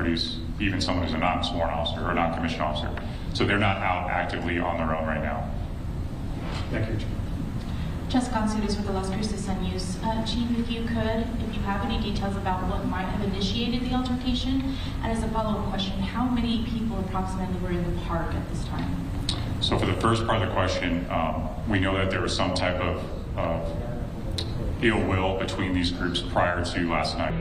produce even someone who's a non-sworn officer or non-commissioned officer. So they're not out actively on their own right now. Thank you, Chief. Jessica Consutis with the Las Cruces Sun News. Chief, if you have any details about what might have initiated the altercation, and as a follow-up question, how many people approximately were in the park at this time? So for the first part of the question, we know that there was some type of ill will between these groups prior to last night.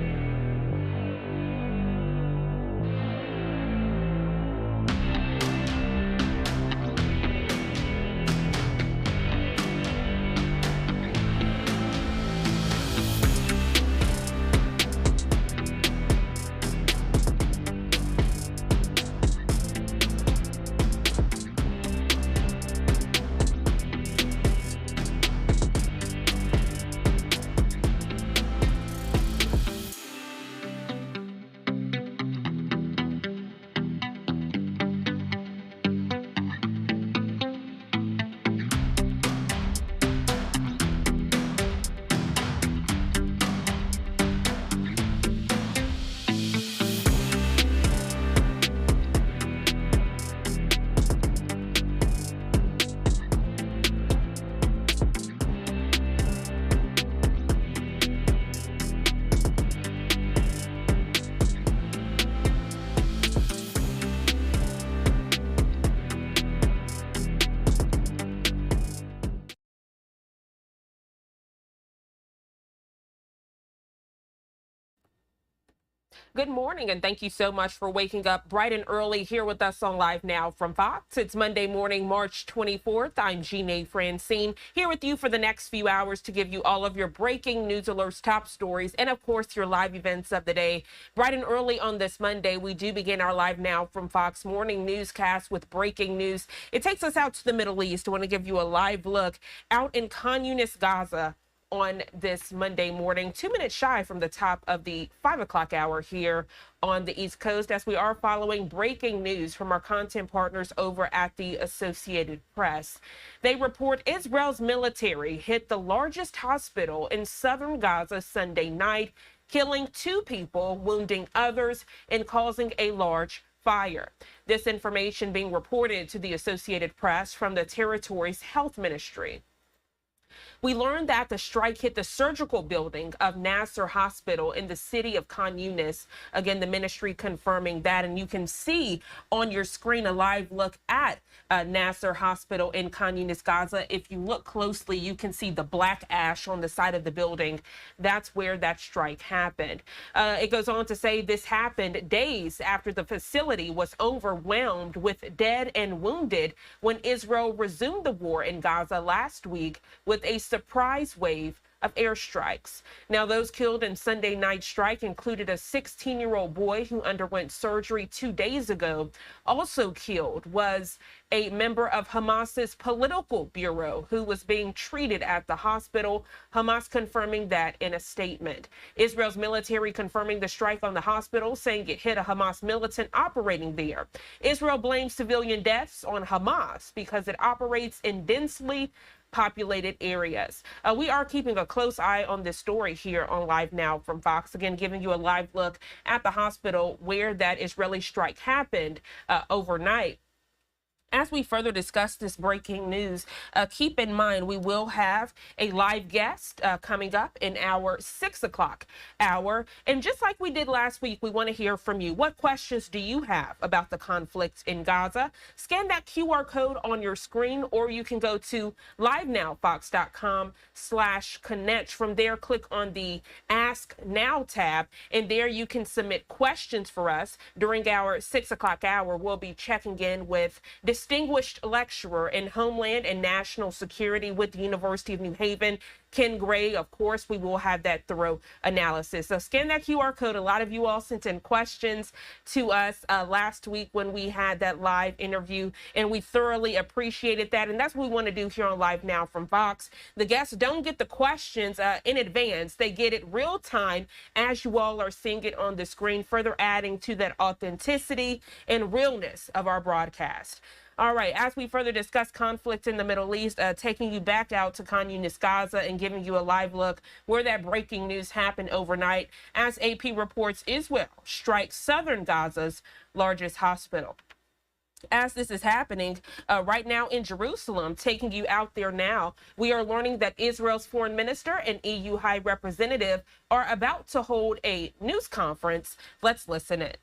Good morning, and thank you so much for waking up bright and early here with us on Live Now from Fox. It's Monday morning, March 24th. I'm Jeanne Francine, here with you for the next few hours to give you all of your breaking news alerts, top stories, and of course, your live events of the day. Bright and early on this Monday, we do begin our Live Now from Fox morning newscast with breaking news. It takes us out to the Middle East. I want to give you a live look out in Khan Yunis, Gaza, on this Monday morning, 2 minutes shy from the top of the 5 o'clock hour here on the East Coast, as we are following breaking news from our content partners over at the Associated Press. They report Israel's military hit the largest hospital in southern Gaza Sunday night, killing 2 people, wounding others, and causing a large fire. This information being reported to the Associated Press from the territory's health ministry. We learned that the strike hit the surgical building of Nasser Hospital in the city of Khan Yunis. Again, the ministry confirming that, and you can see on your screen a live look at Nasser Hospital in Khan Yunis, Gaza. If you look closely, you can see the black ash on the side of the building. That's where that strike happened. It goes on to say this happened days after the facility was overwhelmed with dead and wounded when Israel resumed the war in Gaza last week with a surprise wave of airstrikes. Now, those killed in Sunday night strike included a 16-year-old boy who underwent surgery 2 days ago. Also killed was a member of Hamas's political bureau who was being treated at the hospital. Hamas confirming that in a statement. Israel's military confirming the strike on the hospital, saying it hit a Hamas militant operating there. Israel blames civilian deaths on Hamas because it operates in densely populated areas. We are keeping a close eye on this story here on Live Now from Fox. Again, giving you a live look at the hospital where that Israeli strike happened overnight. As we further discuss this breaking news, keep in mind we will have a live guest coming up in our 6 o'clock hour. And just like we did last week, we want to hear from you. What questions do you have about the conflict in Gaza? Scan that QR code on your screen, or you can go to livenowfox.com/connect. From there, click on the Ask Now tab, and there you can submit questions for us. During our 6 o'clock hour, we'll be checking in with distinguished lecturer in Homeland and National Security with the University of New Haven, Ken Gray. Of course, we will have that thorough analysis. So scan that QR code. A lot of you all sent in questions to us last week when we had that live interview, and we thoroughly appreciated that. And that's what we want to do here on Live Now from Fox. The guests don't get the questions in advance. They get it real time as you all are seeing it on the screen, further adding to that authenticity and realness of our broadcast. All right, as we further discuss conflict in the Middle East, taking you back out to Khan Yunis, Gaza, and giving you a live look where that breaking news happened overnight as AP reports Israel strikes southern Gaza's largest hospital. As this is happening right now in Jerusalem, taking you out there now, we are learning that Israel's foreign minister and EU high representative are about to hold a news conference. Let's listen in.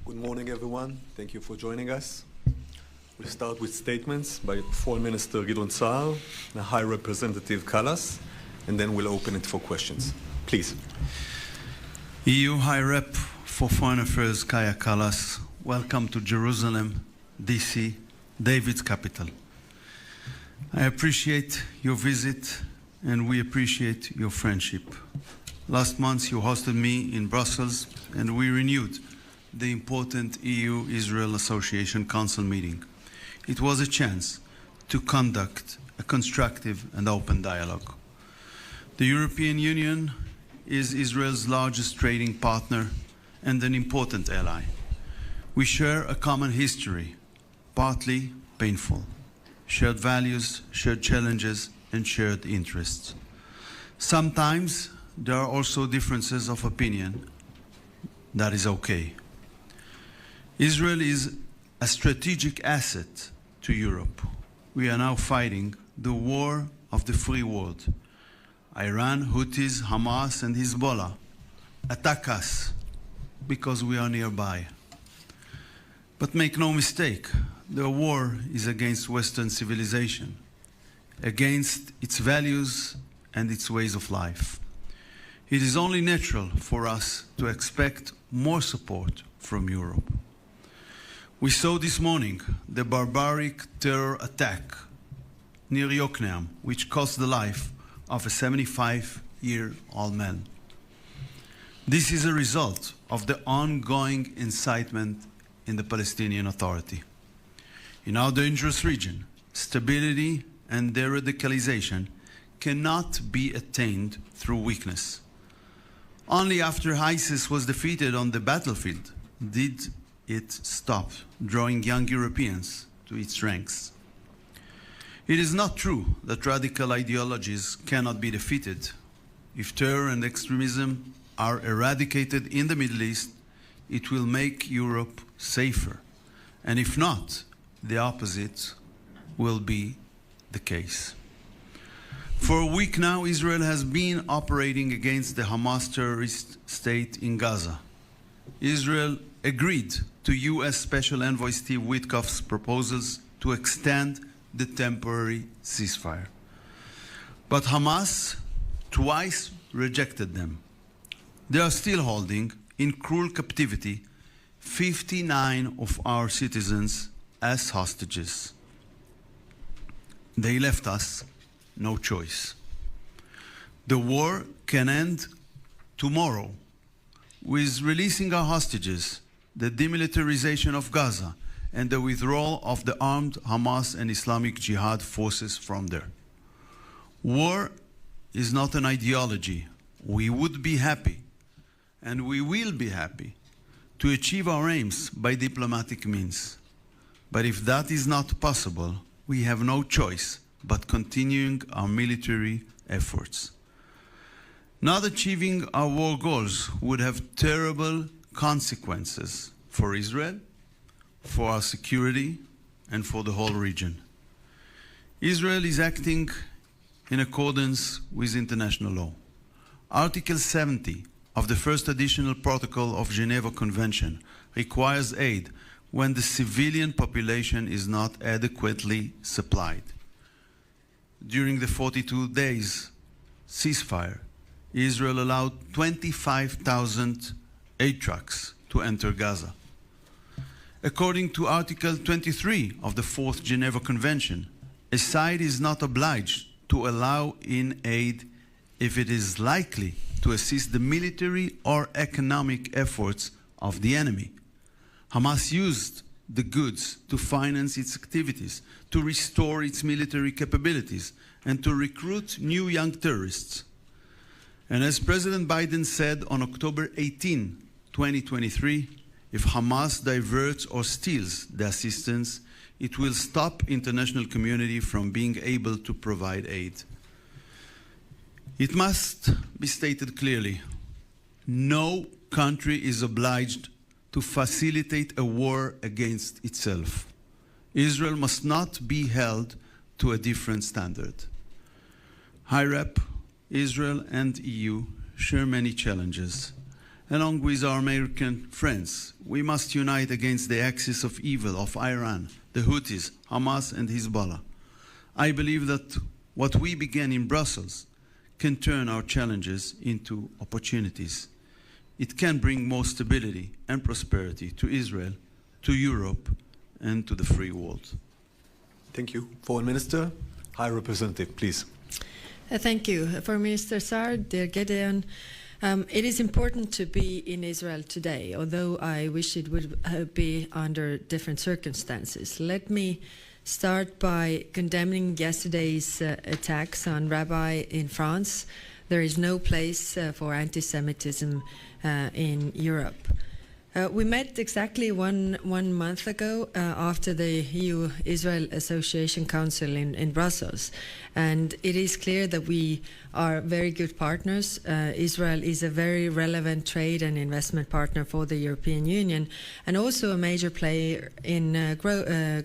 Good morning, everyone. Thank you for joining us. We'll start with statements by Foreign Minister Gideon Saar and High Representative Kallas, and then we'll open it for questions. Please. EU High Rep for Foreign Affairs Kaja Kallas, welcome to Jerusalem, DC, David's capital. I appreciate your visit and we appreciate your friendship. Last month you hosted me in Brussels and we renewed the important EU-Israel Association Council meeting. It was a chance to conduct a constructive and open dialogue. The European Union is Israel's largest trading partner and an important ally. We share a common history, partly painful, shared values, shared challenges, and shared interests. Sometimes there are also differences of opinion. That is okay. Israel is a strategic asset to Europe. We are now fighting the war of the free world. Iran, Houthis, Hamas, and Hezbollah attack us because we are nearby. But make no mistake, the war is against Western civilization, against its values and its ways of life. It is only natural for us to expect more support from Europe. We saw this morning the barbaric terror attack near Yokneam, which cost the life of a 75-year-old man. This is a result of the ongoing incitement in the Palestinian Authority. In our dangerous region, stability and de-radicalization cannot be attained through weakness. Only after ISIS was defeated on the battlefield did it stop drawing young Europeans to its ranks. It is not true that radical ideologies cannot be defeated. If terror and extremism are eradicated in the Middle East, it will make Europe safer. And if not, the opposite will be the case. For a week now, Israel has been operating against the Hamas terrorist state in Gaza. Israel agreed to U.S. Special Envoy Steve Witkoff's proposals to extend the temporary ceasefire. But Hamas twice rejected them. They are still holding in cruel captivity 59 of our citizens as hostages. They left us no choice. The war can end tomorrow with releasing our hostages, the demilitarization of Gaza, and the withdrawal of the armed Hamas and Islamic Jihad forces from there. War is not an ideology. We would be happy, and we will be happy, to achieve our aims by diplomatic means. But if that is not possible, we have no choice but continuing our military efforts. Not achieving our war goals would have terrible consequences for Israel, for our security, and for the whole region. Israel is acting in accordance with international law. Article 70 of the first additional protocol of Geneva Convention requires aid when the civilian population is not adequately supplied. During the 42 days ceasefire, Israel allowed 25,000 aid trucks to enter Gaza. According to Article 23 of the Fourth Geneva Convention, a side is not obliged to allow in aid if it is likely to assist the military or economic efforts of the enemy. Hamas used the goods to finance its activities, to restore its military capabilities, and to recruit new young terrorists. And as President Biden said on October 18, 2023, if Hamas diverts or steals the assistance, it will stop international community from being able to provide aid. It must be stated clearly, no country is obliged to facilitate a war against itself. Israel must not be held to a different standard. High Rep, Israel and EU share many challenges. Along with our American friends, we must unite against the axis of evil of Iran, the Houthis, Hamas and Hezbollah. I believe that what we began in Brussels can turn our challenges into opportunities. It can bring more stability and prosperity to Israel, to Europe, and to the free world. Thank you. Foreign Minister, High Representative, please. Thank you. Foreign Minister Saar, dear Gideon, it is important to be in Israel today, although I wish it would be under different circumstances. Let me start by condemning yesterday's attacks on rabbi in France. There is no place for anti-Semitism in Europe. We met exactly one month ago after the EU-Israel Association Council in Brussels, and it is clear that we are very good partners. Israel is a very relevant trade and investment partner for the European Union, and also a major player in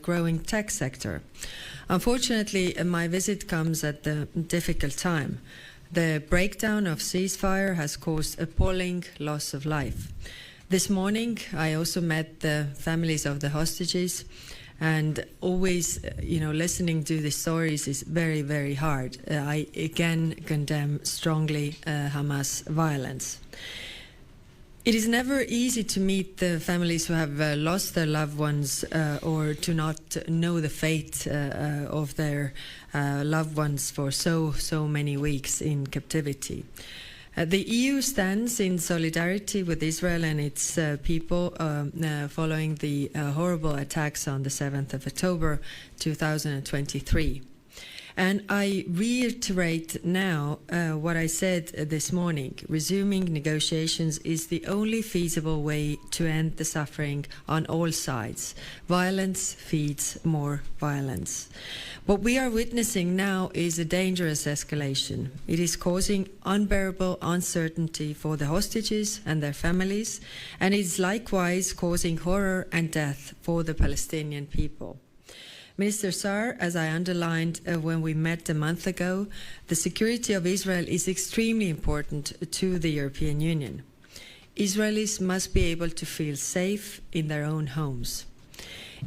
growing tech sector. Unfortunately, my visit comes at a difficult time. The breakdown of ceasefire has caused appalling loss of life. This morning, I also met the families of the hostages, and always, listening to the stories is very, very hard. I again condemn strongly Hamas violence. It is never easy to meet the families who have lost their loved ones or to not know the fate of their loved ones for so many weeks in captivity. The EU stands in solidarity with Israel and its people following the horrible attacks on the 7th of October 2023. And I reiterate now what I said this morning. Resuming negotiations is the only feasible way to end the suffering on all sides. Violence feeds more violence. What we are witnessing now is a dangerous escalation. It is causing unbearable uncertainty for the hostages and their families, and it is likewise causing horror and death for the Palestinian people. Minister Saar, as I underlined when we met a month ago, the security of Israel is extremely important to the European Union. Israelis must be able to feel safe in their own homes.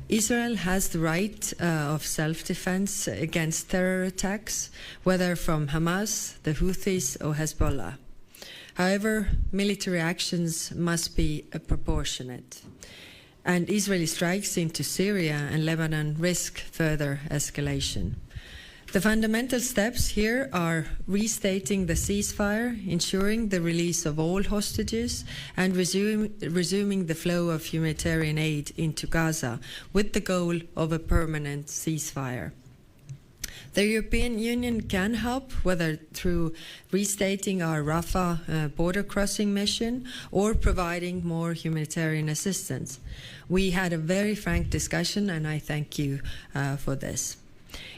Israel has the right of self-defense against terror attacks, whether from Hamas, the Houthis, or Hezbollah. However, military actions must be proportionate. And Israeli strikes into Syria and Lebanon risk further escalation. The fundamental steps here are restating the ceasefire, ensuring the release of all hostages, and resuming the flow of humanitarian aid into Gaza, with the goal of a permanent ceasefire. The European Union can help, whether through restating our Rafah border crossing mission or providing more humanitarian assistance. We had a very frank discussion, and I thank you for this.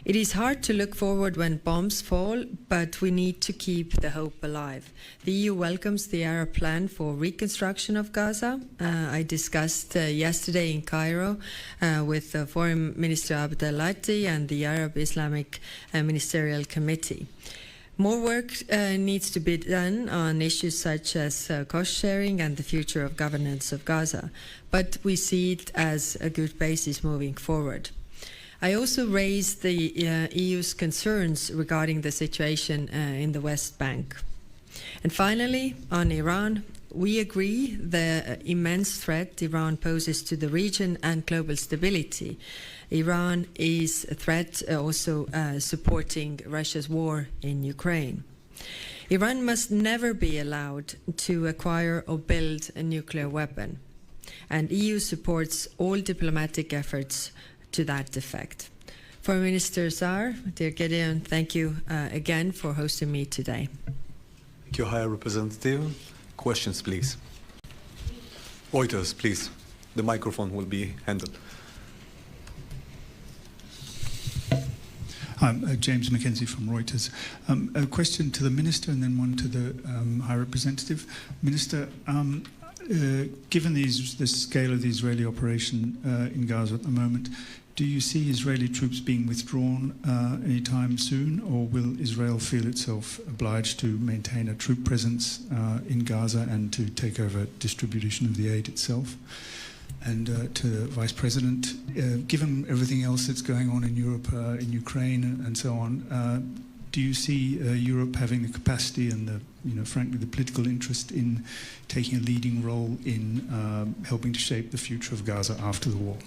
It is hard to look forward when bombs fall, but we need to keep the hope alive. The EU welcomes the Arab plan for reconstruction of Gaza. I discussed yesterday in Cairo with Foreign Minister Abdel Lati and the Arab Islamic Ministerial Committee. More work needs to be done on issues such as cost sharing and the future of governance of Gaza, but we see it as a good basis moving forward. I also raised the EU's concerns regarding the situation in the West Bank. And finally, on Iran, we agree the immense threat Iran poses to the region and global stability. Iran is a threat also supporting Russia's war in Ukraine. Iran must never be allowed to acquire or build a nuclear weapon, and EU supports all diplomatic efforts to that effect. Foreign Minister Saar, dear Gideon, thank you again for hosting me today. Thank Thank you, High Representative. Questions, please. Reuters, please. The microphone will be handled. I'm James Mackenzie from Reuters. A question to the Minister and then one to the High Representative. Minister, given the scale of the Israeli operation in Gaza at the moment, do you see Israeli troops being withdrawn anytime soon, or will Israel feel itself obliged to maintain a troop presence in Gaza and to take over distribution of the aid itself? And to the Vice President, given everything else that's going on in Europe, in Ukraine and so on, do you see Europe having the capacity and frankly, the political interest in taking a leading role in helping to shape the future of Gaza after the war?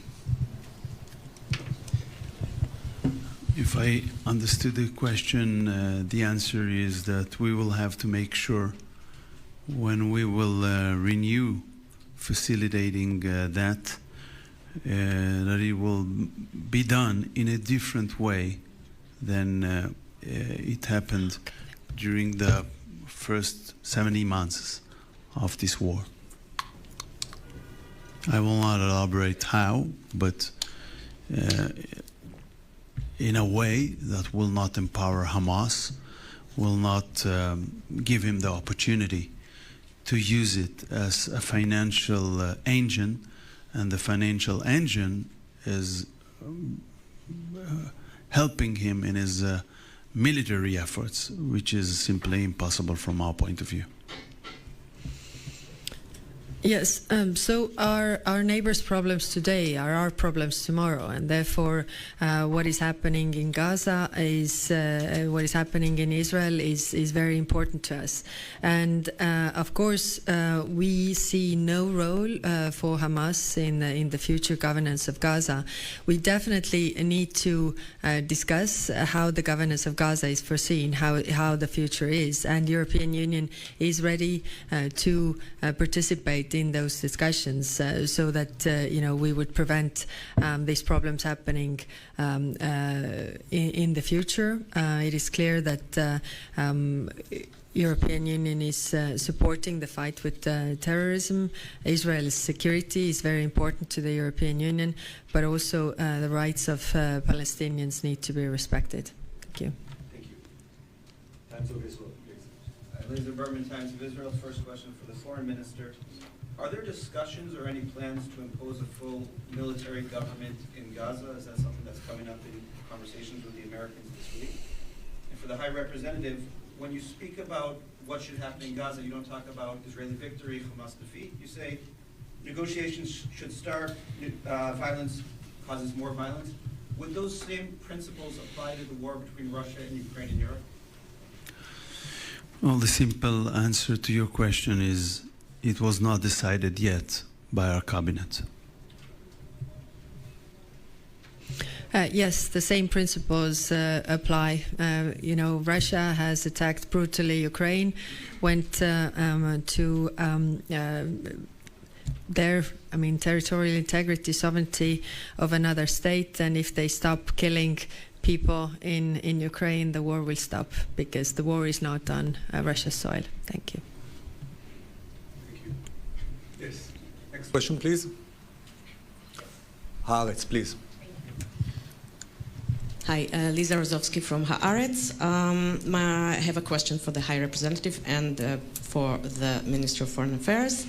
If I understood the question, the answer is that we will have to make sure when we will renew facilitating that it will be done in a different way than it happened during the first 70 months of this war. I will not elaborate how, but in a way that will not empower Hamas, will not give him the opportunity to use it as a financial engine, and the financial engine is helping him in his military efforts, which is simply impossible from our point of view. Yes, so our neighbors' problems today are our problems tomorrow, and therefore what is happening in Gaza is what is happening in Israel is very important to us. And of course, we see no role for Hamas in the future governance of Gaza. We definitely need to discuss how the governance of Gaza is foreseen, how the future is, and the European Union is ready to participate in those discussions so that we would prevent these problems happening in the future. It is clear that European Union is supporting the fight with terrorism. Israel's security is very important to the European Union, but also the rights of Palestinians need to be respected. Thank you. Thank you. Times of Israel, please. Laser Berman, Times of Israel. First question for the Foreign Minister. Are there discussions or any plans to impose a full military government in Gaza? Is that something that's coming up in conversations with the Americans this week? And for the High Representative, when you speak about what should happen in Gaza, you don't talk about Israeli victory, Hamas defeat. You say negotiations should start, violence causes more violence. Would those same principles apply to the war between Russia and Ukraine and Europe? Well, the simple answer to your question is it was not decided yet by our cabinet. Yes, the same principles apply. Russia has attacked brutally Ukraine, went to their, territorial integrity, sovereignty of another state, and if they stop killing people in Ukraine, the war will stop, because the war is not on Russia's soil. Thank you. Thank you. Yes. Next question, please. Haaretz, please. Hi, Lisa Rozovsky from Haaretz. I have a question for the High Representative and for the Minister of Foreign Affairs.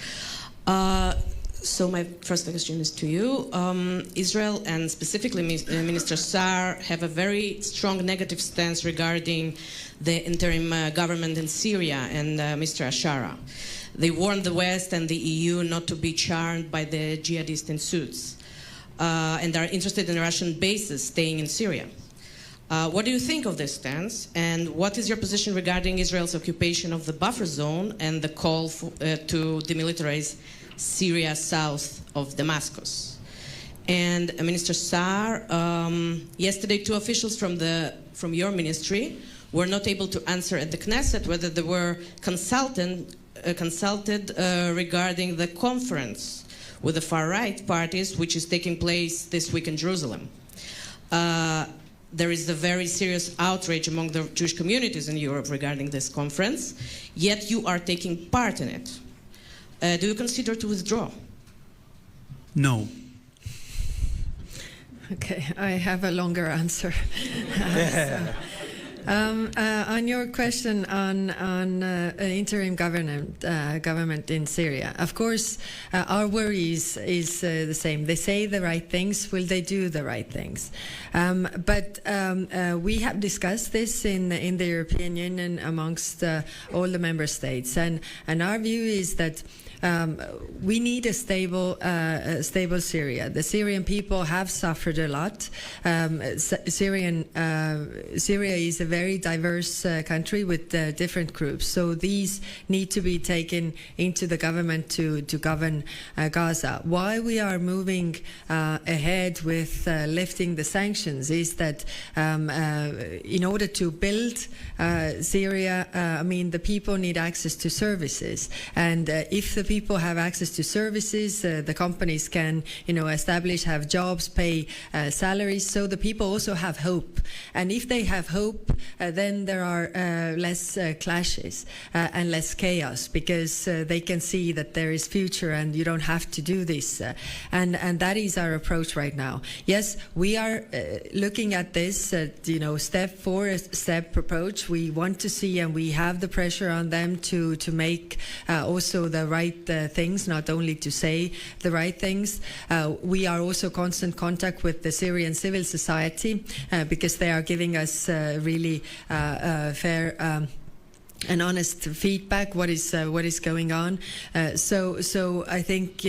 So my first question is to you. Israel and specifically Minister Saar have a very strong negative stance regarding the interim government in Syria and Mr. Ashara. They warned the West and the EU not to be charmed by the jihadists in suits and are interested in Russian bases staying in Syria. What do you think of this stance, and what is your position regarding Israel's occupation of the buffer zone and the call to demilitarize Syria south of Damascus? And Minister Saar, yesterday 2 officials from your ministry were not able to answer at the Knesset whether they were consulted regarding the conference with the far-right parties, which is taking place this week in Jerusalem. there is a very serious outrage among the Jewish communities in Europe regarding this conference, yet you are taking part in it. Do you consider to withdraw? No. Okay, I have a longer answer. On your question on interim government in Syria, of course, our worry is the same. They say the right things. Will they do the right things? But we have discussed this in the European Union amongst all the member states, and our view is that we need a stable Syria. The Syrian people have suffered a lot. Syria is a very diverse country with different groups. So these need to be taken into the government to govern Gaza. Why we are moving ahead with lifting the sanctions is that in order to build Syria, I mean, the people need access to services. And if the people have access to services, the companies can, establish, have jobs, pay salaries, so the people also have hope. And if they have hope, then there are less clashes and less chaos, because they can see that there is future and you don't have to do this. And that is our approach right now. Yes, we are looking at this, step for step approach. We want to see, and we have the pressure on them to make also the right things, not only to say the right things. We are also constant contact with the Syrian civil society because they are giving us really fair and honest feedback. What is going on? So I think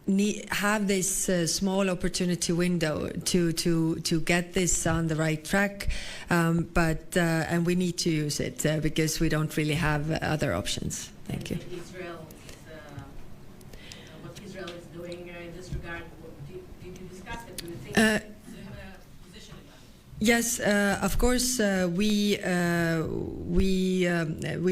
we have this small opportunity window to get this on the right track, but and we need to use it because we don't really have other options. Thank you. What Israel is doing in this regard, did you discuss it? Do you think? Yes, of course, we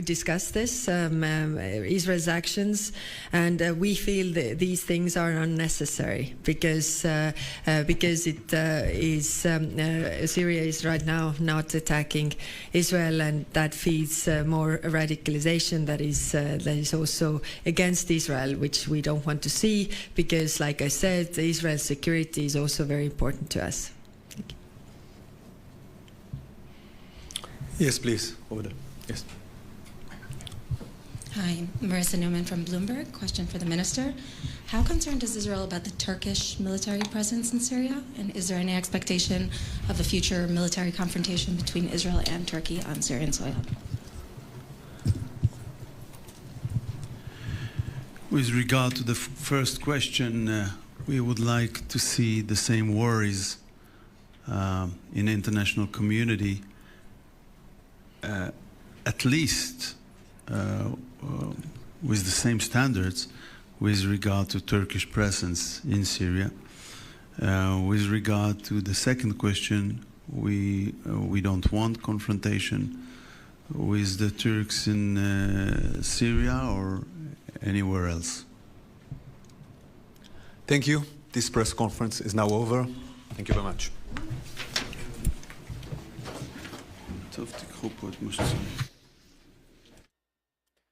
discussed this, Israel's actions, and we feel that these things are unnecessary because it is Syria is right now not attacking Israel, and that feeds more radicalization that is also against Israel, which we don't want to see, because, like I said, Israel's security is also very important to us. Yes, please, over there. Yes. Hi, Marissa Newman from Bloomberg. Question for the minister. How concerned is Israel about the Turkish military presence in Syria? And is there any expectation of a future military confrontation between Israel and Turkey on Syrian soil? With regard to the first question, we would like to see the same worries in the international community, at least with the same standards with regard to Turkish presence in Syria. With regard to the second question, we don't want confrontation with the Turks in Syria or anywhere else. Thank you. This press conference is now over. Thank you very much.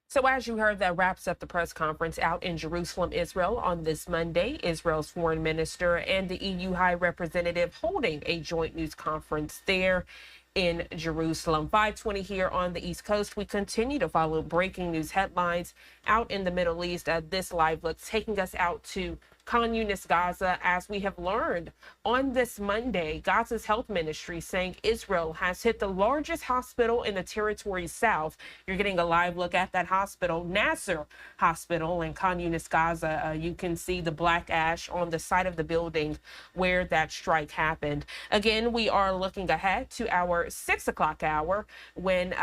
So as you heard, that wraps up the press conference out in Jerusalem, Israel on this Monday. Israel's foreign minister and the EU High Representative holding a joint news conference there in Jerusalem. 5:20 here on the East Coast. We continue to follow breaking news headlines out in the Middle East. This live look taking us out to Khan Yunis, Gaza, as we have learned on this Monday. Gaza's health ministry saying Israel has hit the largest hospital in the territory's south. You're getting a live look at that hospital, Nasser Hospital in Khan Yunis, Gaza. You can see the black ash on the side of the building where that strike happened. Again, we are looking ahead to our 6 o'clock hour when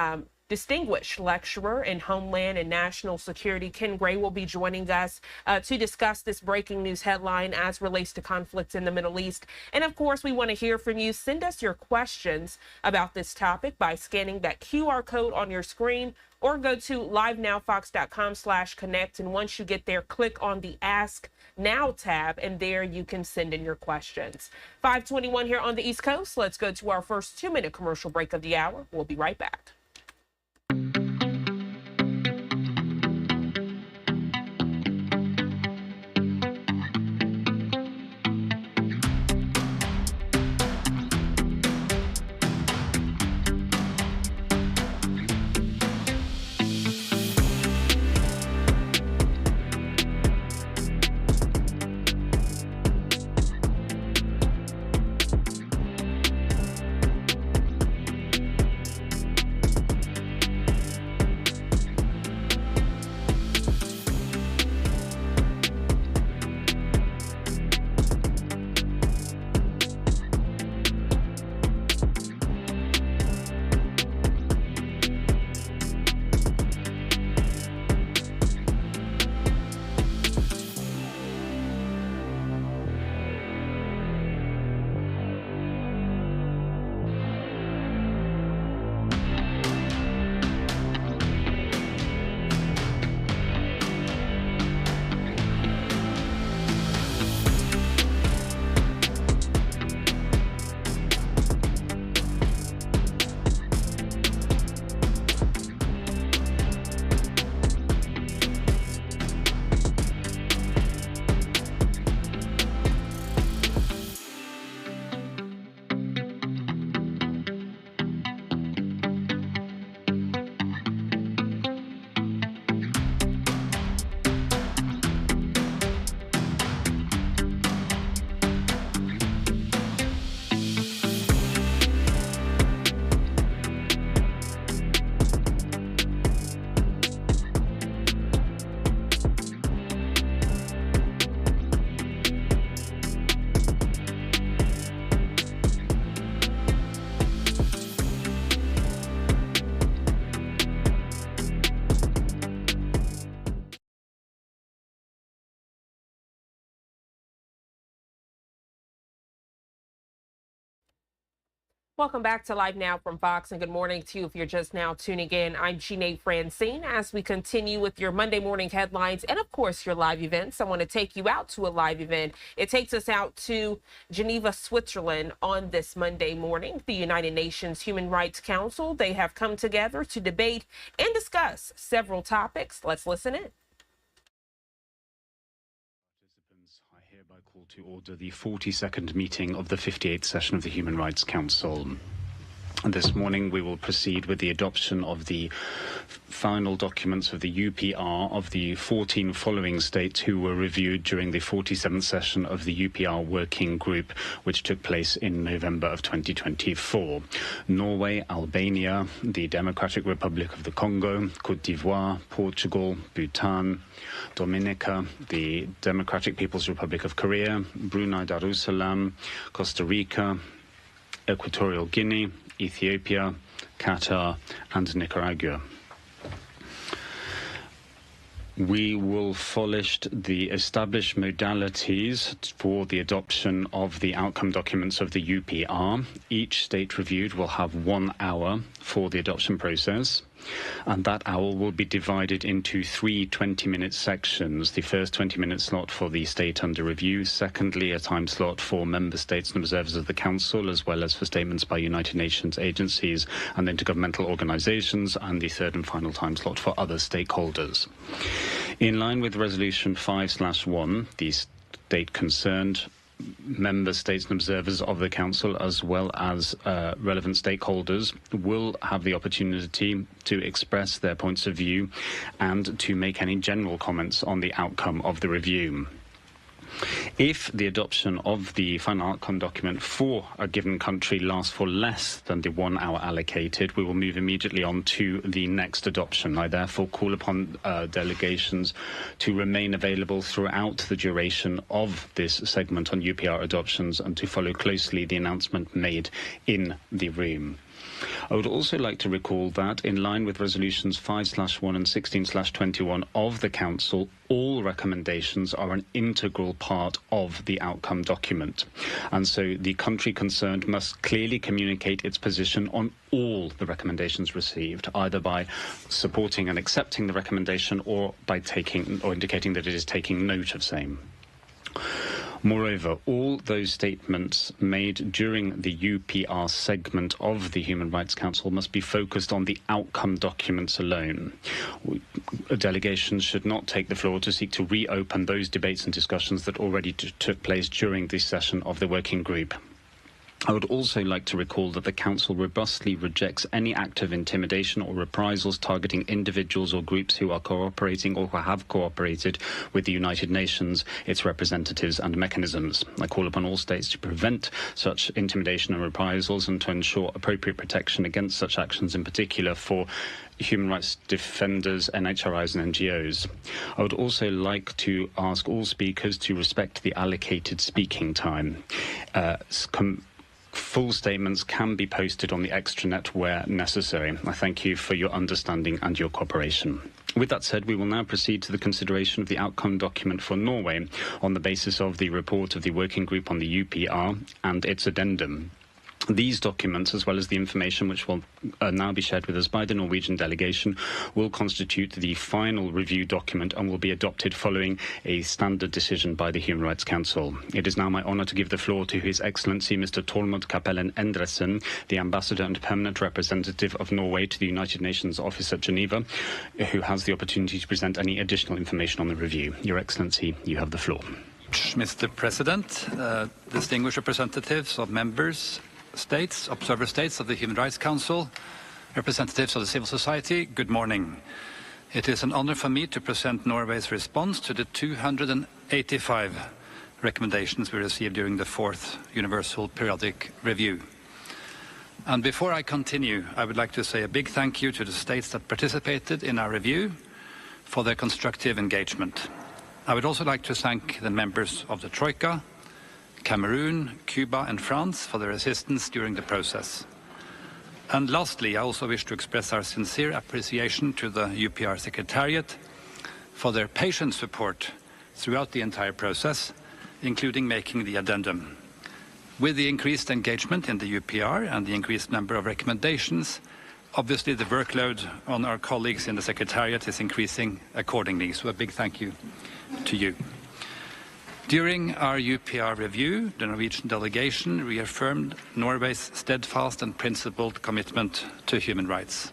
distinguished lecturer in Homeland and National Security. Ken Gray will be joining us to discuss this breaking news headline as relates to conflicts in the Middle East. And of course, we want to hear from you. Send us your questions about this topic by scanning that QR code on your screen, or go to livenowfox.com/connect. And once you get there, click on the Ask Now tab, and there you can send in your questions. 5:21 here on the East Coast. Let's go to our first 2-minute commercial break of the hour. We'll be right back. Welcome back to Live Now from Fox, and good morning to you if you're just now tuning in. I'm Jeanne Francine. As we continue with your Monday morning headlines and, of course, your live events, I want to take you out to a live event. It takes us out to Geneva, Switzerland on this Monday morning. The United Nations Human Rights Council, they have come together to debate and discuss several topics. Let's listen in. I hereby call to order the 42nd meeting of the 58th session of the Human Rights Council. This morning we will proceed with the adoption of the final documents of the UPR of the 14 following states who were reviewed during the 47th session of the UPR Working Group, which took place in November of 2024. Norway, Albania, the Democratic Republic of the Congo, Côte d'Ivoire, Portugal, Bhutan, Dominica, the Democratic People's Republic of Korea, Brunei Darussalam, Costa Rica, Equatorial Guinea, Ethiopia, Qatar, and Nicaragua. We will follow the established modalities for the adoption of the outcome documents of the UPR. Each state reviewed will have 1 hour for the adoption process, and that hour will be divided into 3 20-minute sections. The first 20-minute slot for the state under review, secondly, a time slot for member states and observers of the Council, as well as for statements by United Nations agencies and intergovernmental organizations, and the third and final time slot for other stakeholders. In line with Resolution 5/1, the state concerned, member states and observers of the Council, as well as relevant stakeholders, will have the opportunity to express their points of view and to make any general comments on the outcome of the review. If the adoption of the final outcome document for a given country lasts for less than the 1 hour allocated, we will move immediately on to the next adoption. I therefore call upon delegations to remain available throughout the duration of this segment on UPR adoptions and to follow closely the announcement made in the room. I would also like to recall that, in line with resolutions 5/1 and 16/21 of the Council, all recommendations are an integral part of the outcome document. And so the country concerned must clearly communicate its position on all the recommendations received, either by supporting and accepting the recommendation or by taking or indicating that it is taking note of same. Moreover, all those statements made during the UPR segment of the Human Rights Council must be focused on the outcome documents alone. Delegations should not take the floor to seek to reopen those debates and discussions that already took place during this session of the working group. I would also like to recall that the Council robustly rejects any act of intimidation or reprisals targeting individuals or groups who are cooperating or who have cooperated with the United Nations, its representatives and mechanisms. I call upon all states to prevent such intimidation and reprisals and to ensure appropriate protection against such actions, in particular for human rights defenders, NHRIs and NGOs. I would also like to ask all speakers to respect the allocated speaking time. Full statements can be posted on the extranet where necessary. I thank you for your understanding and your cooperation. With that said, we will now proceed to the consideration of the outcome document for Norway on the basis of the report of the Working Group on the UPR and its addendum. These documents, as well as the information which will now be shared with us by the Norwegian delegation, will constitute the final review document and will be adopted following a standard decision by the Human Rights Council. It is now my honour to give the floor to His Excellency Mr. Tormod Cappelen Endresen, the Ambassador and Permanent Representative of Norway to the United Nations Office at Geneva, who has the opportunity to present any additional information on the review. Your Excellency, you have the floor. Mr. President, distinguished representatives of members states, observer states of the Human Rights Council, representatives of the civil society, good morning. It is an honor for me to present Norway's response to the 285 recommendations we received during the 4th Universal Periodic Review. And before I continue, I would like to say a big thank you to the states that participated in our review for their constructive engagement. I would also like to thank the members of the Troika, Cameroon, Cuba and France for their assistance during the process. And lastly, I also wish to express our sincere appreciation to the UPR Secretariat for their patient support throughout the entire process, including making the addendum. With the increased engagement in the UPR and the increased number of recommendations, obviously the workload on our colleagues in the Secretariat is increasing accordingly, so a big thank you to you. During our UPR review, the Norwegian delegation reaffirmed Norway's steadfast and principled commitment to human rights.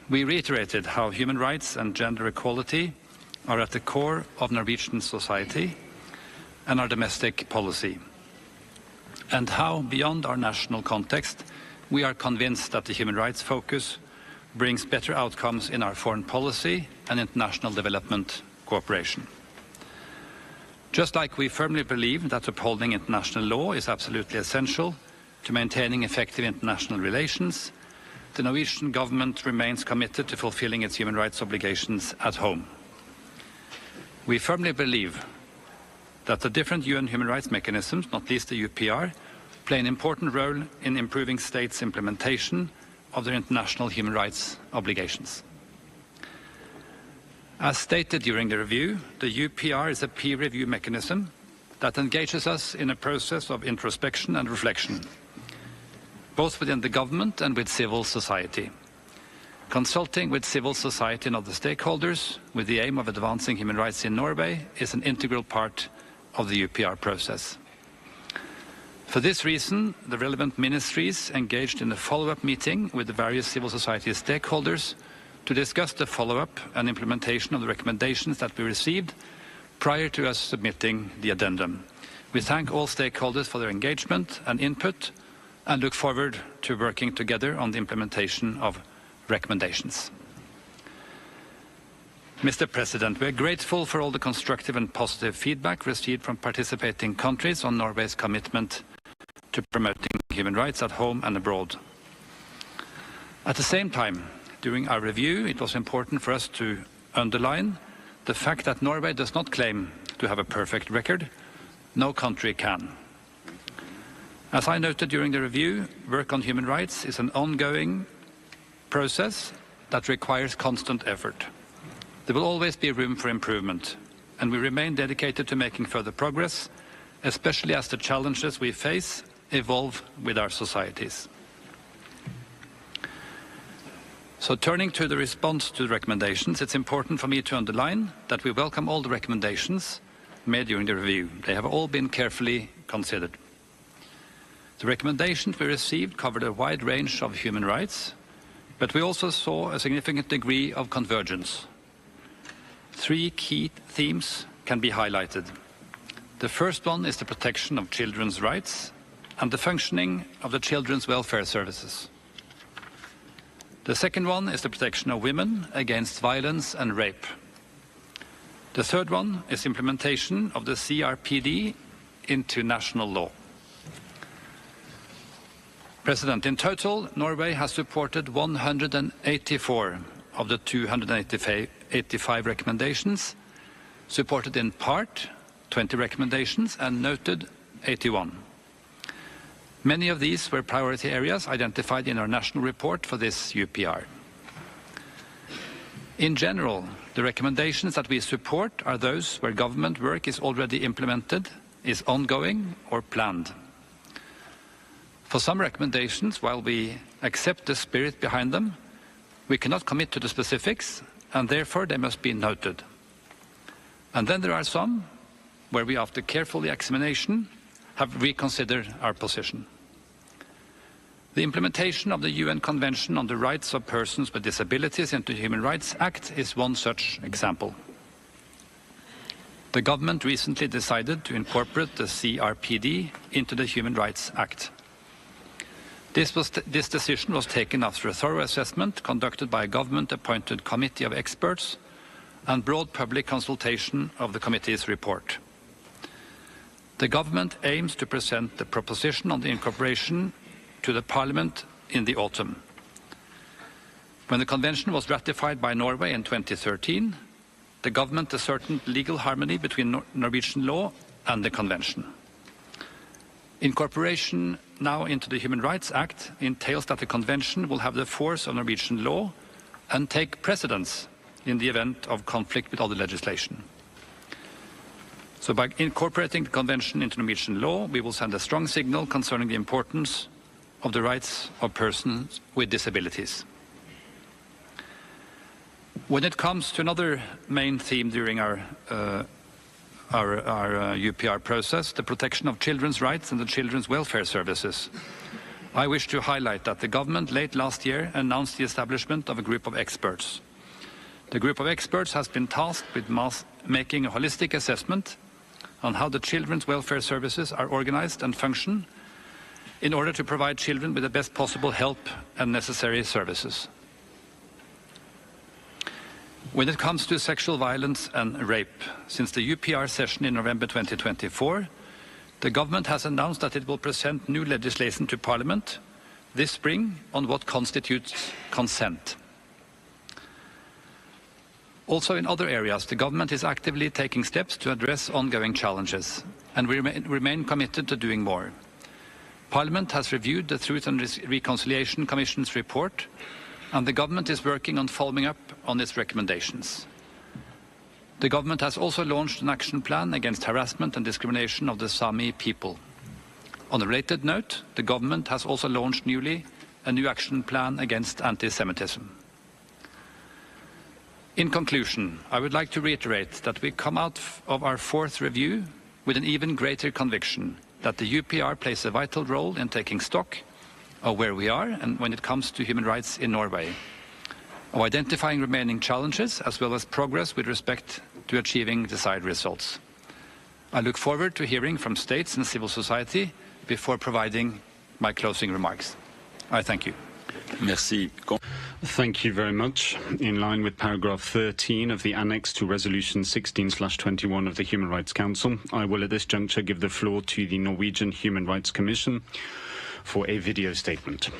We reiterated how human rights and gender equality are at the core of Norwegian society and our domestic policy, and how, beyond our national context, we are convinced that the human rights focus brings better outcomes in our foreign policy and international development cooperation. Just like we firmly believe that upholding international law is absolutely essential to maintaining effective international relations, the Norwegian government remains committed to fulfilling its human rights obligations at home. We firmly believe that the different UN human rights mechanisms, not least the UPR, play an important role in improving states' implementation of their international human rights obligations. As stated during the review, the UPR is a peer review mechanism that engages us in a process of introspection and reflection, both within the government and with civil society. Consulting with civil society and other stakeholders with the aim of advancing human rights in Norway is an integral part of the UPR process. For this reason, the relevant ministries engaged in a follow-up meeting with the various civil society stakeholders to discuss the follow-up and implementation of the recommendations that we received prior to us submitting the addendum. We thank all stakeholders for their engagement and input and look forward to working together on the implementation of recommendations. Mr. President, we are grateful for all the constructive and positive feedback received from participating countries on Norway's commitment to promoting human rights at home and abroad. At the same time, during our review, it was important for us to underline the fact that Norway does not claim to have a perfect record. No country can. As I noted during the review, work on human rights is an ongoing process that requires constant effort. There will always be room for improvement, and we remain dedicated to making further progress, especially as the challenges we face evolve with our societies. So turning to the response to the recommendations, it's important for me to underline that we welcome all the recommendations made during the review. They have all been carefully considered. The recommendations we received covered a wide range of human rights, but we also saw a significant degree of convergence. 3 key themes can be highlighted. The first one is the protection of children's rights and the functioning of the children's welfare services. The second one is the protection of women against violence and rape. The third one is implementation of the CRPD into national law. President, in total, Norway has supported 184 of the 285 recommendations, supported in part 20 recommendations, and noted 81. Many of these were priority areas identified in our national report for this UPR. In general, the recommendations that we support are those where government work is already implemented, is ongoing, or planned. For some recommendations, while we accept the spirit behind them, we cannot commit to the specifics, and therefore they must be noted. And then there are some where we, after careful examination, have reconsidered our position. The implementation of the UN Convention on the Rights of Persons with Disabilities into the Human Rights Act is one such example. The government recently decided to incorporate the CRPD into the Human Rights Act. This decision was taken after a thorough assessment conducted by a government-appointed committee of experts and broad public consultation of the committee's report. The government aims to present the proposition on the incorporation to the Parliament in the autumn. When the convention was ratified by Norway in 2013, the government ascertained legal harmony between Norwegian law and the convention. Incorporation now into the Human Rights Act entails that the convention will have the force of Norwegian law and take precedence in the event of conflict with other legislation. So by incorporating the convention into Norwegian law, we will send a strong signal concerning the importance of the rights of persons with disabilities. When it comes to another main theme during our UPR process, the protection of children's rights and the children's welfare services, I wish to highlight that the government late last year announced the establishment of a group of experts. The group of experts has been tasked with making a holistic assessment on how the children's welfare services are organized and function in order to provide children with the best possible help and necessary services. When it comes to sexual violence and rape, since the UPR session in November 2024, the government has announced that it will present new legislation to Parliament this spring on what constitutes consent. Also in other areas, the government is actively taking steps to address ongoing challenges, and we remain committed to doing more. Parliament has reviewed the Truth and Reconciliation Commission's report, and the government is working on following up on its recommendations. The government has also launched an action plan against harassment and discrimination of the Sami people. On a related note, the government has also launched newly a new action plan against anti-Semitism. In conclusion, I would like to reiterate that we come out of our 4th review with an even greater conviction that the UPR plays a vital role in taking stock of where we are and when it comes to human rights in Norway, of identifying remaining challenges as well as progress with respect to achieving desired results. I look forward to hearing from states and civil society before providing my closing remarks. I thank you. Merci. Thank you very much. In line with paragraph 13 of the annex to resolution 16/21 of the Human Rights Council, I will at this juncture give the floor to the Norwegian Human Rights Commission for a video statement.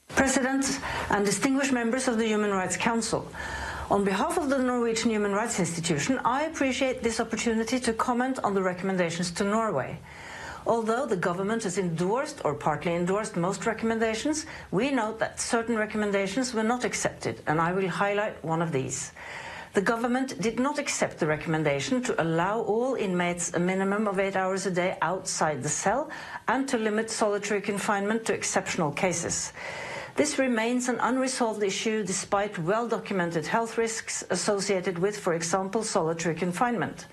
President and distinguished members of the Human Rights Council, on behalf of the Norwegian Human Rights Institution, I appreciate this opportunity to comment on the recommendations to Norway. Although the government has endorsed or partly endorsed most recommendations, we note that certain recommendations were not accepted, and I will highlight one of these. The government did not accept the recommendation to allow all inmates a minimum of 8 hours a day outside the cell and to limit solitary confinement to exceptional cases. This remains an unresolved issue despite well-documented health risks associated with, for example, solitary confinement.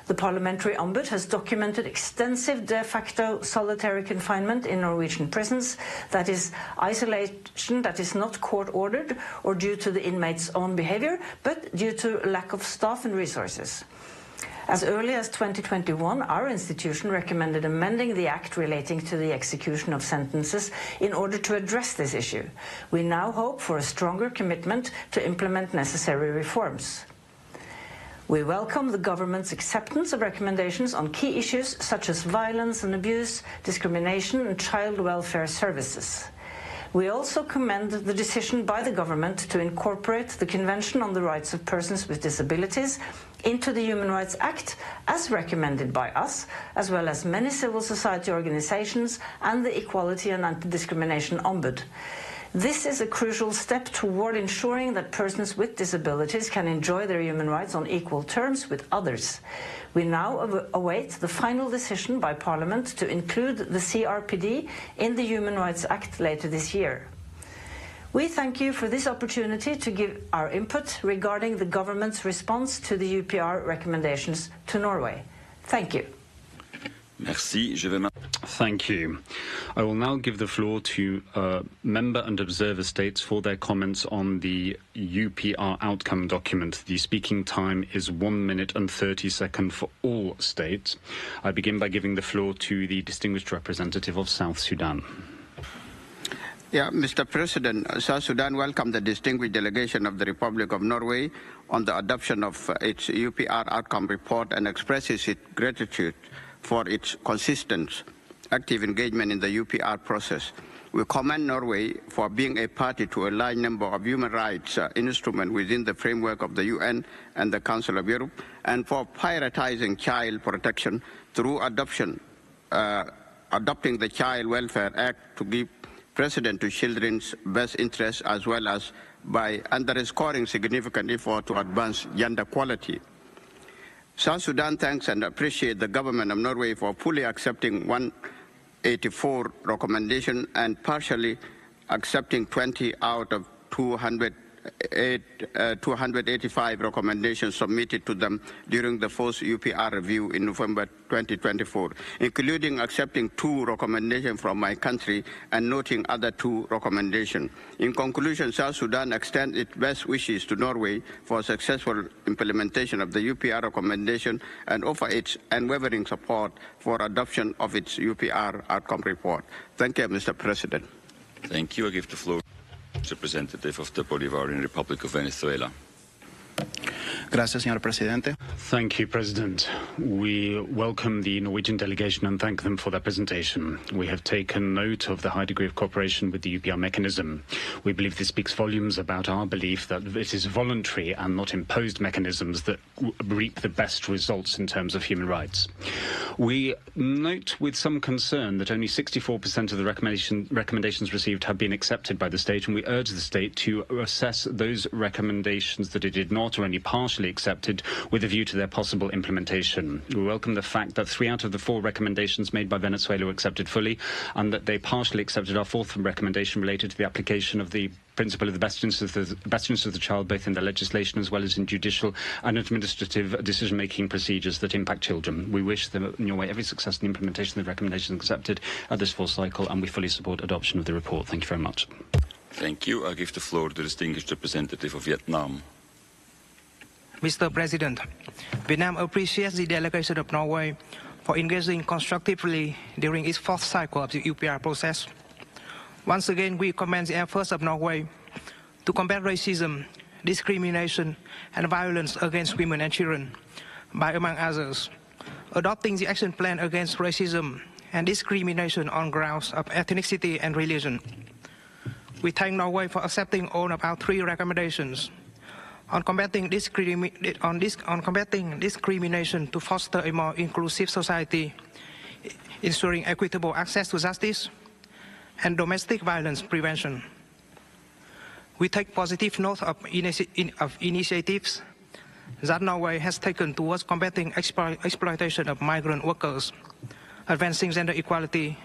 The Parliamentary Ombudsman has documented extensive de facto solitary confinement in Norwegian prisons, that is, isolation that is not court-ordered or due to the inmate's own behavior, but due to lack of staff and resources. As early as 2021, our institution recommended amending the act relating to the execution of sentences in order to address this issue. We now hope for a stronger commitment to implement necessary reforms. We welcome the government's acceptance of recommendations on key issues such as violence and abuse, discrimination and child welfare services. We also commend the decision by the government to incorporate the Convention on the Rights of Persons with Disabilities into the Human Rights Act, as recommended by us, as well as many civil society organizations and the Equality and Anti-Discrimination Ombudsman. This is a crucial step toward ensuring that persons with disabilities can enjoy their human rights on equal terms with others. We now await the final decision by Parliament to include the CRPD in the Human Rights Act later this year. We thank you for this opportunity to give our input regarding the government's response to the UPR recommendations to Norway. Thank you. Merci. Thank you. I will now give the floor to member and observer states for their comments on the UPR outcome document. The speaking time is 1 minute and 30 seconds for all states. I begin by giving the floor to the distinguished representative of South Sudan. Yeah, Mr. President, South Sudan welcomed the distinguished delegation of the Republic of Norway on the adoption of its UPR outcome report and expresses its gratitude for its consistent, active engagement in the UPR process. We commend Norway for being a party to a large number of human rights instruments within the framework of the UN and the Council of Europe, and for prioritizing child protection through adopting the Child Welfare Act to give precedence to children's best interests, as well as by underscoring significant effort to advance gender equality. South Sudan thanks and appreciates the government of Norway for fully accepting 184 recommendations and partially accepting 20 out of 285 recommendations submitted to them during the first UPR review in November 2024, including accepting 2 recommendations from my country and noting other 2 recommendations. In conclusion, South Sudan extends its best wishes to Norway for successful implementation of the UPR recommendation and offer its unwavering support for adoption of its UPR outcome report. Thank you, Mr. President. Thank you. I give the floor representative of the Bolivarian Republic of Venezuela. Gracias, señor presidente. Thank you, President. We welcome the Norwegian delegation and thank them for their presentation. We have taken note of the high degree of cooperation with the UPR mechanism. We believe this speaks volumes about our belief that it is voluntary and not imposed mechanisms that reap the best results in terms of human rights. We note with some concern that only 64% of the recommendations received have been accepted by the state, and we urge the state to assess those recommendations that it did not or only partially accepted with a view to their possible implementation. We welcome the fact that 3 out of the 4 recommendations made by Venezuela were accepted fully, and that they partially accepted our 4th recommendation related to the application of the principle of the best interest of the child, both in the legislation as well as in judicial and administrative decision-making procedures that impact children. We wish Norway every success in the implementation of the recommendations accepted at this 4th cycle, and we fully support adoption of the report. Thank you very much. Thank you. I give the floor to the distinguished representative of Vietnam. Mr. President, Vietnam appreciates the delegation of Norway for engaging constructively during its 4th cycle of the UPR process. Once again, we commend the efforts of Norway to combat racism, discrimination, and violence against women and children by, among others, adopting the action plan against racism and discrimination on grounds of ethnicity and religion. We thank Norway for accepting all of our 3 recommendations on combating discrimination to foster a more inclusive society, ensuring equitable access to justice, and domestic violence prevention. We take positive note of initiatives that Norway has taken towards combating exploitation of migrant workers, advancing gender equality,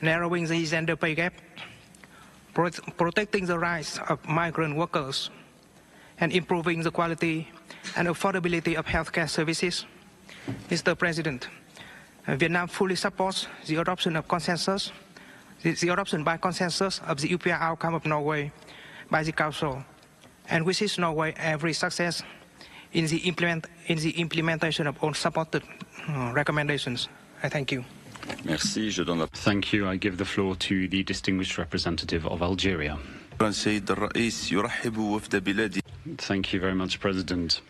narrowing the gender pay gap, protecting the rights of migrant workers, and improving the quality and affordability of healthcare services. Mr. President, Vietnam fully supports the adoption by consensus of the UPR outcome of Norway by the Council, and wishes Norway every success in the implementation of all supported recommendations. I thank you. Merci. Thank you. I give the floor to the distinguished representative of Algeria. Thank you very much, President.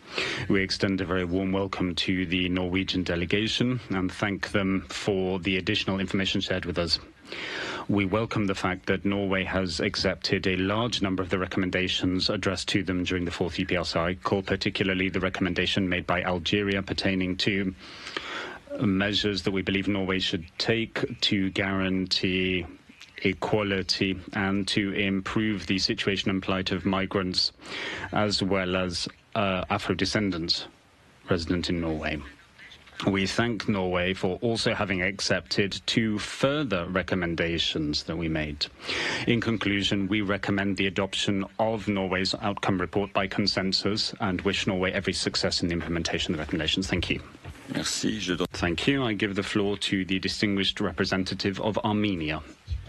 We extend a very warm welcome to the Norwegian delegation and thank them for the additional information shared with us. We welcome the fact that Norway has accepted a large number of the recommendations addressed to them during the fourth UPR cycle, particularly the recommendation made by Algeria pertaining to measures that we believe Norway should take to guarantee equality and to improve the situation and plight of migrants as well as Afro-descendants resident in Norway. We thank Norway for also having accepted 2 further recommendations that we made. In conclusion, we recommend the adoption of Norway's outcome report by consensus and wish Norway every success in the implementation of the recommendations. Thank you. Merci. Thank you. I give the floor to the distinguished representative of Armenia.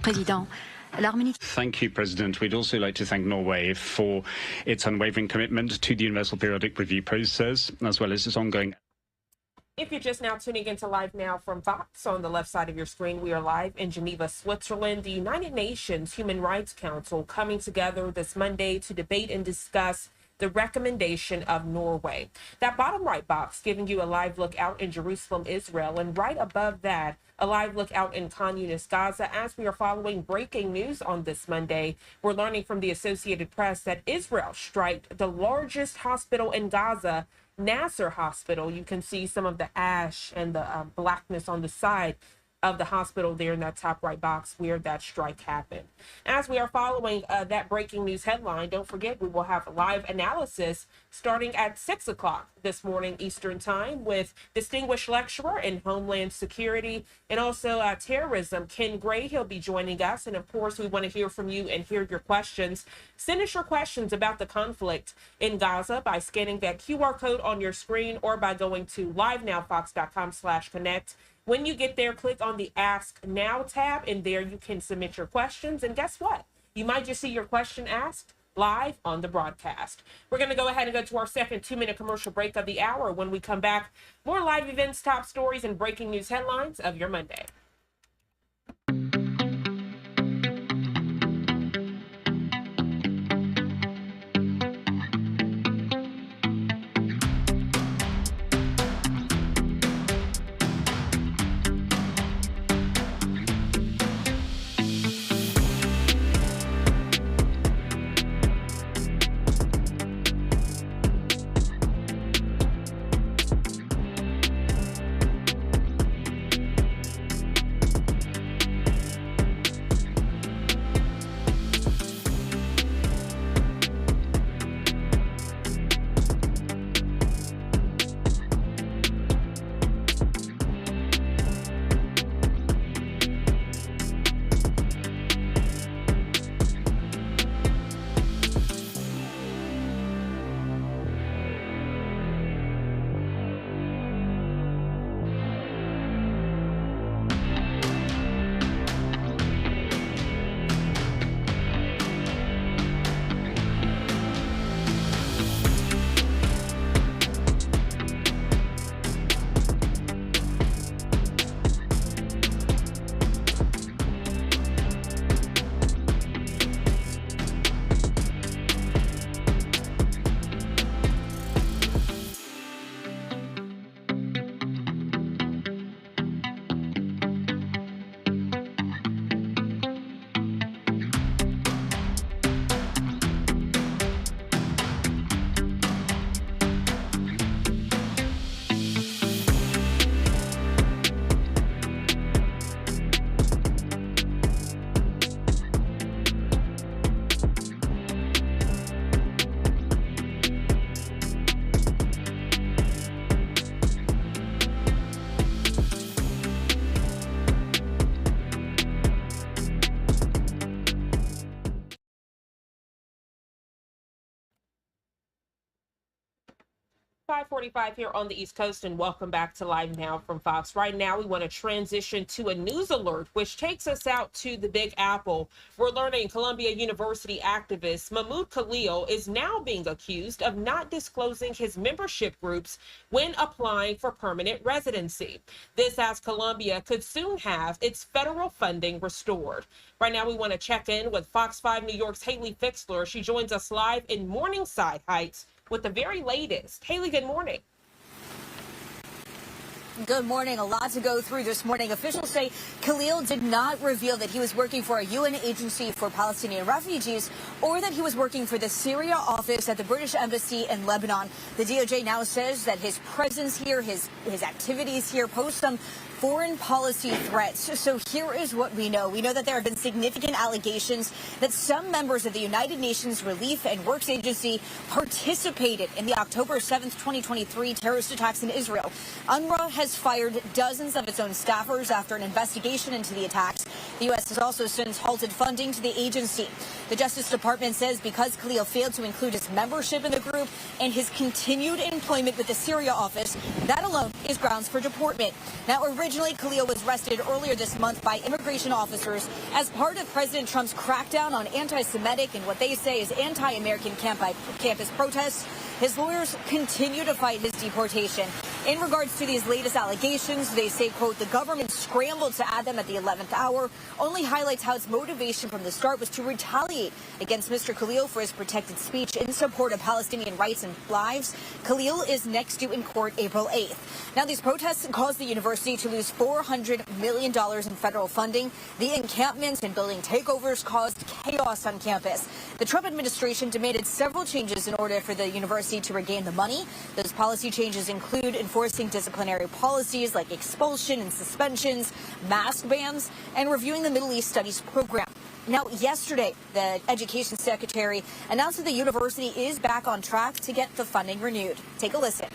Thank you, President. We'd also like to thank Norway for its unwavering commitment to the Universal Periodic Review process, as well as its ongoing. If you're just now tuning into Live Now from Fox, on the left side of your screen, we are live in Geneva, Switzerland. The United Nations Human Rights Council coming together this Monday to debate and discuss the recommendation of Norway. That bottom right box giving you a live look out in Jerusalem, Israel, and right above that, a live look out in Khan Yunis, Gaza. As we are following breaking news on this Monday, we're learning from the Associated Press that Israel striked the largest hospital in Gaza, Nasser Hospital. You can see some of the ash and the blackness on the side of the hospital there in that top right box where that strike happened. As we are following that breaking news headline, don't forget we will have live analysis starting at 6 o'clock this morning Eastern Time with distinguished lecturer in Homeland Security and also terrorism, Ken Gray. He'll be joining us. And of course, we want to hear from you and hear your questions. Send us your questions about the conflict in Gaza by scanning that QR code on your screen or by going to livenowfox.com/connect. When you get there, click on the Ask Now tab, and there you can submit your questions. And guess what? You might just see your question asked live on the broadcast. We're going to go ahead and go to our second 2-minute commercial break of the hour. When we come back, more live events, top stories, and breaking news headlines of your Monday. 5:45 here on the East Coast, and welcome back to Live Now from Fox. Right now, we want to transition to a news alert, which takes us out to the Big Apple. We're learning Columbia University activist Mahmoud Khalil is now being accused of not disclosing his membership groups when applying for permanent residency. This as Columbia could soon have its federal funding restored. Right now, we want to check in with Fox 5 New York's Haley Fixler. She joins us live in Morningside Heights with the very latest. Haley, good morning. Good morning. A lot to go through this morning. Officials say Khalil did not reveal that he was working for a UN agency for Palestinian refugees or that he was working for the Syria office at the British Embassy in Lebanon. The DOJ now says that his presence here, his activities here pose some foreign policy threats. So here is what we know. We know that there have been significant allegations that some members of the United Nations Relief and Works Agency participated in the October 7th, 2023 terrorist attacks in Israel. UNRWA has fired dozens of its own staffers after an investigation into the attacks. The U.S. has also since halted funding to the agency. The Justice Department says because Khalil failed to include his membership in the group and his continued employment with the Syria office, that alone is grounds for deportment. Now, originally, Khalil was arrested earlier this month by immigration officers as part of President Trump's crackdown on anti-Semitic and what they say is anti-American campus protests. His lawyers continue to fight his deportation. In regards to these latest allegations, they say, quote, the government scrambled to add them at the 11th hour, only highlights how its motivation from the start was to retaliate against Mr. Khalil for his protected speech in support of Palestinian rights and lives. Khalil is next due in court April 8th. Now, these protests caused the university to lose $400 million in federal funding. The encampments and building takeovers caused chaos on campus. The Trump administration demanded several changes in order for the university to regain the money. Those policy changes include enforcing disciplinary policies like expulsion and suspensions, mask bans, and reviewing the Middle East Studies program. Now, yesterday, the education secretary announced that the university is back on track to get the funding renewed. Take a listen.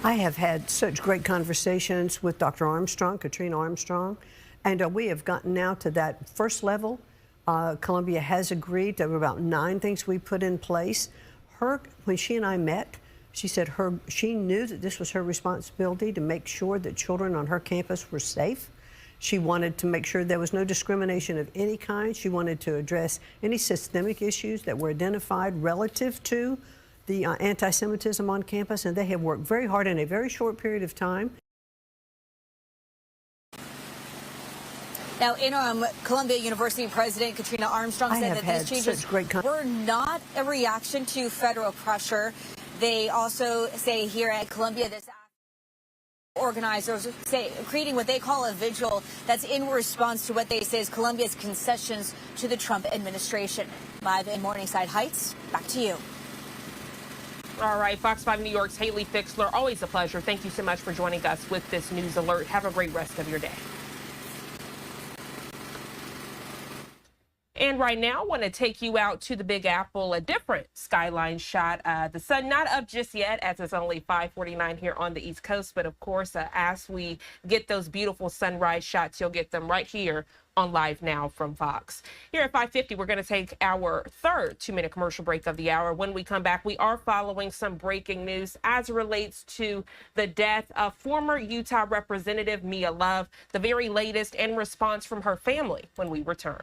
I have had such great conversations with Dr. Armstrong, Katrina Armstrong, and we have gotten now to that first level. Columbia has agreed. There were about 9 things we put in place. When she and I met, she said she knew that this was her responsibility to make sure that children on her campus were safe. She wanted to make sure there was no discrimination of any kind. She wanted to address any systemic issues that were identified relative to the anti-Semitism on campus, and they have worked very hard in a very short period of time. Now, interim Columbia University President Katrina Armstrong said that these changes were not a reaction to federal pressure. They also say here at Columbia, this organizers say creating what they call a vigil that's in response to what they say is Columbia's concessions to the Trump administration. Live in Morningside Heights, back to you. All right, Fox 5 New York's Haley Fixler, always a pleasure. Thank you so much for joining us with this news alert. Have a great rest of your day. And right now, I want to take you out to the Big Apple, a different skyline shot. The sun not up just yet, as it's only 5:49 here on the East Coast. But of course, as we get those beautiful sunrise shots, you'll get them right here on Live Now from Fox. Here at 5:50, we're going to take our third 2-minute commercial break of the hour. When we come back, we are following some breaking news as it relates to the death of former Utah Representative Mia Love, the very latest in response from her family when we return.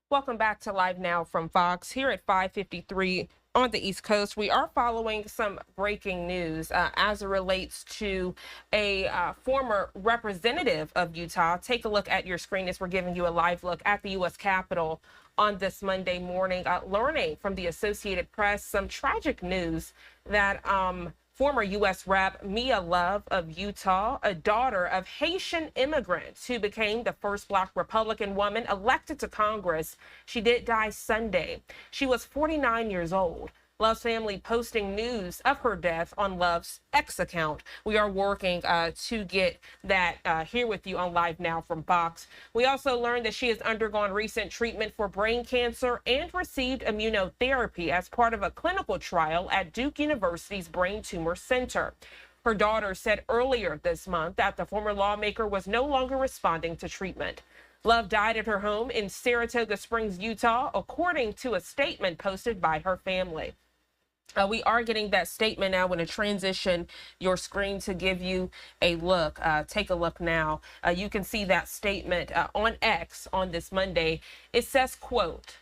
Welcome back to Live Now from Fox here at 5:53 on the East Coast. We are following some breaking news as it relates to a former representative of Utah. Take a look at your screen as we're giving you a live look at the U.S. Capitol on this Monday morning, learning from the Associated Press some tragic news that former U.S. Rep. Mia Love of Utah, a daughter of Haitian immigrants who became the first Black Republican woman elected to Congress. She did die Sunday. She was 49 years old. Love's family posting news of her death on Love's X account. We are working to get that here with you on Live Now from Fox. We also learned that she has undergone recent treatment for brain cancer and received immunotherapy as part of a clinical trial at Duke University's Brain Tumor Center. Her daughter said earlier this month that the former lawmaker was no longer responding to treatment. Love died at her home in Saratoga Springs, Utah, according to a statement posted by her family. We are getting that statement now. I'm going to transition your screen to give you a look. Take a look now. You can see that statement on X on this Monday. It says, quote,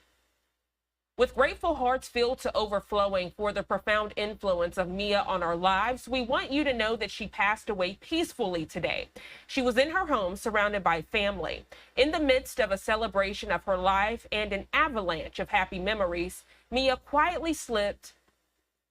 "With grateful hearts filled to overflowing for the profound influence of Mia on our lives, we want you to know that she passed away peacefully today. She was in her home surrounded by family. In the midst of a celebration of her life and an avalanche of happy memories, Mia quietly slipped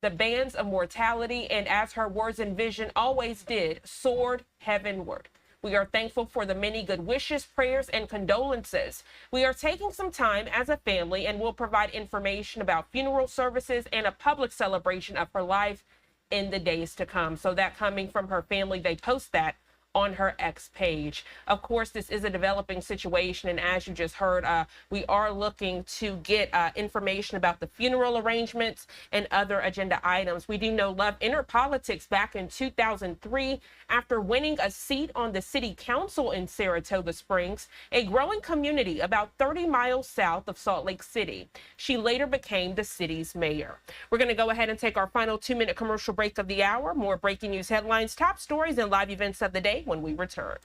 the bands of mortality and, as her words and vision always did, soared heavenward. We are thankful for the many good wishes, prayers, and condolences. We are taking some time as a family and will provide information about funeral services and a public celebration of her life in the days to come." So that coming from her family, they post that on her X page. Of course, this is a developing situation, and as you just heard, we are looking to get information about the funeral arrangements and other agenda items. We do know Love entered politics back in 2003 after winning a seat on the city council in Saratoga Springs, a growing community about 30 miles south of Salt Lake City. She later became the city's mayor. We're going to go ahead and take our final 2-minute commercial break of the hour. More breaking news headlines, top stories, and live events of the day when we return.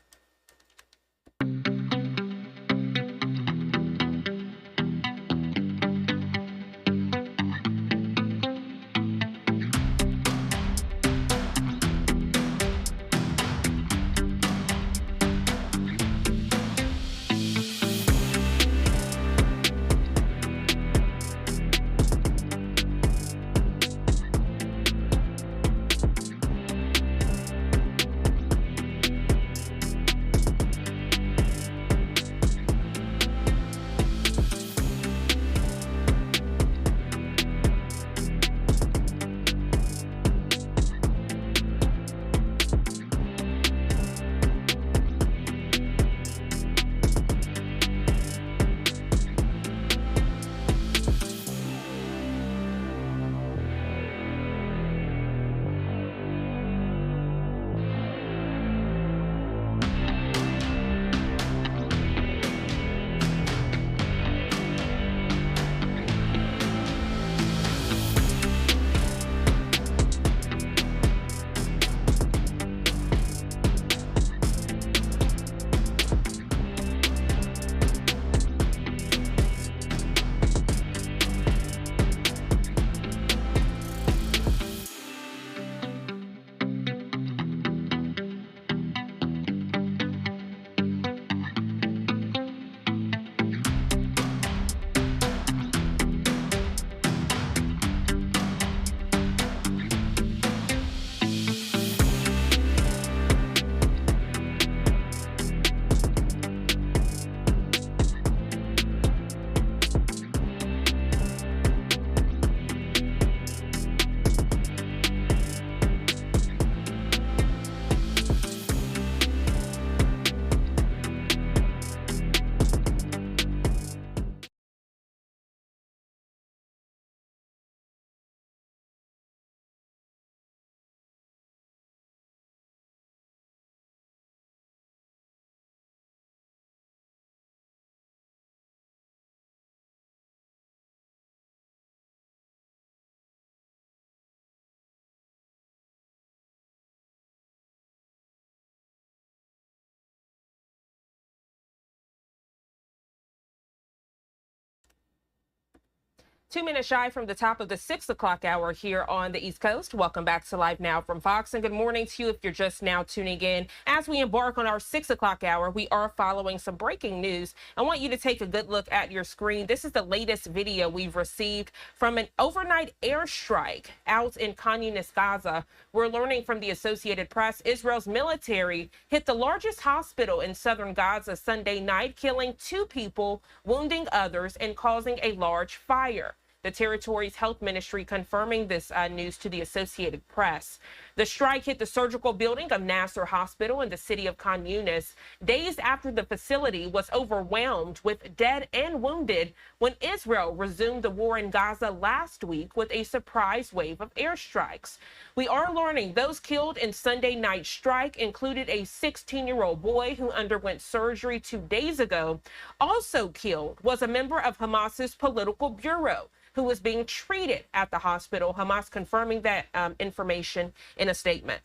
2 minutes shy from the top of the 6 o'clock hour here on the East Coast. Welcome back to Live Now from Fox, and good morning to you if you're just now tuning in. As we embark on our 6 o'clock hour, we are following some breaking news. I want you to take a good look at your screen. This is the latest video we've received from an overnight airstrike out in Khan Yunis, Gaza. We're learning from the Associated Press, Israel's military hit the largest hospital in southern Gaza Sunday night, killing 2 people, wounding others, and causing a large fire. The territory's health ministry confirming this news to the Associated Press. The strike hit the surgical building of Nasser Hospital in the city of Khan Yunis days after the facility was overwhelmed with dead and wounded when Israel resumed the war in Gaza last week with a surprise wave of airstrikes. We are learning those killed in Sunday night strike included a 16-year-old boy who underwent surgery 2 days ago. Also killed was a member of Hamas's political bureau who was being treated at the hospital. Hamas confirming that information in a statement.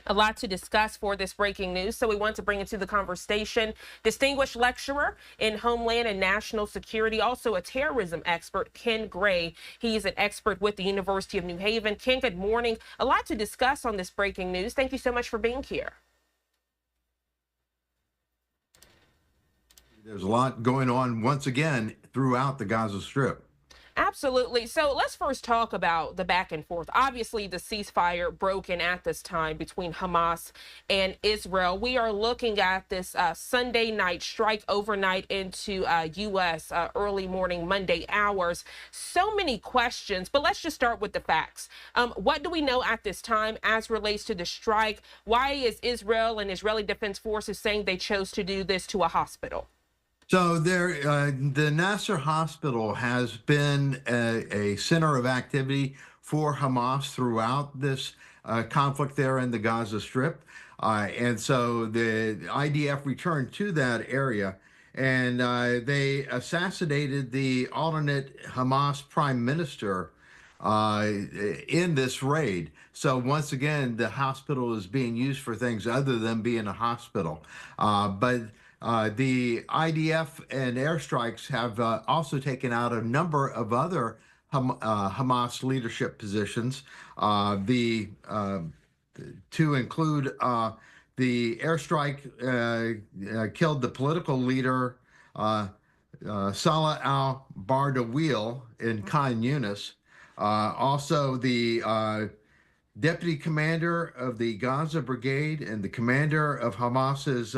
A lot to discuss for this breaking news, so we want to bring into the conversation distinguished lecturer in Homeland and National Security, also a terrorism expert, Ken Gray. He is an expert with the University of New Haven. Ken, good morning. A lot to discuss on this breaking news. Thank you so much for being here. There's a lot going on once again throughout the Gaza Strip. Absolutely. So let's first talk about the back and forth. Obviously, the ceasefire broken at this time between Hamas and Israel. We are looking at this Sunday night strike overnight into U.S. Early morning Monday hours. So many questions, but let's just start with the facts. What do we know at this time as relates to the strike? Why is Israel and Israeli Defense Forces saying they chose to do this to a hospital? So the Nasser Hospital has been a center of activity for Hamas throughout this conflict there in the Gaza Strip. And so the IDF returned to that area, and they assassinated the alternate Hamas prime minister in this raid. So once again, the hospital is being used for things other than being a hospital. The IDF and airstrikes have also taken out a number of other Hamas leadership positions, to include the airstrike killed the political leader Salah al-Bardawil in Khan Yunis. Also, the deputy commander of the Gaza Brigade and the commander of Hamas's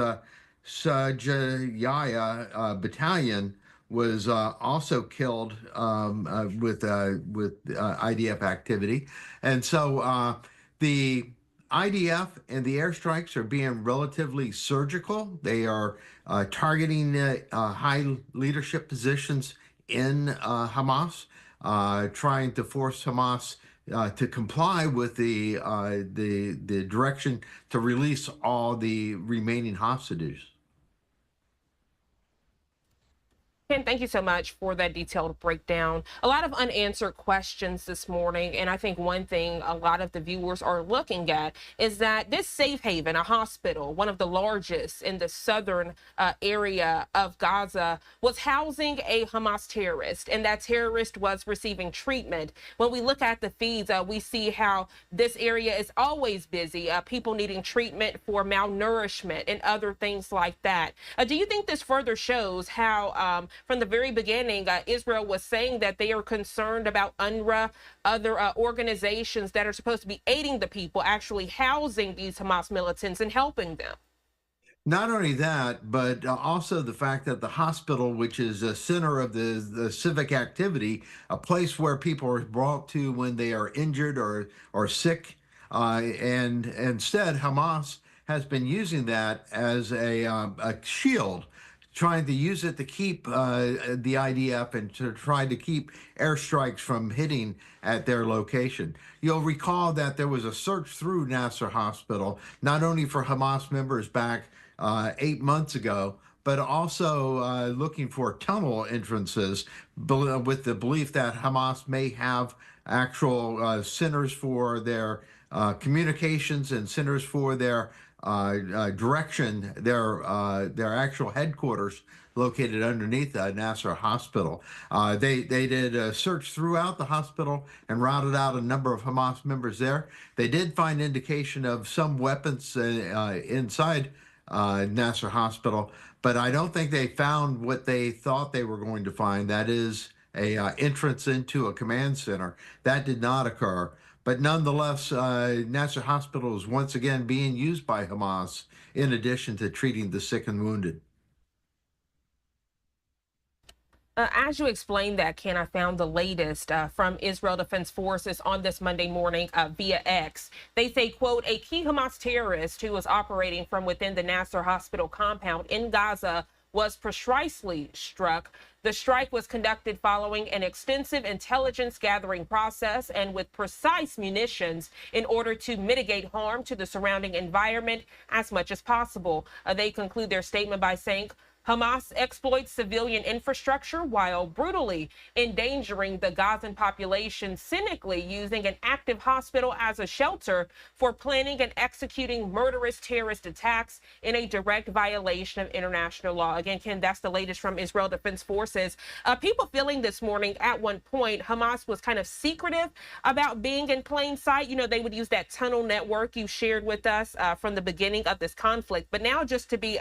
Sajaya battalion was also killed with IDF activity. And so the IDF and the airstrikes are being relatively surgical. They are targeting high leadership positions in Hamas, trying to force Hamas to comply with the direction to release all the remaining hostages. Ken, thank you so much for that detailed breakdown. A lot of unanswered questions this morning, and I think one thing a lot of the viewers are looking at is that this safe haven, a hospital, one of the largest in the southern area of Gaza, was housing a Hamas terrorist, and that terrorist was receiving treatment. When we look at the feeds, we see how this area is always busy, people needing treatment for malnourishment and other things like that. Do you think this further shows how from the very beginning, Israel was saying that they are concerned about UNRWA, other organizations that are supposed to be aiding the people, actually housing these Hamas militants and helping them? Not only that, but also the fact that the hospital, which is a center of the civic activity, a place where people are brought to when they are injured or sick, and instead Hamas has been using that as a shield, trying to use it to keep the IDF and to try to keep airstrikes from hitting at their location. You'll recall that there was a search through Nasser Hospital, not only for Hamas members back 8 months ago, but also looking for tunnel entrances with the belief that Hamas may have actual centers for their communications and centers for their direction, their actual headquarters located underneath Nasser Hospital. They did a search throughout the hospital and routed out a number of Hamas members there. They did find indication of some weapons inside Nasser Hospital, but I don't think they found what they thought they were going to find. That is a entrance into a command center. That did not occur. But nonetheless, Nasser Hospital is once again being used by Hamas in addition to treating the sick and wounded. As you explained that, Ken, I found the latest from Israel Defense Forces on this Monday morning via X. They say, quote, a key Hamas terrorist who was operating from within the Nasser Hospital compound in Gaza was precisely struck. The strike was conducted following an extensive intelligence gathering process and with precise munitions in order to mitigate harm to the surrounding environment as much as possible. They conclude their statement by saying, Hamas exploits civilian infrastructure while brutally endangering the Gazan population, cynically using an active hospital as a shelter for planning and executing murderous terrorist attacks in a direct violation of international law. Again, Ken, that's the latest from Israel Defense Forces. People feeling this morning at one point, Hamas was kind of secretive about being in plain sight. You know, they would use that tunnel network you shared with us from the beginning of this conflict. But now just to be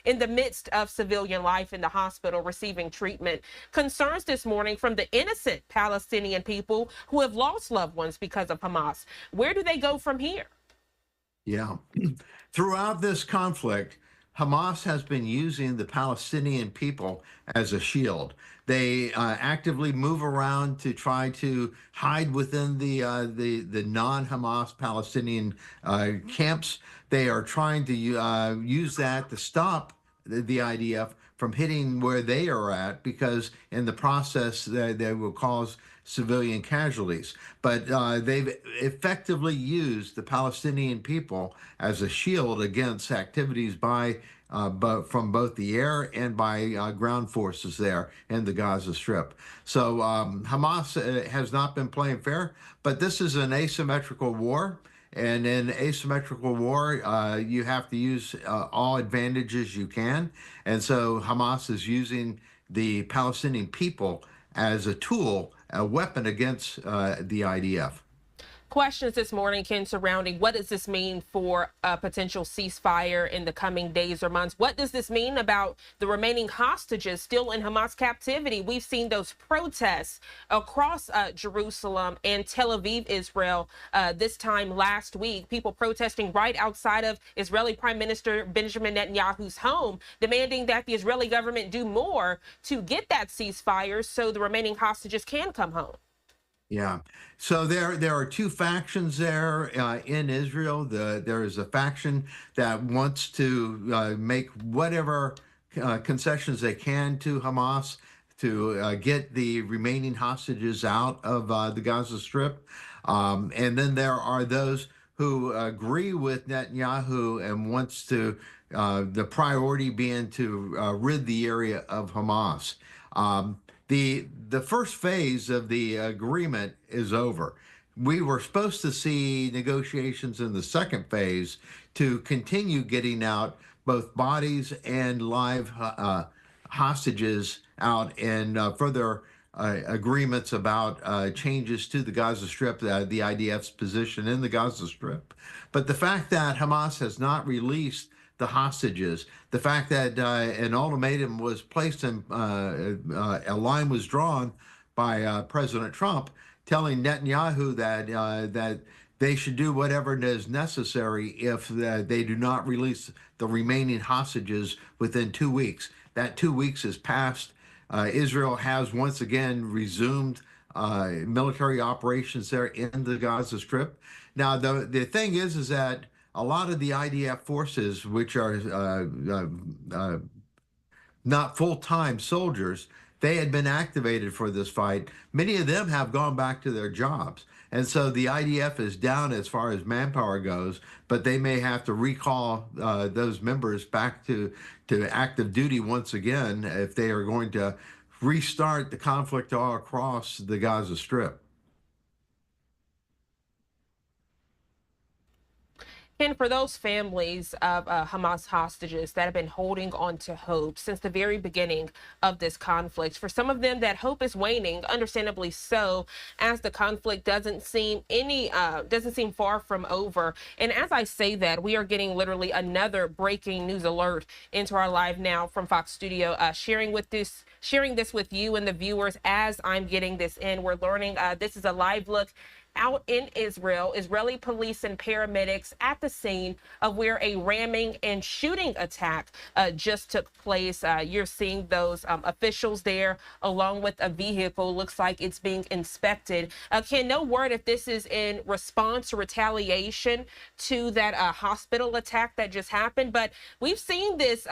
in the midst of civilian life in the hospital receiving treatment. Concerns this morning from the innocent Palestinian people who have lost loved ones because of Hamas. Where do they go from here? Yeah. Throughout this conflict, Hamas has been using the Palestinian people as a shield. They actively move around to try to hide within the non-Hamas Palestinian camps. They are trying to use that to stop the IDF from hitting where they are at, because in the process they will cause civilian casualties. But they've effectively used the Palestinian people as a shield against activities by from both the air and by ground forces there in the Gaza Strip. So Hamas has not been playing fair, but this is an asymmetrical war. And in asymmetrical war, you have to use all advantages you can. And so Hamas is using the Palestinian people as a tool, a weapon against the IDF. Questions this morning, Ken, surrounding what does this mean for a potential ceasefire in the coming days or months? What does this mean about the remaining hostages still in Hamas captivity? We've seen those protests across Jerusalem and Tel Aviv, Israel, this time last week. People protesting right outside of Israeli Prime Minister Benjamin Netanyahu's home, demanding that the Israeli government do more to get that ceasefire so the remaining hostages can come home. Yeah. So there are two factions there in Israel. There is a faction that wants to make whatever concessions they can to Hamas to get the remaining hostages out of the Gaza Strip. And then there are those who agree with Netanyahu and wants to, the priority being to rid the area of Hamas. The first phase of the agreement is over. We were supposed to see negotiations in the second phase to continue getting out both bodies and live hostages out, and further agreements about changes to the Gaza Strip, the IDF's position in the Gaza Strip. But the fact that Hamas has not released the hostages, the fact that an ultimatum was placed in, a line was drawn by President Trump telling Netanyahu that they should do whatever is necessary if they do not release the remaining hostages within 2 weeks. That 2 weeks has passed. Israel has once again resumed military operations there in the Gaza Strip. Now, the thing is that a lot of the IDF forces, which are not full-time soldiers, they had been activated for this fight. Many of them have gone back to their jobs. And so the IDF is down as far as manpower goes, but they may have to recall those members back to active duty once again if they are going to restart the conflict all across the Gaza Strip. Ken, for those families of Hamas hostages that have been holding on to hope since the very beginning of this conflict, for some of them that hope is waning, understandably so, as the conflict doesn't seem far from over. And as I say that, we are getting literally another breaking news alert into our Live Now from Fox Studio, sharing this with you and the viewers as I'm getting this in. We're learning this is a live look out in Israel. Israeli police and paramedics at the scene of where a ramming and shooting attack just took place. You're seeing those officials there along with a vehicle. Looks like it's being inspected. Ken, no word if this is in response or retaliation to that hospital attack that just happened, but we've seen this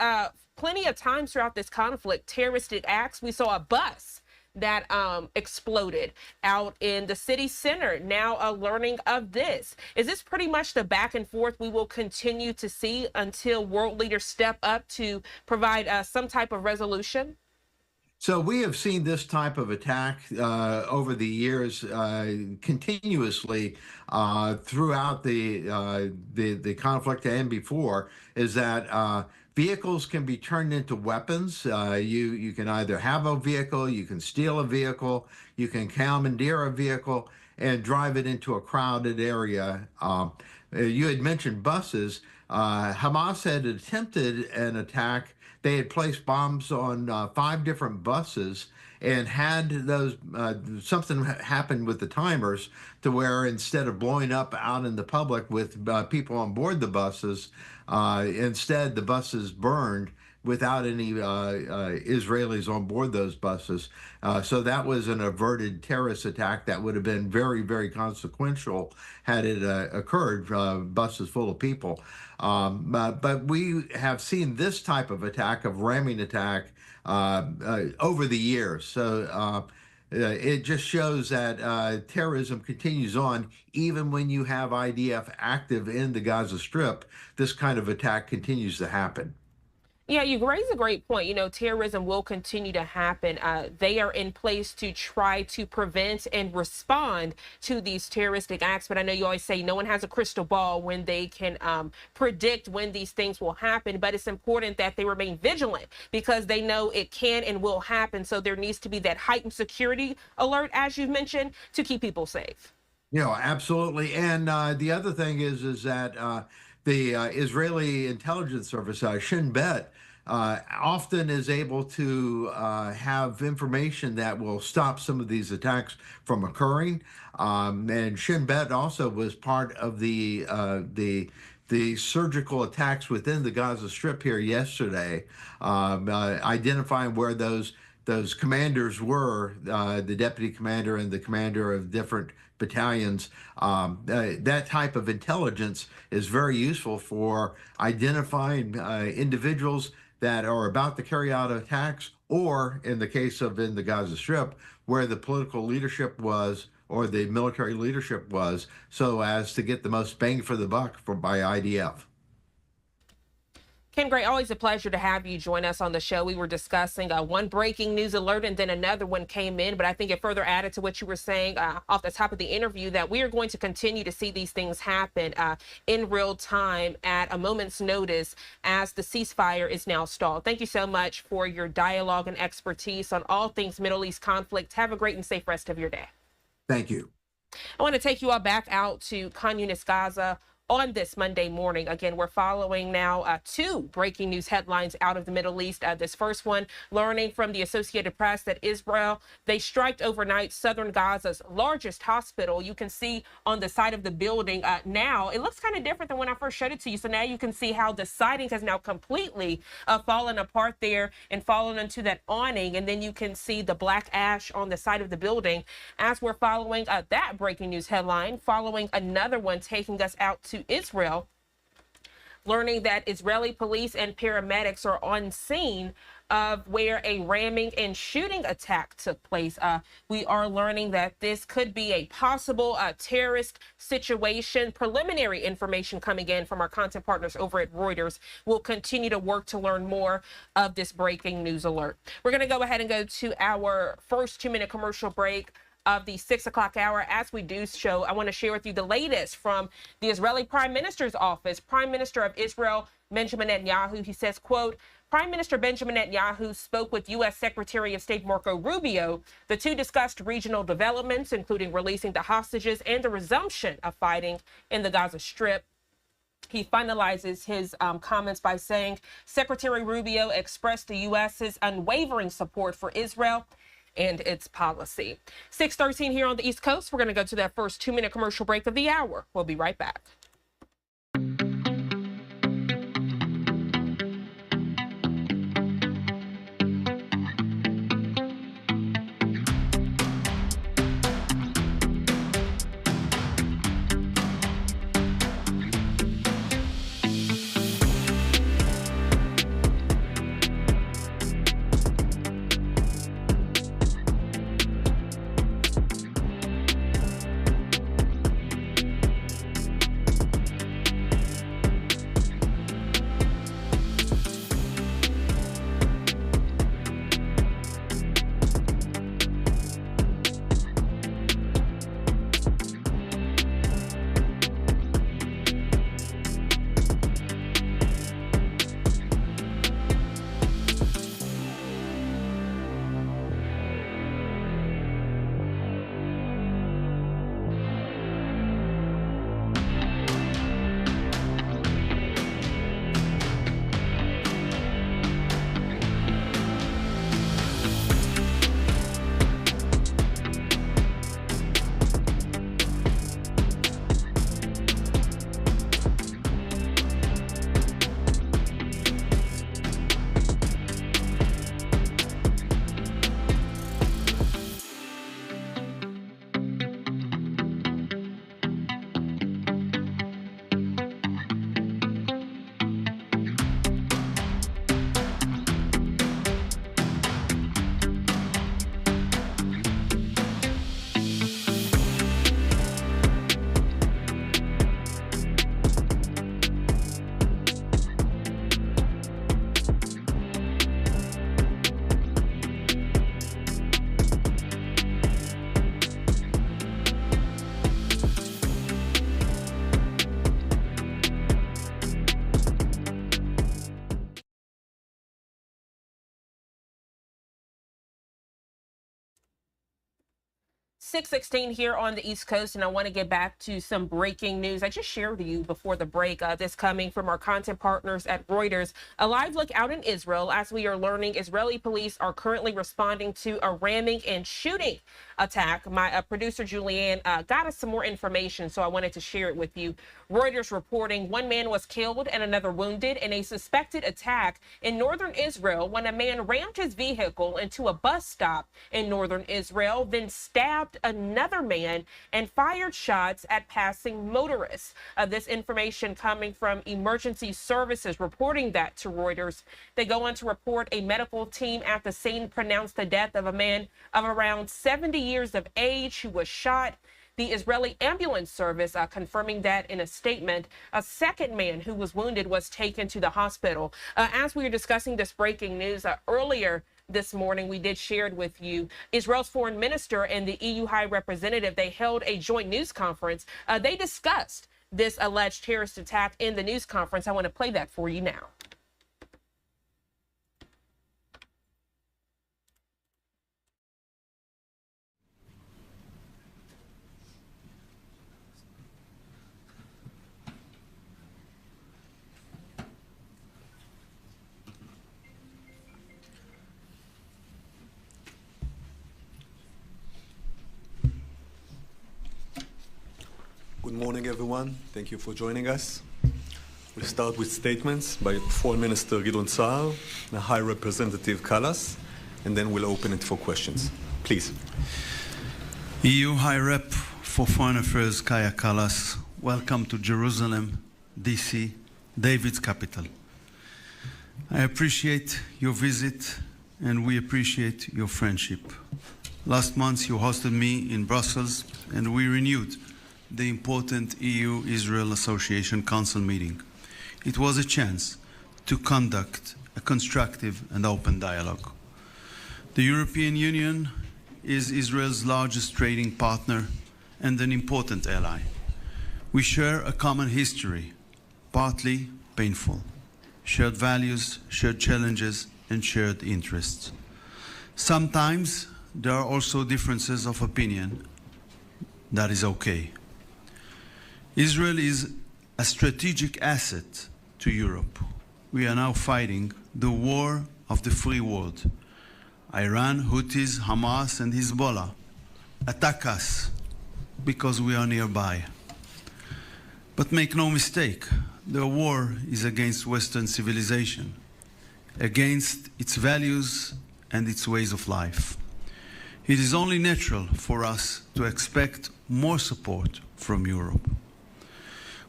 plenty of times throughout this conflict, terroristic acts. We saw a bus that exploded out in the city center. Now learning of this. Is this pretty much the back and forth we will continue to see until world leaders step up to provide some type of resolution? So we have seen this type of attack over the years continuously throughout the conflict and before, is that vehicles can be turned into weapons. You can either have a vehicle, you can steal a vehicle, you can commandeer a vehicle and drive it into a crowded area. You had mentioned buses. Hamas had attempted an attack. They had placed bombs on 5 different buses and had those, something happened with the timers to where instead of blowing up out in the public with people on board the buses, instead the buses burned without any Israelis on board those buses. So that was an averted terrorist attack that would have been very, very consequential had it occurred, buses full of people. But we have seen this type of attack, of ramming attack, over the years. So it just shows that terrorism continues on. Even when you have IDF active in the Gaza Strip, this kind of attack continues to happen. Yeah, you raise a great point. You know, terrorism will continue to happen. They are in place to try to prevent and respond to these terroristic acts. But I know you always say no one has a crystal ball when they can predict when these things will happen. But it's important that they remain vigilant because they know it can and will happen. So there needs to be that heightened security alert, as you've mentioned, to keep people safe. You know, absolutely. And the other thing is that the Israeli intelligence service, Shin Bet, often is able to have information that will stop some of these attacks from occurring. And Shin Bet also was part of the surgical attacks within the Gaza Strip here yesterday, identifying where those commanders were, the deputy commander and the commander of different battalions. That type of intelligence is very useful for identifying individuals that are about to carry out attacks, or in the case of in the Gaza Strip, where the political leadership was or the military leadership was, so as to get the most bang for the buck by IDF. Ken Gray, always a pleasure to have you join us on the show. We were discussing one breaking news alert and then another one came in, but I think it further added to what you were saying off the top of the interview that we are going to continue to see these things happen in real time at a moment's notice as the ceasefire is now stalled. Thank you so much for your dialogue and expertise on all things Middle East conflict. Have a great and safe rest of your day. Thank you. I want to take you all back out to Khan Yunis, Gaza, on this Monday morning. Again, we're following now 2 breaking news headlines out of the Middle East. This first one, learning from the Associated Press that Israel, they striked overnight southern Gaza's largest hospital. You can see on the side of the building now, it looks kind of different than when I first showed it to you. So now you can see how the siding has now completely fallen apart there and fallen into that awning. And then you can see the black ash on the side of the building as we're following that breaking news headline, following another one taking us out to Israel, learning that Israeli police and paramedics are on scene of where a ramming and shooting attack took place. We are learning that this could be a possible terrorist situation. Preliminary information coming in from our content partners over at Reuters. We'll continue to work to learn more of this breaking news alert. We're going to go ahead and go to our first 2-minute commercial break. of the 6 o'clock hour. As we do so, I want to share with you the latest from the Israeli Prime Minister's office. Prime Minister of Israel, Benjamin Netanyahu, he says, quote, Prime Minister Benjamin Netanyahu spoke with U.S. Secretary of State Marco Rubio. The two discussed regional developments, including releasing the hostages and the resumption of fighting in the Gaza Strip. He finalizes his comments by saying Secretary Rubio expressed the U.S.'s unwavering support for Israel and its policy. 6:13 here on the East Coast. We're going to go to that first 2-minute commercial break of the hour. We'll be right back. .16 here on the East Coast, and I want to get back to some breaking news. I just shared with you before the break, this coming from our content partners at Reuters. A live look out in Israel. As we are learning, Israeli police are currently responding to a ramming and shooting attack. My producer, Julianne, got us some more information, so I wanted to share it with you. Reuters reporting one man was killed and another wounded in a suspected attack in northern Israel when a man rammed his vehicle into a bus stop in northern Israel, then stabbed another man and fired shots at passing motorists. This information coming from emergency services reporting that to Reuters. They go on to report a medical team at the scene pronounced the death of a man of around 70 years of age who was shot. The Israeli ambulance service confirming that in a statement. A second man who was wounded was taken to the hospital. As we were discussing this breaking news earlier this morning, we did share it with you. Israel's foreign minister and the EU high representative, they held a joint news conference. They discussed this alleged terrorist attack in the news conference. I want to play that for you now. Good morning, everyone. Thank you for joining us. We'll start with statements by Foreign Minister Gideon Saar and High Representative Kallas, and then we'll open it for questions. Please. EU High Rep for Foreign Affairs Kaya Kallas, welcome to Jerusalem, D.C., David's capital. I appreciate your visit and we appreciate your friendship. Last month you hosted me in Brussels and we renewed the important EU-Israel Association Council meeting. It was a chance to conduct a constructive and open dialogue. The European Union is Israel's largest trading partner and an important ally. We share a common history, partly painful, shared values, shared challenges, and shared interests. Sometimes there are also differences of opinion. That is okay. Israel is a strategic asset to Europe. We are now fighting the war of the free world. Iran, Houthis, Hamas, and Hezbollah attack us because we are nearby. But make no mistake, the war is against Western civilization, against its values and its ways of life. It is only natural for us to expect more support from Europe.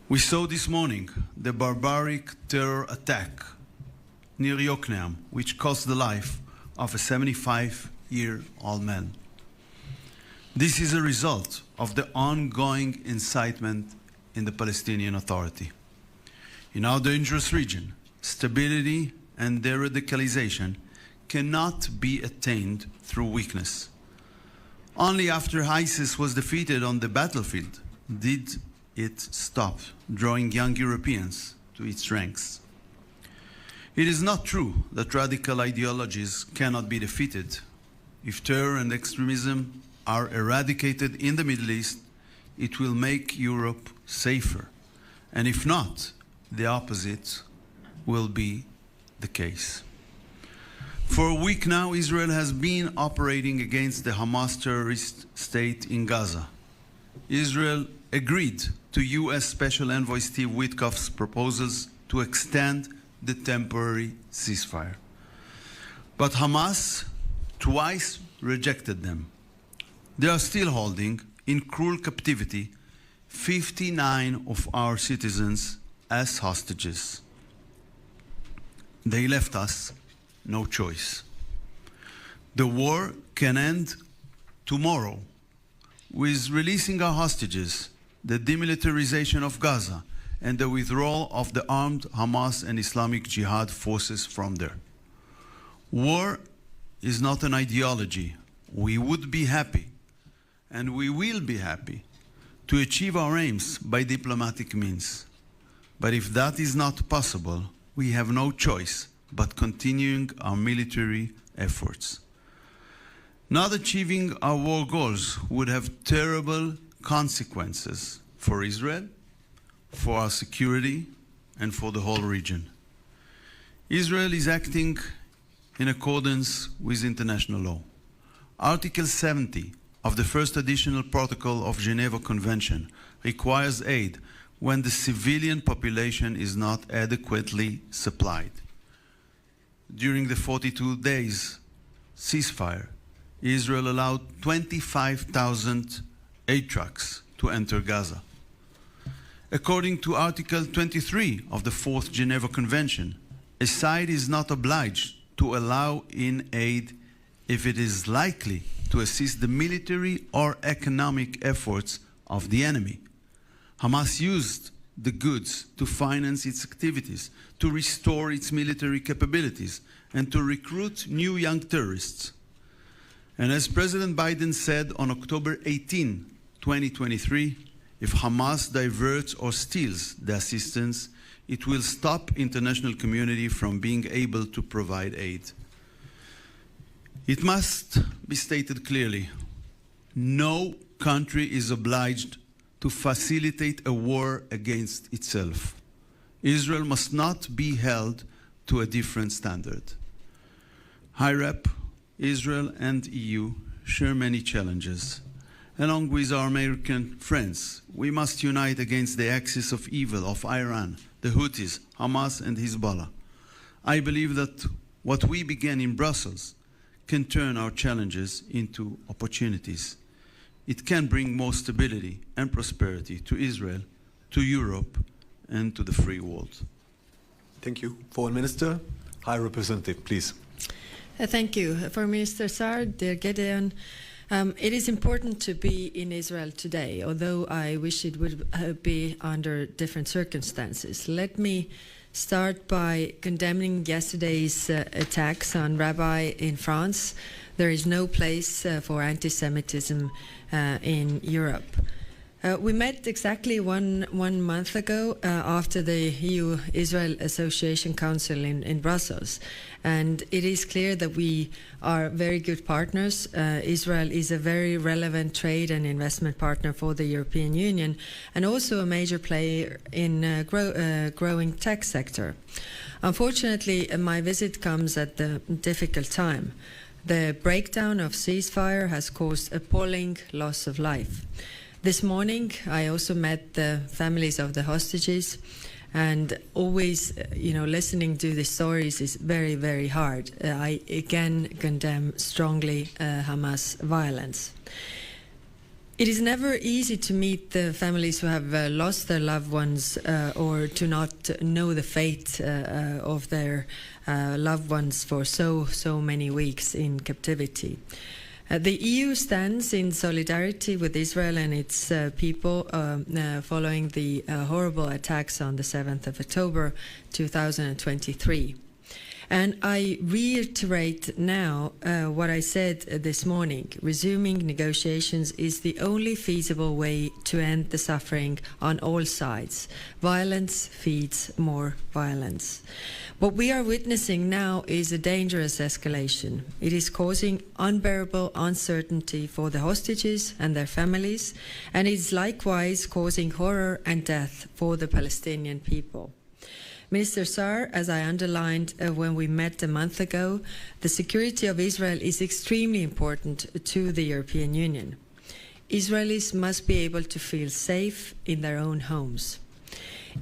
We saw this morning the barbaric terror attack near Yokneam, which cost the life of a 75-year-old man. This is a result of the ongoing incitement in the Palestinian Authority. In our dangerous region, stability and de-radicalization cannot be attained through weakness. Only after ISIS was defeated on the battlefield did it stop drawing young Europeans to its ranks. It is not true that radical ideologies cannot be defeated. If terror and extremism are eradicated in the Middle East, it will make Europe safer. And if not, the opposite will be the case. For a week now, Israel has been operating against the Hamas terrorist state in Gaza. Israel agreed to U.S. Special Envoy Steve Witkoff's proposals to extend the temporary ceasefire. But Hamas twice rejected them. They are still holding in cruel captivity 59 of our citizens as hostages. They left us no choice. The war can end tomorrow with releasing our hostages, the demilitarization of Gaza, and the withdrawal of the armed Hamas and Islamic Jihad forces from there. War is not an ideology. We would be happy, and we will be happy, to achieve our aims by diplomatic means. But if that is not possible, we have no choice but continuing our military efforts. Not achieving our war goals would have terrible consequences for Israel, for our security, and for the whole region. Israel is acting in accordance with international law. Article 70 of the first additional protocol of Geneva Convention requires aid when the civilian population is not adequately supplied. During the 42 days ceasefire, Israel allowed 25,000 aid trucks to enter Gaza. According to Article 23 of the Fourth Geneva Convention, a side is not obliged to allow in aid if it is likely to assist the military or economic efforts of the enemy. Hamas used the goods to finance its activities, to restore its military capabilities, and to recruit new young terrorists. And as President Biden said on October 18, 2023, if Hamas diverts or steals the assistance, it will stop international community from being able to provide aid. It must be stated clearly, no country is obliged to facilitate a war against itself. Israel must not be held to a different standard. High Rep, Israel and EU share many challenges. Along with our American friends, we must unite against the axis of evil of Iran, the Houthis, Hamas and Hezbollah. I believe that what we began in Brussels can turn our challenges into opportunities. It can bring more stability and prosperity to Israel, to Europe, and to the free world. Thank you. Foreign Minister, High Representative, please. Thank you. For Minister Sard, dear Gideon, it is important to be in Israel today, although I wish it would be under different circumstances. Let me start by condemning yesterday's attacks on rabbi in France. There is no place for anti-Semitism in Europe. We met exactly one month ago after the EU-Israel Association Council in Brussels. And it is clear that we are very good partners. Israel is a very relevant trade and investment partner for the European Union and also a major player in growing tech sector. Unfortunately, my visit comes at a difficult time. The breakdown of ceasefire has caused appalling loss of life. This morning, I also met the families of the hostages, and always, listening to the stories is very, very hard. I again condemn strongly Hamas violence. It is never easy to meet the families who have lost their loved ones or to not know the fate of their loved ones for so many weeks in captivity. The EU stands in solidarity with Israel and its people following the horrible attacks on the 7th of October 2023. And I reiterate now what I said this morning. Resuming negotiations is the only feasible way to end the suffering on all sides. Violence feeds more violence. What we are witnessing now is a dangerous escalation. It is causing unbearable uncertainty for the hostages and their families, and it is likewise causing horror and death for the Palestinian people. Minister Saar, as I underlined when we met a month ago, the security of Israel is extremely important to the European Union. Israelis must be able to feel safe in their own homes.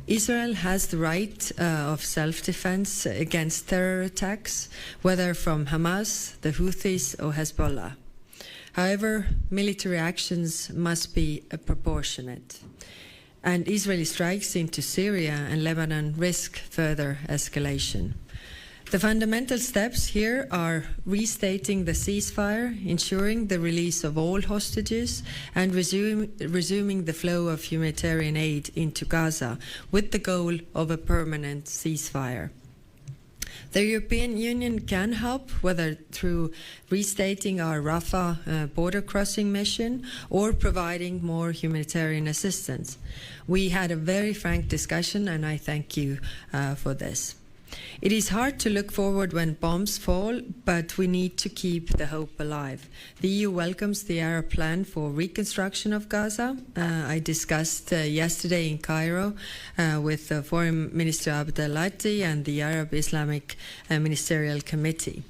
Israel has the right of self-defense against terror attacks, whether from Hamas, the Houthis, or Hezbollah. However, military actions must be proportionate. And Israeli strikes into Syria and Lebanon risk further escalation. The fundamental steps here are restating the ceasefire, ensuring the release of all hostages, and resuming the flow of humanitarian aid into Gaza with the goal of a permanent ceasefire. The European Union can help, whether through restating our Rafah border crossing mission or providing more humanitarian assistance. We had a very frank discussion, and I thank you for this. It is hard to look forward when bombs fall, but we need to keep the hope alive. The EU welcomes the Arab plan for reconstruction of Gaza. I discussed yesterday in Cairo with Foreign Minister Abdel Lati and the Arab Islamic Ministerial Committee.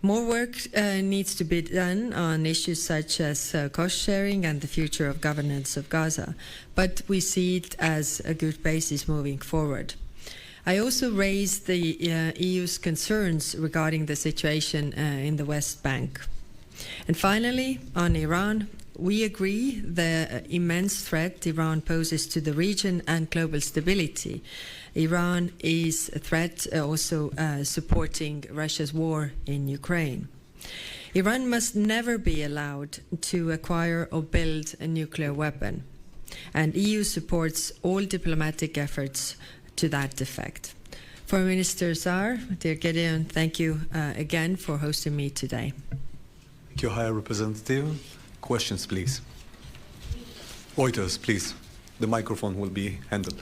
More work needs to be done on issues such as cost sharing and the future of governance of Gaza, but we see it as a good basis moving forward. I also raised the EU's concerns regarding the situation in the West Bank. And finally, on Iran, we agree the immense threat Iran poses to the region and global stability. Iran is a threat also supporting Russia's war in Ukraine. Iran must never be allowed to acquire or build a nuclear weapon. And EU supports all diplomatic efforts to that effect. Foreign Minister Saar, dear Gideon, thank you again for hosting me today. Thank you, High Representative. Questions, please. Reuters, please. The microphone will be handled.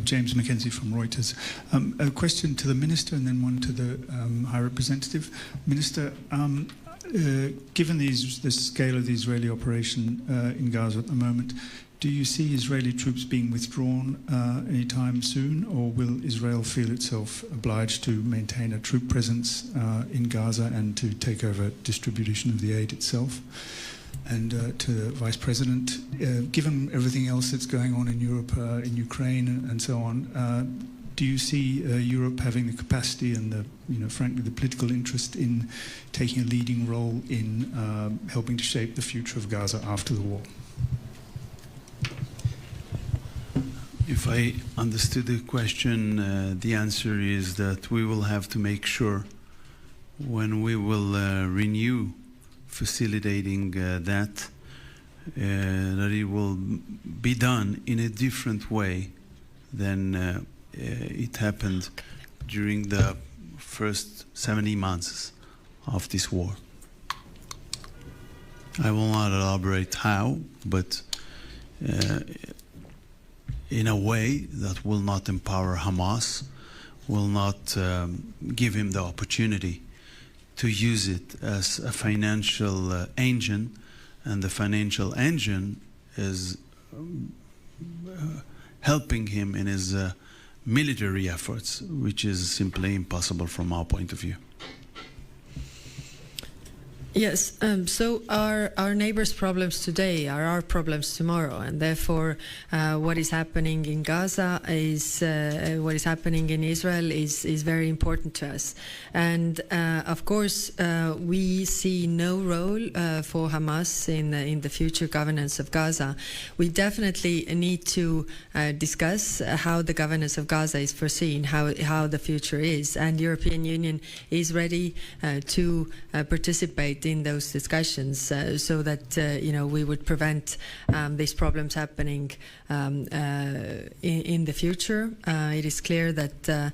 James Mackenzie from Reuters. A question to the Minister and then one to the High Representative. Minister, given the scale of the Israeli operation in Gaza at the moment, do you see Israeli troops being withdrawn anytime soon, or will Israel feel itself obliged to maintain a troop presence in Gaza and to take over distribution of the aid itself? And to the Vice President, given everything else that's going on in Europe, in Ukraine and so on, do you see Europe having the capacity and the, frankly, the political interest in taking a leading role in helping to shape the future of Gaza after the war? If I understood the question, the answer is that we will have to make sure when we will renew facilitating that it will be done in a different way than it happened during the first 70 months of this war. I will not elaborate how, but in a way that will not empower Hamas, will not give him the opportunity to use it as a financial engine, and the financial engine is helping him in his military efforts, which is simply impossible from our point of view. Yes, so our neighbors' problems today are our problems tomorrow, and therefore what is happening in Gaza is what is happening in Israel is very important to us. And of course, we see no role for Hamas in the future governance of Gaza. We definitely need to discuss how the governance of Gaza is foreseen, how the future is, and European Union is ready to participate in those discussions so that we would prevent these problems happening in the future. It is clear that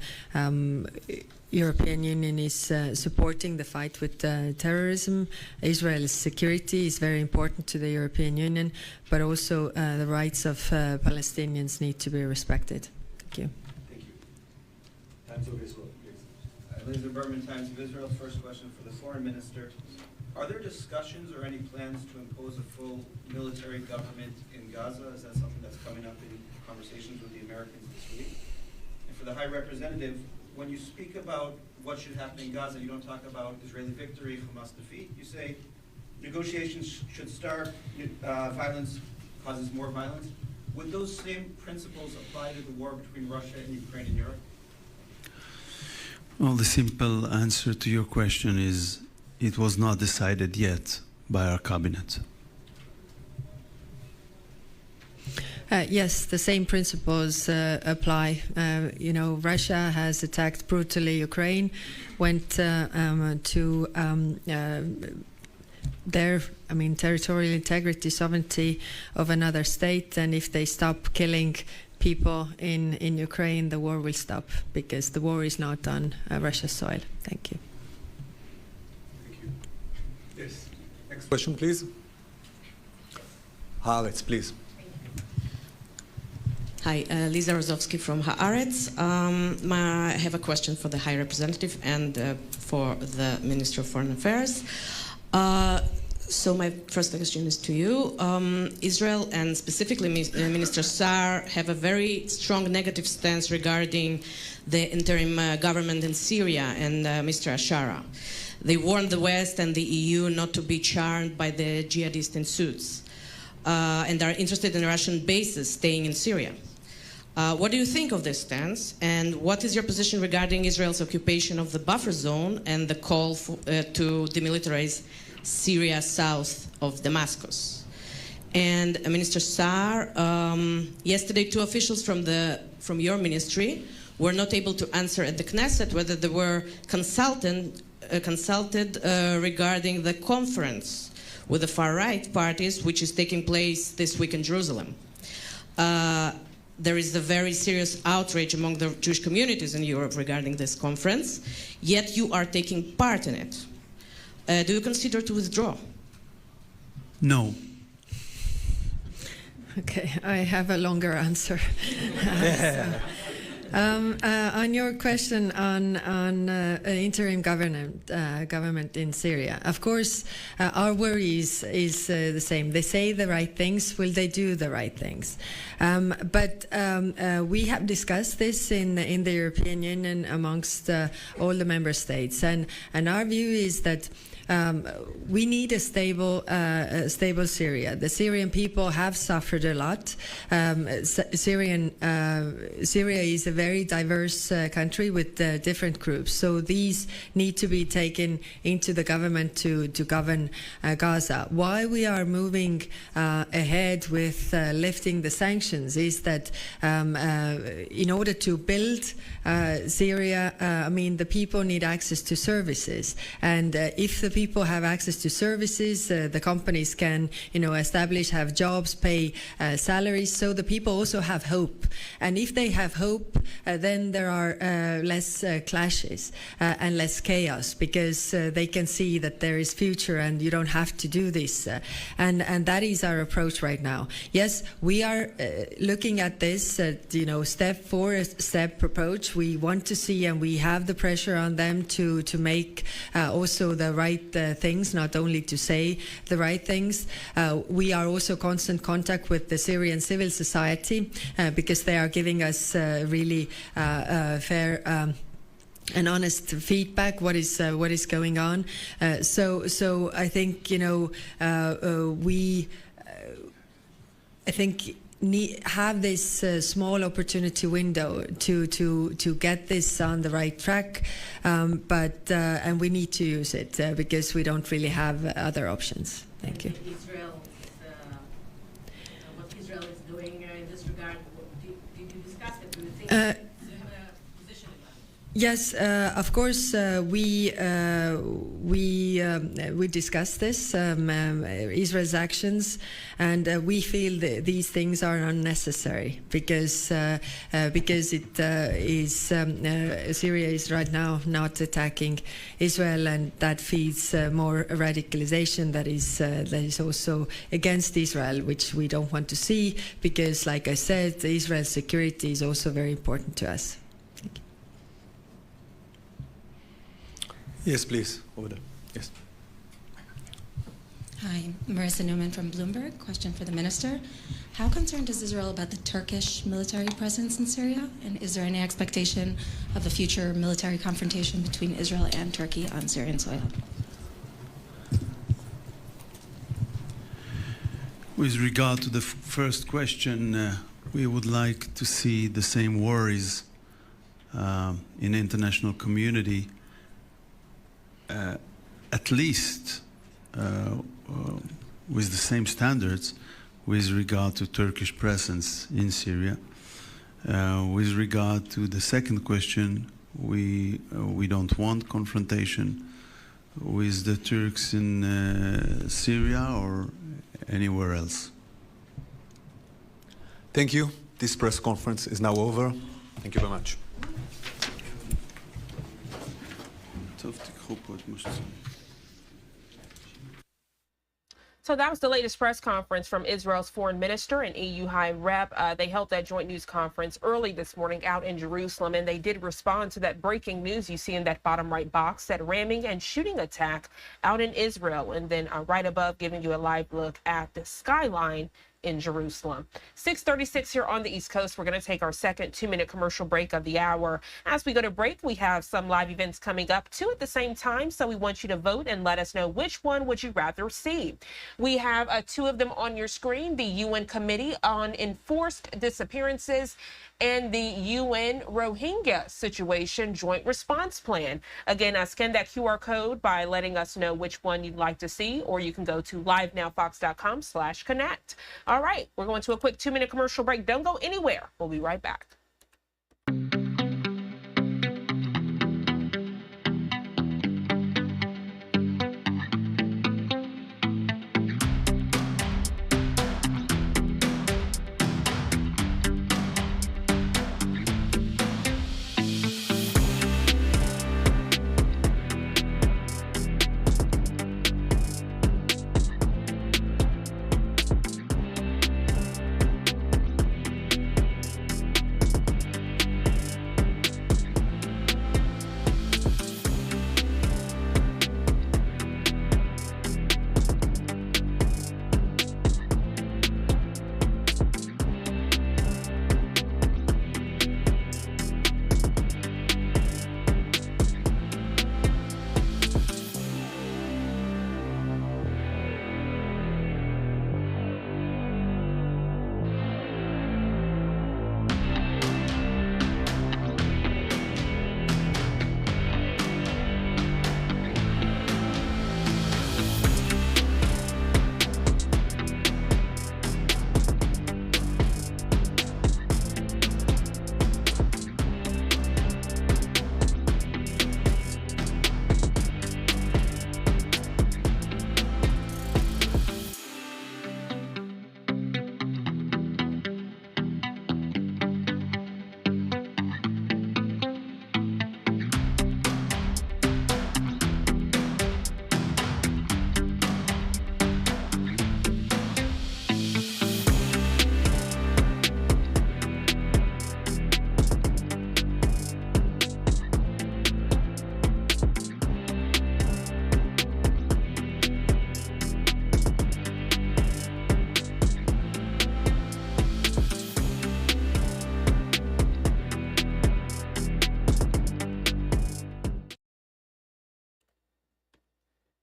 European Union is supporting the fight with terrorism. Israel's security is very important to the European Union, but also the rights of Palestinians need to be respected. Thank you. Thank you. Time's over as well, please. Lisa Berman, Times of Israel. First question for the Foreign Minister. Are there discussions or any plans to impose a full military government in Gaza? Is that something that's coming up in conversations with the Americans this week? And for the High Representative, when you speak about what should happen in Gaza, you don't talk about Israeli victory, Hamas defeat. You say negotiations should start, violence causes more violence. Would those same principles apply to the war between Russia and Ukraine and Europe? Well, the simple answer to your question is it was not decided yet by our cabinet. Yes, the same principles apply. Russia has attacked brutally Ukraine, went to their territorial integrity, sovereignty of another state, and if they stop killing people in Ukraine, the war will stop, because the war is not on Russia's soil. Thank you. Yes. Next question, please. Haaretz, please. Hi, Lisa Rozovsky from Haaretz. I have a question for the High Representative and for the Minister of Foreign Affairs. So my first question is to you. Israel and specifically Minister Saar have a very strong negative stance regarding the interim government in Syria and Mr. Ashara. They warned the West and the EU not to be charmed by the jihadists in suits and are interested in Russian bases staying in Syria. What do you think of this stance, and what is your position regarding Israel's occupation of the buffer zone and the call to demilitarize Syria south of Damascus? And Minister Saar, yesterday 2 officials from your ministry were not able to answer at the Knesset whether they were consulted regarding the conference with the far-right parties, which is taking place this week in Jerusalem. There is a very serious outrage among the Jewish communities in Europe regarding this conference, yet you are taking part in it. Do you consider to withdraw? No. Okay, I have a longer answer. On your question on interim government in Syria, of course, our worry is the same. They say the right things. Will they do the right things? But we have discussed this in the European Union amongst all the member states, and our view is that we need a stable Syria. The Syrian people have suffered a lot. Syria is a very diverse country with different groups. So these need to be taken into the government to govern Gaza. Why we are moving ahead with lifting the sanctions is that in order to build Syria, the people need access to services. And if the people have access to services, the companies can, establish, have jobs, pay salaries, so the people also have hope. And if they have hope, then there are less clashes and less chaos, because they can see that there is future and you don't have to do this. And that is our approach right now. Yes, we are looking at this, step for step approach. We want to see, and we have the pressure on them to make also the right things, not only to say the right things. We are also constant contact with the Syrian civil society because they are giving us really fair and honest feedback. What is going on? So I think have this small opportunity window to get this on the right track, but and we need to use it because we don't really have other options. Thank you. Israel, what Israel is doing in this regard, did you discuss it? Do you think? Do you have a position about it? Yes, of course, we discussed this, Israel's actions, and we feel that these things are unnecessary because it is Syria is right now not attacking Israel, and that feeds more radicalization that is also against Israel, which we don't want to see, because, like I said, Israel's security is also very important to us. Yes, please, over there. Yes. Hi, Marissa Newman from Bloomberg. Question for the minister. How concerned is Israel about the Turkish military presence in Syria? And is there any expectation of a future military confrontation between Israel and Turkey on Syrian soil? With regard to the first question, we would like to see the same worries in the international community, at least with the same standards with regard to Turkish presence in Syria. With regard to the second question, we don't want confrontation with the Turks in Syria or anywhere else. Thank you. This press conference is now over. Thank you very much. So that was the latest press conference from Israel's foreign minister and EU high rep. They held that joint news conference early this morning out in Jerusalem, and they did respond to that breaking news you see in that bottom right box, that ramming and shooting attack out in Israel, and then right above giving you a live look at the skyline in Jerusalem. 6:36 here on the East Coast. We're going to take our second 2-minute commercial break of the hour. As we go to break, we have some live events coming up, 2 at the same time, so we want you to vote and let us know which one would you rather see. We have 2 of them on your screen: the UN Committee on Enforced Disappearances and the UN Rohingya Situation Joint Response Plan. Again, scan that QR code by letting us know which one you'd like to see, or you can go to livenowfox.com/connect. All right, we're going to a quick 2-minute commercial break. Don't go anywhere. We'll be right back.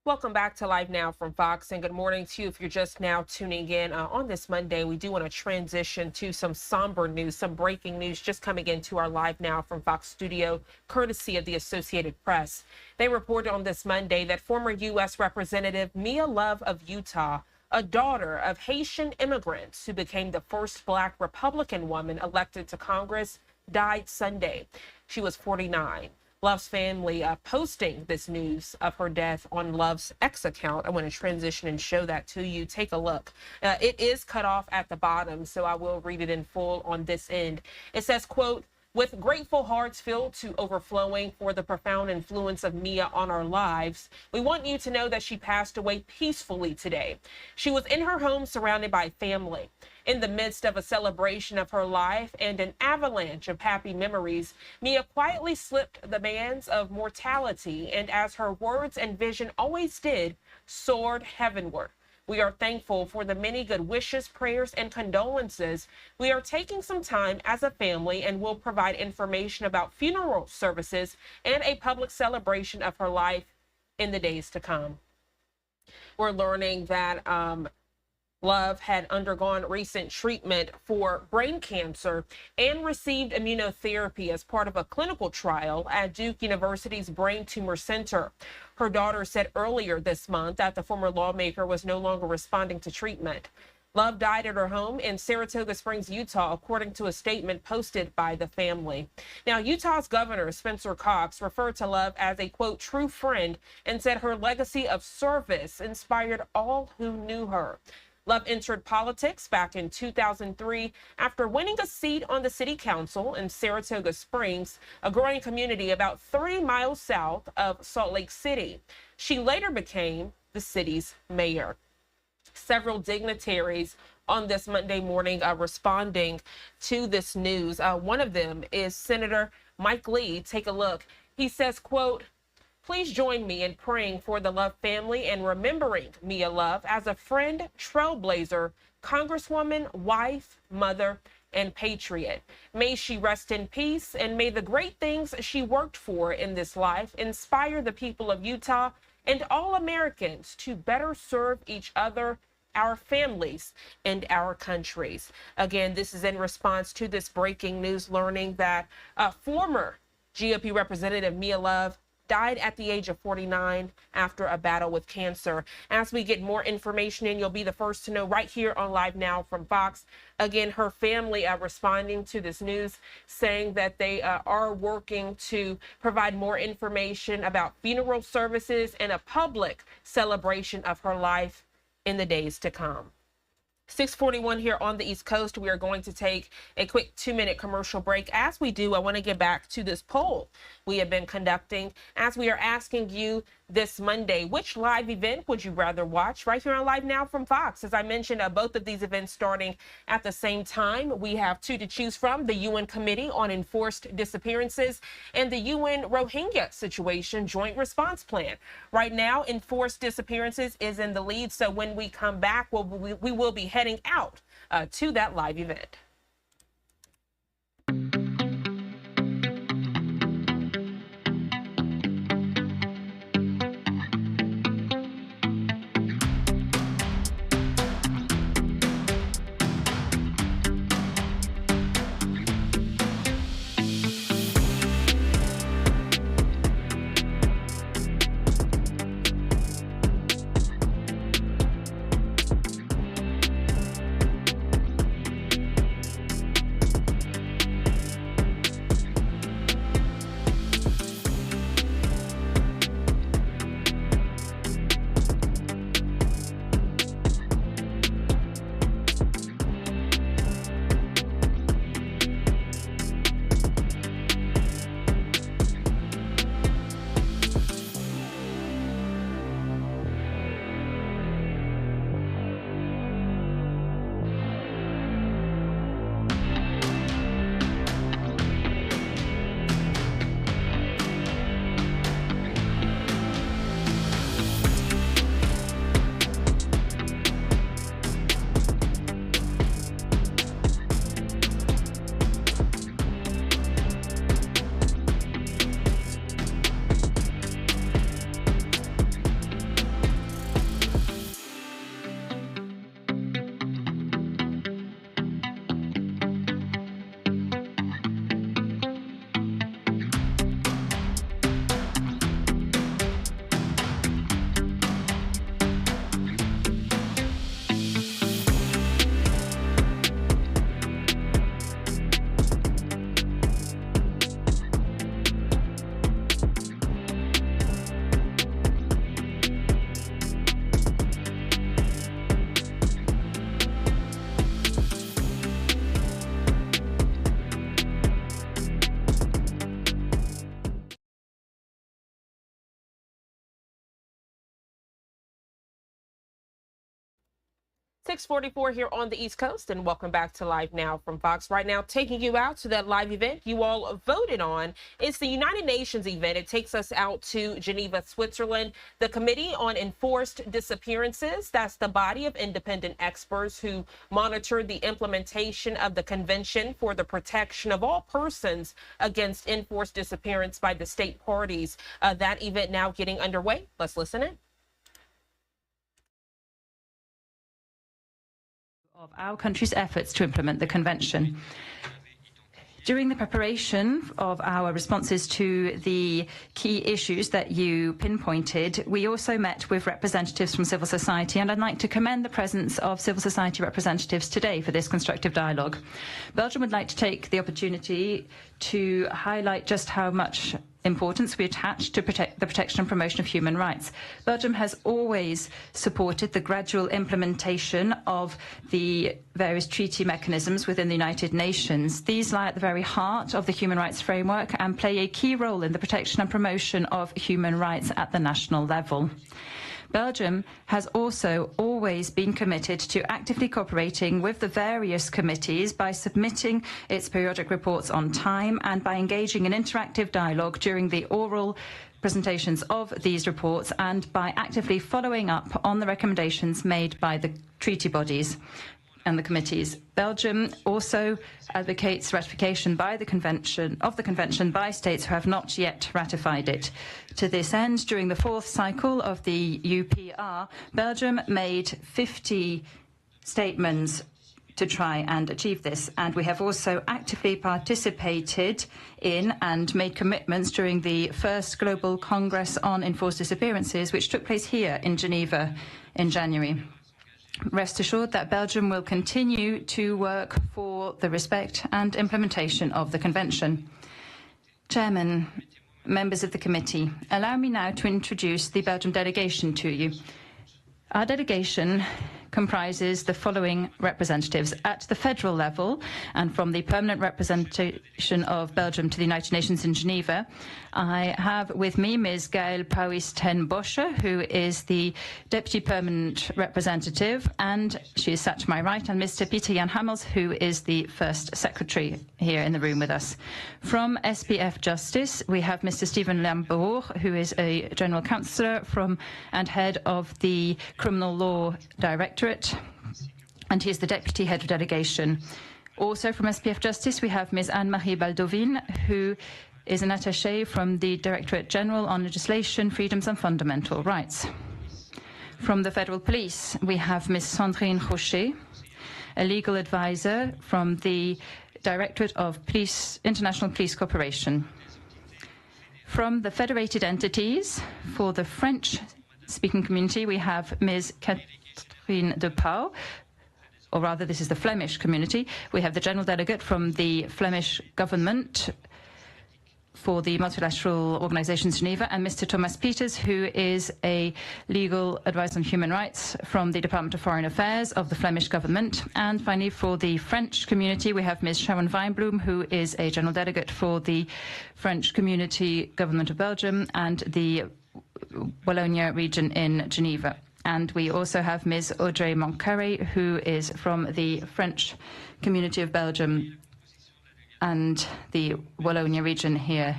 Welcome back to Live Now from Fox, and good morning to you if you're just now tuning in. On this Monday, we do want to transition to some somber news, some breaking news just coming into our Live Now from Fox studio, courtesy of the Associated Press. They reported on this Monday that former U.S. Representative Mia Love of Utah, a daughter of Haitian immigrants who became the first Black Republican woman elected to Congress, died Sunday. She was 49. Love's family posting this news of her death on Love's X account. I want to transition and show that to you. Take a look. It is cut off at the bottom, so I will read it in full on this end. It says, quote, "With grateful hearts filled to overflowing for the profound influence of Mia on our lives, we want you to know that she passed away peacefully today. She was in her home surrounded by family. In the midst of a celebration of her life and an avalanche of happy memories, Mia quietly slipped the bands of mortality and, as her words and vision always did, soared heavenward. We are thankful for the many good wishes, prayers, and condolences. We are taking some time as a family and will provide information about funeral services and a public celebration of her life in the days to come." We're learning that Love had undergone recent treatment for brain cancer and received immunotherapy as part of a clinical trial at Duke University's Brain Tumor Center. Her daughter said earlier this month that the former lawmaker was no longer responding to treatment. Love died at her home in Saratoga Springs, Utah, according to a statement posted by the family. Now, Utah's Governor Spencer Cox referred to Love as a, quote, true friend and said her legacy of service inspired all who knew her. Love entered politics back in 2003 after winning a seat on the city council in Saratoga Springs, a growing community about 30 miles south of Salt Lake City. She later became the city's mayor. Several dignitaries on this Monday morning responding to this news. One of them is Senator Mike Lee. Take a look. He says, quote, "Please join me in praying for the Love family and remembering Mia Love as a friend, trailblazer, congresswoman, wife, mother, and patriot. May she rest in peace, and may the great things she worked for in this life inspire the people of Utah and all Americans to better serve each other, our families, and our countries." Again, this is in response to this breaking news, learning that former GOP Representative Mia Love died at the age of 49 after a battle with cancer. As we get more information in, you'll be the first to know right here on Live Now from Fox. Again, her family responding to this news, saying that they are working to provide more information about funeral services and a public celebration of her life in the days to come. 6:41 here on the East Coast. We are going to take a quick 2-minute commercial break. As we do, I want to get back to this poll we have been conducting as we are asking you this Monday, which live event would you rather watch? Right here on Live Now from Fox. As I mentioned, both of these events starting at the same time. We have two to choose from: the UN Committee on Enforced Disappearances and the UN Rohingya Situation Joint Response Plan. Right now, enforced disappearances is in the lead. So when we come back, we will be heading out to that live event. 6:44 here on the East Coast, and welcome back to Live Now from Fox. Right now, taking you out to that live event you all voted on. It's the United Nations event. It takes us out to Geneva, Switzerland. The Committee on Enforced Disappearances, that's the body of independent experts who monitor the implementation of the Convention for the Protection of All Persons Against Enforced Disappearance by the state parties. That event now getting underway. Let's listen in. Of our country's efforts to implement the Convention. During the preparation of our responses to the key issues that you pinpointed, we also met with representatives from civil society, and I'd like to commend the presence of civil society representatives today for this constructive dialogue. Belgium would like to take the opportunity to highlight just how much importance we attach to the protection and promotion of human rights. Belgium has always supported the gradual implementation of the various treaty mechanisms within the United Nations. These lie at the very heart of the human rights framework and play a key role in the protection and promotion of human rights at the national level. Belgium has also always been committed to actively cooperating with the various committees by submitting its periodic reports on time and by engaging in interactive dialogue during the oral presentations of these reports and by actively following up on the recommendations made by the treaty bodies and the committees. Belgium also advocates ratification by the convention by states who have not yet ratified it. To this end, during the fourth cycle of the UPR, Belgium made 50 statements to try and achieve this, and we have also actively participated in and made commitments during the first Global Congress on Enforced Disappearances, which took place here in Geneva in January. Rest assured that Belgium will continue to work for the respect and implementation of the Convention. Chairman, members of the committee, allow me now to introduce the Belgium delegation to you. Our delegation comprises the following representatives. At the federal level and from the permanent representation of Belgium to the United Nations in Geneva, I have with me Ms. Gail Pauwys ten Bosche, who is the Deputy Permanent Representative, and she is sat to my right, and Mr. Peter Jan Hamels, who is the First Secretary here in the room with us. From SPF Justice, we have Mr. Steven Lambour, who is a General Counsellor and Head of the Criminal Law Directorate, and he is the Deputy Head of Delegation. Also from SPF Justice, we have Ms. Anne-Marie Baldovin, who is an attaché from the Directorate General on Legislation, Freedoms and Fundamental Rights. From the Federal Police, we have Ms. Sandrine Rocher, a legal advisor from the Directorate of International Police Cooperation. From the federated entities, for the French-speaking community, we have Ms. Catherine de Pauw, or rather this is the Flemish community. We have the General Delegate from the Flemish government for the multilateral organizations Geneva, and Mr. Thomas Peters, who is a legal advisor on human rights from the Department of Foreign Affairs of the Flemish government. And finally, for the French community, we have Ms. Sharon Weinblum, who is a general delegate for the French Community Government of Belgium and the Wallonia region in Geneva. And we also have Ms. Audrey Moncari, who is from the French Community of Belgium and the Wallonia region here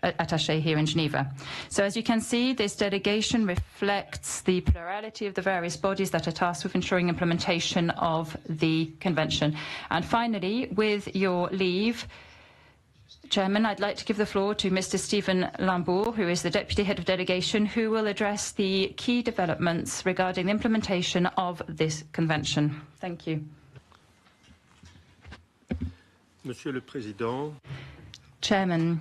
attaché here in Geneva. So as you can see, this delegation reflects the plurality of the various bodies that are tasked with ensuring implementation of the Convention. And finally, with your leave, Chairman, I'd like to give the floor to Mr. Steven Lambour, who is the Deputy Head of Delegation, who will address the key developments regarding the implementation of this Convention. Thank you. Monsieur le Président. Chairman,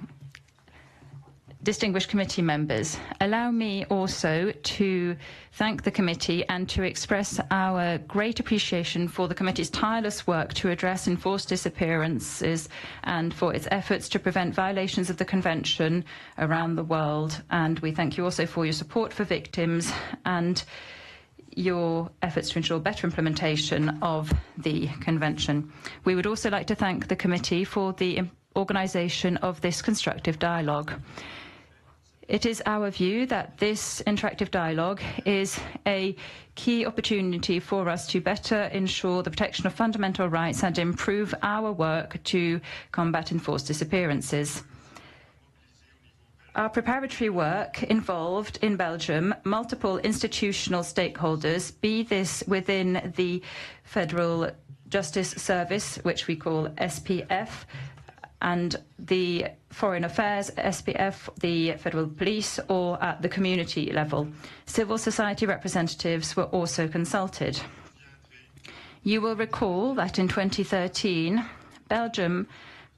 distinguished committee members, allow me also to thank the committee and to express our great appreciation for the committee's tireless work to address enforced disappearances and for its efforts to prevent violations of the Convention around the world. And we thank you also for your support for victims and your efforts to ensure better implementation of the Convention. We would also like to thank the committee for the organisation of this constructive dialogue. It is our view that this interactive dialogue is a key opportunity for us to better ensure the protection of fundamental rights and improve our work to combat enforced disappearances. Our preparatory work involved in Belgium multiple institutional stakeholders, be this within the Federal Justice Service, which we call SPF, and the Foreign Affairs SPF, the Federal Police, or at the community level. Civil society representatives were also consulted. You will recall that in 2013, Belgium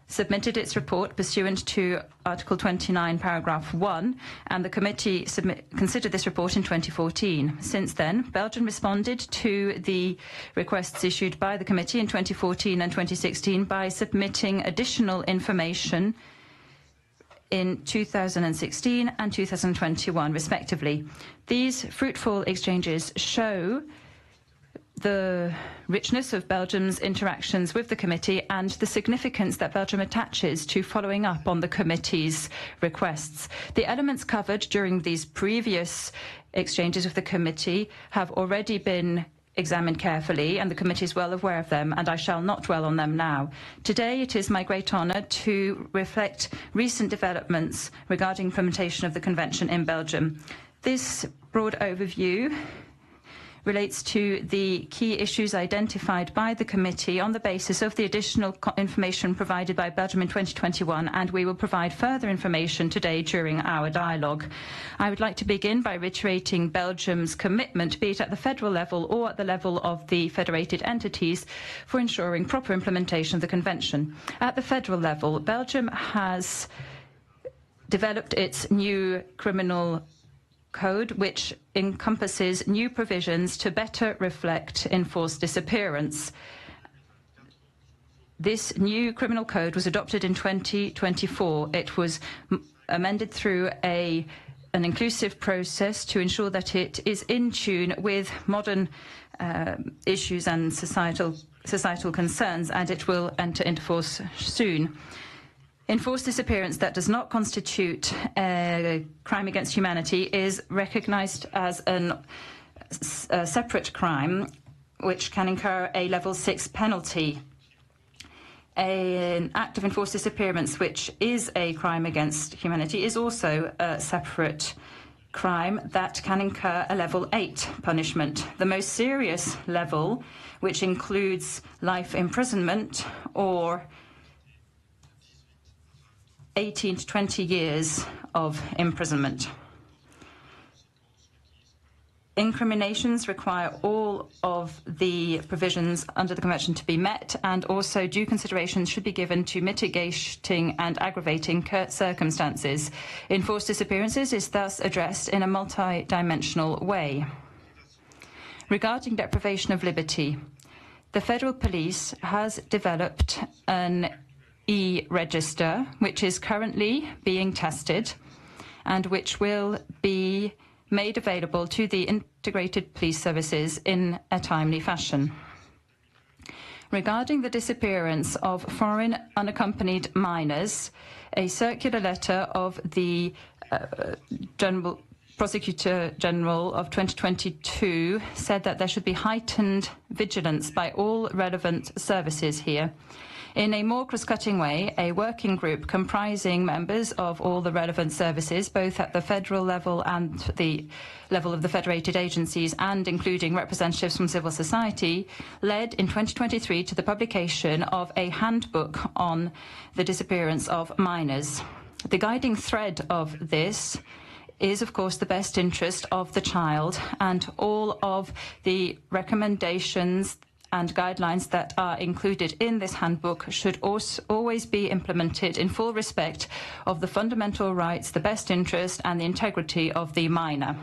submitted its report pursuant to Article 29, paragraph 1, and the committee considered this report in 2014. Since then, Belgium responded to the requests issued by the committee in 2014 and 2016 by submitting additional information in 2016 and 2021, respectively. These fruitful exchanges show the richness of Belgium's interactions with the committee and the significance that Belgium attaches to following up on the committee's requests. The elements covered during these previous exchanges with the committee have already been examined carefully, and the committee is well aware of them, and I shall not dwell on them now. Today, it is my great honour to reflect recent developments regarding implementation of the Convention in Belgium. This broad overview relates to the key issues identified by the committee on the basis of the additional information provided by Belgium in 2021, and we will provide further information today during our dialogue. I would like to begin by reiterating Belgium's commitment, be it at the federal level or at the level of the federated entities, for ensuring proper implementation of the Convention. At the federal level, Belgium has developed its new criminal code, which encompasses new provisions to better reflect enforced disappearance. This new criminal code was adopted in 2024. It was amended through an inclusive process to ensure that it is in tune with modern issues and societal concerns, and it will enter into force soon. Enforced disappearance that does not constitute a crime against humanity is recognized as a separate crime, which can incur a level 6 penalty. An act of enforced disappearance, which is a crime against humanity, is also a separate crime that can incur a level 8 punishment. The most serious level, which includes life imprisonment or 18 to 20 years of imprisonment. Incriminations require all of the provisions under the Convention to be met, and also due consideration should be given to mitigating and aggravating circumstances. Enforced disappearances is thus addressed in a multi-dimensional way. Regarding deprivation of liberty, the Federal Police has developed an e-register, which is currently being tested and which will be made available to the integrated police services in a timely fashion. Regarding the disappearance of foreign unaccompanied minors, a circular letter of the Prosecutor General of 2022 said that there should be heightened vigilance by all relevant services here. In a more cross-cutting way, a working group comprising members of all the relevant services, both at the federal level and the level of the federated agencies, and including representatives from civil society, led in 2023 to the publication of a handbook on the disappearance of minors. The guiding thread of this is, of course, the best interest of the child, and all of the recommendations and guidelines that are included in this handbook should also always be implemented in full respect of the fundamental rights, the best interest, and the integrity of the minor.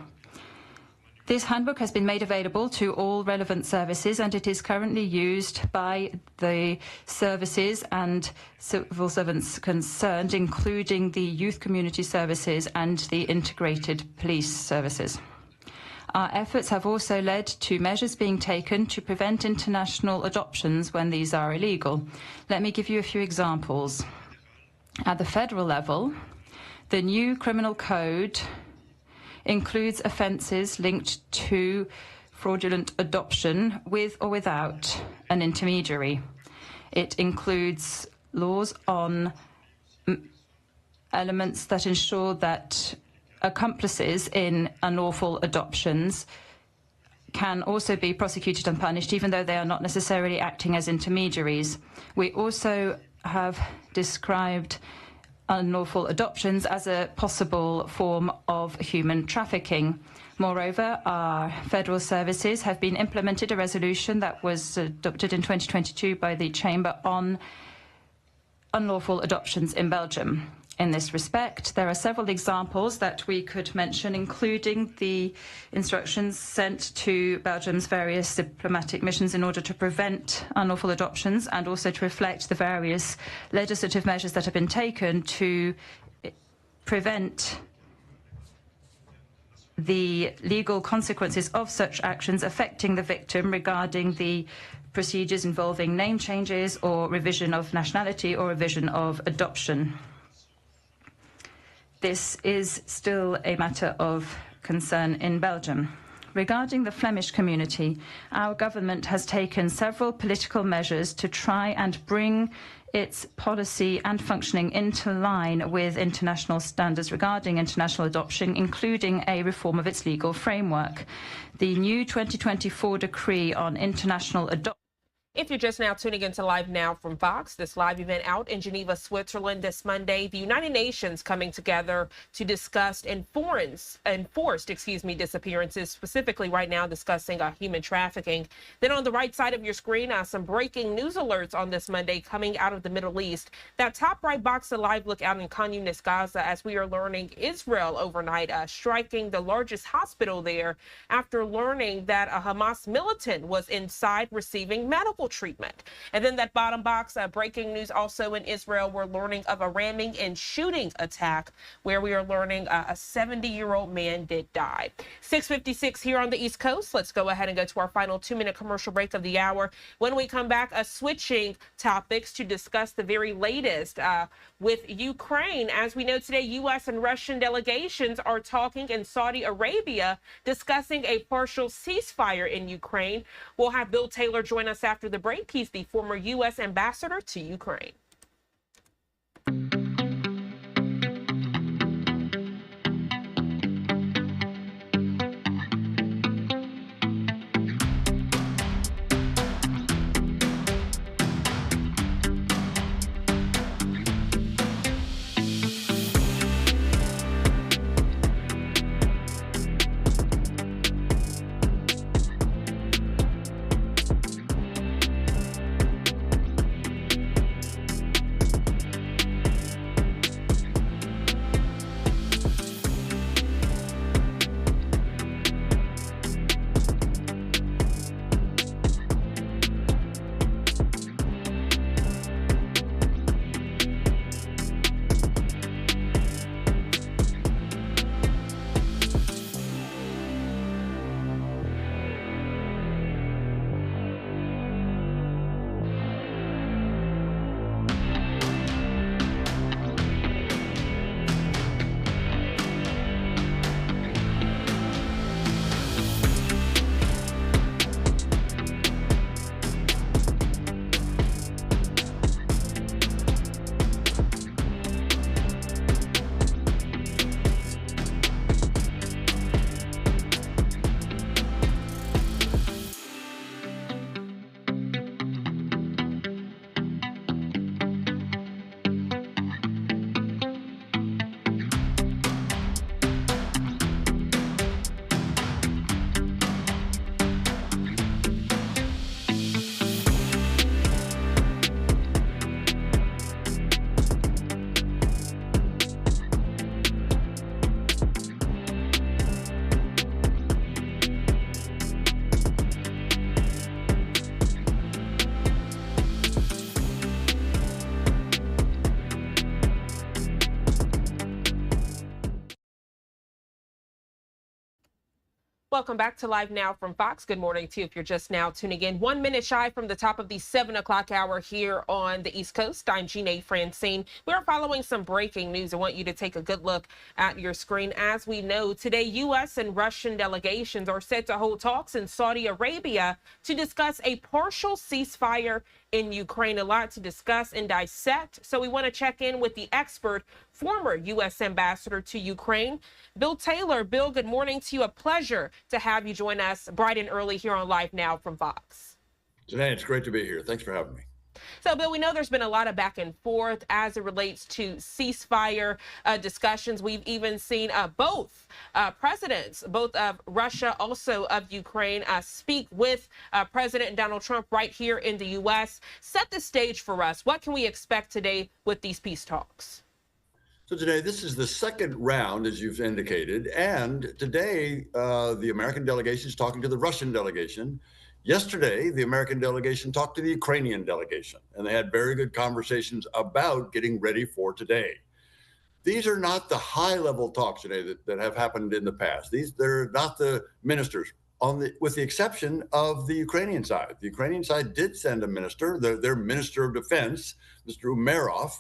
This handbook has been made available to all relevant services, and it is currently used by the services and civil servants concerned, including the youth community services and the integrated police services. Our efforts have also led to measures being taken to prevent international adoptions when these are illegal. Let me give you a few examples. At the federal level, The new criminal code includes offences linked to fraudulent adoption with or without an intermediary. It includes laws on elements that ensure that accomplices in unlawful adoptions can also be prosecuted and punished, even though they are not necessarily acting as intermediaries. We also have described unlawful adoptions as a possible form of human trafficking. Moreover, our federal services have been implemented a resolution that was adopted in 2022 by the Chamber on unlawful adoptions in Belgium. In this respect, there are several examples that we could mention, including the instructions sent to Belgium's various diplomatic missions in order to prevent unlawful adoptions and also to reflect the various legislative measures that have been taken to prevent the legal consequences of such actions affecting the victim regarding the procedures involving name changes or revision of nationality or revision of adoption. This is still a matter of concern in Belgium. Regarding the Flemish community, our government has taken several political measures to try and bring its policy and functioning into line with international standards regarding international adoption, including a reform of its legal framework. The new 2024 decree on international adoption. If you're just now tuning into Live Now from Fox, this live event out in Geneva, Switzerland this Monday, the United Nations coming together to discuss enforced disappearances, specifically right now discussing human trafficking. Then on the right side of your screen, some breaking news alerts on this Monday coming out of the Middle East. That top right box, a live look out in Khan Yunis, Gaza, as we are learning Israel overnight striking the largest hospital there after learning that a Hamas militant was inside receiving medical treatment. And then that bottom box, breaking news also in Israel, we're learning of a ramming and shooting attack where we are learning a 70-year-old man did die. 6:56 here on the East Coast. Let's go ahead and go to our final 2-minute commercial break of the hour. When we come back, switching topics to discuss the very latest with Ukraine. As we know today, U.S. and Russian delegations are talking in Saudi Arabia, discussing a partial ceasefire in Ukraine. We'll have Bill Taylor join us after the break. He's the former U.S. ambassador to Ukraine. Welcome back to Live Now from Fox. Good morning to you if you're just now tuning in. 1 minute shy from the top of the 7 o'clock hour here on the East Coast. I'm Jeanne Francine. We're following some breaking news. I want you to take a good look at your screen. As we know, today, U.S. and Russian delegations are set to hold talks in Saudi Arabia to discuss a partial ceasefire in Ukraine. A lot to discuss and dissect. So we want to check in with the expert, former U.S. ambassador to Ukraine, Bill Taylor. Bill, good morning to you. A pleasure to have you join us bright and early here on Live Now from Fox. Jeanne, it's great to be here. Thanks for having me. So, Bill, we know there's been a lot of back and forth as it relates to ceasefire discussions. We've even seen both presidents, both of Russia, also of Ukraine, speak with President Donald Trump right here in the U.S. Set the stage for us. What can we expect today with these peace talks? So today, this is the second round, as you've indicated, and today the American delegation is talking to the Russian delegation. Yesterday, the American delegation talked to the Ukrainian delegation, and they had very good conversations about getting ready for today. These are not the high-level talks today that have happened in the past. They're not the ministers, with the exception of the Ukrainian side. The Ukrainian side did send a minister, their Minister of Defense, Mr. Umerov,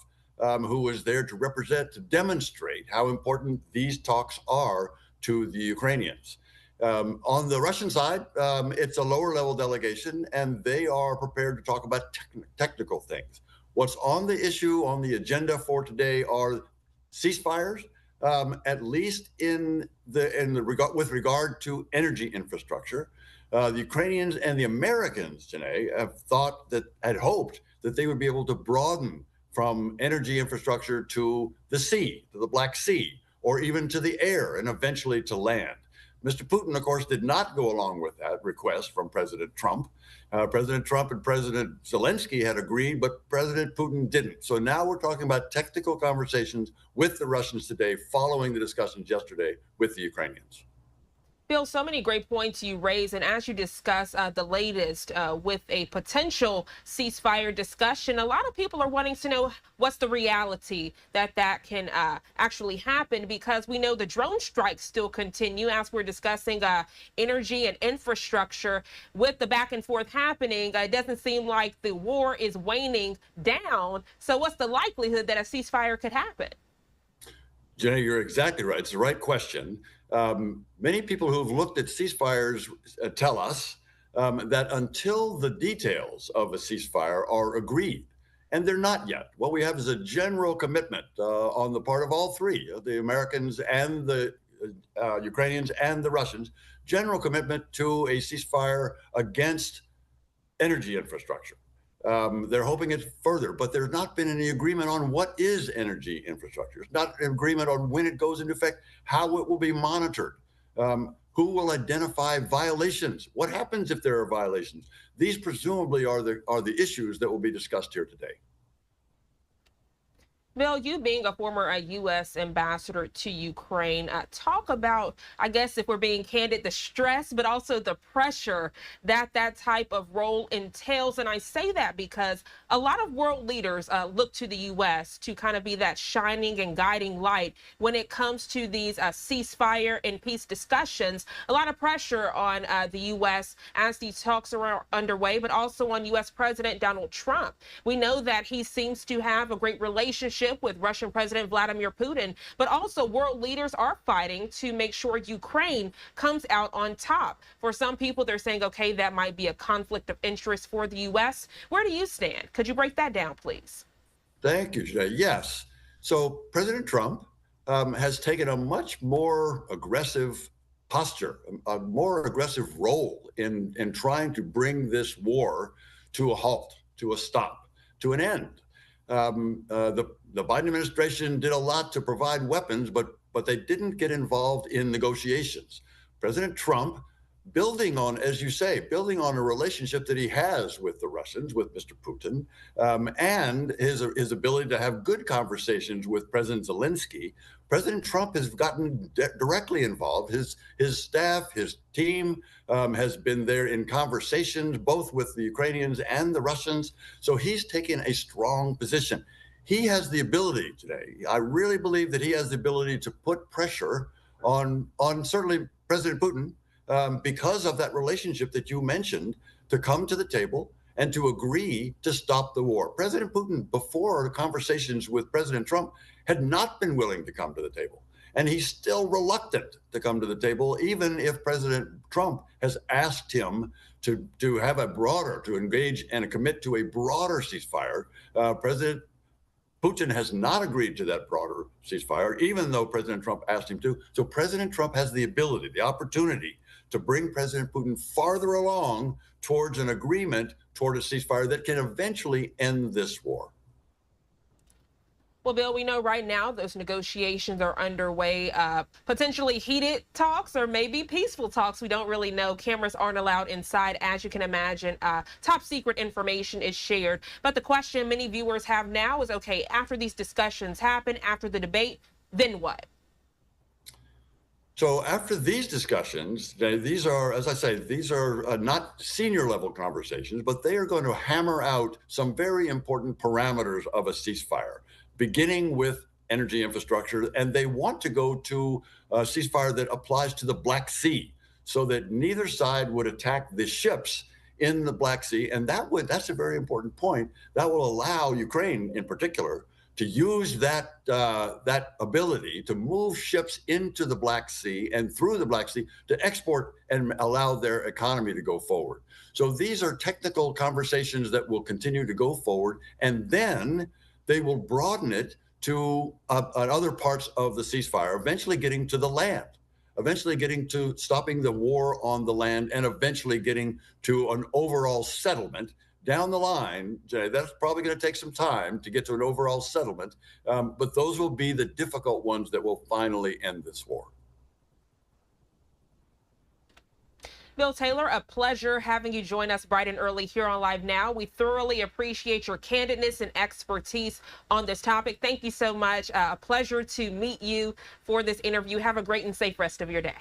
who was there to represent, to demonstrate how important these talks are to the Ukrainians. On the Russian side, it's a lower level delegation, and they are prepared to talk about technical things. What's on the issue, on the agenda for today are ceasefires, at least with regard to energy infrastructure. The Ukrainians and the Americans today had hoped that they would be able to broaden from energy infrastructure to the sea, to the Black Sea, or even to the air, and eventually to land. Mr. Putin, of course, did not go along with that request from President Trump. President Trump and President Zelensky had agreed, but President Putin didn't. So now we're talking about technical conversations with the Russians today, following the discussions yesterday with the Ukrainians. Bill, so many great points you raise, and as you discuss the latest with a potential ceasefire discussion, a lot of people are wanting to know what's the reality that can actually happen, because we know the drone strikes still continue as we're discussing energy and infrastructure. With the back and forth happening, it doesn't seem like the war is waning down. So what's the likelihood that a ceasefire could happen? Jenny, you're exactly right. It's the right question. Many people who've looked at ceasefires tell us that until the details of a ceasefire are agreed, and they're not yet, what we have is a general commitment on the part of all three, the Americans and the Ukrainians and the Russians, general commitment to a ceasefire against energy infrastructure. They're hoping it's further, but there's not been any agreement on what is energy infrastructure. There's not an agreement on when it goes into effect, how it will be monitored, who will identify violations, what happens if there are violations. These presumably are the issues that will be discussed here today. Bill, you being a former U.S. ambassador to Ukraine, talk about, I guess, if we're being candid, the stress, but also the pressure that type of role entails. And I say that because a lot of world leaders look to the U.S. to kind of be that shining and guiding light when it comes to these ceasefire and peace discussions. A lot of pressure on the U.S. as these talks are underway, but also on U.S. President Donald Trump. We know that he seems to have a great relationship with Russian President Vladimir Putin, but also world leaders are fighting to make sure Ukraine comes out on top. For some people, they're saying, okay, that might be a conflict of interest for the U.S. Where do you stand? Could you break that down, please? Thank you, Jay. Yes. So President Trump has taken a much more aggressive posture, a more aggressive role in trying to bring this war to a halt, to a stop, to an end. The Biden administration did a lot to provide weapons, but they didn't get involved in negotiations. President Trump, building on, as you say, building on a relationship that he has with the Russians, with Mr. Putin, and his ability to have good conversations with President Zelensky, President Trump has gotten directly involved. His staff, his team has been there in conversations, both with the Ukrainians and the Russians. So he's taken a strong position. He has the ability today. I really believe that he has the ability to put pressure on certainly President Putin because of that relationship that you mentioned, to come to the table and to agree to stop the war. President Putin, before the conversations with President Trump, had not been willing to come to the table. And he's still reluctant to come to the table, even if President Trump has asked him to have a broader, to engage and commit to a broader ceasefire. President Putin has not agreed to that broader ceasefire, even though President Trump asked him to. So President Trump has the ability, the opportunity to bring President Putin farther along towards an agreement toward a ceasefire that can eventually end this war. Well, Bill, we know right now those negotiations are underway, potentially heated talks or maybe peaceful talks. We don't really know. Cameras aren't allowed inside, as you can imagine. Top secret information is shared. But the question many viewers have now is, okay, after these discussions happen, after the debate, then what? So after these discussions, these are, as I say, these are not senior level conversations, but they are going to hammer out some very important parameters of a ceasefire, beginning with energy infrastructure. And they want to go to a ceasefire that applies to the Black Sea, so that neither side would attack the ships in the Black Sea. And that's a very important point. That will allow Ukraine in particular to use that ability to move ships into the Black Sea and through the Black Sea to export and allow their economy to go forward. So these are technical conversations that will continue to go forward, and then they will broaden it to other parts of the ceasefire, eventually getting to the land, eventually getting to stopping the war on the land, and eventually getting to an overall settlement. Down the line, that's probably going to take some time to get to an overall settlement, but those will be the difficult ones that will finally end this war. Bill Taylor, a pleasure having you join us bright and early here on Live Now. We thoroughly appreciate your candidness and expertise on this topic. Thank you so much. A pleasure to meet you for this interview. Have a great and safe rest of your day.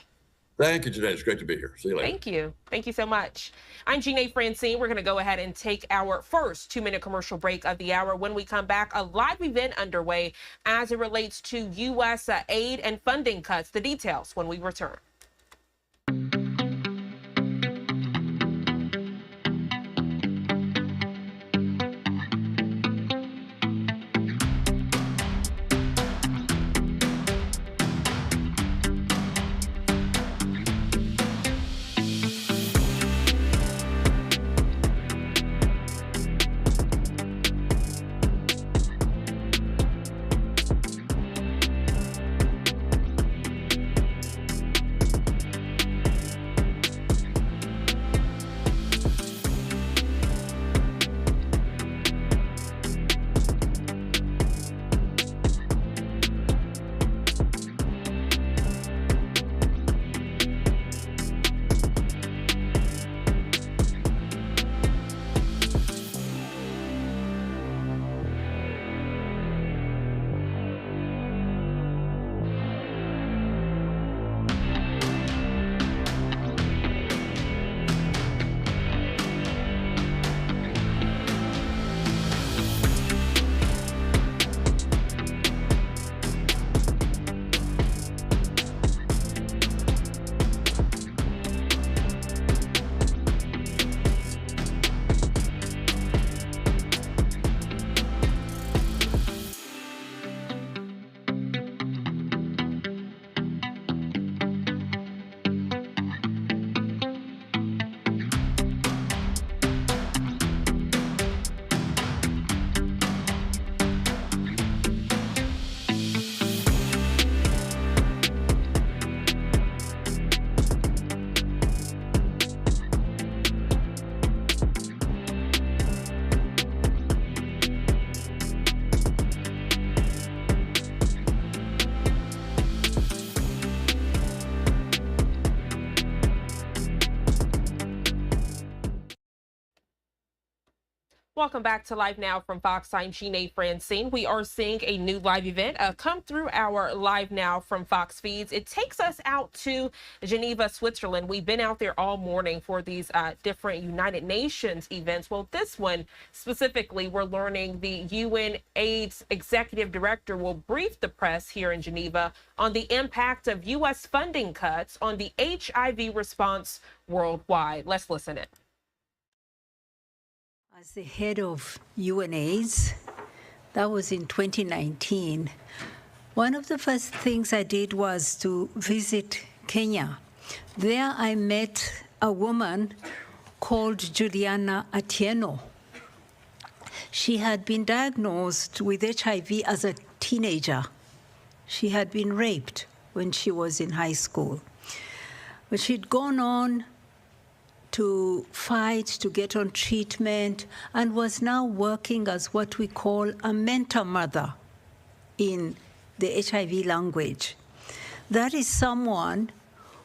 Thank you, Janae. It's great to be here. See you later. Thank you. Thank you so much. I'm Jeanne Francine. We're going to go ahead and take our first 2-minute commercial break of the hour. When we come back, a live event underway as it relates to U.S. aid and funding cuts. The details when we return. Welcome back to Live Now from Fox. I'm Jeanne Francine. We are seeing a new live event come through our Live Now from Fox feeds. It takes us out to Geneva, Switzerland. We've been out there all morning for these different United Nations events. Well, this one specifically, we're learning the UN AIDS Executive Director will brief the press here in Geneva on the impact of U.S. funding cuts on the HIV response worldwide. Let's listen in. As the head of UNAIDS, that was in 2019, one of the first things I did was to visit Kenya. There I met a woman called Juliana Atieno. She had been diagnosed with HIV as a teenager. She had been raped when she was in high school. But she'd gone on to fight, to get on treatment, and was now working as what we call a mentor mother in the HIV language. That is someone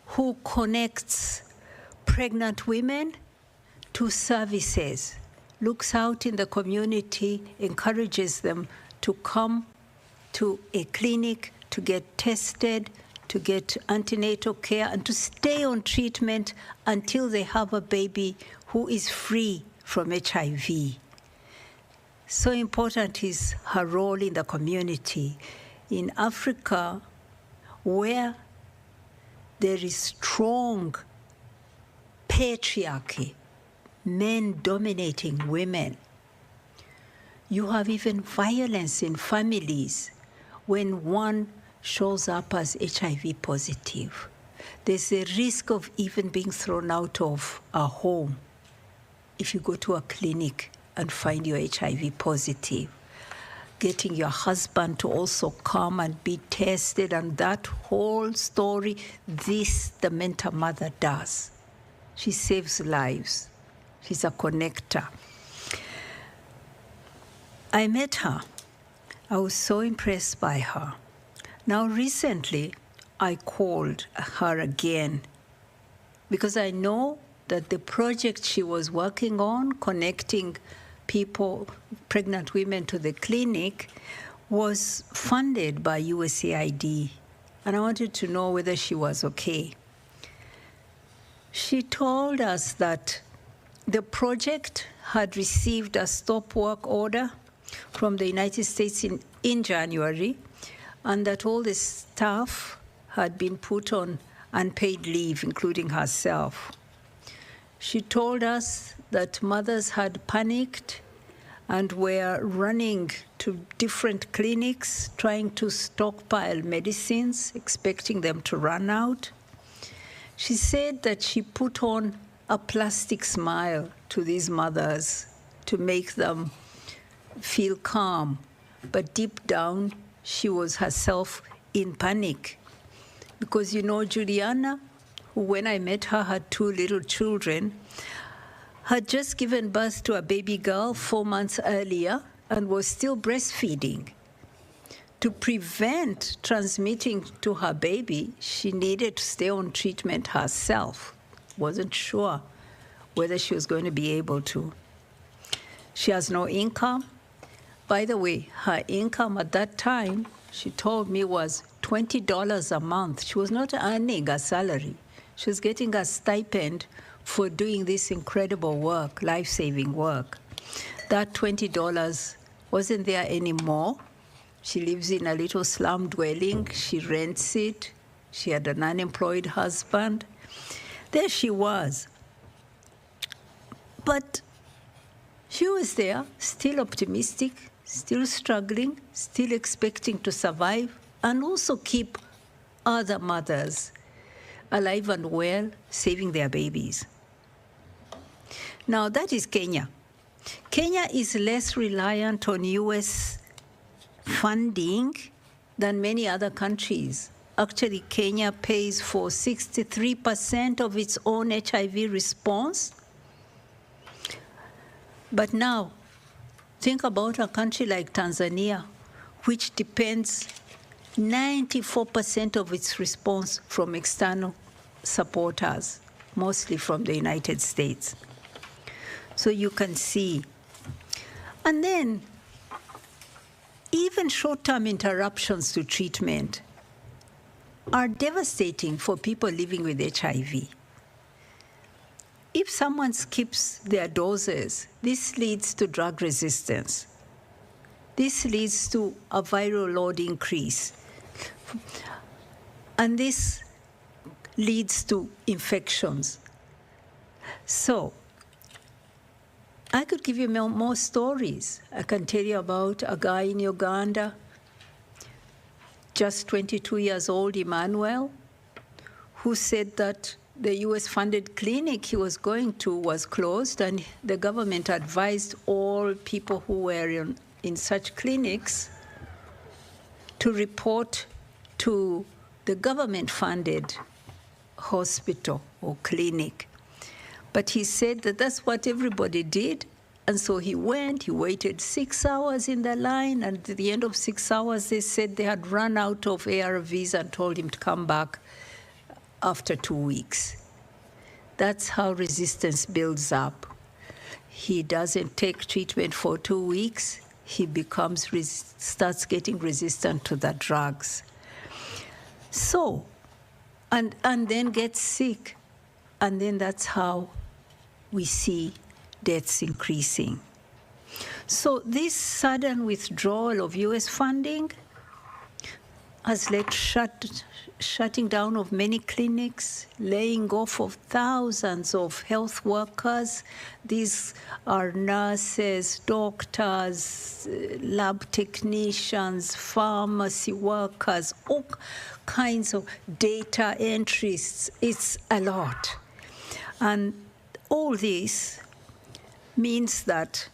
who connects pregnant women to services, looks out in the community, encourages them to come to a clinic to get tested, to get antenatal care, and to stay on treatment until they have a baby who is free from HIV. So important is her role in the community. In Africa, where there is strong patriarchy, men dominating women, you have even violence in families when one shows up as HIV positive. There's a risk of even being thrown out of a home if you go to a clinic and find you're HIV positive. Getting your husband to also come and be tested, and that whole story, this the mentor mother does. She saves lives. She's a connector. I met her. I was so impressed by her. Now, recently, I called her again because I know that the project she was working on, connecting people, pregnant women to the clinic, was funded by USAID. And I wanted to know whether she was okay. She told us that the project had received a stop work order from the United States in January, and that all the staff had been put on unpaid leave, including herself. She told us that mothers had panicked and were running to different clinics, trying to stockpile medicines, expecting them to run out. She said that she put on a plastic smile to these mothers to make them feel calm, but deep down, she was herself in panic. Because, you know, Juliana, who when I met her had 2 little children, had just given birth to a baby girl 4 months earlier and was still breastfeeding. To prevent transmitting to her baby, she needed to stay on treatment herself. Wasn't sure whether she was going to be able to. She has no income. By the way, her income at that time, she told me, was $20 a month. She was not earning a salary. She was getting a stipend for doing this incredible work, life-saving work. That $20 wasn't there anymore. She lives in a little slum dwelling. She rents it. She had an unemployed husband. There she was. But she was there, still optimistic, still struggling, still expecting to survive, and also keep other mothers alive and well, saving their babies. Now, that is Kenya. Kenya is less reliant on U.S. funding than many other countries. Actually, Kenya pays for 63% of its own HIV response. But now, think about a country like Tanzania, which depends 94% of its response from external supporters, mostly from the United States. So you can see. And then, even short-term interruptions to treatment are devastating for people living with HIV. If someone skips their doses, this leads to drug resistance. This leads to a viral load increase. And this leads to infections. So, I could give you more stories. I can tell you about a guy in Uganda, just 22 years old, Emmanuel, who said that the US-funded clinic he was going to was closed, and the government advised all people who were in such clinics to report to the government-funded hospital or clinic. But he said that that's what everybody did, and so he went, he waited 6 hours in the line, and at the end of 6 hours, they said they had run out of ARVs and told him to come back after 2 weeks. That's how resistance builds up. He doesn't take treatment for 2 weeks, he starts getting resistant to the drugs. So, and then gets sick, and then that's how we see deaths increasing. So this sudden withdrawal of US funding has led shutting down of many clinics, laying off of thousands of health workers. These are nurses, doctors, lab technicians, pharmacy workers, all kinds of data entries. It's a lot. And all this means that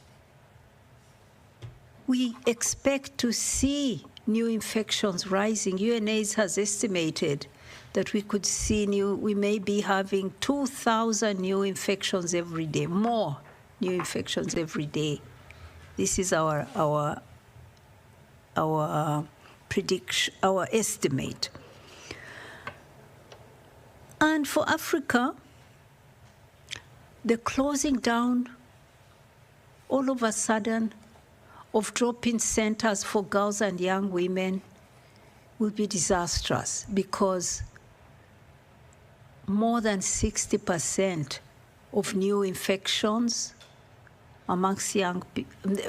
we expect to see new infections rising. UNAIDS has estimated that we may be having 2,000 new infections every day, more new infections every day. This is our prediction, our estimate. And for Africa, the closing down all of a sudden of drop-in centers for girls and young women will be disastrous, because more than 60% of new infections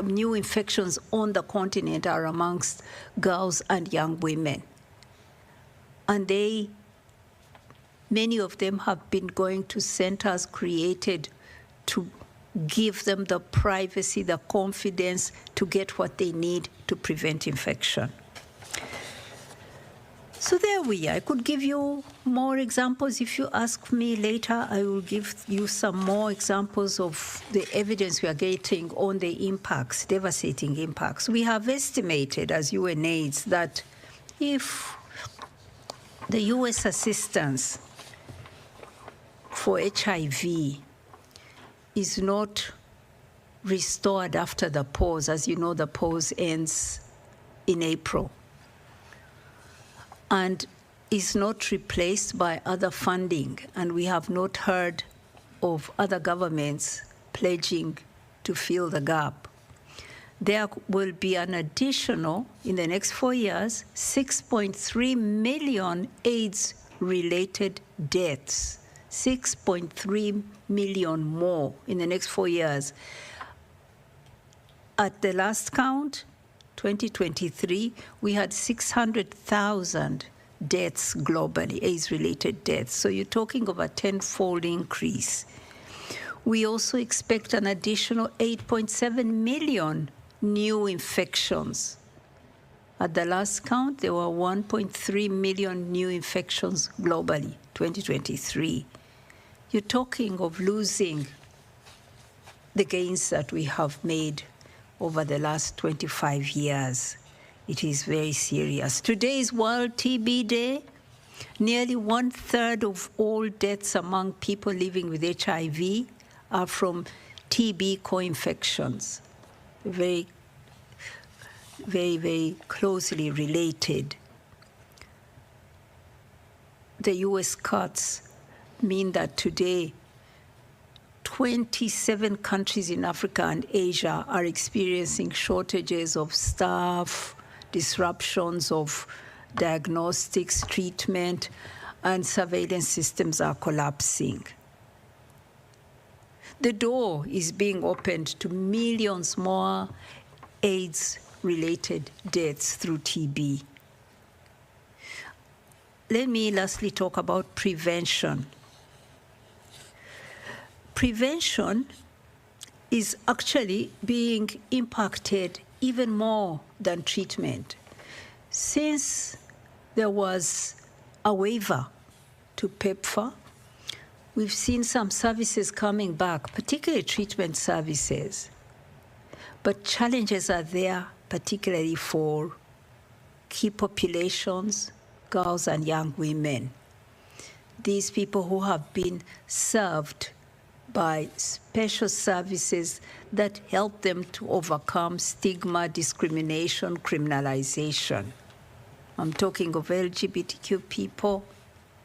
new infections on the continent are amongst girls and young women. And many of them have been going to centers created to give them the privacy, the confidence to get what they need to prevent infection. So there we are. I could give you more examples. If you ask me later, I will give you some more examples of the evidence we are getting on the impacts, devastating impacts. We have estimated as UNAIDS that if the US assistance for HIV is not restored after the pause, as you know, the pause ends in April, and is not replaced by other funding, and we have not heard of other governments pledging to fill the gap, there will be an additional, in the next 4 years, 6.3 million AIDS-related deaths. 6.3 million more in the next 4 years. At the last count, 2023, we had 600,000 deaths globally, AIDS-related deaths. So you're talking of a 10-fold increase. We also expect an additional 8.7 million new infections. At the last count, there were 1.3 million new infections globally, 2023. You're talking of losing the gains that we have made over the last 25 years. It is very serious. Today is World TB Day. Nearly 1/3 of all deaths among people living with HIV are from TB co-infections. Very, very, very closely related. The US cuts mean that today 27 countries in Africa and Asia are experiencing shortages of staff, disruptions of diagnostics, treatment, and surveillance systems are collapsing. The door is being opened to millions more AIDS-related deaths through TB. Let me lastly talk about prevention. Prevention is actually being impacted even more than treatment. Since there was a waiver to PEPFAR, we've seen some services coming back, particularly treatment services. But challenges are there, particularly for key populations, girls and young women. These people who have been served by special services that help them to overcome stigma, discrimination, criminalization. I'm talking of LGBTQ people,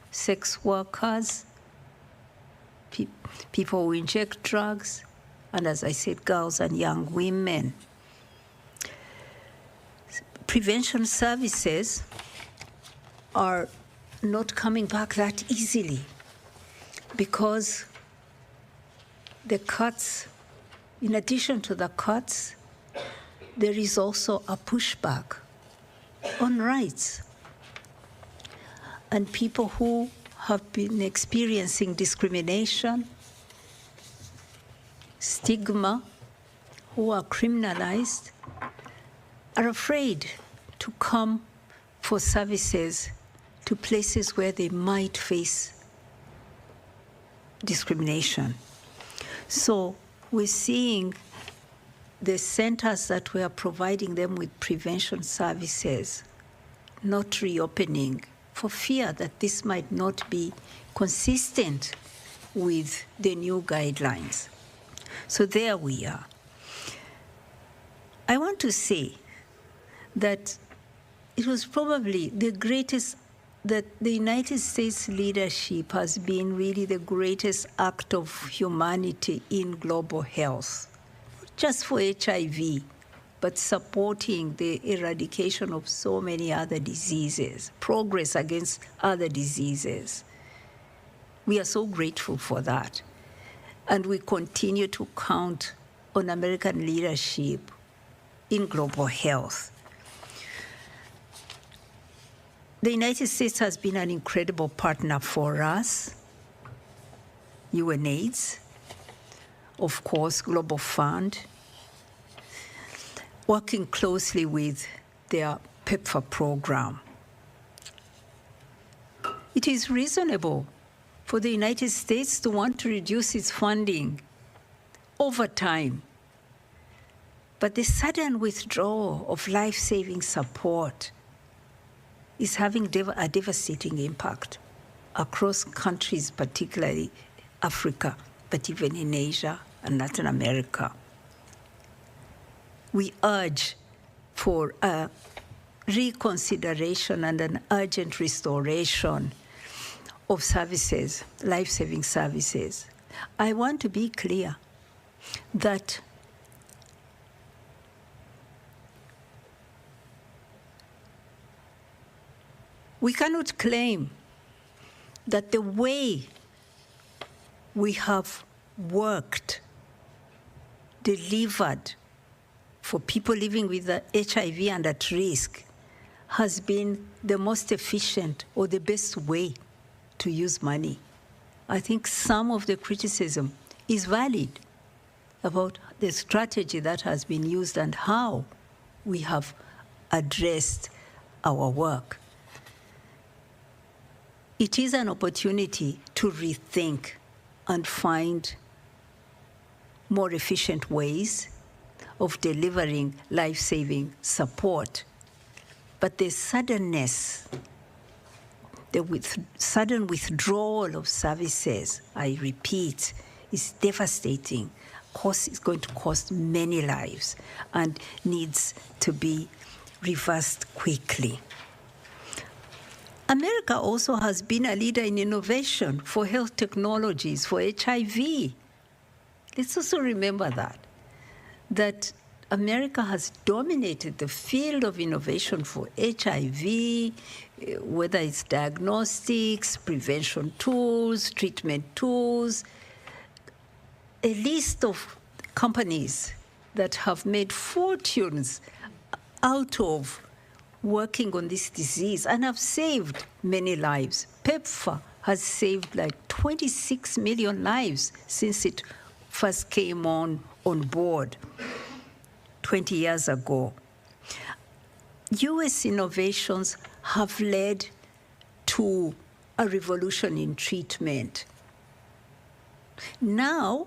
sex workers, people who inject drugs, and as I said, girls and young women. Prevention services are not coming back that easily because the cuts, in addition to the cuts, there is also a pushback on rights. And people who have been experiencing discrimination, stigma, who are criminalized, are afraid to come for services to places where they might face discrimination. So we're seeing the centers that we are providing them with prevention services not reopening for fear that this might not be consistent with the new guidelines. So there we are. I want to say that it was probably the greatest, that the United States leadership has been really the greatest act of humanity in global health, not just for HIV, but supporting the eradication of so many other diseases, progress against other diseases. We are so grateful for that. And we continue to count on American leadership in global health. The United States has been an incredible partner for us. UNAIDS, of course, Global Fund, working closely with their PEPFAR program. It is reasonable for the United States to want to reduce its funding over time. But the sudden withdrawal of life-saving support is having a devastating impact across countries, particularly Africa, but even in Asia and Latin America. We urge for a reconsideration and an urgent restoration of services, life-saving services. I want to be clear that we cannot claim that the way we have worked, delivered for people living with HIV and at risk has been the most efficient or the best way to use money. I think some of the criticism is valid about the strategy that has been used and how we have addressed our work. It is an opportunity to rethink and find more efficient ways of delivering life-saving support. But the suddenness, sudden withdrawal of services, I repeat, is devastating. It's going to cost many lives and needs to be reversed quickly. America also has been a leader in innovation for health technologies, for HIV. let's also remember that America has dominated the field of innovation for HIV, whether it's diagnostics, prevention tools, treatment tools. A list of companies that have made fortunes out of working on this disease and have saved many lives. PEPFAR has saved like 26 million lives since it first came on board 20 years ago. US innovations have led to a revolution in treatment. Now,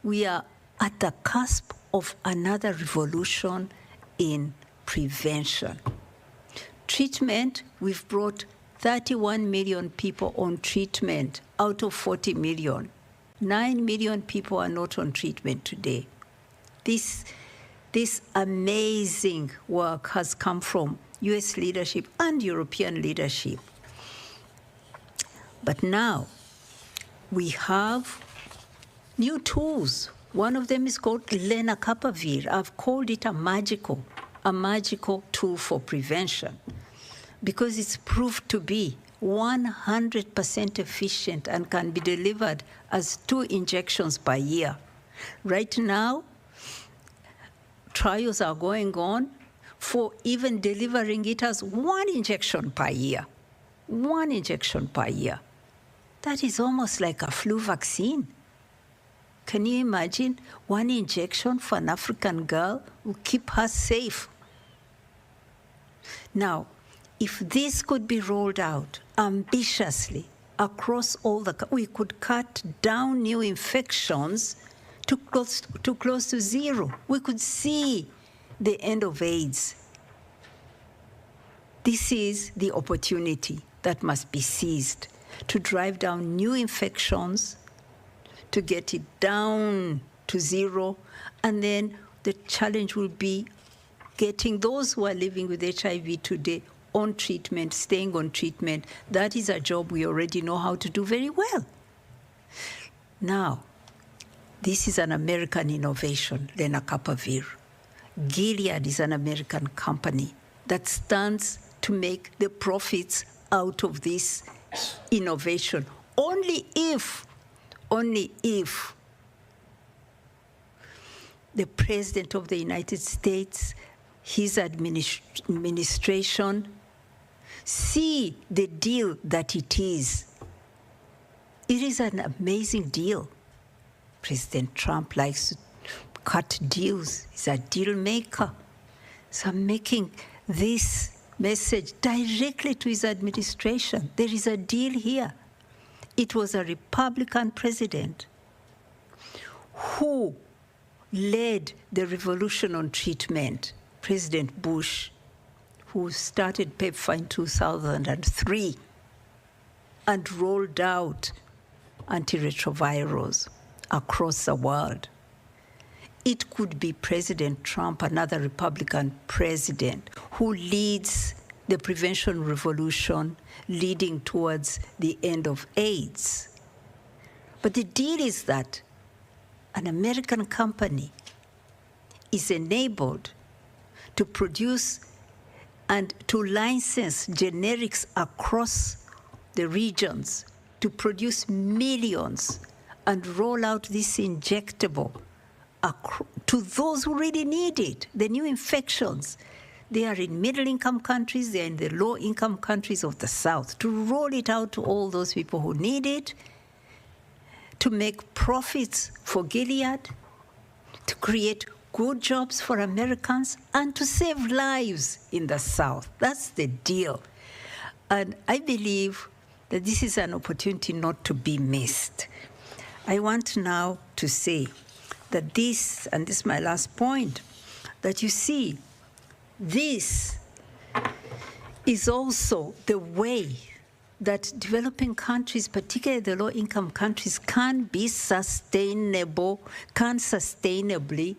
we are at the cusp of another revolution in prevention. Treatment, we've brought 31 million people on treatment out of 40 million. 9 million people are not on treatment today. This amazing work has come from US leadership and European leadership. But now we have new tools. One of them is called lenacapavir. I've called it a magical tool for prevention because it's proved to be 100% efficient and can be delivered as 2 injections per year. Right now, trials are going on for even delivering it as 1 injection per year. 1 injection per year. That is almost like a flu vaccine. Can you imagine 1 injection for an African girl will keep her safe? Now, if this could be rolled out ambitiously across all we could cut down new infections to close to zero. We could see the end of AIDS. This is the opportunity that must be seized to drive down new infections, to get it down to zero, and then the challenge will be getting those who are living with HIV today on treatment, staying on treatment. That is a job we already know how to do very well. Now, this is an American innovation, lenacapavir. Gilead is an American company that stands to make the profits out of this innovation. Only if the President of the United States, his administration, see the deal that it is. It is an amazing deal. President Trump likes to cut deals. He's a deal maker. So I'm making this message directly to his administration. There is a deal here. It was a Republican president who led the revolution on treatment, President Bush, who started PEPFAR in 2003 and rolled out antiretrovirals across the world. It could be President Trump, another Republican president, who leads the prevention revolution leading towards the end of AIDS. But the deal is that an American company is enabled to produce and to license generics across the regions, to produce millions and roll out this injectable to those who really need it. The new infections, they are in middle-income countries, they are in the low-income countries of the South. To roll it out to all those people who need it, to make profits for Gilead, to create good jobs for Americans, and to save lives in the South. That's the deal. And I believe that this is an opportunity not to be missed. I want now to say that this, and this is my last point, that you see, this is also the way that developing countries, particularly the low-income countries, can sustainably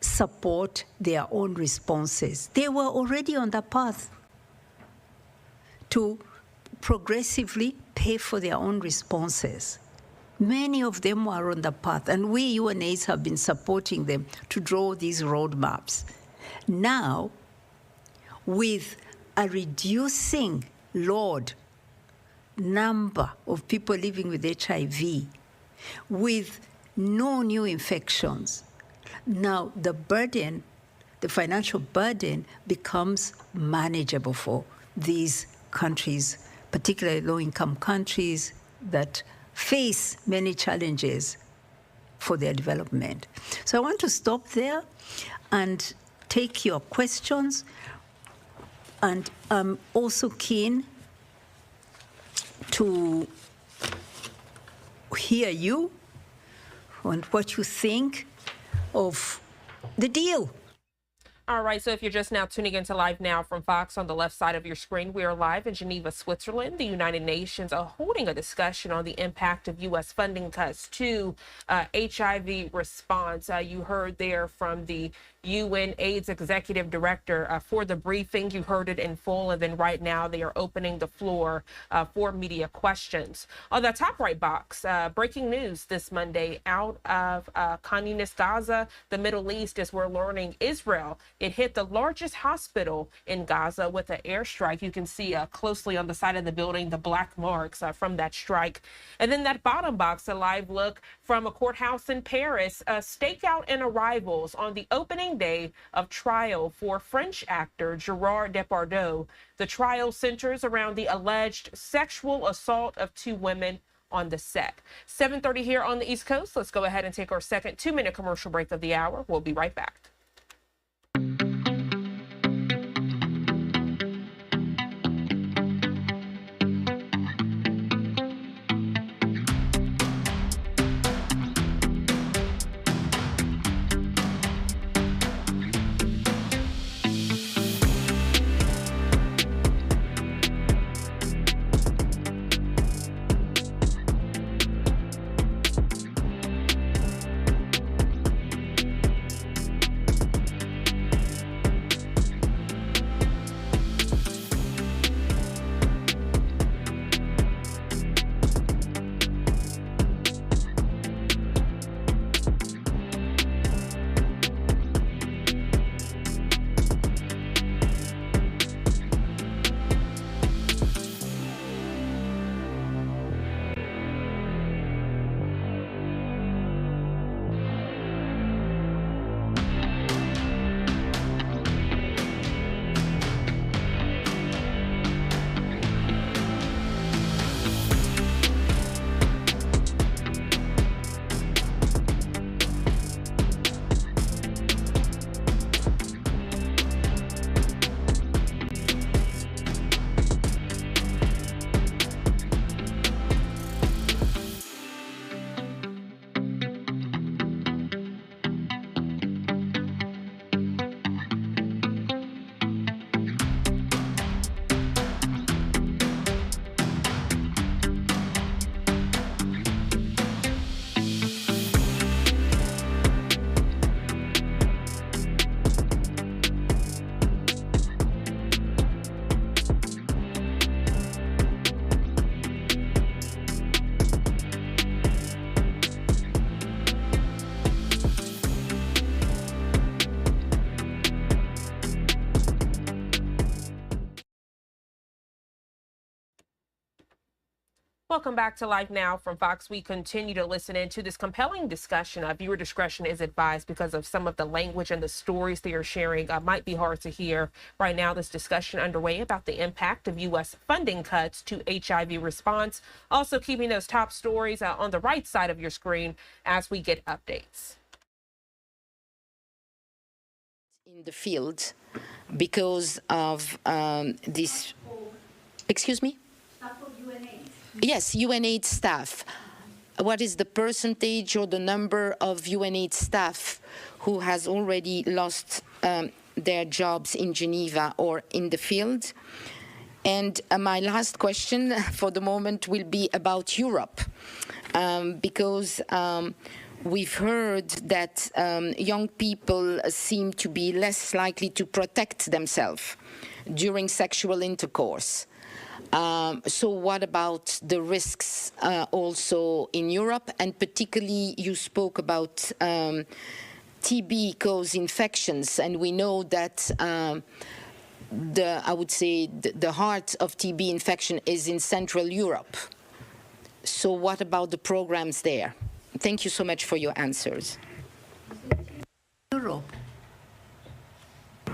support their own responses. They were already on the path to progressively pay for their own responses. Many of them are on the path, and we UNAIDS have been supporting them to draw these roadmaps. Now, with a reducing load number of people living with HIV, with no new infections, now the burden, the financial burden, becomes manageable for these countries, particularly low-income countries that face many challenges for their development. So I want to stop there and take your questions. And I'm also keen to hear you and what you think of the deal. All right, so if you're just now tuning into Live Now from Fox, on the left side of your screen, we are live in Geneva, Switzerland. The United Nations are holding a discussion on the impact of U.S. funding cuts to HIV response. You heard there from the UN AIDS Executive Director for the briefing. You heard it in full, and then right now they are opening the floor for media questions. On the top right box, breaking news this Monday out of communist Gaza, the Middle East, as we're learning Israel. It hit the largest hospital in Gaza with an airstrike. You can see closely on the side of the building the black marks from that strike. And then that bottom box, a live look from a courthouse in Paris, stakeout and arrivals on the opening day of trial for French actor Gerard Depardieu. The trial centers around the alleged sexual assault of 2 women on the set. 7:30 here on the East Coast. Let's go ahead and take our second 2-minute commercial break of the hour. We'll be right back. Welcome back to Live Now from Fox. We continue to listen into this compelling discussion. Viewer discretion is advised because of some of the language and the stories they are sharing might be hard to hear. Right now, this discussion underway about the impact of U.S. funding cuts to HIV response. Also keeping those top stories on the right side of your screen as we get updates. In the field because of this, excuse me? Yes, UNAIDS staff. What is the percentage or the number of UNAIDS staff who has already lost their jobs in Geneva or in the field? And my last question for the moment will be about Europe, because we've heard that young people seem to be less likely to protect themselves during sexual intercourse. So what about the risks also in Europe? And particularly you spoke about TB cause infections, and we know that I would say the heart of TB infection is in Central Europe. So what about the programs there? Thank you so much for your answers. Europe.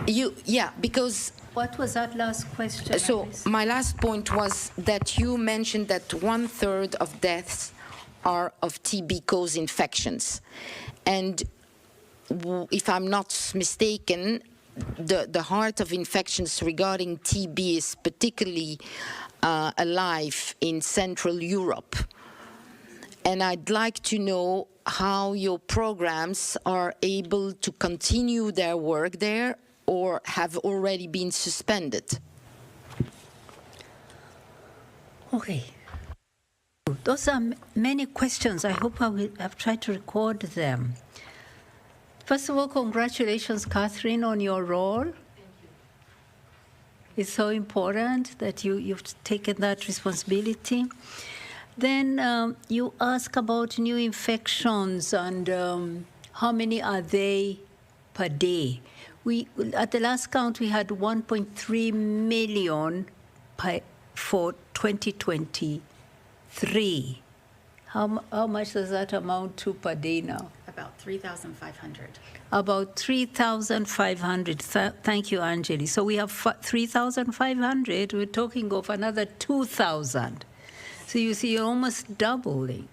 Yeah, because... What was that last question? So my last point was that you mentioned that 1/3 of deaths are of TB cause infections. And if I'm not mistaken, the heart of infections regarding TB is particularly alive in Central Europe. And I'd like to know how your programs are able to continue their work there or have already been suspended. Okay. Those are many questions. I hope I've tried to record them. First of all, congratulations, Catherine, on your role. Thank you. It's so important that you've taken that responsibility. Then you ask about new infections and how many are they per day. At the last count, we had 1.3 million for 2023. How much does that amount to per day now? About 3,500. About 3,500. Thank you, Anjali. So we have 3,500. We're talking of another 2,000. So you see, you're almost doubling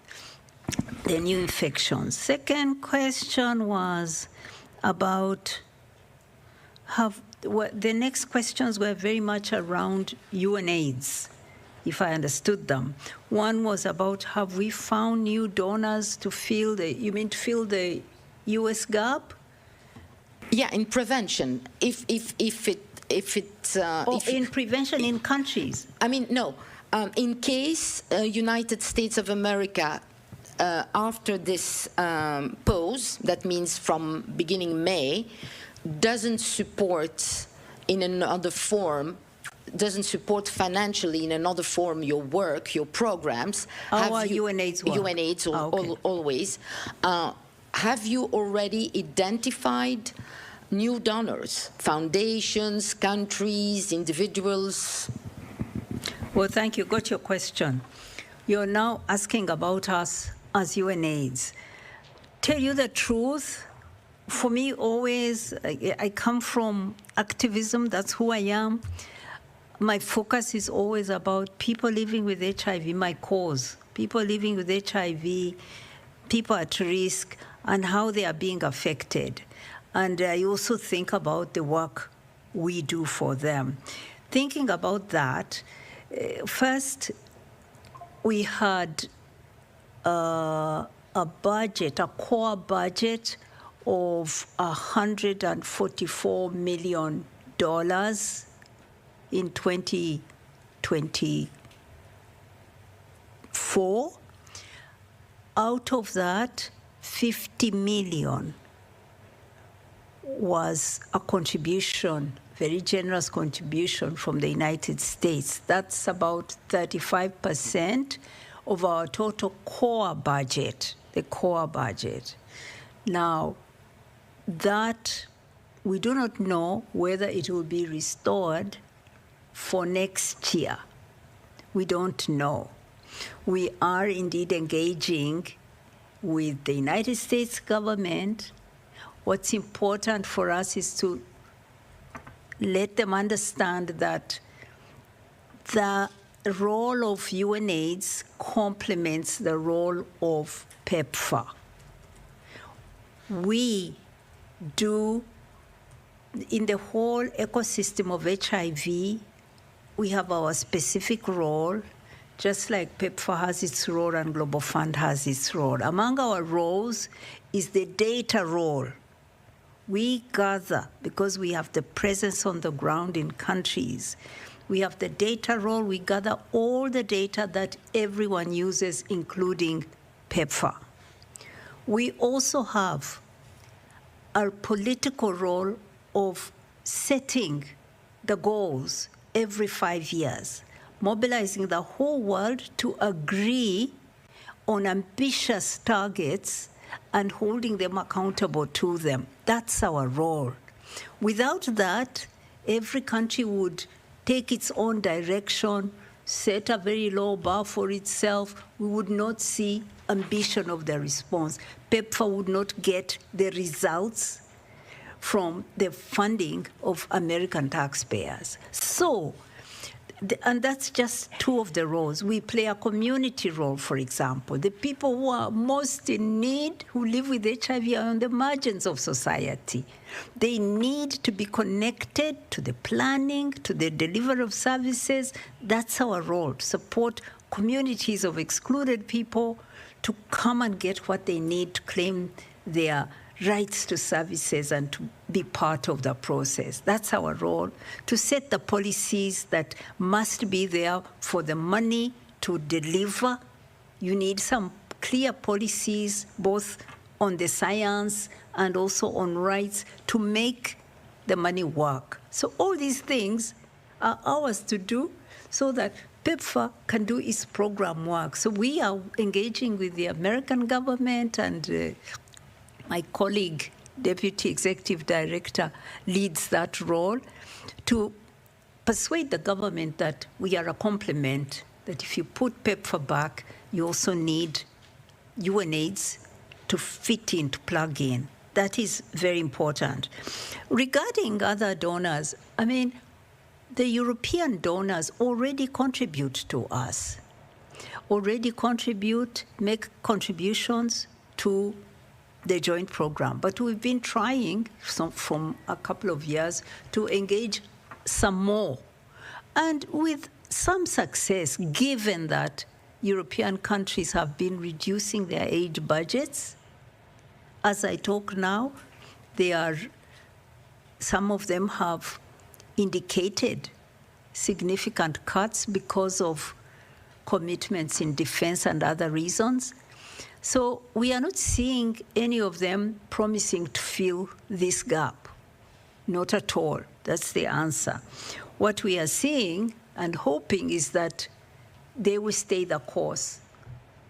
the new infections. Second question was about the next questions were very much around UNAIDS, if I understood them. One was about, have we found new donors to fill the U.S. gap? Yeah, in prevention. In prevention in countries. I mean, no. In case United States of America, after this pause, that means from beginning May, doesn't support in another form, doesn't support financially in another form your work, your programs. UNAIDS work. UNAIDS always. Have you already identified new donors, foundations, countries, individuals? Well, thank you. Got your question. You're now asking about us as UNAIDS. Tell you the truth, for me, always, I come from activism. That's who I am. My focus is always about people living with HIV, my cause. People living with HIV, people at risk, and how they are being affected. And I also think about the work we do for them. Thinking about that, first, we had a budget, a core budget of $144 million in 2024. Out of that, 50 million was a contribution, very generous contribution from the United States. That's about 35% of our total core budget, the core budget. Now, that we do not know whether it will be restored for next year. We don't know. We are indeed engaging with the United States government. What's important for us is to let them understand that the role of UNAIDS complements the role of PEPFAR. We do, in the whole ecosystem of HIV, we have our specific role, just like PEPFAR has its role and Global Fund has its role. Among our roles is the data role. We gather, because we have the presence on the ground in countries, we have the data role, we gather all the data that everyone uses, including PEPFAR. We also have our political role of setting the goals every 5 years. mobilizing the whole world to agree on ambitious targets and holding them accountable to them. That's our role. Without that, every country would take its own direction, set a very low bar for itself. We would not see ambition of the response. PEPFAR would not get the results from the funding of American taxpayers. So, and that's just two of the roles. We play a community role, for example. The people who are most in need, who live with HIV, are on the margins of society. They need to be connected to the planning, to the delivery of services. That's our role, to support communities of excluded people to come and get what they need to claim their rights to services and to be part of the process. That's our role, to set the policies that must be there for the money to deliver. You need some clear policies, both on the science and also on rights, to make the money work. So all these things are ours to do so that PEPFAR can do its program work. So we are engaging with the American government, and my colleague, Deputy Executive Director, leads that role to persuade the government that we are a complement, that if you put PEPFAR back, you also need UNAIDS to fit in, to plug in. That is very important. Regarding other donors, I mean, the European donors already contribute to us, make contributions to the joint program. But we've been trying from a couple of years to engage some more. And with some success, given that European countries have been reducing their aid budgets. As I talk now, some of them have indicated significant cuts because of commitments in defense and other reasons. So we are not seeing any of them promising to fill this gap. Not at all. That's the answer. What we are seeing and hoping is that they will stay the course.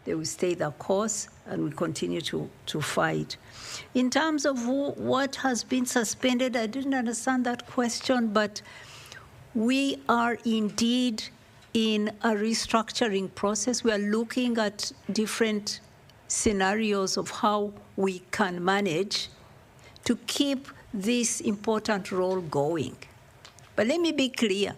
They will stay the course, and we continue to fight. In terms of what has been suspended, I didn't understand that question, but we are indeed in a restructuring process. We are looking at different scenarios of how we can manage to keep this important role going. But let me be clear.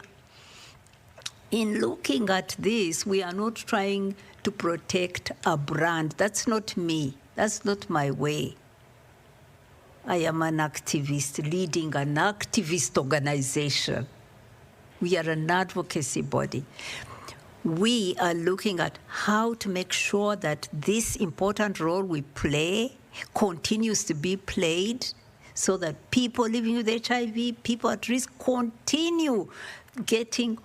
In looking at this, we are not trying to protect a brand. That's not me. That's not my way. I am an activist leading an activist organization. We are an advocacy body. We are looking at how to make sure that this important role we play continues to be played so that people living with HIV, people at risk, continue getting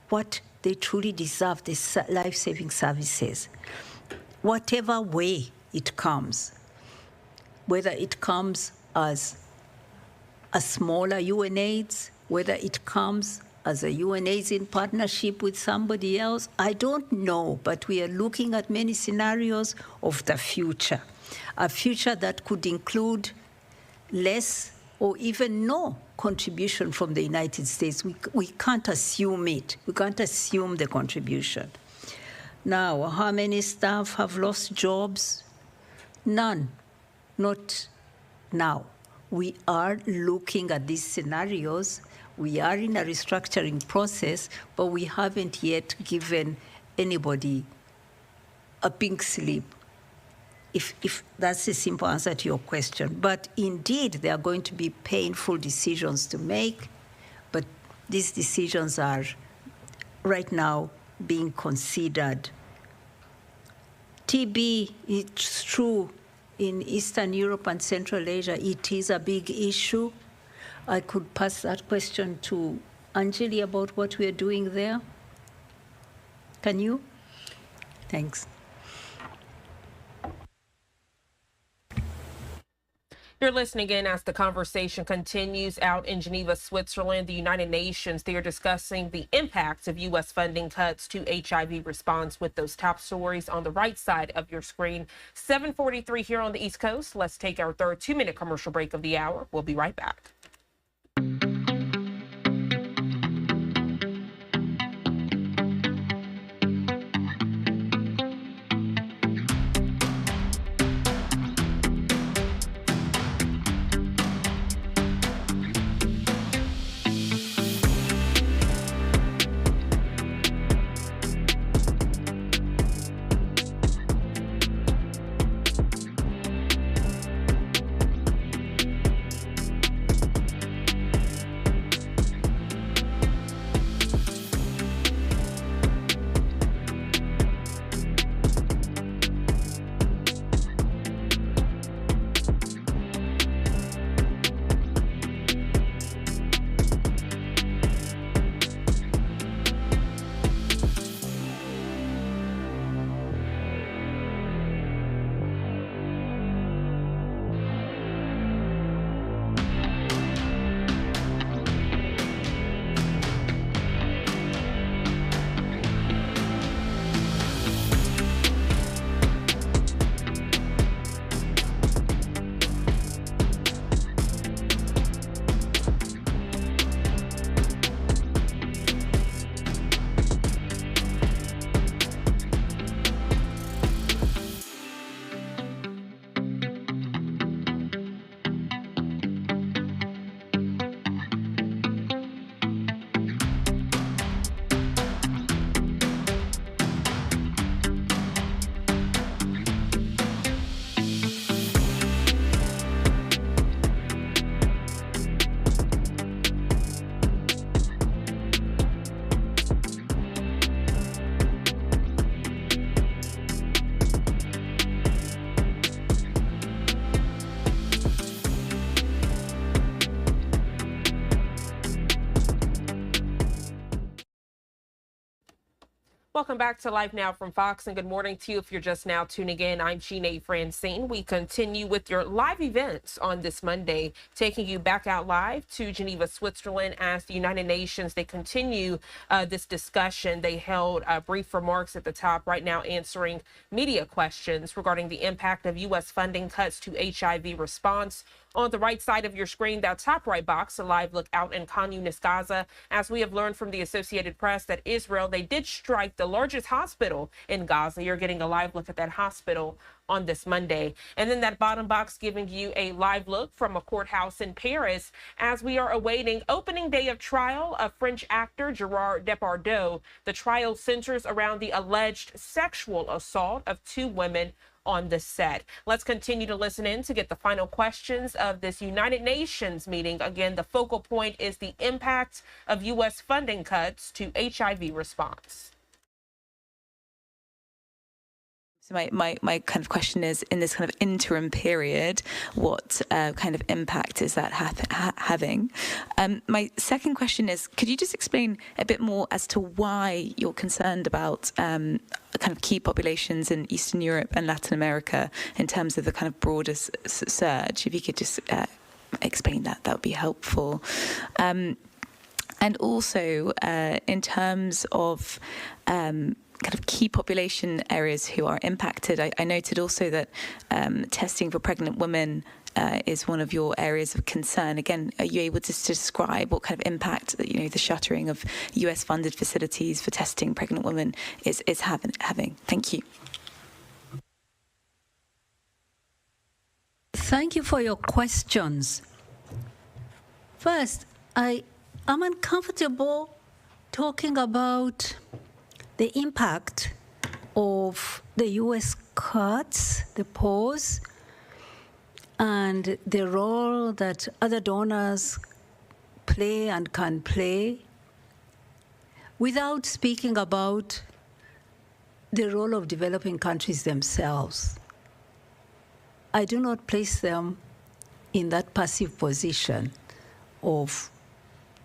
what they truly deserve, these life-saving services, whatever way it comes, whether it comes as a smaller UNAIDS, whether it comes as a UNAIDS in partnership with somebody else, I don't know, but we are looking at many scenarios of the future, a future that could include less or even no contribution from the United States. We can't assume it. We can't assume the contribution. Now, how many staff have lost jobs? None, not now. We are looking at these scenarios. We are in a restructuring process, but we haven't yet given anybody a pink slip, if that's a simple answer to your question. But indeed, there are going to be painful decisions to make, but these decisions are right now being considered. TB, it's true, in Eastern Europe and Central Asia, it is a big issue. I could pass that question to Anjali about what we are doing there. Can you? Thanks. You're listening in as the conversation continues out in Geneva, Switzerland. The United Nations, they are discussing the impacts of U.S. funding cuts to HIV response with those top stories on the right side of your screen. 7:43 here on the East Coast. Let's take our third 2-minute commercial break of the hour. We'll be right back. Welcome back to Live Now from Fox, and good morning to you if you're just now tuning in. I'm Jeanne Francine. We continue with your live events on this Monday, taking you back out live to Geneva, Switzerland, as the United Nations, they continue this discussion. They held brief remarks at the top right now, answering media questions regarding the impact of U.S. funding cuts to HIV response. On the right side of your screen, that top right box, a live look out in Khan Yunis, Gaza. As we have learned from the Associated Press that Israel, they did strike the largest hospital in Gaza. You're getting a live look at that hospital on this Monday. And then that bottom box giving you a live look from a courthouse in Paris as we are awaiting opening day of trial of French actor Gerard Depardieu. The trial centers around the alleged sexual assault of 2 women on the set. Let's continue to listen in to get the final questions of this United Nations meeting. Again, the focal point is the impact of U.S. funding cuts to HIV response. So my kind of question is, in this kind of interim period, what kind of impact is that having? My second question is, could you just explain a bit more as to why you're concerned about kind of key populations in Eastern Europe and Latin America in terms of the kind of broader surge? If you could just explain that, that would be helpful. And also, in terms of kind of key population areas who are impacted, I noted also that testing for pregnant women is one of your areas of concern. Again, are you able to describe what kind of impact the shuttering of US-funded facilities for testing pregnant women is having? Thank you. Thank you for your questions. First, I am uncomfortable talking about the impact of the U.S. cuts, the pause, and the role that other donors play and can play, without speaking about the role of developing countries themselves. I do not place them in that passive position of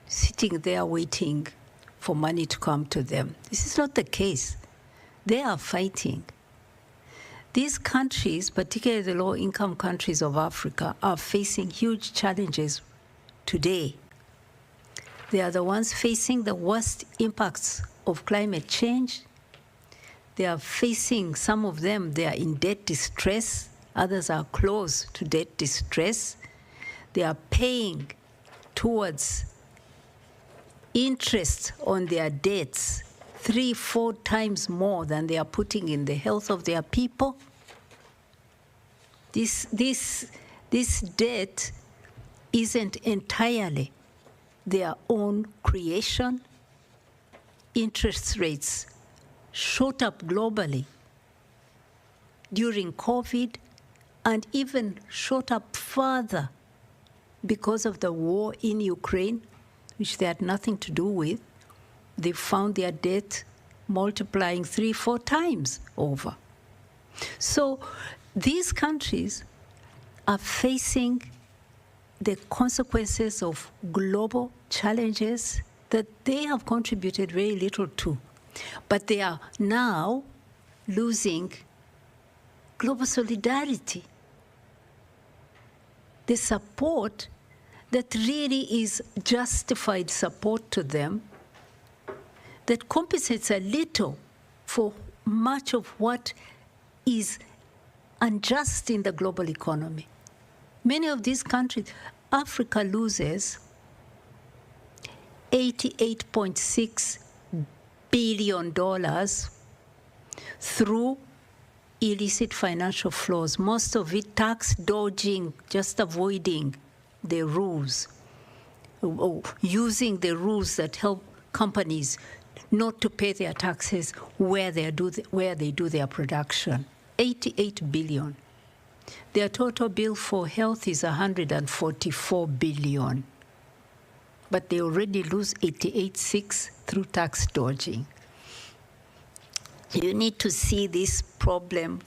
sitting there waiting for money to come to them. This is not the case. They are fighting. These countries, particularly the low-income countries of Africa, are facing huge challenges today. They are the ones facing the worst impacts of climate change. They are facing, some of them, they are in debt distress. Others are close to debt distress. They are paying towards interest on their debts 3-4 times more than they are putting in the health of their people. This debt isn't entirely their own creation. Interest rates shot up globally during COVID and even shot up further because of the war in Ukraine, which they had nothing to do with. They found their debt multiplying 3-4 times over. So these countries are facing the consequences of global challenges that they have contributed very little to. But they are now losing global solidarity, the support that really is justified support to them, that compensates a little for much of what is unjust in the global economy. Many of these countries, Africa loses $88.6 billion through illicit financial flows, most of it tax dodging, just avoiding the rules, using the rules that help companies not to pay their taxes where they do their production. 88 billion. Their total bill for health is 144 billion. But they already lose 88.6 through tax dodging. You need to see this problem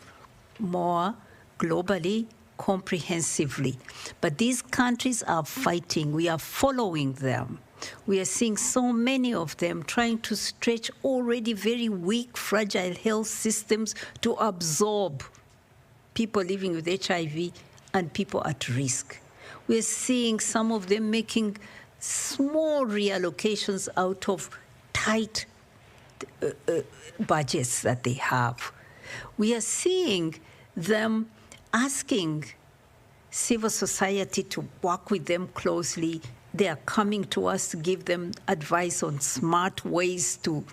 more globally, comprehensively. But these countries are fighting. We are following them. We are seeing so many of them trying to stretch already very weak, fragile health systems to absorb people living with HIV and people at risk. We're seeing some of them making small reallocations out of tight budgets that they have. We are seeing them asking civil society to work with them closely. They are coming to us to give them advice on smart ways to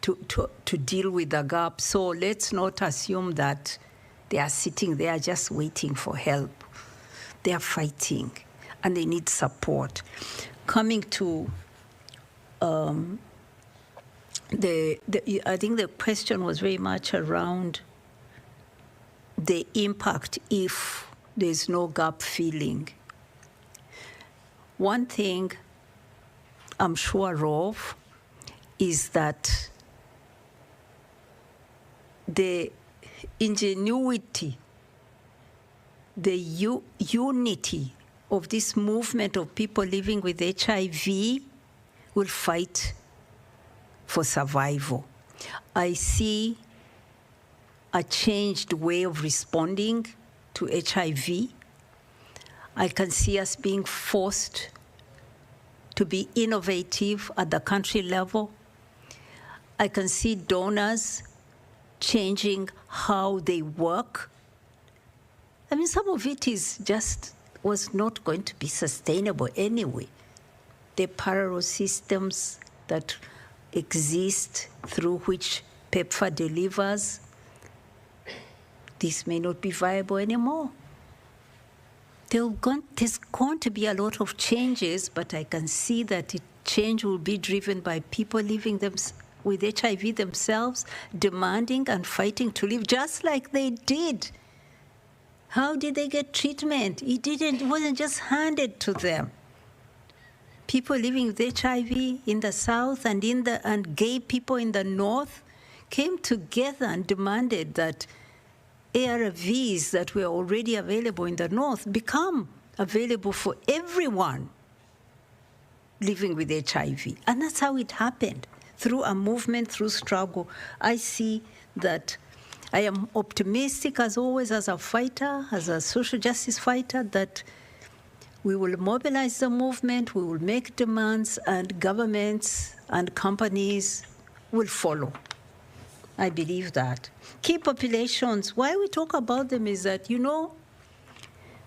deal with the gap. So let's not assume that they are sitting there just waiting for help. They are fighting, and they need support. Coming to I think the question was very much around the impact if there's no gap filling. One thing I'm sure of is that the ingenuity, the unity of this movement of people living with HIV will fight for survival. I see a changed way of responding to HIV. I can see us being forced to be innovative at the country level. I can see donors changing how they work. I mean, some of it was not going to be sustainable anyway. The parallel systems that exist through which PEPFAR delivers, this may not be viable anymore. There's going to be a lot of changes, but I can see that change will be driven by people living with HIV themselves, demanding and fighting to live just like they did. How did they get treatment? It wasn't just handed to them. People living with HIV in the South and gay people in the North came together and demanded that ARVs that were already available in the North become available for everyone living with HIV. And that's how it happened, through a movement, through struggle. I see that I am optimistic, as always, as a fighter, as a social justice fighter, that we will mobilize the movement, we will make demands, and governments and companies will follow. I believe that. Key populations, why we talk about them is that, you know,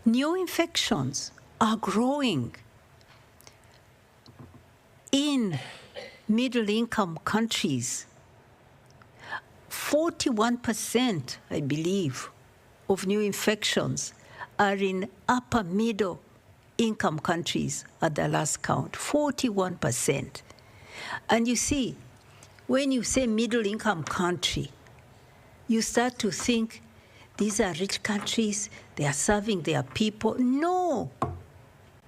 new infections are growing in middle-income countries. 41%, I believe, of new infections are in upper middle income countries at the last count, 41%. And you see, when you say middle income country, you start to think these are rich countries, they are serving their people. No,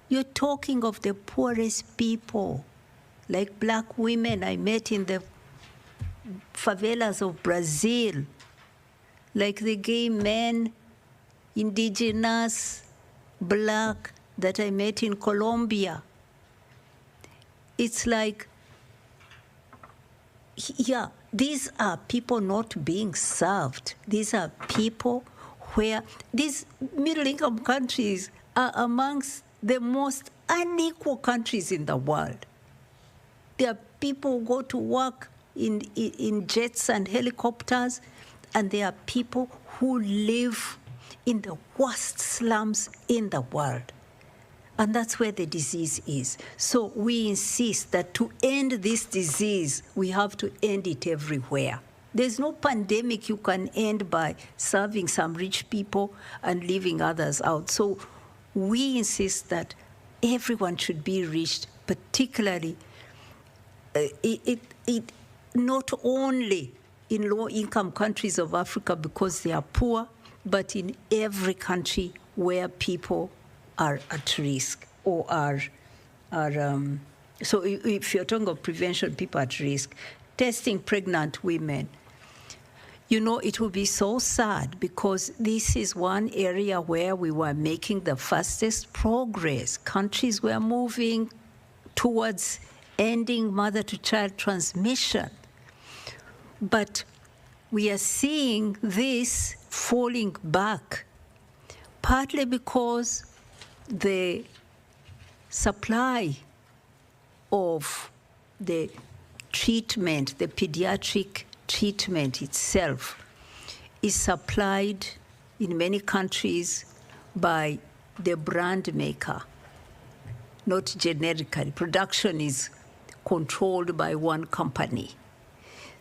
you're talking of the poorest people, like black women I met in the favelas of Brazil, like the gay men, indigenous, black, that I met in Colombia. It's like, yeah, these are people not being served. These are people where these middle-income countries are amongst the most unequal countries in the world. There are people who go to work in jets and helicopters, and there are people who live in the worst slums in the world. And that's where the disease is. So we insist that to end this disease, we have to end it everywhere. There's no pandemic you can end by serving some rich people and leaving others out. So we insist that everyone should be reached, particularly not only in low-income countries of Africa because they are poor, but in every country where people are at risk or so if you're talking of prevention, people at risk. Testing pregnant women. You know, it will be so sad because this is one area where we were making the fastest progress. Countries were moving towards ending mother-to-child transmission. But we are seeing this falling back, partly because the supply of the treatment, the pediatric treatment itself, is supplied in many countries by the brand maker, not generically. Production is controlled by one company.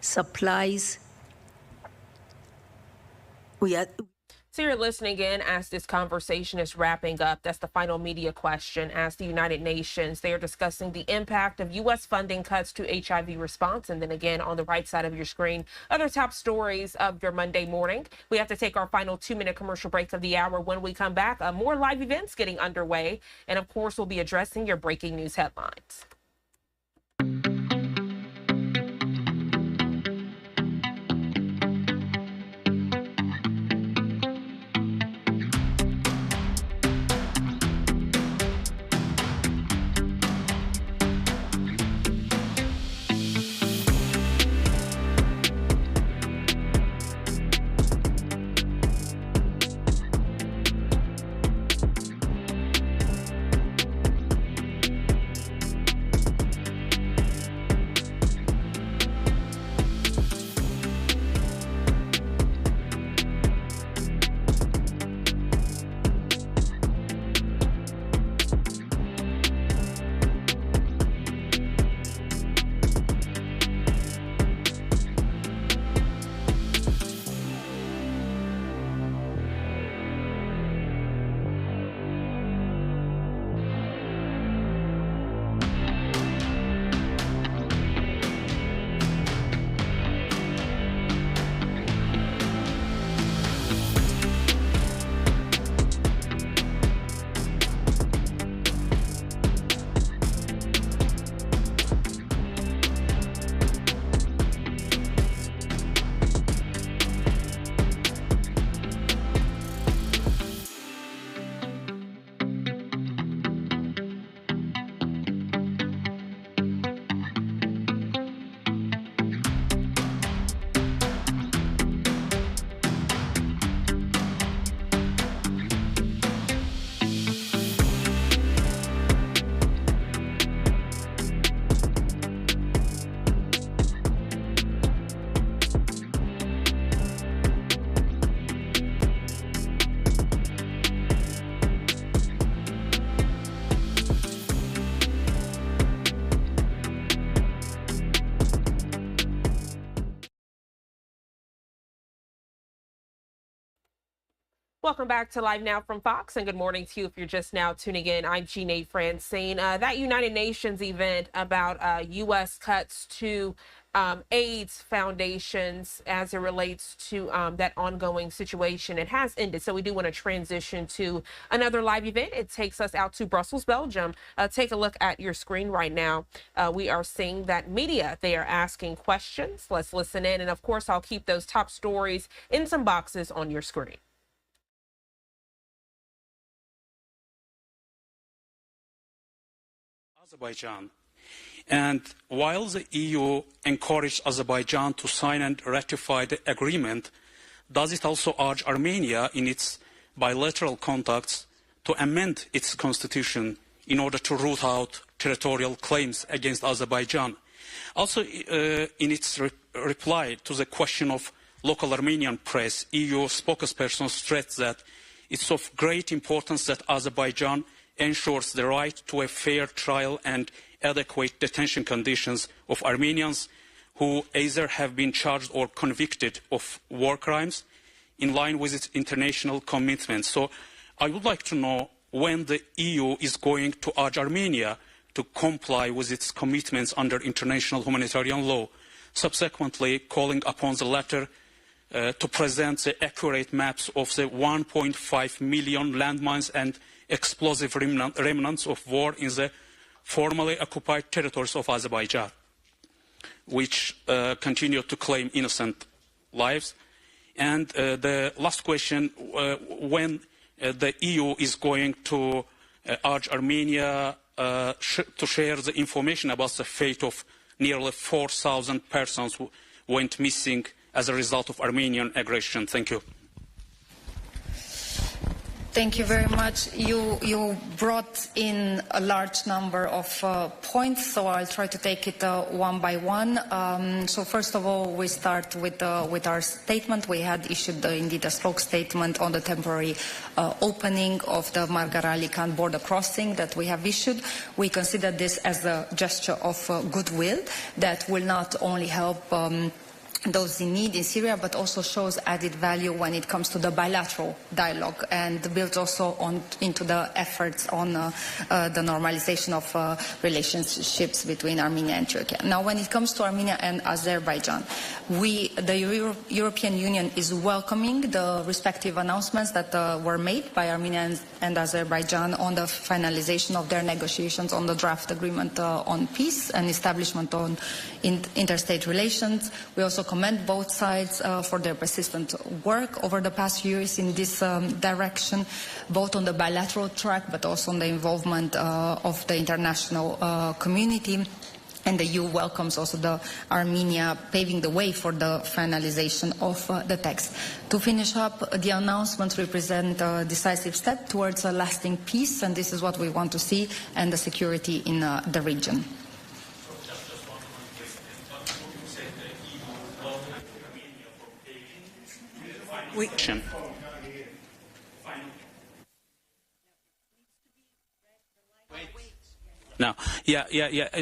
Supplies, So you're listening in as this conversation is wrapping up. That's the final media question. As the United Nations, they are discussing the impact of U.S. funding cuts to HIV response. And then again, on the right side of your screen, other top stories of your Monday morning. We have to take our final 2-minute commercial break of the hour. When we come back, more live events getting underway. And of course, we'll be addressing your breaking news headlines. Welcome back to Live Now from Fox, and good morning to you if you're just now tuning in. I'm Jeanne Francine. That United Nations event about U.S. cuts to AIDS foundations as it relates to that ongoing situation, it has ended. So we do want to transition to another live event. It takes us out to Brussels, Belgium. Take a look at your screen right now. We are seeing that media, they are asking questions. Let's listen in. And of course, I'll keep those top stories in some boxes on your screen. Azerbaijan. And while the EU encouraged Azerbaijan to sign and ratify the agreement, does it also urge Armenia in its bilateral contacts to amend its constitution in order to root out territorial claims against Azerbaijan? Also, in its reply to the question of local Armenian press, EU spokesperson stressed that it's of great importance that Azerbaijan ensures the right to a fair trial and adequate detention conditions of Armenians who either have been charged or convicted of war crimes in line with its international commitments. So I would like to know when the EU is going to urge Armenia to comply with its commitments under international humanitarian law, subsequently calling upon the latter to present the accurate maps of the 1.5 million landmines and explosive remnants of war in the formerly occupied territories of Azerbaijan, which continue to claim innocent lives. And the last question, when the EU is going to urge Armenia to share the information about the fate of nearly 4,000 persons who went missing as a result of Armenian aggression. Thank you. Thank you very much. You brought in a large number of points, so I'll try to take it one by one. So first of all, we start with our statement. We had issued indeed a spoke statement on the temporary opening of the Margarali Khan border crossing that we have issued. We consider this as a gesture of goodwill that will not only help those in need in Syria, but also shows added value when it comes to the bilateral dialogue and builds also into the efforts on the normalization of relationships between Armenia and Turkey. Now, when it comes to Armenia and Azerbaijan, the European Union is welcoming the respective announcements that were made by Armenia and Azerbaijan on the finalization of their negotiations on the draft agreement on peace and establishment on interstate relations. We also commend both sides for their persistent work over the past years in this direction, both on the bilateral track but also on the involvement of the international community. And the EU welcomes also the Armenia paving the way for the finalization of the text. To finish up, the announcements represent a decisive step towards a lasting peace, and this is what we want to see, and the security in the region. Now,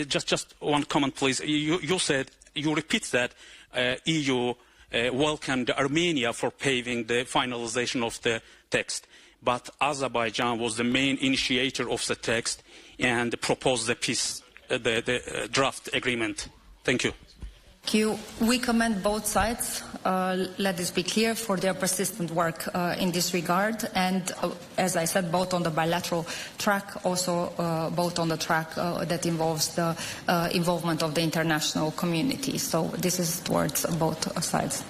just one comment, please. You said, you repeat that EU welcomed Armenia for paving the finalization of the text, but Azerbaijan was the main initiator of the text and proposed the peace, the draft agreement. Thank you. We commend both sides, let this be clear, for their persistent work in this regard, and as I said, both on the bilateral track, also both on the track that involves the involvement of the international community. So this is towards both sides.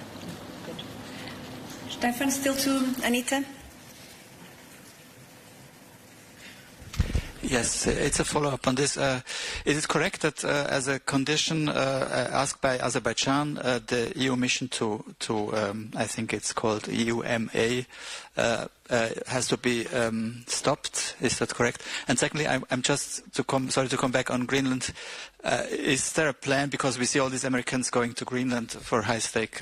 Stefan, still to Anita? Yes, it's a follow-up on this. Is it correct that as a condition asked by Azerbaijan, the EU mission to I think it's called EUMA, has to be stopped? Is that correct? And secondly, I'm just sorry to come back on Greenland. Is there a plan, because we see all these Americans going to Greenland for high-stake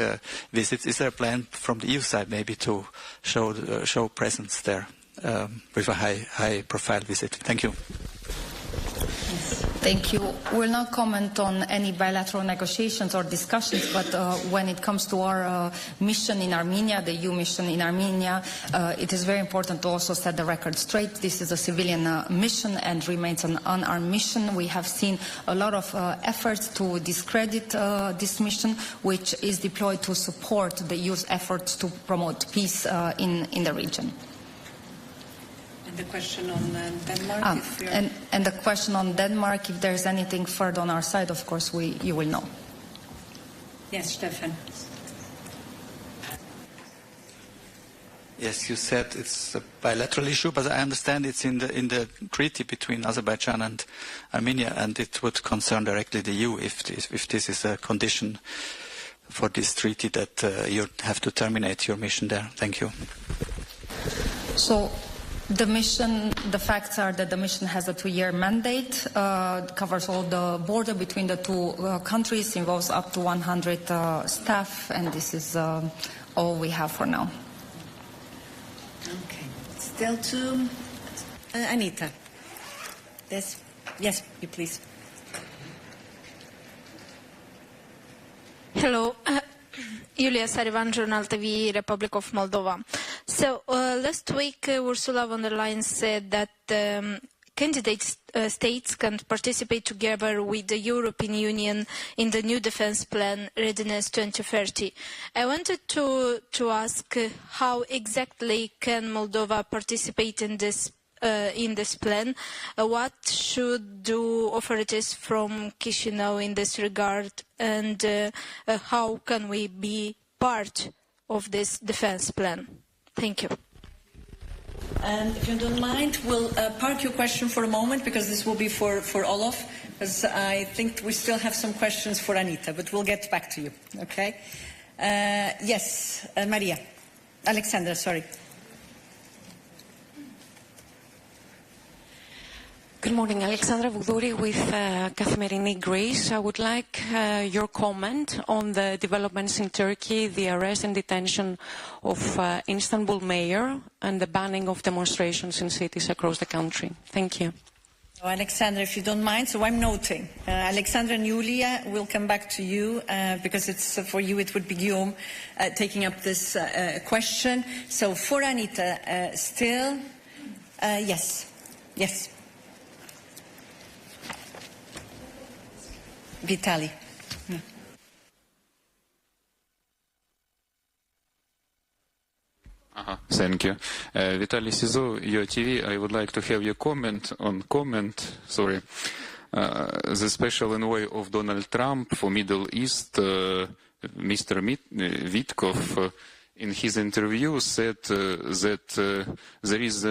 visits, is there a plan from the EU side maybe to show presence there? With a high-profile visit. Thank you. Thank you. We'll not comment on any bilateral negotiations or discussions, but when it comes to our mission in Armenia, the EU mission in Armenia, it is very important to also set the record straight. This is a civilian mission and remains an unarmed mission. We have seen a lot of efforts to discredit this mission, which is deployed to support the EU's efforts to promote peace in the region. The question on Denmark. And the question on Denmark, if there's anything further on our side, of course, you will know. Yes, Stefan. Yes, you said it's a bilateral issue, but I understand it's in the treaty between Azerbaijan and Armenia, and it would concern directly the EU if this is a condition for this treaty that you have to terminate your mission there. Thank you. So, the mission, the facts are that the mission has a 2-year mandate, covers all the border between the two countries, involves up to 100 staff, and this is all we have for now. Okay. Still to Anita. Yes, you please. Hello. Julia Sarivan, Journal TV, Republic of Moldova. So last week, Ursula von der Leyen said that candidate states can participate together with the European Union in the new defense plan, Readiness 2030. I wanted to ask how exactly can Moldova participate in this plan? What should do authorities from Chisinau in this regard, and how can we be part of this defense plan? Thank you. And if you don't mind, we'll park your question for a moment, because this will be for Olof, because I think we still have some questions for Anita, but we'll get back to you, okay? Yes, Maria. Alexandra, sorry. Good morning, Alexandra Voudouri with Kathimerini Greece. I would like your comment on the developments in Turkey, the arrest and detention of Istanbul mayor and the banning of demonstrations in cities across the country. Thank you. So, Alexandra, if you don't mind, so I'm noting. Alexandra and Julia, we'll come back to you because it's for you it would be Guillaume taking up this question. So for Anita, still, yes. Vitaly. Thank you. Vitaly Sizo, UATV, I would like to have your comment on the special envoy of Donald Trump for Middle East, Mr. Witkoff, in his interview said that there is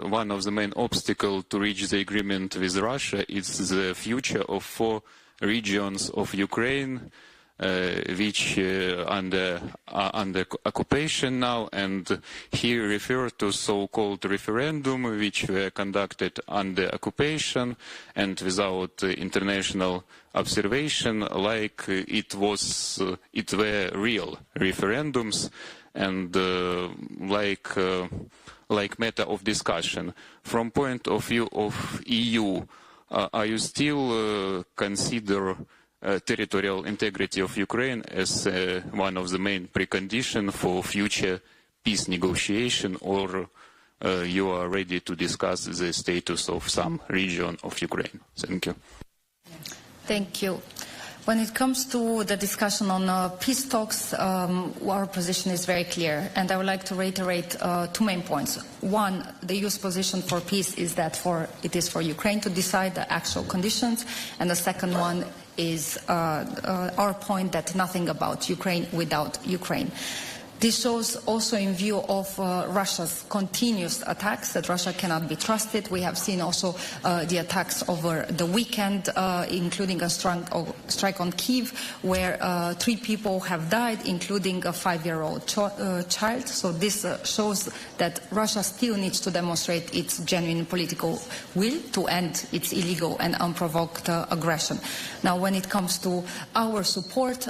one of the main obstacles to reach the agreement with Russia. It's the future of 4 regions of Ukraine, which are under occupation now, and he referred to so-called referendum, which were conducted under occupation and without international observation, like it were real referendums and like matter of discussion. From point of view of EU, are you still consider territorial integrity of Ukraine as one of the main preconditions for future peace negotiation, or you are ready to discuss the status of some region of Ukraine? Thank you. Thank you. When it comes to the discussion on peace talks, our position is very clear, and I would like to reiterate 2 main points. One, the EU's position for peace is that it is for Ukraine to decide the actual conditions, and the second one is our point that nothing about Ukraine without Ukraine. This shows also in view of Russia's continuous attacks that Russia cannot be trusted. We have seen also the attacks over the weekend, including a strike on Kyiv, where 3 people have died, including a 5-year-old child. So this shows that Russia still needs to demonstrate its genuine political will to end its illegal and unprovoked aggression. Now, when it comes to our support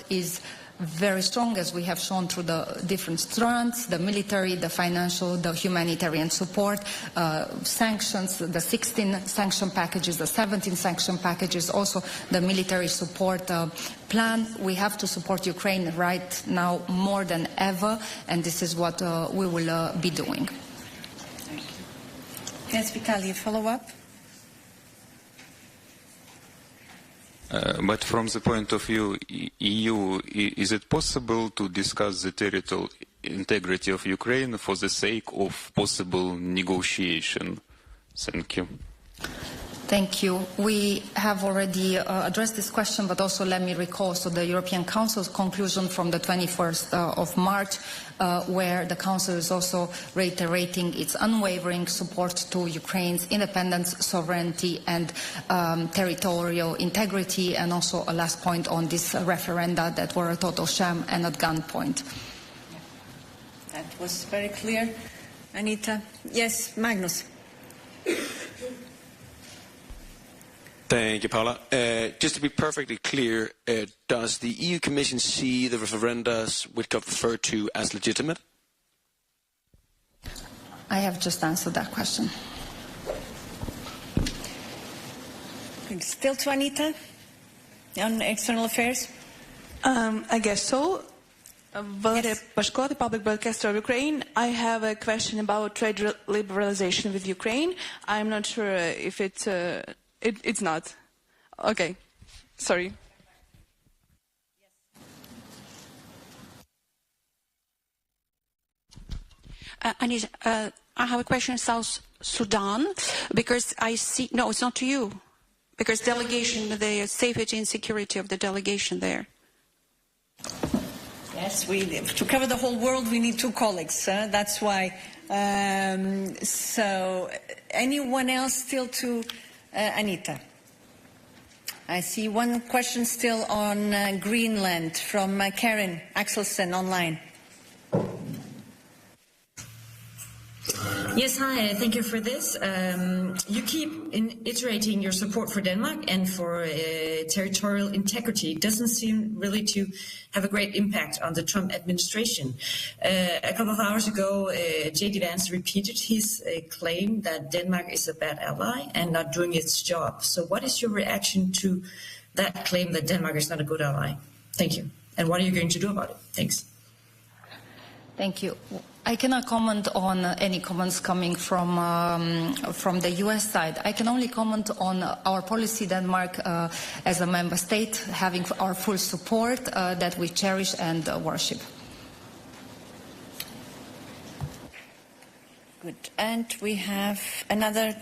is very strong, as we have shown through the different strands, the military, the financial, the humanitarian support, sanctions, the 16 sanction packages, the 17 sanction packages, also the military support plan. We have to support Ukraine right now more than ever, and this is what we will be doing. Yes, Vitaly, follow-up? But from the point of view EU, is it possible to discuss the territorial integrity of Ukraine for the sake of possible negotiation? Thank you. Thank you. We have already addressed this question, but also let me recall the European Council's conclusion from the 21st of March, where the Council is also reiterating its unwavering support to Ukraine's independence, sovereignty and territorial integrity, and also a last point on this referenda that were a total sham and at gunpoint. That was very clear. Anita? Yes, Magnus. Thank you, Paula. Just to be perfectly clear, does the EU Commission see the referendums which got referred to as legitimate? I have just answered that question. Still to Anita on external affairs? I guess so. Valeria Pashko, Republic Broadcaster of Ukraine. I have a question about trade liberalization with Ukraine. I'm not sure if it's not. Okay. Sorry. Anita, I have a question in South Sudan because I see, no, it's not to you, because delegation, the safety and security of the delegation there. Yes, to cover the whole world, we need two colleagues. That's why. So, anyone else still to Anita? I see one question still on Greenland from Karen Axelsen online. Yes, hi, thank you for this. You keep iterating your support for Denmark and for territorial integrity. It doesn't seem really to have a great impact on the Trump administration. A couple of hours ago, J.D. Vance repeated his claim that Denmark is a bad ally and not doing its job. So what is your reaction to that claim that Denmark is not a good ally? Thank you. And what are you going to do about it? Thanks. Thank you. I cannot comment on any comments coming from the U.S. side. I can only comment on our policy, Denmark, as a member state, having our full support that we cherish and worship. Good. And we have another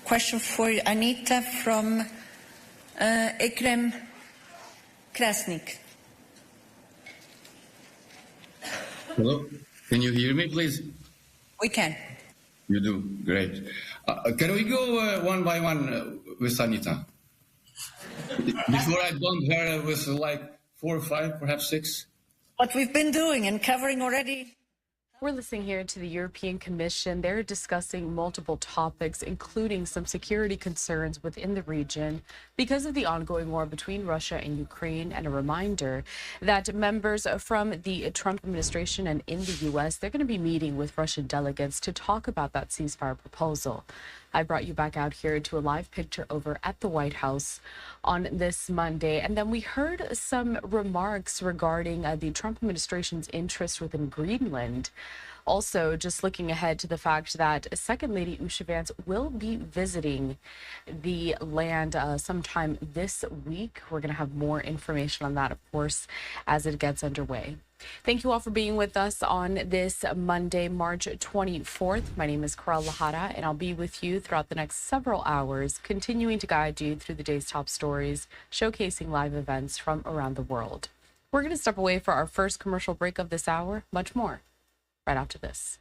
question for Anita from Ekrem Krasnik. Hello, can you hear me, please? We can. You do, great. Can we go one by one with Anita? Before I bumped her with like 4 or 5, perhaps 6. What we've been doing and covering already. We're listening here to the European Commission. They're discussing multiple topics, including some security concerns within the region because of the ongoing war between Russia and Ukraine, and a reminder that members from the Trump administration and in the U.S., they're going to be meeting with Russian delegates to talk about that ceasefire proposal. I brought you back out here to a live picture over at the White House on this Monday. And then we heard some remarks regarding the Trump administration's interest within Greenland. Also, just looking ahead to the fact that Second Lady Usha Vance will be visiting the land sometime this week. We're going to have more information on that, of course, as it gets underway. Thank you all for being with us on this Monday, March 24th. My name is Coral Lahara, and I'll be with you throughout the next several hours, continuing to guide you through the day's top stories, showcasing live events from around the world. We're going to step away for our first commercial break of this hour. Much more right after this.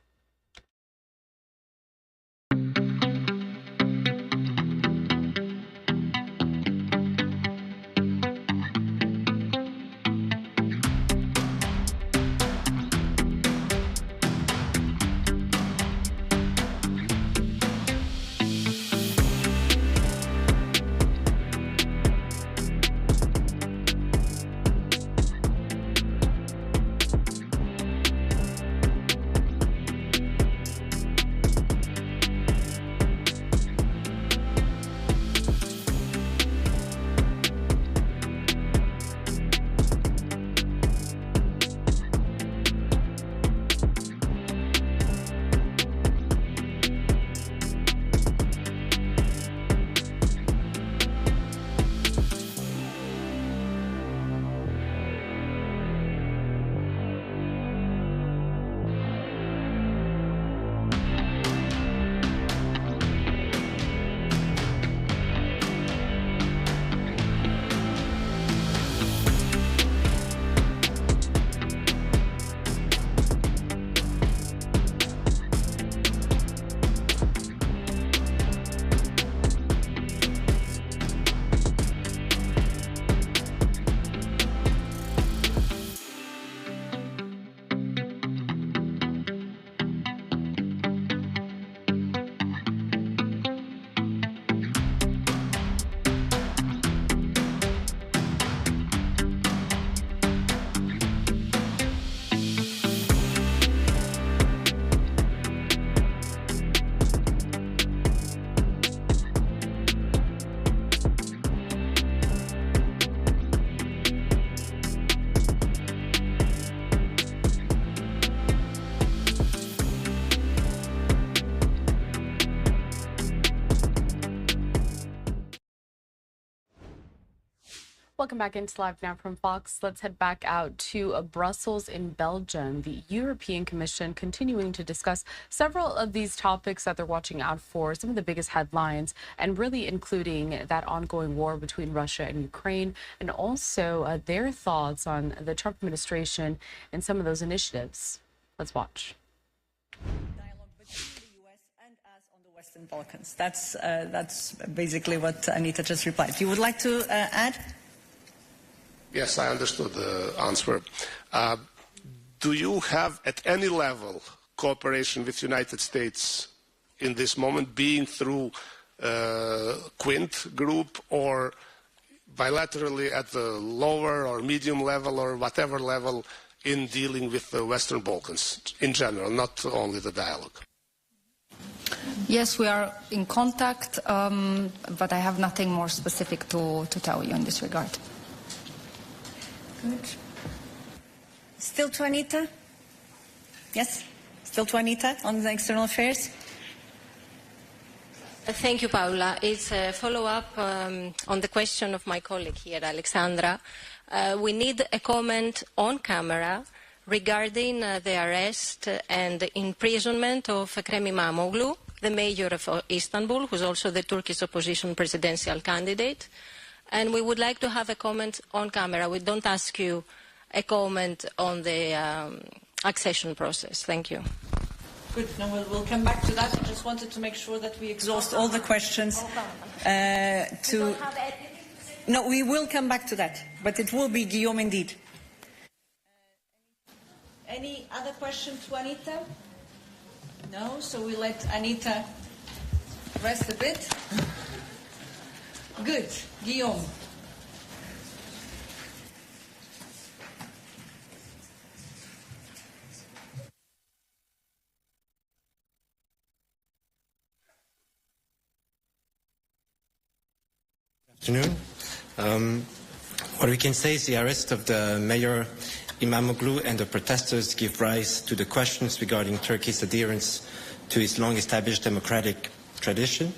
Welcome back into Live Now from Fox. Let's head back out to Brussels in Belgium. The European Commission continuing to discuss several of these topics that they're watching out for, some of the biggest headlines, and really including that ongoing war between Russia and Ukraine, and also their thoughts on the Trump administration and some of those initiatives. Let's watch. Dialogue between the US and us on the Western Balkans. That's basically what Anita just replied. You would like to add? Yes, I understood the answer. Do you have at any level cooperation with the United States in this moment, being through Quint group or bilaterally at the lower or medium level or whatever level in dealing with the Western Balkans in general, not only the dialogue? Yes, we are in contact, but I have nothing more specific to tell you in this regard. Good. Still to Anita? Yes? Still to Anita on the external affairs? Thank you, Paula. It's a follow-up on the question of my colleague here, Alexandra. We need a comment on camera regarding the arrest and the imprisonment of Ekrem İmamoğlu, the mayor of Istanbul, who's also the Turkish opposition presidential candidate. And we would like to have a comment on camera. We don't ask you a comment on the accession process. Thank you. Good. No, we'll come back to that. I just wanted to make sure that we exhaust all the questions. No, we will come back to that, but it will be Guillaume indeed. Any other questions to Anita? No, so we let Anita rest a bit. Good. Guillaume. Afternoon. What we can say is the arrest of the mayor Imamoglu and the protesters give rise to the questions regarding Turkey's adherence to its long-established democratic tradition.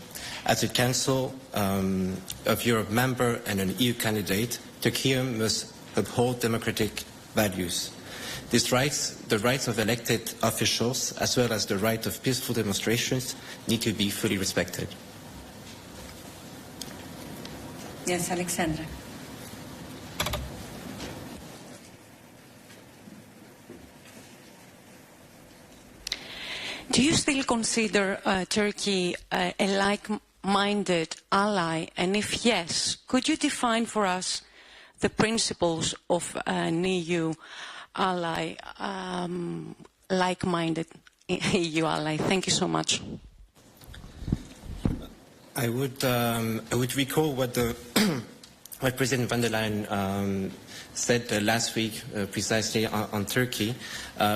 As a Council of Europe member and an EU candidate, Turkey must uphold democratic values. These rights, the rights of elected officials, as well as the right of peaceful demonstrations, need to be fully respected. Yes, Alexandra. Do you still consider Turkey a like-minded ally? And if yes, could you define for us the principles of an EU ally, like-minded EU ally? Thank you so much. I would recall what what President von der Leyen said last week, precisely on Turkey.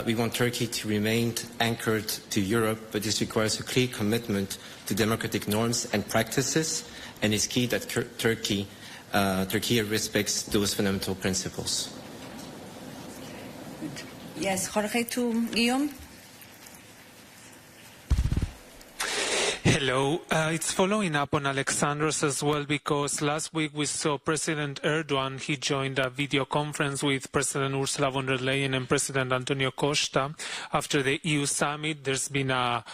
We want Turkey to remain anchored to Europe, but this requires a clear commitment to democratic norms and practices, and it's key that Turkey respects those fundamental principles. Yes, Jorge, to Guillaume. Hello. It's following up on Alexandra's as well, because last week we saw President Erdogan. He joined a video conference with President Ursula von der Leyen and President Antonio Costa. After the EU summit, there's been a,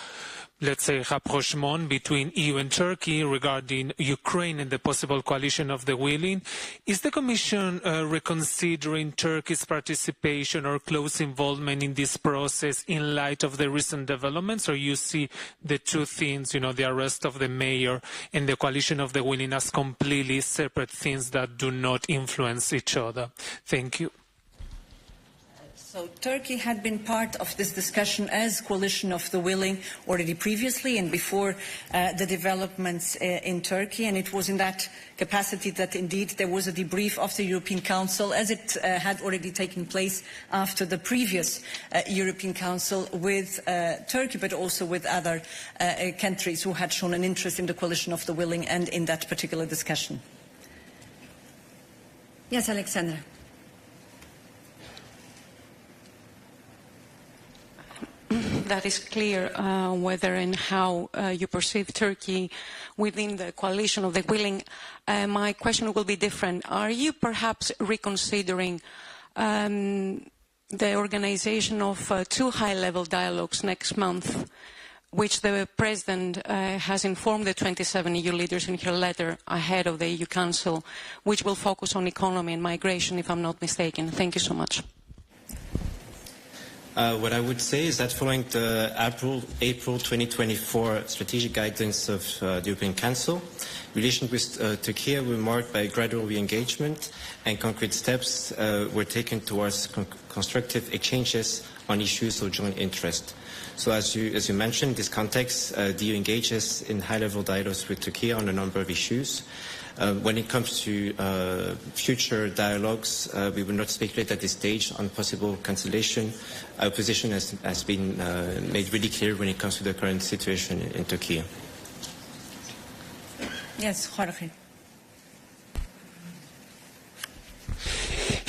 let's say, rapprochement between EU and Turkey regarding Ukraine and the possible coalition of the willing. Is the Commission reconsidering Turkey's participation or close involvement in this process in light of the recent developments, or you see the two things, the arrest of the mayor and the coalition of the willing, as completely separate things that do not influence each other? Thank you. So Turkey had been part of this discussion as coalition of the willing already previously and before the developments in Turkey, and it was in that capacity that indeed there was a debrief of the European Council, as it had already taken place after the previous European Council, with Turkey, but also with other countries who had shown an interest in the coalition of the willing and in that particular discussion. Yes, Alexandra. that is clear whether and how you perceive Turkey within the coalition of the willing. My question will be different. Are you perhaps reconsidering the organization of 2 high-level dialogues next month, which the President has informed the 27 EU leaders in her letter ahead of the EU Council, which will focus on economy and migration, if I'm not mistaken? Thank you so much. What I would say is that following the April 2024 strategic guidance of the European Council, relations with Turkey were marked by gradual re-engagement, and concrete steps were taken towards constructive exchanges on issues of joint interest. So as you mentioned, in this context, the EU engages in high-level dialogues with Turkey on a number of issues. When it comes to future dialogues, we will not speculate at this stage on possible cancellation. Our position has been made really clear when it comes to the current situation in Turkey. Yes, Jorge.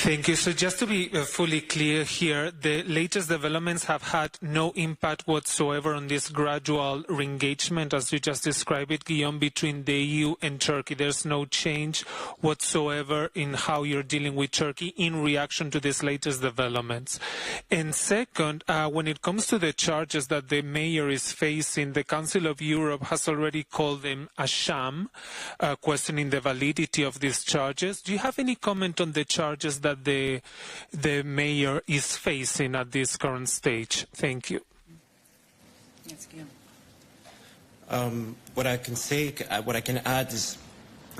Thank you. So just to be fully clear here, the latest developments have had no impact whatsoever on this gradual re-engagement, as you just described it, Guillaume, between the EU and Turkey. There's no change whatsoever in how you're dealing with Turkey in reaction to these latest developments. And second, when it comes to the charges that the mayor is facing, the Council of Europe has already called them a sham, questioning the validity of these charges. Do you have any comment on the charges that the mayor is facing at this current stage? Thank you. Yes, What I can add is,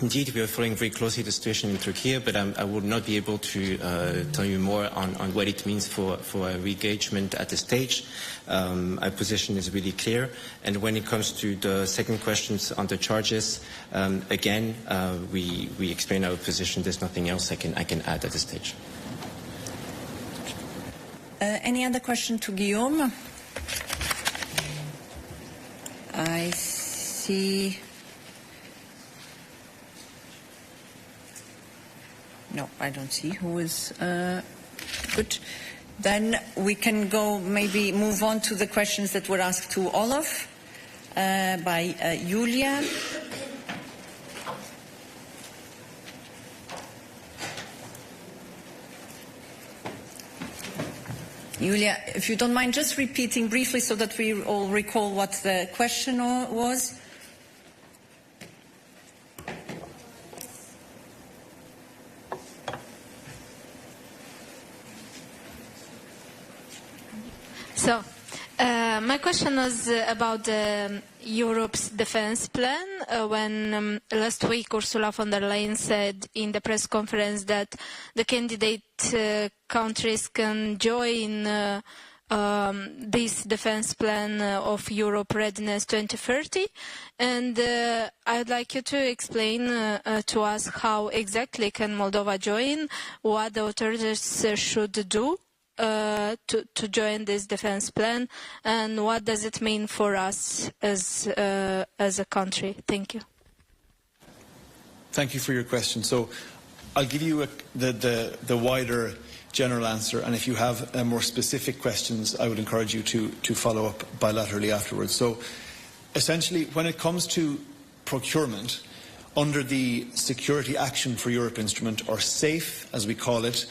indeed, we are following very closely the situation in Turkey, but I would not be able to tell you more on what it means for re-engagement at this stage. Our position is really clear. And when it comes to the second questions on the charges, again, we explain our position. There's nothing else I can add at this stage. Any other question to Guillaume? I see. No, I don't see who is good. Then we can go, maybe move on to the questions that were asked to Olaf by Julia. Julia, if you don't mind just repeating briefly so that we all recall what the question was. So, my question was about Europe's defense plan. When last week Ursula von der Leyen said in the press conference that the candidate countries can join this defense plan of Europe Readiness 2030. And I'd like you to explain to us how exactly can Moldova join, what the authorities should do to join this defense plan, and what does it mean for us as a country? Thank you. Thank you for your question. So I'll give you the wider general answer, and if you have more specific questions, I would encourage you to follow up bilaterally afterwards. So essentially, when it comes to procurement, under the Security Action for Europe instrument, or SAFE as we call it,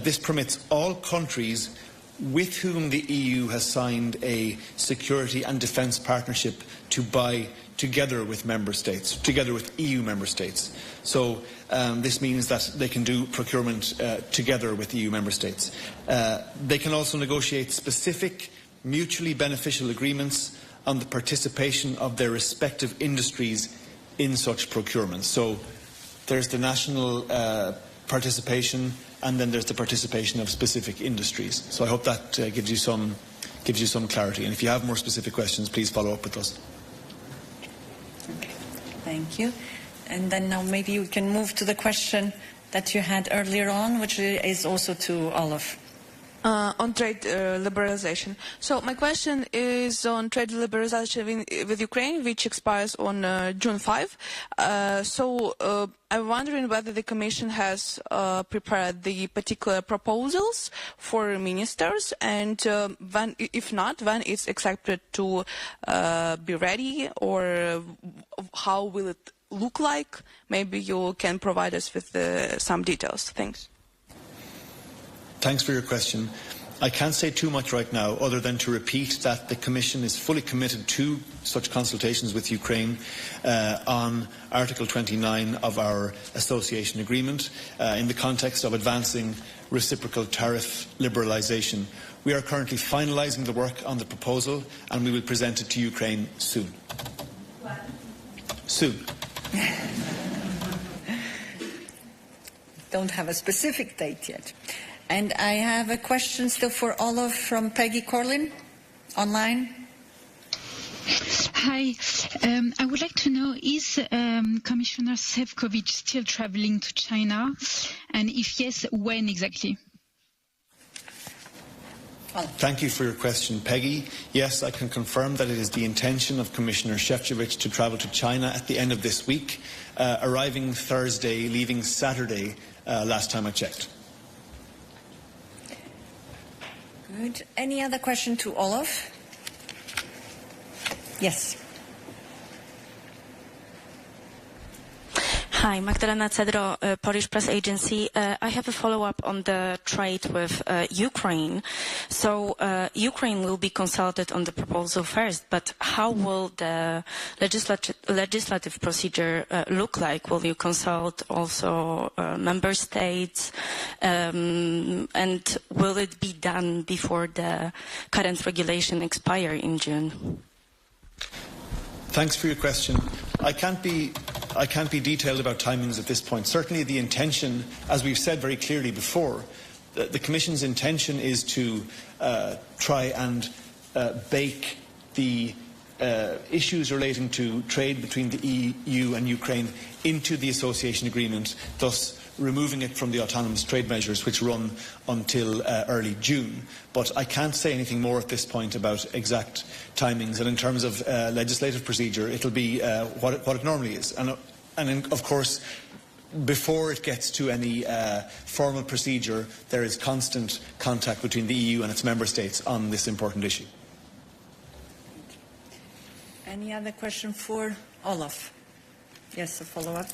this permits all countries with whom the EU has signed a security and defence partnership to buy together with member states, together with EU member states. So this means that they can do procurement together with EU member states. They can also negotiate specific mutually beneficial agreements on the participation of their respective industries in such procurement. So there's the national participation, and then there's the participation of specific industries. So I hope that gives you some clarity. And if you have more specific questions, please follow up with us. Okay. Thank you. And then now maybe we can move to the question that you had earlier on, which is also to Olaf. On trade liberalization. So my question is on trade liberalization with Ukraine, which expires on June 5. I'm wondering whether the Commission has prepared the particular proposals for ministers, and when, if not, when it's expected to be ready, or how will it look like? Maybe you can provide us with some details. Thanks. Thanks for your question. I can't say too much right now other than to repeat that the Commission is fully committed to such consultations with Ukraine on Article 29 of our association agreement in the context of advancing reciprocal tariff liberalisation. We are currently finalising the work on the proposal and we will present it to Ukraine soon. Soon. Don't have a specific date yet. And I have a question still for Olof from Peggy Corlin, online. Hi. I would like to know, is Commissioner Šefčovič still traveling to China? And if yes, when exactly? Thank you for your question, Peggy. Yes, I can confirm that it is the intention of Commissioner Šefčovič to travel to China at the end of this week, arriving Thursday, leaving Saturday, last time I checked. Good. Any other question to Olof? Yes. Hi, Magdalena Cedro, Polish press agency. I have a follow-up on the trade with Ukraine. So Ukraine will be consulted on the proposal first, but how will the legislative procedure look like? Will you consult also member states? And will it be done before the current regulation expire in June? Thanks for your question. I can't be detailed about timings at this point. Certainly the intention, as we've said very clearly before, the Commission's intention is to try and bake the issues relating to trade between the EU and Ukraine into the association agreement, thus removing it from the autonomous trade measures which run until early June. But I can't say anything more at this point about exact timings. And in terms of legislative procedure, it'll be what it normally is. And of course, before it gets to any formal procedure, there is constant contact between the EU and its member states on this important issue. Any other question for Olof? Yes, a follow-up.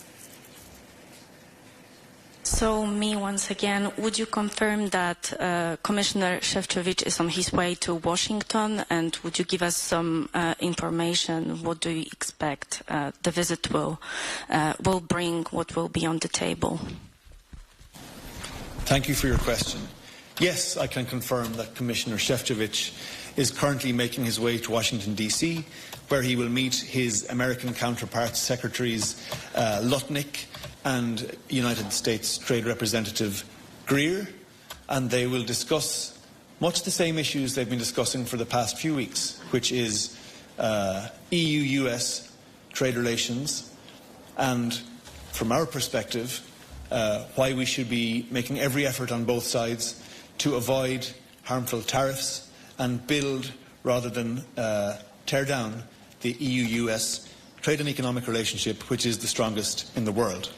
So, me once again, would you confirm that Commissioner Šefčovič is on his way to Washington, and would you give us some information? What do you expect the visit will bring? What will be on the table? Thank you for your question. Yes, I can confirm that Commissioner Šefčovič is currently making his way to Washington, D.C., where he will meet his American counterparts, Secretaries Lutnick and United States Trade Representative Greer, and they will discuss much the same issues they've been discussing for the past few weeks, which is EU-US trade relations, and from our perspective, why we should be making every effort on both sides to avoid harmful tariffs and build rather than tear down the EU-US trade and economic relationship, which is the strongest in the world.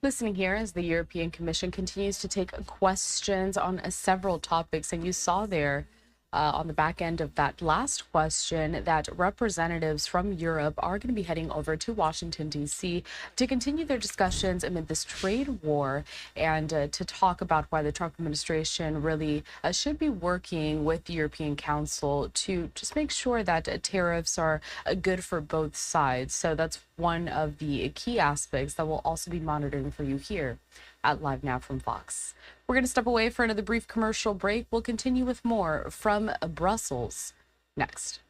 Listening here as the European Commission continues to take questions on several topics, and you saw there on the back end of that last question that representatives from Europe are going to be heading over to Washington, D.C. to continue their discussions amid this trade war and to talk about why the Trump administration really should be working with the European Council to just make sure that tariffs are good for both sides. So that's one of the key aspects that we'll also be monitoring for you here at Live Now from Fox. We're going to step away for another brief commercial break. We'll continue with more from Brussels next.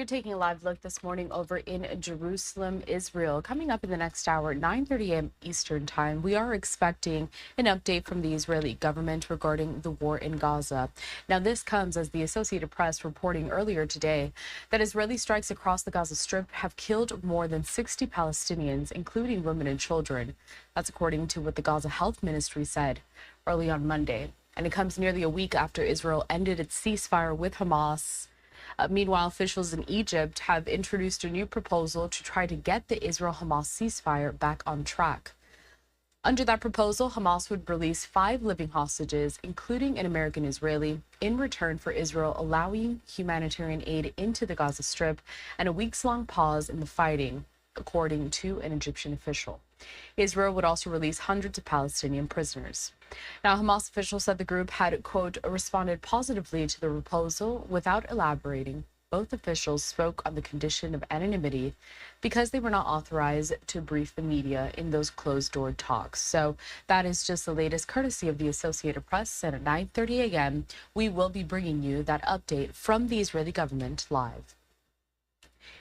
You're taking a live look this morning over in Jerusalem, Israel. Coming up in the next hour, 9:30 a.m. Eastern Time, we are expecting an update from the Israeli government regarding the war in Gaza. Now, this comes as the Associated Press reporting earlier today that Israeli strikes across the Gaza Strip have killed more than 60 Palestinians, including women and children. That's according to what the Gaza Health Ministry said early on Monday. And it comes nearly a week after Israel ended its ceasefire with Hamas. Meanwhile, officials in Egypt have introduced a new proposal to try to get the Israel-Hamas ceasefire back on track. Under that proposal, Hamas would release 5 living hostages, including an American Israeli, in return for Israel allowing humanitarian aid into the Gaza Strip and a weeks-long pause in the fighting, according to an Egyptian official. Israel would also release hundreds of Palestinian prisoners. Now, Hamas officials said the group had, quote, responded positively to the proposal without elaborating. Both officials spoke on the condition of anonymity because they were not authorized to brief the media in those closed-door talks. So that is just the latest courtesy of the Associated Press. And at 9:30 a.m., we will be bringing you that update from the Israeli government live.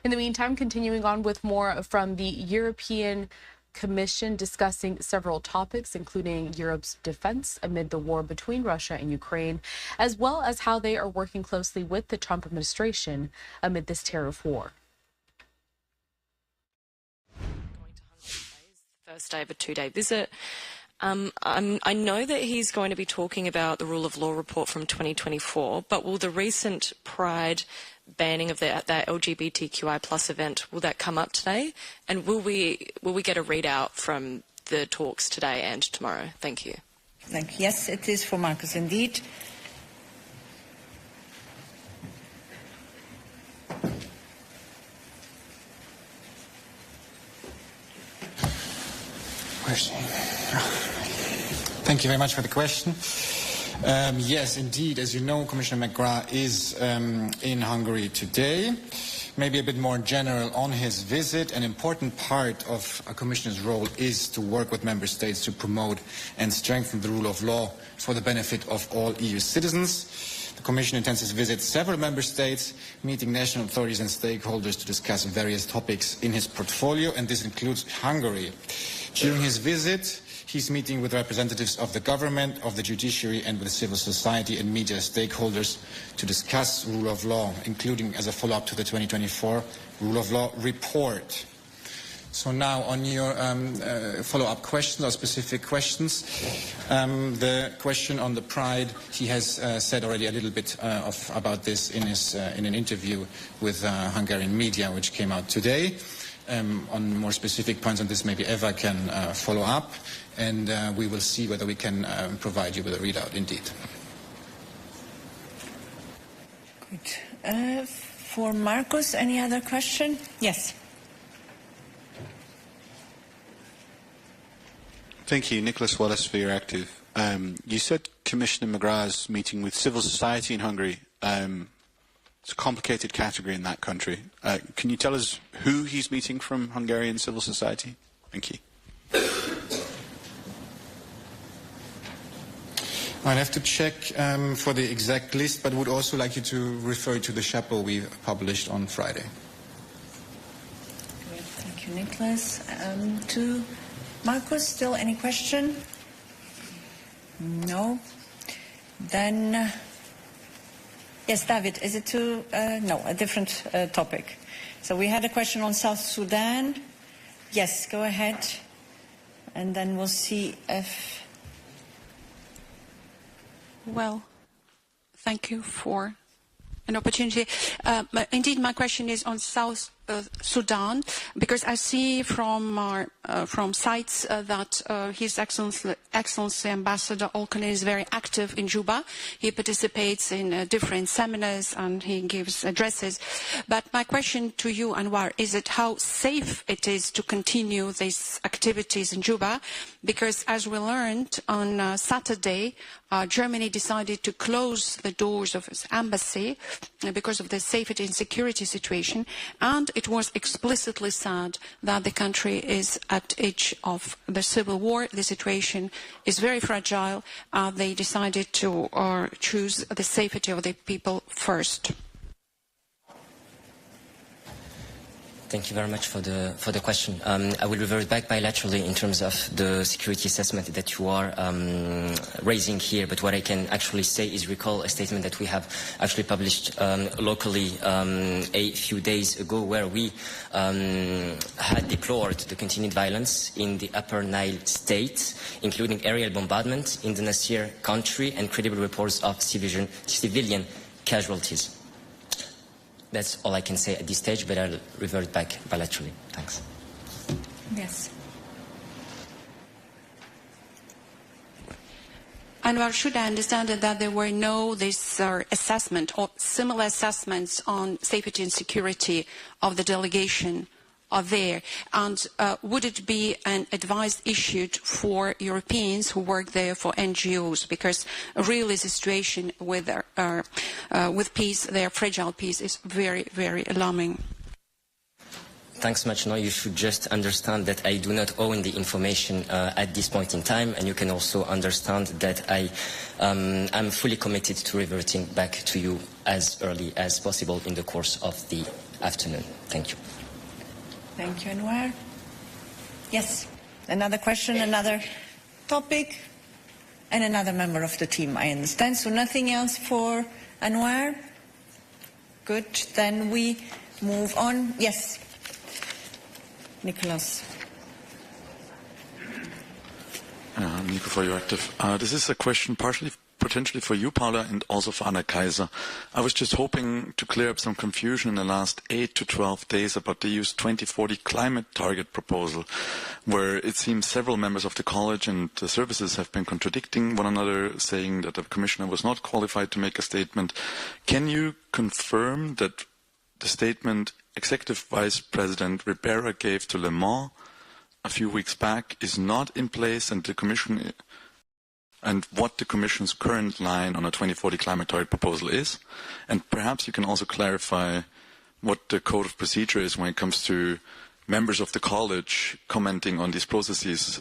In the meantime, continuing on with more from the European Commission discussing several topics, including Europe's defense amid the war between Russia and Ukraine, as well as how they are working closely with the Trump administration amid this tariff war. Going to Hungary today is the first day of a 2-day visit. I know that he's going to be talking about the rule of law report from 2024, but will the recent Pride banning of that LGBTQI plus event, will that come up today? And will we get a readout from the talks today and tomorrow? Thank you. Thank you. Yes, it is for Marcus indeed. Thank you very much for the question. Yes, indeed, as you know, Commissioner McGrath is in Hungary today. Maybe a bit more general on his visit. An important part of a commissioner's role is to work with member states to promote and strengthen the rule of law for the benefit of all EU citizens. The Commission intends to visit several member states, meeting national authorities and stakeholders to discuss various topics in his portfolio, and this includes Hungary. During his visit, he's meeting with representatives of the government, of the judiciary, and with civil society and media stakeholders to discuss rule of law, including as a follow-up to the 2024 rule of law report. So now on your follow-up questions or specific questions, the question on the Pride, he has said already a little bit about this in an interview with Hungarian media, which came out today. On more specific points on this, maybe Eva can follow up, and we will see whether we can provide you with a readout indeed. Good. For Marcus, any other question? Yes. Thank you, Nicholas Wallace, for your active. You said Commissioner McGrath's meeting with civil society in Hungary. It's a complicated category in that country. Can you tell us who he's meeting from Hungarian civil society? Thank you. I'd have to check for the exact list, but would also like you to refer to the chapeau we published on Friday. Great. Thank you, Nicholas. To Marcus, still any question? No. Then... Yes, David, is it to... no, a different topic. So we had a question on South Sudan. Yes, go ahead. And then we'll see if... Well, thank you for an opportunity. Indeed, my question is on South Sudan, because I see from sites that His Excellency Ambassador Olkinen is very active in Juba. He participates in different seminars and he gives addresses. But my question to you, Anwar, is it how safe it is to continue these activities in Juba? Because as we learned on Saturday, Germany decided to close the doors of its embassy because of the safety and security situation, and it was explicitly said that the country is at the edge of the civil war. The situation is very fragile. They decided to choose the safety of the people first. Thank you very much for the question. I will revert back bilaterally in terms of the security assessment that you are raising here. But what I can actually say is recall a statement that we have actually published locally a few days ago, where we had deplored the continued violence in the Upper Nile state, including aerial bombardment in the Nasir country and credible reports of civilian casualties. That's all I can say at this stage, but I'll revert back bilaterally. Thanks. Yes. Anwar, should I understand that there were no assessment or similar assessments on safety and security of the delegation are there? And would it be an advice issued for Europeans who work there, for NGOs? Because really the situation with peace, their fragile peace, is very, very alarming. Thanks much. No, you should just understand that I do not own the information at this point in time, and you can also understand that I'm fully committed to reverting back to you as early as possible in the course of the afternoon. Thank you. Thank you, Anwar. Yes, another question, another topic, and another member of the team, I understand. So nothing else for Anwar? Good, then we move on. Yes, Nicholas. Nico for Euractiv. This is a question potentially for you, Paula, and also for Anna Kaiser. I was just hoping to clear up some confusion in the last 8 to 12 days about the EU's 2040 climate target proposal, where it seems several members of the college and the services have been contradicting one another, saying that the commissioner was not qualified to make a statement. Can you confirm that the statement Executive Vice President Ribera gave to Le Mans a few weeks back is not in place, and the Commission and what the Commission's current line on a 2040 climate target proposal is? And perhaps you can also clarify what the code of procedure is when it comes to members of the college commenting on these processes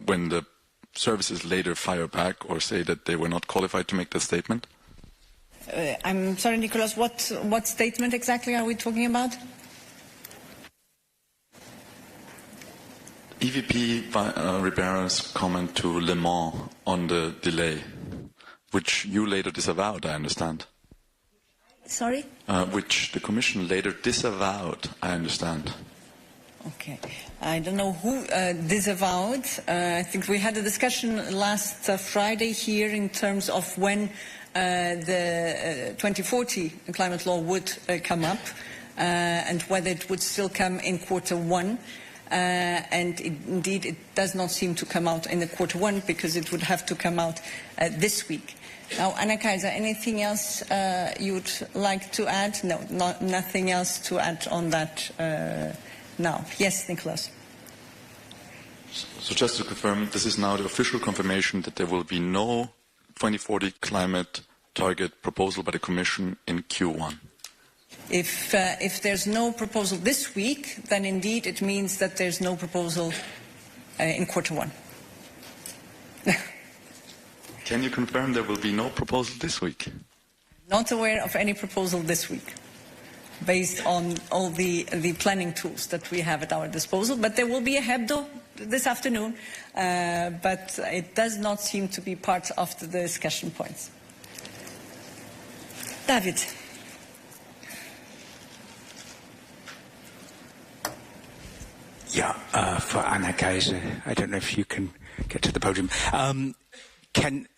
when the services later fire back or say that they were not qualified to make that statement? I'm sorry, Nicholas, what statement exactly are we talking about? EVP Ribera's comment to Le Mans on the delay, which you later disavowed, I understand. Sorry? Which the Commission later disavowed, I understand. Okay. I don't know who disavowed. I think we had a discussion last Friday here in terms of when the 2040 climate law would come up and whether it would still come in Q1. And indeed, it does not seem to come out in the Q1 because it would have to come out this week. Now, Anna Kaiser, anything else you would like to add? No, nothing else to add on that now. Yes, Nicholas. So just to confirm, this is now the official confirmation that there will be no 2040 climate target proposal by the Commission in Q1. If there's no proposal this week, then indeed it means that there's no proposal in Q1. Can you confirm there will be no proposal this week? Not aware of any proposal this week, based on all the planning tools that we have at our disposal. But there will be a hebdo this afternoon, but it does not seem to be part of the discussion points. David. Yeah, for Anna Kaiser, I don't know if you can get to the podium.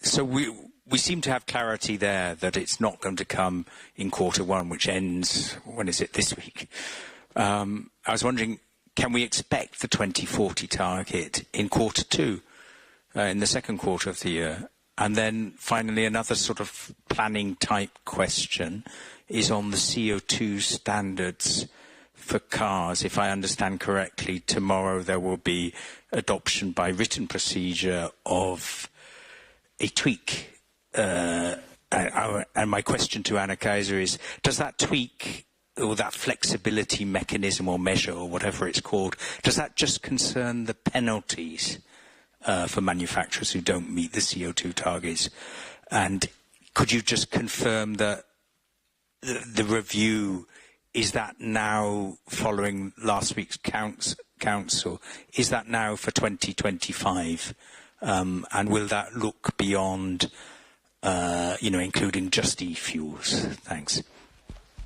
So we seem to have clarity there that it's not going to come in Q1, which ends, when is it, this week? I was wondering, can we expect the 2040 target in Q2, in the second quarter of the year? And then finally, another sort of planning type question is on the CO2 standards for cars. If I understand correctly, tomorrow there will be adoption by written procedure of a tweak. And my question to Anna Kaiser is, does that tweak or that flexibility mechanism or measure or whatever it's called, does that just concern the penalties for manufacturers who don't meet the CO2 targets? And could you just confirm that the review is that now, following last week's council, is that now for 2025? And will that look beyond, including just e-fuels? Thanks.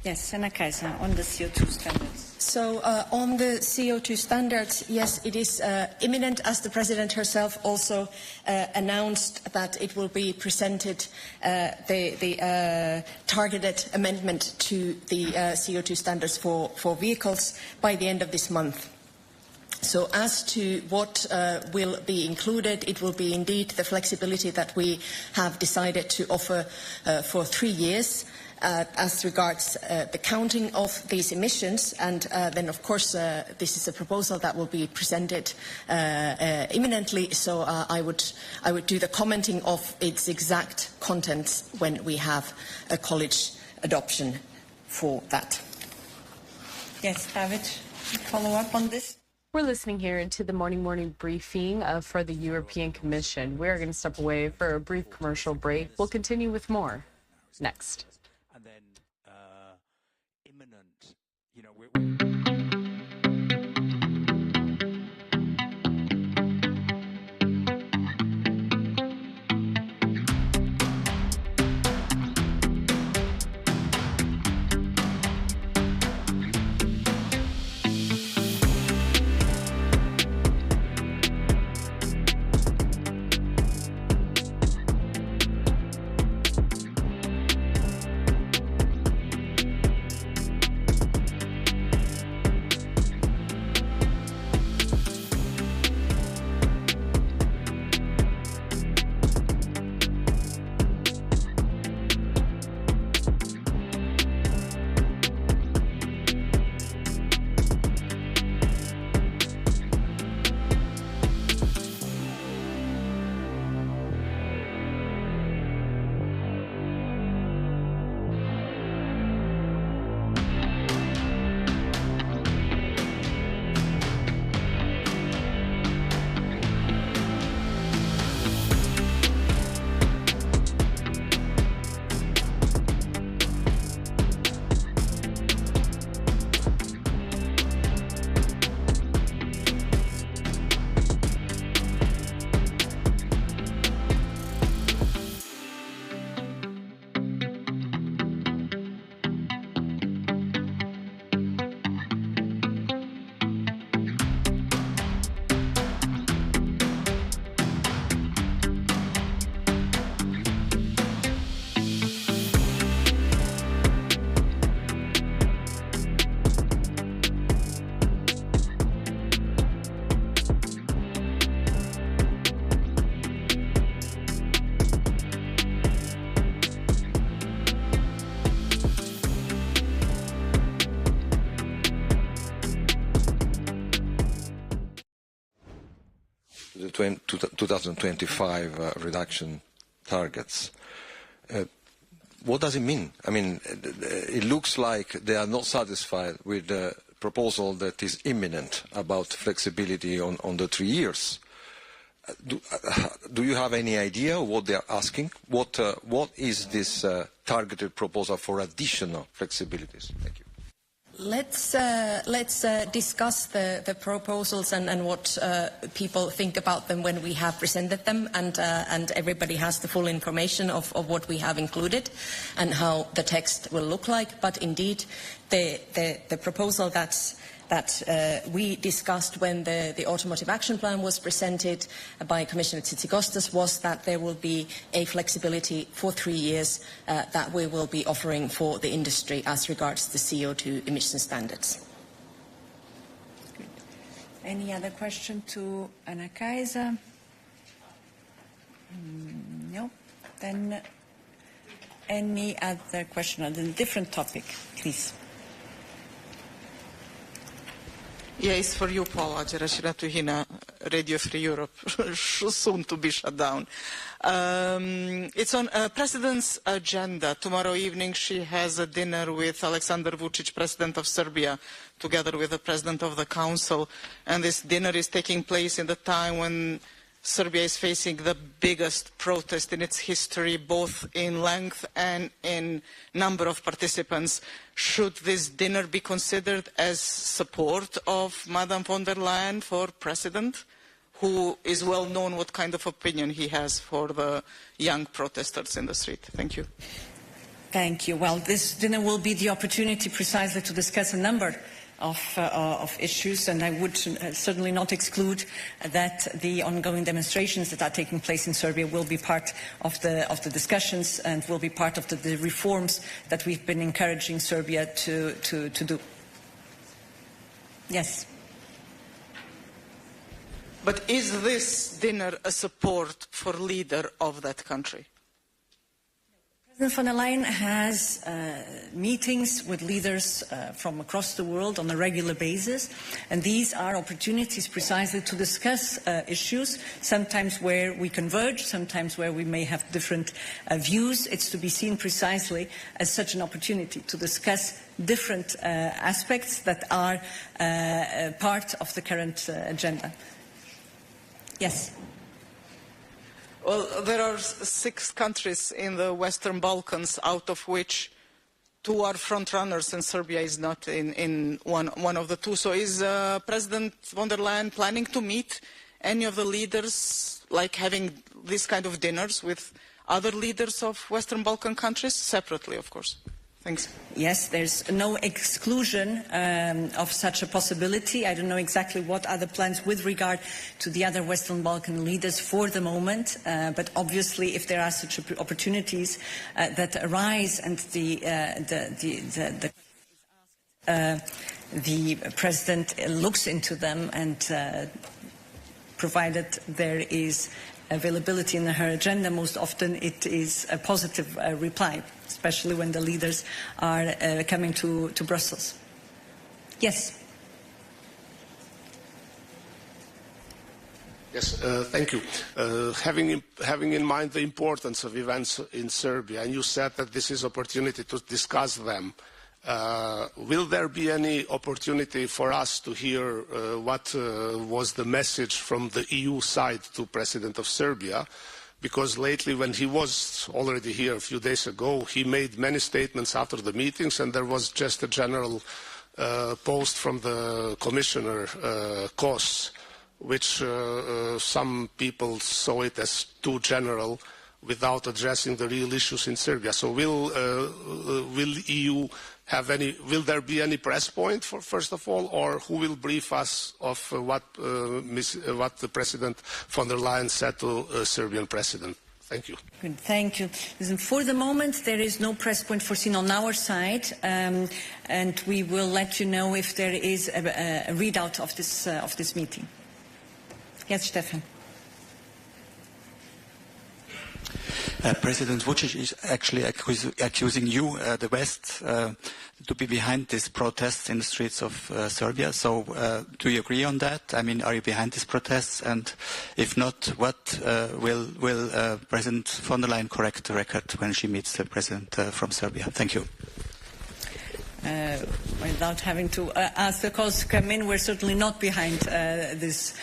Yes, Anna Kaiser, on the CO2 standards. So on the CO2 standards, yes, it is imminent, as the President herself also announced that it will be presented, the targeted amendment to the CO2 standards for vehicles by the end of this month. So as to what will be included, it will be indeed the flexibility that we have decided to offer for 3 years. As regards the counting of these emissions, and then of course this is a proposal that will be presented imminently, so I would do the commenting of its exact contents when we have a college adoption for that. Yes, David, follow up on this? We're listening here to the morning briefing for the European Commission. We're going to step away for a brief commercial break. We'll continue with more next. The 2025 reduction targets. What does it mean? I mean, it looks like they are not satisfied with the proposal that is imminent about flexibility on the 3 years. Do you have any idea what they are asking? What is this targeted proposal for additional flexibilities? Thank you. Let's discuss the proposals and what people think about them when we have presented them, and everybody has the full information of what we have included and how the text will look like. But indeed, the proposal that we discussed when the Automotive Action Plan was presented by Commissioner Tzitzikostas was that there will be a flexibility for 3 years that we will be offering for the industry as regards the CO2 emission standards. Good. Any other question to Anna Kaiser? No. Then any other question on a different topic, please. Yeah, it's for you, Paula Gerrymandering, Radio Free Europe, soon to be shut down. It's on President's agenda. Tomorrow evening she has a dinner with Alexander Vučić, President of Serbia, together with the President of the Council. And this dinner is taking place in the time when Serbia is facing the biggest protest in its history, both in length and in number of participants. Should this dinner be considered as support of Madame von der Leyen for president, who is well known what kind of opinion he has for the young protesters in the street? Thank you. Thank you. Well, this dinner will be the opportunity precisely to discuss a number of issues, and I would certainly not exclude that the ongoing demonstrations that are taking place in Serbia will be part of the discussions and will be part of the reforms that we've been encouraging Serbia to do. Yes. But is this dinner a support for leader of that country? President von der Leyen has meetings with leaders from across the world on a regular basis, and these are opportunities precisely to discuss issues, sometimes where we converge, sometimes where we may have different views. It's to be seen precisely as such an opportunity to discuss different aspects that are part of the current agenda. Yes. Well, there are 6 countries in the Western Balkans, out of which 2 are front runners, and Serbia is not in one of the 2. So is President von der Leyen planning to meet any of the leaders, like having this kind of dinners with other leaders of Western Balkan countries, separately, of course? Thanks. Yes, there's no exclusion of such a possibility. I don't know exactly what are the plans with regard to the other Western Balkan leaders for the moment, but obviously if there are such opportunities that arise and the President looks into them, and provided there is availability in her agenda, most often it is a positive reply, especially when the leaders are coming to Brussels. Yes. Yes, thank you. Having in mind the importance of events in Serbia, and you said that this is opportunity to discuss them, will there be any opportunity for us to hear what was the message from the EU side to President of Serbia? Because lately, when he was already here a few days ago, he made many statements after the meetings, and there was just a general post from the Commissioner Kos, which some people saw it as too general without addressing the real issues in Serbia. So will EU have any, will there be any press point for, first of all, or who will brief us of what the President von der Leyen said to Serbian President? Thank you. Good, thank you. Listen, for the moment, there is no press point foreseen on our side, and we will let you know if there is a readout of this meeting. Yes, Stefan. President Vučić is actually accusing you, the West, to be behind these protests in the streets of Serbia. So do you agree on that? I mean, are you behind these protests? And if not, what will President von der Leyen correct the record when she meets the President from Serbia? Thank you. Without having to ask the calls to come in, we're certainly not behind these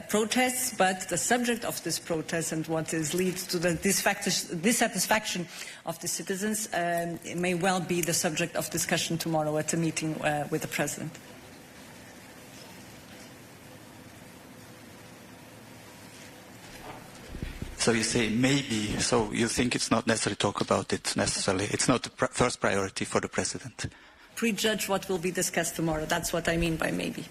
protests, but the subject of this protest and what is leads to the dissatisfaction of the citizens may well be the subject of discussion tomorrow at a meeting with the President. So you say maybe, so you think it's not necessary to talk about it necessarily. It's not the first priority for the President. Prejudge what will be discussed tomorrow. That's what I mean by maybe.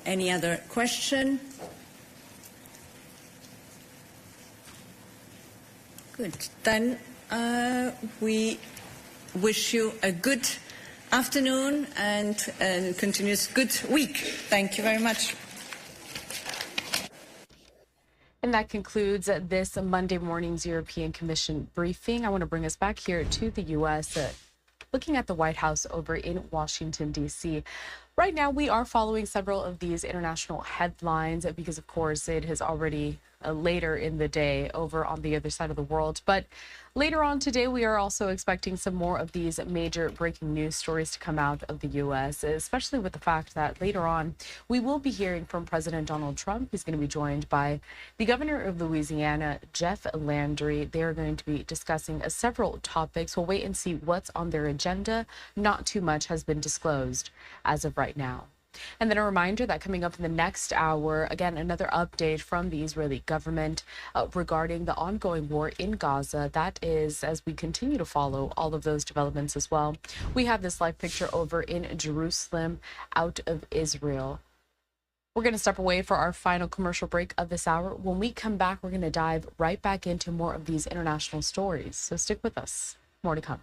Any other question? Good. Then we wish you a good afternoon and a continuous good week. Thank you very much. And that concludes this Monday morning's European Commission briefing. I want to bring us back here to the U.S., looking at the White House over in Washington, D.C. Right now, we are following several of these international headlines because, of course, it has already later in the day over on the other side of the world. But later on today, we are also expecting some more of these major breaking news stories to come out of the U.S., especially with the fact that later on we will be hearing from President Donald Trump. He's going to be joined by the governor of Louisiana, Jeff Landry. They are going to be discussing several topics. We'll wait and see what's on their agenda. Not too much has been disclosed as of right now. And then a reminder that coming up in the next hour, again, another update from the Israeli government regarding the ongoing war in Gaza. That is, as we continue to follow all of those developments as well. We have this live picture over in Jerusalem, out of Israel. We're going to step away for our final commercial break of this hour. When we come back, we're going to dive right back into more of these international stories. So stick with us. More to come.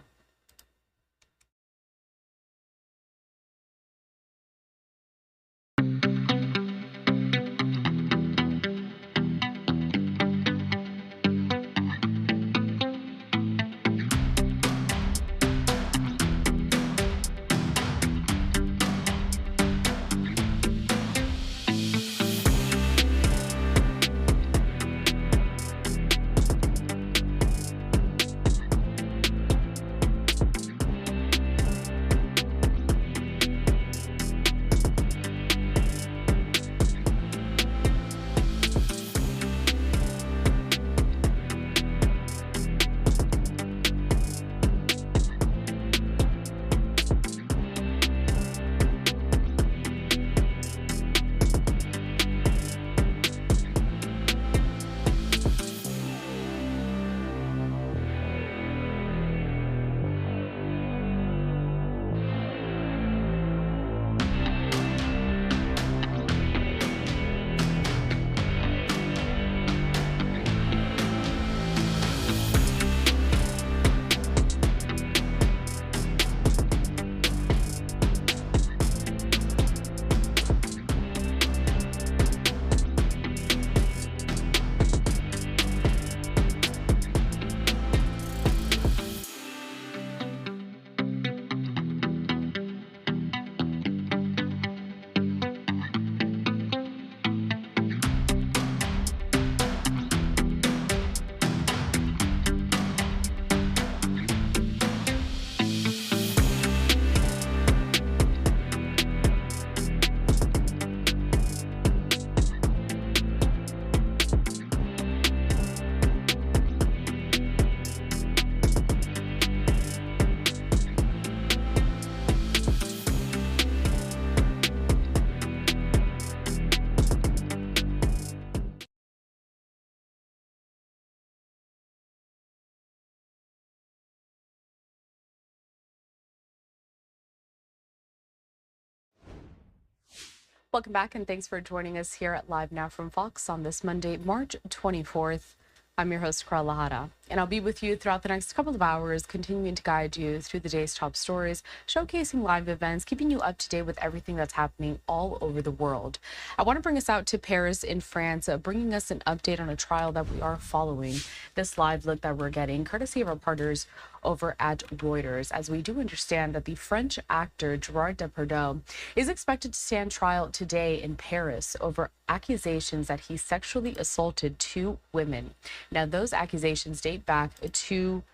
Welcome back, and thanks for joining us here at Live Now from Fox on this Monday, March 24th. I'm your host, Kara Lahara, and I'll be with you throughout the next couple of hours, continuing to guide you through the day's top stories, showcasing live events, keeping you up to date with everything that's happening all over the world. I want to bring us out to Paris in France, bringing us an update on a trial that we are following. This live look that we're getting, courtesy of our partners over at Reuters, as we do understand that the French actor Gerard Depardieu is expected to stand trial today in Paris over accusations that he sexually assaulted 2 women. Now, those accusations date back to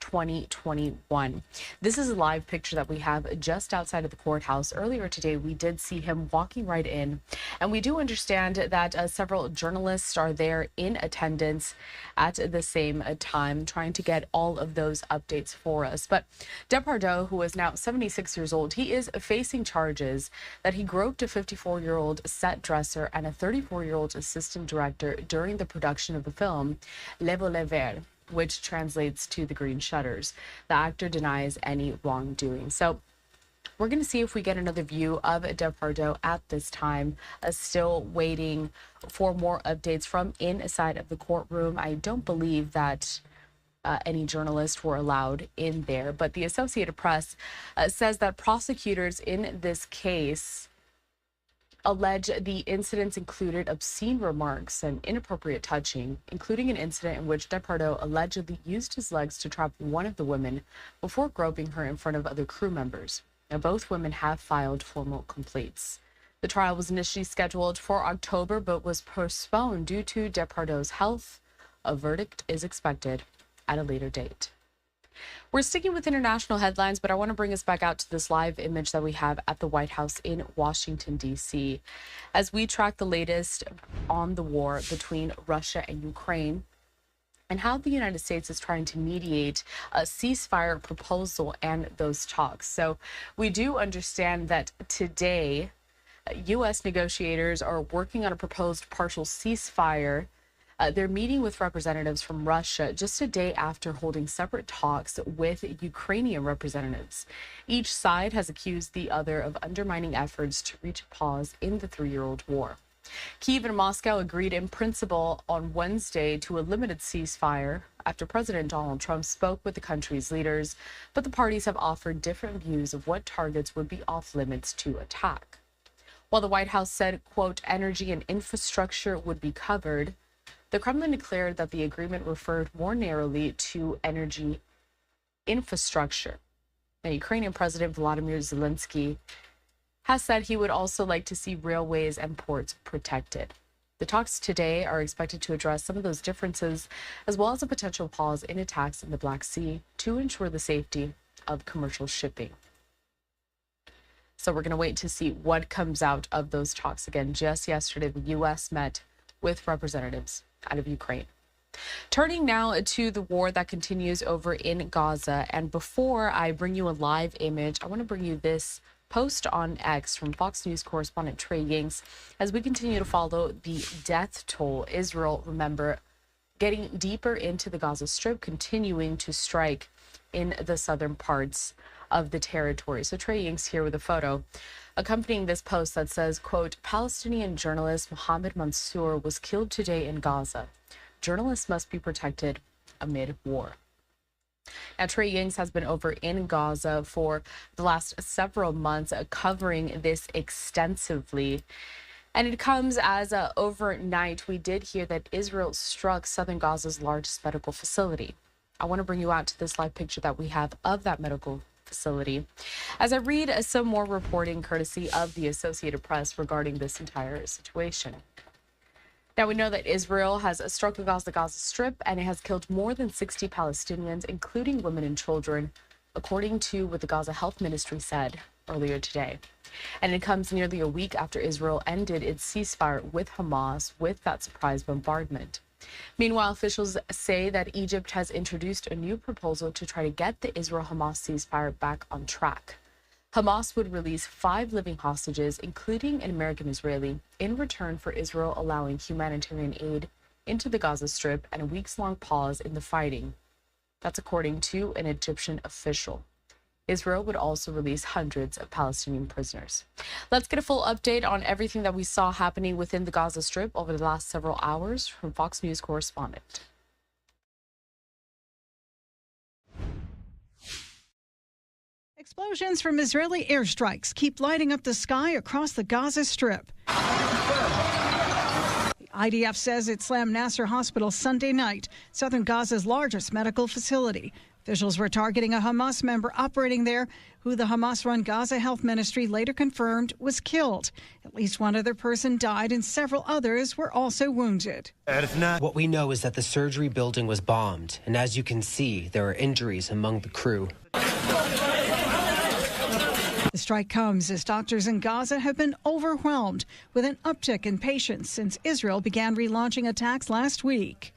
2021. This is a live picture that we have just outside of the courthouse. Earlier today, we did see him walking right in, and we do understand that several journalists are there in attendance at the same time, trying to get all of those updates for us. But Depardieu, who is now 76 years old, he is facing charges that he groped a 54-year-old set dresser and a 34-year-old assistant director during the production of the film Les Volets Verts, which translates to The Green Shutters. The actor denies any wrongdoing. So we're going to see if we get another view of Depardieu at this time, still waiting for more updates from inside of the courtroom. I don't believe that any journalists were allowed in there, but the Associated Press says that prosecutors in this case allege the incidents included obscene remarks and inappropriate touching, including an incident in which Depardieu allegedly used his legs to trap one of the women before groping her in front of other crew members. Now, both women have filed formal complaints. The trial was initially scheduled for October, but was postponed due to Depardieu's health. A verdict is expected at a later date. We're sticking with international headlines, but I want to bring us back out to this live image that we have at the White House in Washington, D.C. as we track the latest on the war between Russia and Ukraine and how the United States is trying to mediate a ceasefire proposal and those talks. So we do understand that today, U.S. negotiators are working on a proposed partial ceasefire. They're meeting with representatives from Russia just a day after holding separate talks with Ukrainian representatives. Each side has accused the other of undermining efforts to reach a pause in the three-year-old war. Kyiv and Moscow agreed in principle on Wednesday to a limited ceasefire after President Donald Trump spoke with the country's leaders, but the parties have offered different views of what targets would be off limits to attack. While the White House said, quote, energy and infrastructure would be covered, the Kremlin declared that the agreement referred more narrowly to energy infrastructure. Now, Ukrainian President Volodymyr Zelensky has said he would also like to see railways and ports protected. The talks today are expected to address some of those differences, as well as a potential pause in attacks in the Black Sea to ensure the safety of commercial shipping. So we're going to wait to see what comes out of those talks. Again, just yesterday, the U.S. met with representatives out of Ukraine. Turning now to the war that continues over in Gaza. And before I bring you a live image, I want to bring you this post on X from Fox News correspondent Trey Yingst as we continue to follow the death toll. Israel, remember, getting deeper into the Gaza Strip, continuing to strike in the southern parts of the territory. So Trey Yingst here with a photo accompanying this post that says, quote, Palestinian journalist Mohammed Mansour was killed today in Gaza. Journalists must be protected amid war. Now, Trey Yingst has been over in Gaza for the last several months, covering this extensively. And it comes as overnight we did hear that Israel struck southern Gaza's largest medical facility. I want to bring you out to this live picture that we have of that medical facility as I read some more reporting courtesy of the Associated Press regarding this entire situation. Now, we know that Israel has struck across the Gaza Strip and it has killed more than 60 Palestinians, including women and children, according to what the Gaza Health Ministry said earlier today. And it comes nearly a week after Israel ended its ceasefire with Hamas with that surprise bombardment. Meanwhile, officials say that Egypt has introduced a new proposal to try to get the Israel-Hamas ceasefire back on track. Hamas would release 5 living hostages, including an American Israeli, in return for Israel allowing humanitarian aid into the Gaza Strip and a weeks-long pause in the fighting. That's according to an Egyptian official. Israel would also release hundreds of Palestinian prisoners. Let's get a full update on everything that we saw happening within the Gaza Strip over the last several hours from Fox News correspondent. Explosions from Israeli airstrikes keep lighting up the sky across the Gaza Strip. The IDF says it slammed Nasser Hospital Sunday night, southern Gaza's largest medical facility. Officials were targeting a Hamas member operating there, who the Hamas-run Gaza Health Ministry later confirmed was killed. At least one other person died and several others were also wounded. What we know is that the surgery building was bombed, and as you can see, there are injuries among the crew. The strike comes as doctors in Gaza have been overwhelmed with an uptick in patients since Israel began relaunching attacks last week.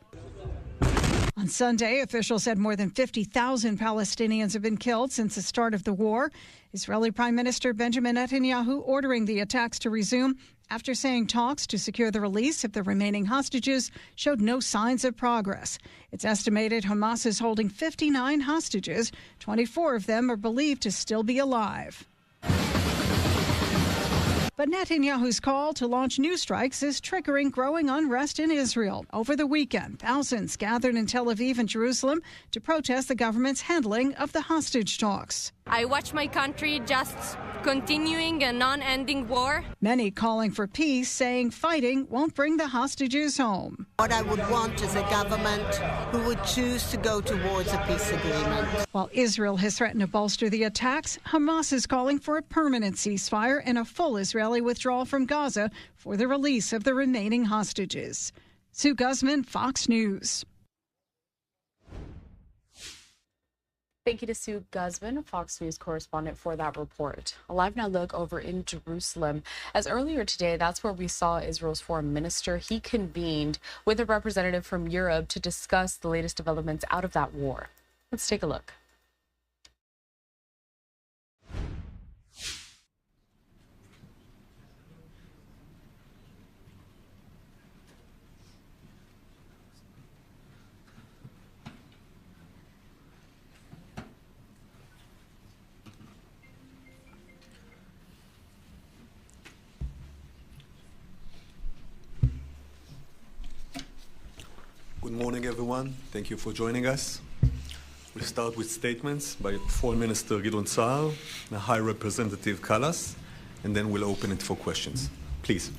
On Sunday, officials said more than 50,000 Palestinians have been killed since the start of the war. Israeli Prime Minister Benjamin Netanyahu ordering the attacks to resume after saying talks to secure the release of the remaining hostages showed no signs of progress. It's estimated Hamas is holding 59 hostages. 24 of them are believed to still be alive. But Netanyahu's call to launch new strikes is triggering growing unrest in Israel. Over the weekend, thousands gathered in Tel Aviv and Jerusalem to protest the government's handling of the hostage talks. I watch my country just continuing a non-ending war. Many calling for peace, saying fighting won't bring the hostages home. What I would want is a government who would choose to go towards a peace agreement. While Israel has threatened to bolster the attacks, Hamas is calling for a permanent ceasefire and a full Israeli withdrawal from Gaza for the release of the remaining hostages. Sue Guzman, Fox News. Thank you to Sue Guzman, Fox News correspondent, for that report. A live now look over in Jerusalem. As earlier today, that's where we saw Israel's foreign minister. He convened with a representative from Europe to discuss the latest developments out of that war. Let's take a look. Good morning, everyone. Thank you for joining us. We'll start with statements by Foreign Minister Gideon Saar and High Representative Kallas, and then we'll open it for questions. Please.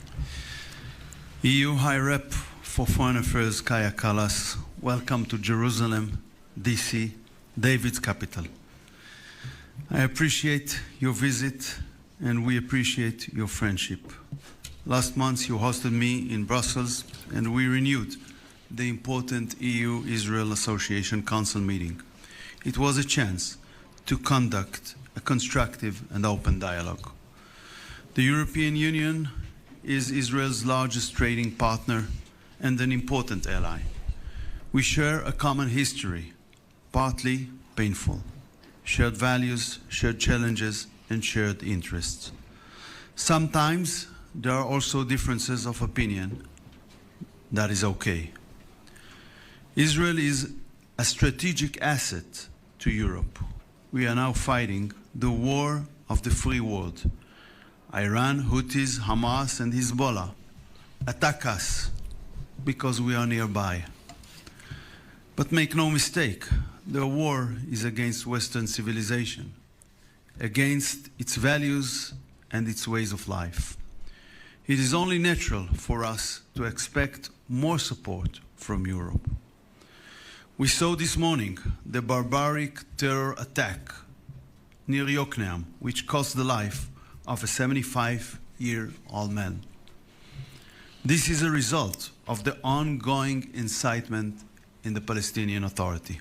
EU High Rep for Foreign Affairs Kaya Kallas, welcome to Jerusalem, DC, David's capital. I appreciate your visit and we appreciate your friendship. Last month you hosted me in Brussels and we renewed the important EU-Israel Association Council meeting. It was a chance to conduct a constructive and open dialogue. The European Union is Israel's largest trading partner and an important ally. We share a common history, partly painful, shared values, shared challenges, and shared interests. Sometimes there are also differences of opinion. That is okay. Israel is a strategic asset to Europe. We are now fighting the war of the free world. Iran, Houthis, Hamas, and Hezbollah attack us because we are nearby. But make no mistake, the war is against Western civilization, against its values and its ways of life. It is only natural for us to expect more support from Europe. We saw this morning the barbaric terror attack near Yokneam, which cost the life of a 75-year-old man. This is a result of the ongoing incitement in the Palestinian Authority.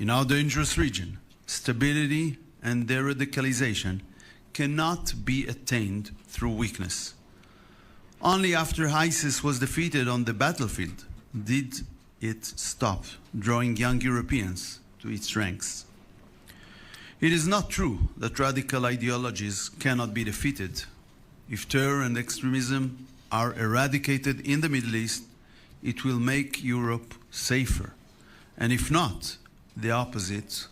In our dangerous region, stability and de-radicalization cannot be attained through weakness. Only after ISIS was defeated on the battlefield did it stop drawing young Europeans to its ranks. It is not true that radical ideologies cannot be defeated. If terror and extremism are eradicated in the Middle East, it will make Europe safer. And if not, the opposite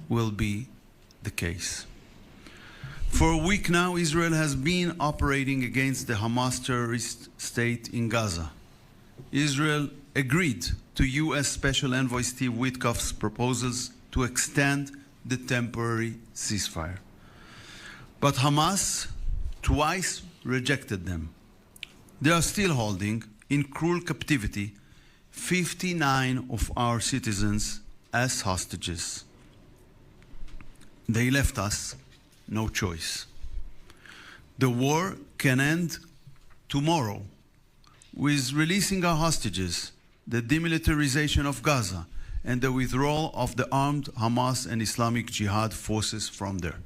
will be the case. For a week now, Israel has been operating against the Hamas terrorist state in Gaza. Israel agreed to U.S. Special Envoy Steve Witkoff's proposals to extend the temporary ceasefire. But Hamas twice rejected them. They are still holding in cruel captivity 59 of our citizens as hostages. They left us no choice. The war can end tomorrow with releasing our hostages, the demilitarization of Gaza, and the withdrawal of the armed Hamas and Islamic Jihad forces from there.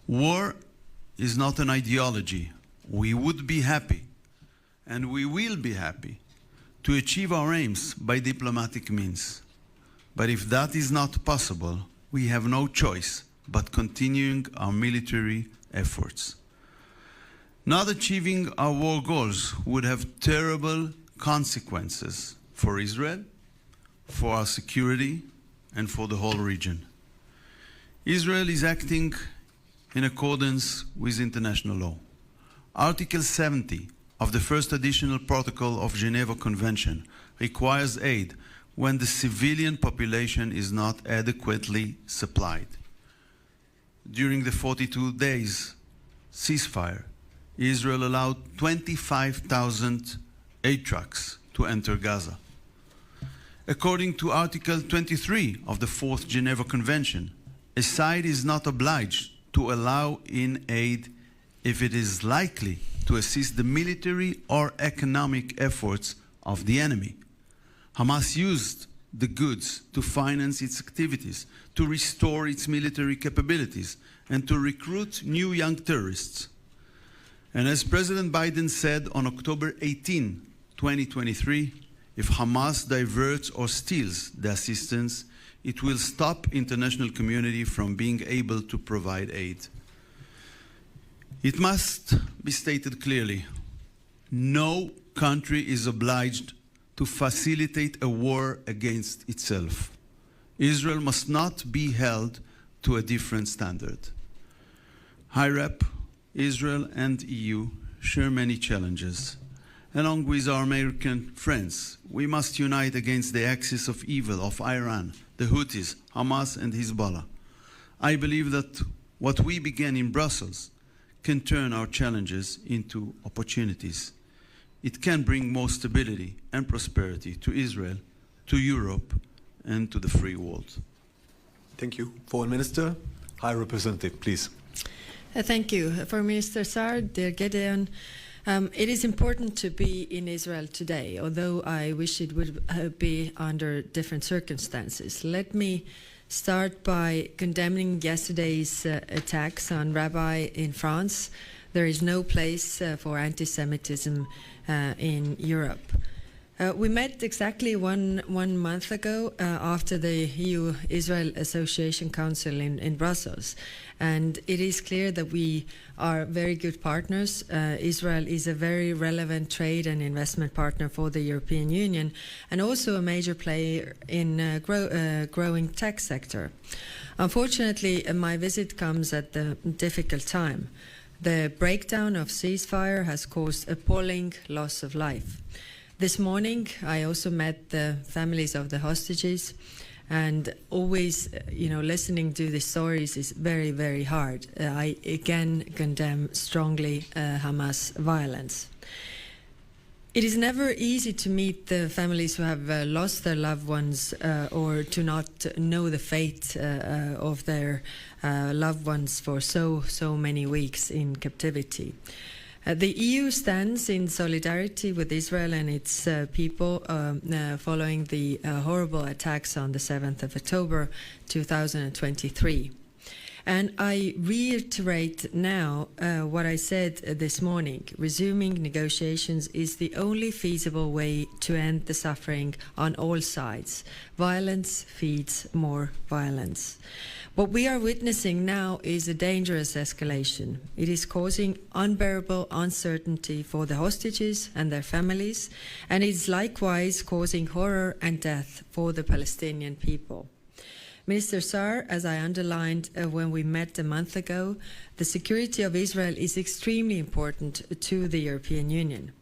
War is not an ideology. We would be happy, and we will be happy, to achieve our aims by diplomatic means. But if that is not possible, we have no choice but continuing our military efforts. Not achieving our war goals would have terrible consequences for Israel, for our security, and for the whole region. Israel is acting in accordance with international law. Article 70 of the first additional protocol of Geneva Convention requires aid when the civilian population is not adequately supplied. during the 42 days ceasefire, Israel allowed 25,000 aid trucks to enter Gaza. According to Article 23 of the Fourth Geneva Convention, a side is not obliged to allow in aid if it is likely to assist the military or economic efforts of the enemy. Hamas used the goods to finance its activities, to restore its military capabilities, and to recruit new young terrorists. And as President Biden said on October 18, 2023, if Hamas diverts or steals the assistance, it will stop international community from being able to provide aid. It must be stated clearly, no country is obliged to facilitate a war against itself. Israel must not be held to a different standard. High Rep, Israel and EU share many challenges. Along with our American friends, we must unite against the axis of evil of Iran, the Houthis, Hamas and Hezbollah. I believe that what we began in Brussels can turn our challenges into opportunities. It can bring more stability and prosperity to Israel, to Europe, and to the free world. Thank you. Foreign Minister, High Representative, please. Thank you. Foreign Minister Saar, dear Gideon, it is important to be in Israel today, although I wish it would be under different circumstances. Let me start by condemning yesterday's attacks on rabbi in France. There is no place for anti-Semitism in Europe. We met exactly one month ago after the EU-Israel Association Council in Brussels. And it is clear that we are very good partners. Israel is a very relevant trade and investment partner for the European Union and also a major player in growing tech sector. Unfortunately, my visit comes at a difficult time. The breakdown of ceasefire has caused appalling loss of life. This morning, I also met the families of the hostages, and always, listening to the stories is very, very hard. I again condemn strongly Hamas violence. It is never easy to meet the families who have lost their loved ones or to not know the fate of their loved ones for so many weeks in captivity. The EU stands in solidarity with Israel and its people following the horrible attacks on the 7th of October 2023. And I reiterate now what I said this morning. Resuming negotiations is the only feasible way to end the suffering on all sides. Violence feeds more violence. What we are witnessing now is a dangerous escalation. It is causing unbearable uncertainty for the hostages and their families, and it is likewise causing horror and death for the Palestinian people. Minister Saar, as I underlined when we met a month ago, the security of Israel is extremely important to the European Union.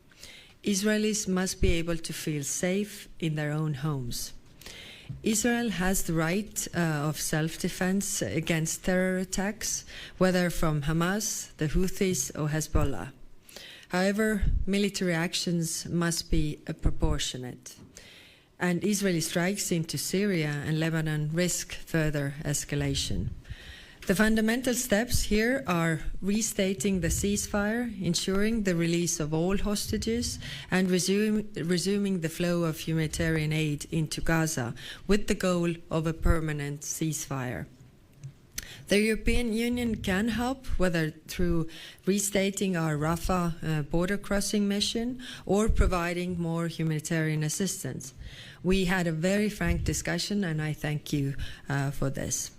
Israelis must be able to feel safe in their own homes. Israel has the right of self-defense against terror attacks, whether from Hamas, the Houthis, or Hezbollah. However, military actions must be proportionate. And Israeli strikes into Syria and Lebanon risk further escalation. The fundamental steps here are restating the ceasefire, ensuring the release of all hostages, and resuming the flow of humanitarian aid into Gaza with the goal of a permanent ceasefire. The European Union can help, whether through restating our Rafah border crossing mission or providing more humanitarian assistance. We had a very frank discussion, and I thank you for this.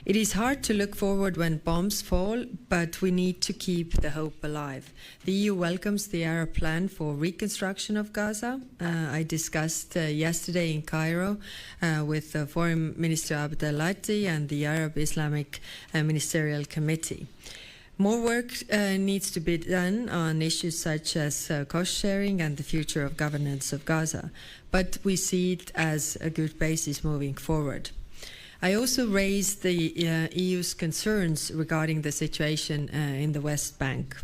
It is hard to look forward when bombs fall, but we need to keep the hope alive. The EU welcomes the Arab plan for reconstruction of Gaza. I discussed yesterday in Cairo with Foreign Minister Abdelati and the Arab Islamic Ministerial Committee. More work needs to be done on issues such as cost sharing and the future of governance of Gaza, but we see it as a good basis moving forward. I also raised the EU's concerns regarding the situation in the West Bank.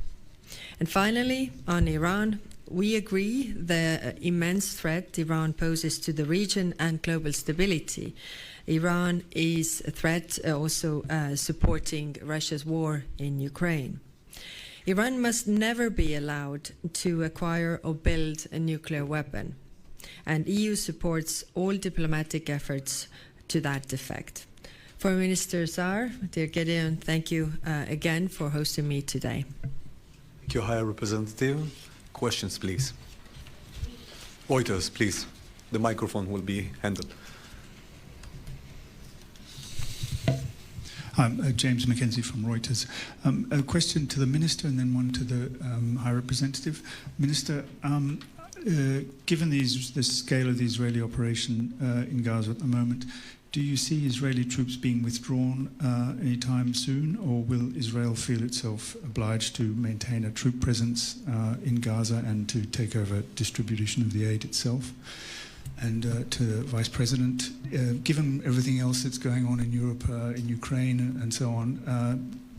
And finally, on Iran, we agree the immense threat Iran poses to the region and global stability. Iran is a threat also supporting Russia's war in Ukraine. Iran must never be allowed to acquire or build a nuclear weapon, and EU supports all diplomatic efforts to that effect. Foreign Minister Saar, dear Gideon, thank you again for hosting me today. Thank you, High Representative. Questions, please. Reuters, please. The microphone will be handled. I'm James Mackenzie from Reuters. A question to the Minister and then one to the High Representative. Minister, given the scale of the Israeli operation in Gaza at the moment, do you see Israeli troops being withdrawn anytime soon, or will Israel feel itself obliged to maintain a troop presence in Gaza and to take over distribution of the aid itself? And to the Vice President, given everything else that's going on in Europe, in Ukraine and so on,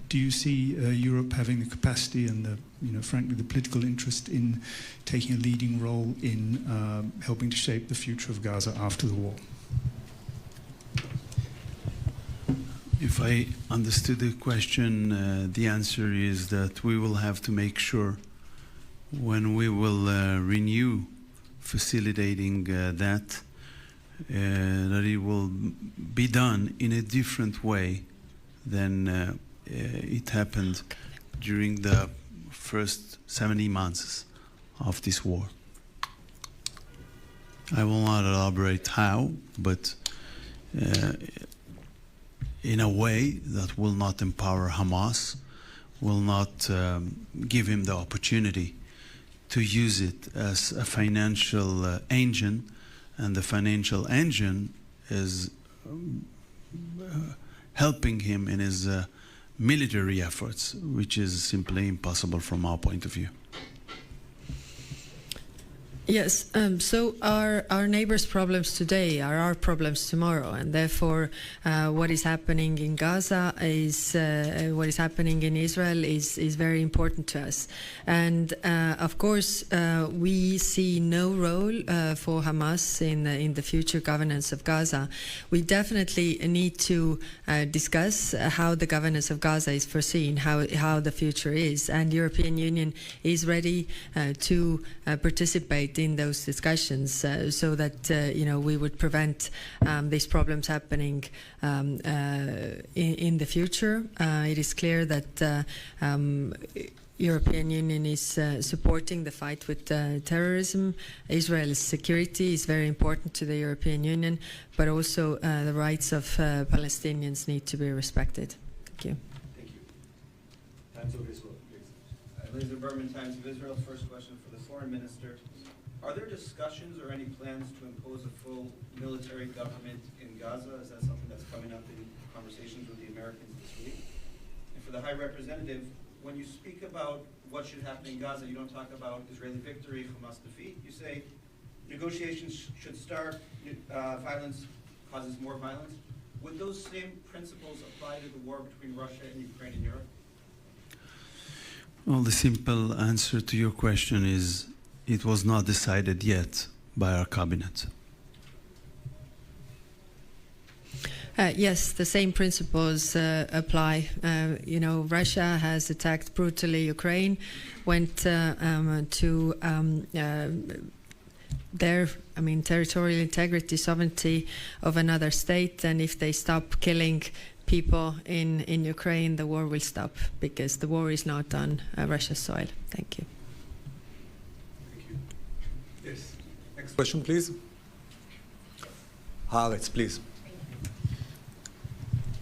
do you see Europe having the capacity and the, frankly, the political interest in taking a leading role in helping to shape the future of Gaza after the war? If I understood the question, the answer is that we will have to make sure when we will renew facilitating that it will be done in a different way than it happened during the first 70 months of this war. I will not elaborate how, but in a way that will not empower Hamas, will not give him the opportunity to use it as a financial engine, and the financial engine is helping him in his military efforts, which is simply impossible from our point of view. Yes, so our neighbors' problems today are our problems tomorrow, and therefore what is happening in Gaza is what is happening in Israel is very important to us. And of course, we see no role for Hamas in the future governance of Gaza. We definitely need to discuss how the governance of Gaza is foreseen, how the future is, and European Union is ready to participate in those discussions so that we would prevent these problems happening in the future. It is clear that European Union is supporting the fight with terrorism. Israel's security is very important to the European Union, but also the rights of Palestinians need to be respected. Thank you. Thank you. Times of Israel, please. Laser Berman, Times of Israel. First question for the Foreign Minister. Are there discussions or any plans to impose a full military government in Gaza? Is that something that's coming up in conversations with the Americans this week? And for the High Representative, when you speak about what should happen in Gaza, you don't talk about Israeli victory, Hamas defeat. You say negotiations should start, violence causes more violence. Would those same principles apply to the war between Russia and Ukraine and Europe? Well, the simple answer to your question is it was not decided yet by our cabinet. Yes, the same principles apply. Russia has attacked brutally Ukraine, went to their, territorial integrity, sovereignty of another state, and if they stop killing people in Ukraine, the war will stop, because the war is not on Russia's soil. Thank you. Yes. Next question, please. Haaretz, please.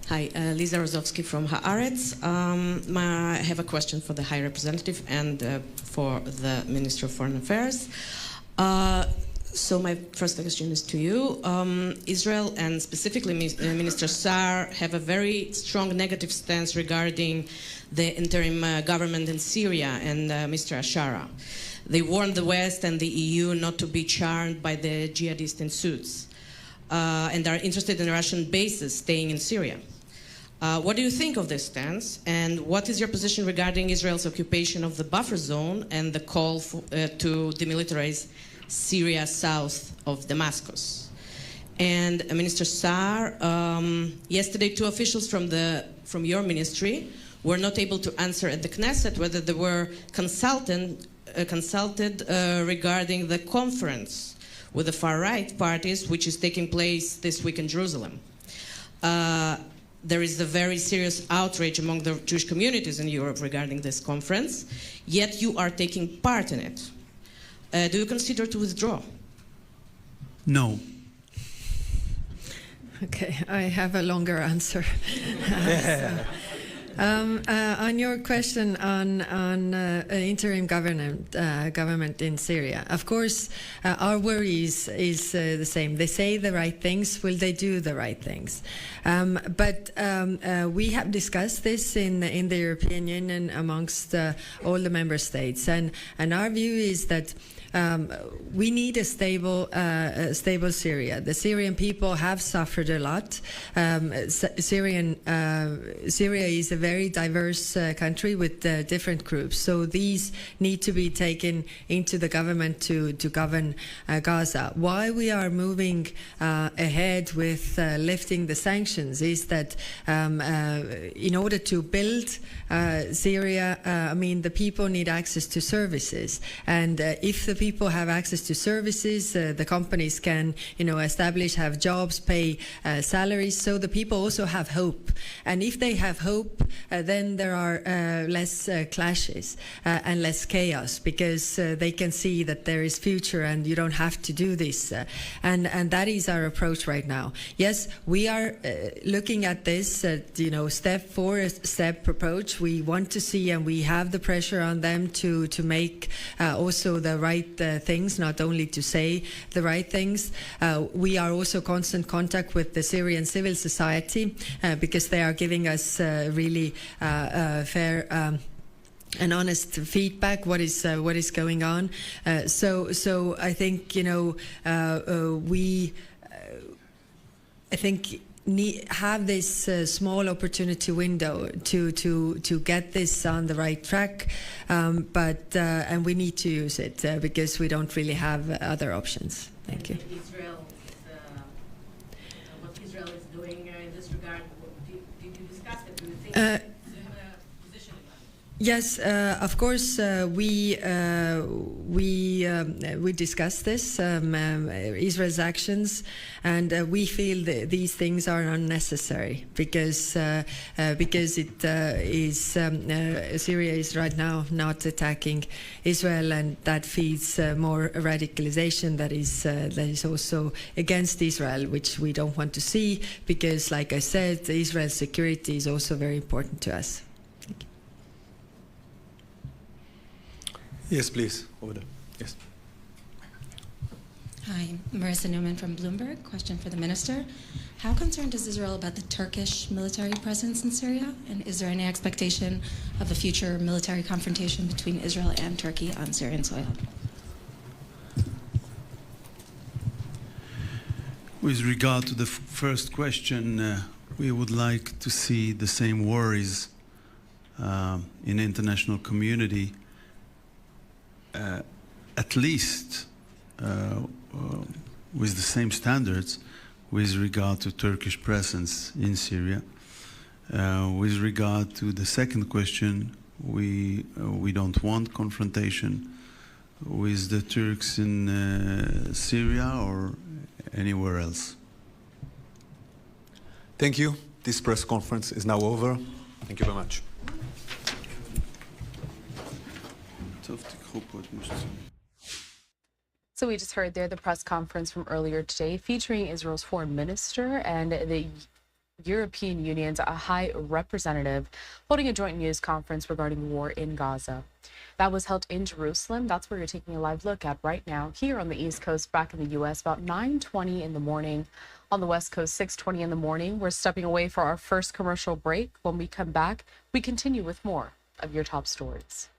Hi, Lisa Rozovsky from Haaretz. I have a question for the High Representative and for the Minister of Foreign Affairs. So my first question is to you. Israel and specifically Minister Saar have a very strong negative stance regarding the interim government in Syria and Mr. Ashara. They warned the West and the EU not to be charmed by the jihadists in suits. and are interested in Russian bases staying in Syria. What do you think of this stance, and what is your position regarding Israel's occupation of the buffer zone and the call to demilitarize Syria south of Damascus? And Minister Saar, yesterday 2 officials from your ministry were not able to answer at the Knesset whether they were consulted regarding the conference with the far-right parties, which is taking place this week in Jerusalem. There is a very serious outrage among the Jewish communities in Europe regarding this conference, yet you are taking part in it. Do you consider to withdraw? No. Okay, I have a longer answer. On your question on interim government in Syria, of course, our worry is the same. They say the right things. Will they do the right things? But we have discussed this in the European Union amongst all the member states, and our view is that we need a stable Syria. The Syrian people have suffered a lot. Syria is a very diverse country with different groups. So these need to be taken into the government to govern Gaza. Why we are moving ahead with lifting the sanctions is that in order to build Syria, I mean, the people need access to services. And if the people have access to services, the companies can, establish, have jobs, pay salaries. So the people also have hope. And if they have hope, then there are less clashes and less chaos, because they can see that there is future and you don't have to do this. And that is our approach right now. Yes, we are looking at this, step for step approach. We want to see, and we have the pressure on them to make also the right things, not only to say the right things. We are also constant contact with the Syrian civil society because they are giving us really fair and honest feedback. What is going on? So I think have this small opportunity window to get this on the right track, but we need to use it because we don't really have other options. Thank you. What Israel is doing in this regard, did you discuss it? Do you think? Do you have a position about it? Yes, of course, we discussed this, Israel's actions, and we feel that these things are unnecessary because Syria is right now not attacking Israel, and that feeds more radicalization that is also against Israel, which we don't want to see, because, like I said, Israel's security is also very important to us. Yes, please, over there. Yes. Hi, Marissa Newman from Bloomberg. Question for the minister. How concerned is Israel about the Turkish military presence in Syria? And is there any expectation of a future military confrontation between Israel and Turkey on Syrian soil? With regard to the first question, we would like to see the same worries in the international community, at least with the same standards with regard to Turkish presence in Syria. With regard to the second question, we don't want confrontation with the Turks in Syria or anywhere else. Thank you. This press conference is now over. Thank you very much. So we just heard there the press conference from earlier today featuring Israel's foreign minister and the European Union's high representative holding a joint news conference regarding war in Gaza. That was held in Jerusalem. That's where you're taking a live look at right now. Here on the East Coast, back in the U.S., about 9:20 in the morning. On the West Coast, 6:20 in the morning. We're stepping away for our first commercial break. When we come back, we continue with more of your top stories.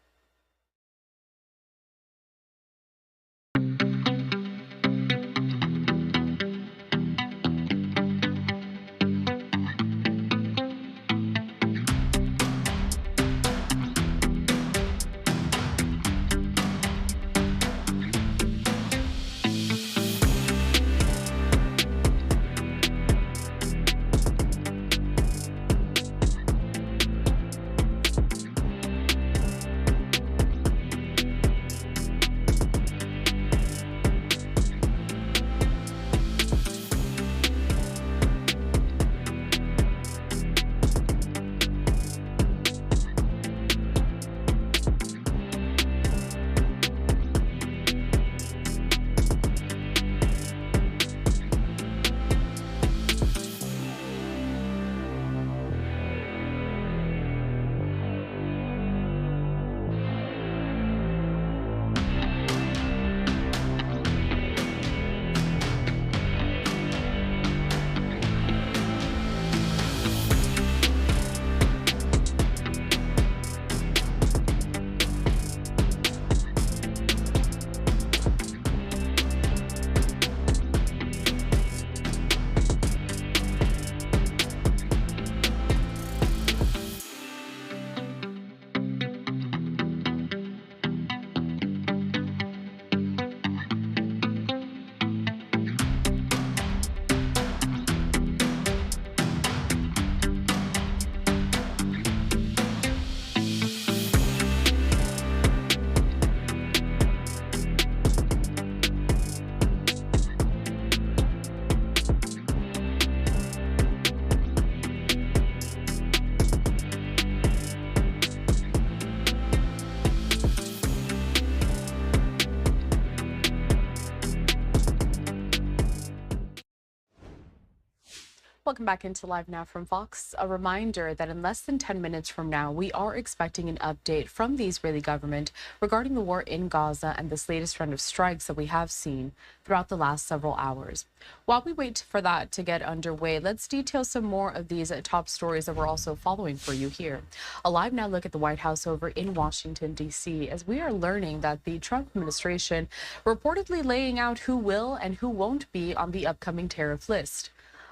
Welcome back into Live Now from Fox. A reminder that in less than 10 minutes from now, we are expecting an update from the Israeli government regarding the war in Gaza and this latest round of strikes that we have seen throughout the last several hours. While we wait for that to get underway, let's detail some more of these top stories that we're also following for you here. A Live Now look at the White House over in Washington, D.C., as we are learning that the Trump administration reportedly laying out who will and who won't be on the upcoming tariff list.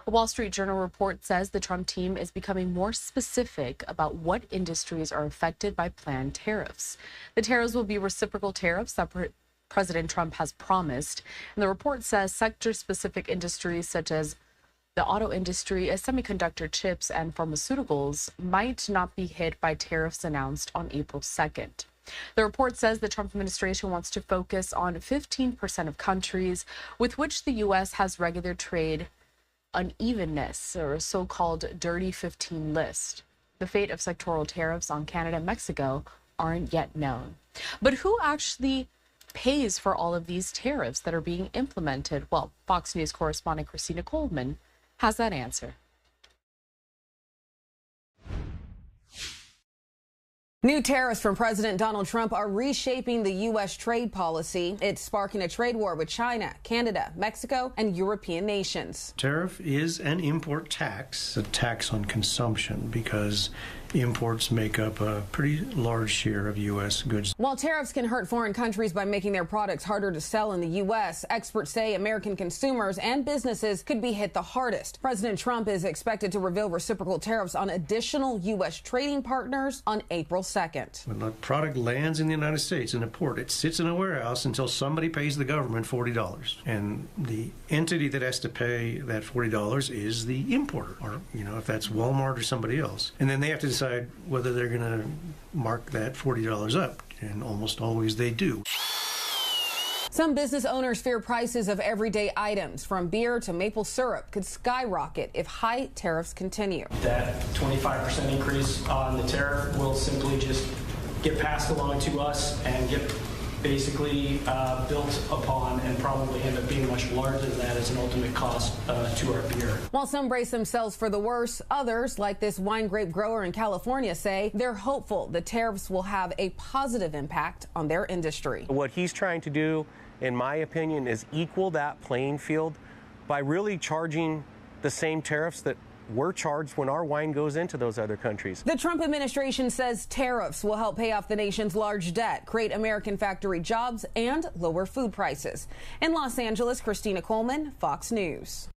A Wall Street Journal report says the Trump team is becoming more specific about what industries are affected by planned tariffs. The tariffs will be reciprocal tariffs that President Trump has promised. And the report says sector-specific industries such as the auto industry, semiconductor chips, and pharmaceuticals might not be hit by tariffs announced on April 2nd. The report says the Trump administration wants to focus on 15% of countries with which the U.S. has regular trade unevenness, or a so-called Dirty 15 list. The fate of sectoral tariffs on Canada and Mexico aren't yet known. But who actually pays for all of these tariffs that are being implemented? Well, Fox News correspondent Christina Coleman has that answer. New tariffs from President Donald Trump are reshaping the U.S. trade policy. It's sparking a trade war with China, Canada, Mexico, and European nations. Tariff is an import tax, a tax on consumption, because imports make up a pretty large share of U.S. goods. While tariffs can hurt foreign countries by making their products harder to sell in the U.S., experts say American consumers and businesses could be hit the hardest. President Trump is expected to reveal reciprocal tariffs on additional U.S. trading partners on April 2nd. When the product lands in the United States in a port, it sits in a warehouse until somebody pays the government $40. And the entity that has to pay that $40 is the importer, or, if that's Walmart or somebody else. And then they have to decide whether they're going to mark that $40 up, and almost always they do. Some business owners fear prices of everyday items, from beer to maple syrup, could skyrocket if high tariffs continue. That 25% increase on the tariff will simply just get passed along to us and get basically built upon, and probably end up being much larger than that as an ultimate cost to our beer. While some brace themselves for the worst, others, like this wine grape grower in California, say they're hopeful the tariffs will have a positive impact on their industry. What he's trying to do, in my opinion, is equal that playing field by really charging the same tariffs that we're charged when our wine goes into those other countries. The Trump administration says tariffs will help pay off the nation's large debt, create American factory jobs, and lower food prices. In Los Angeles, Christina Coleman, Fox News.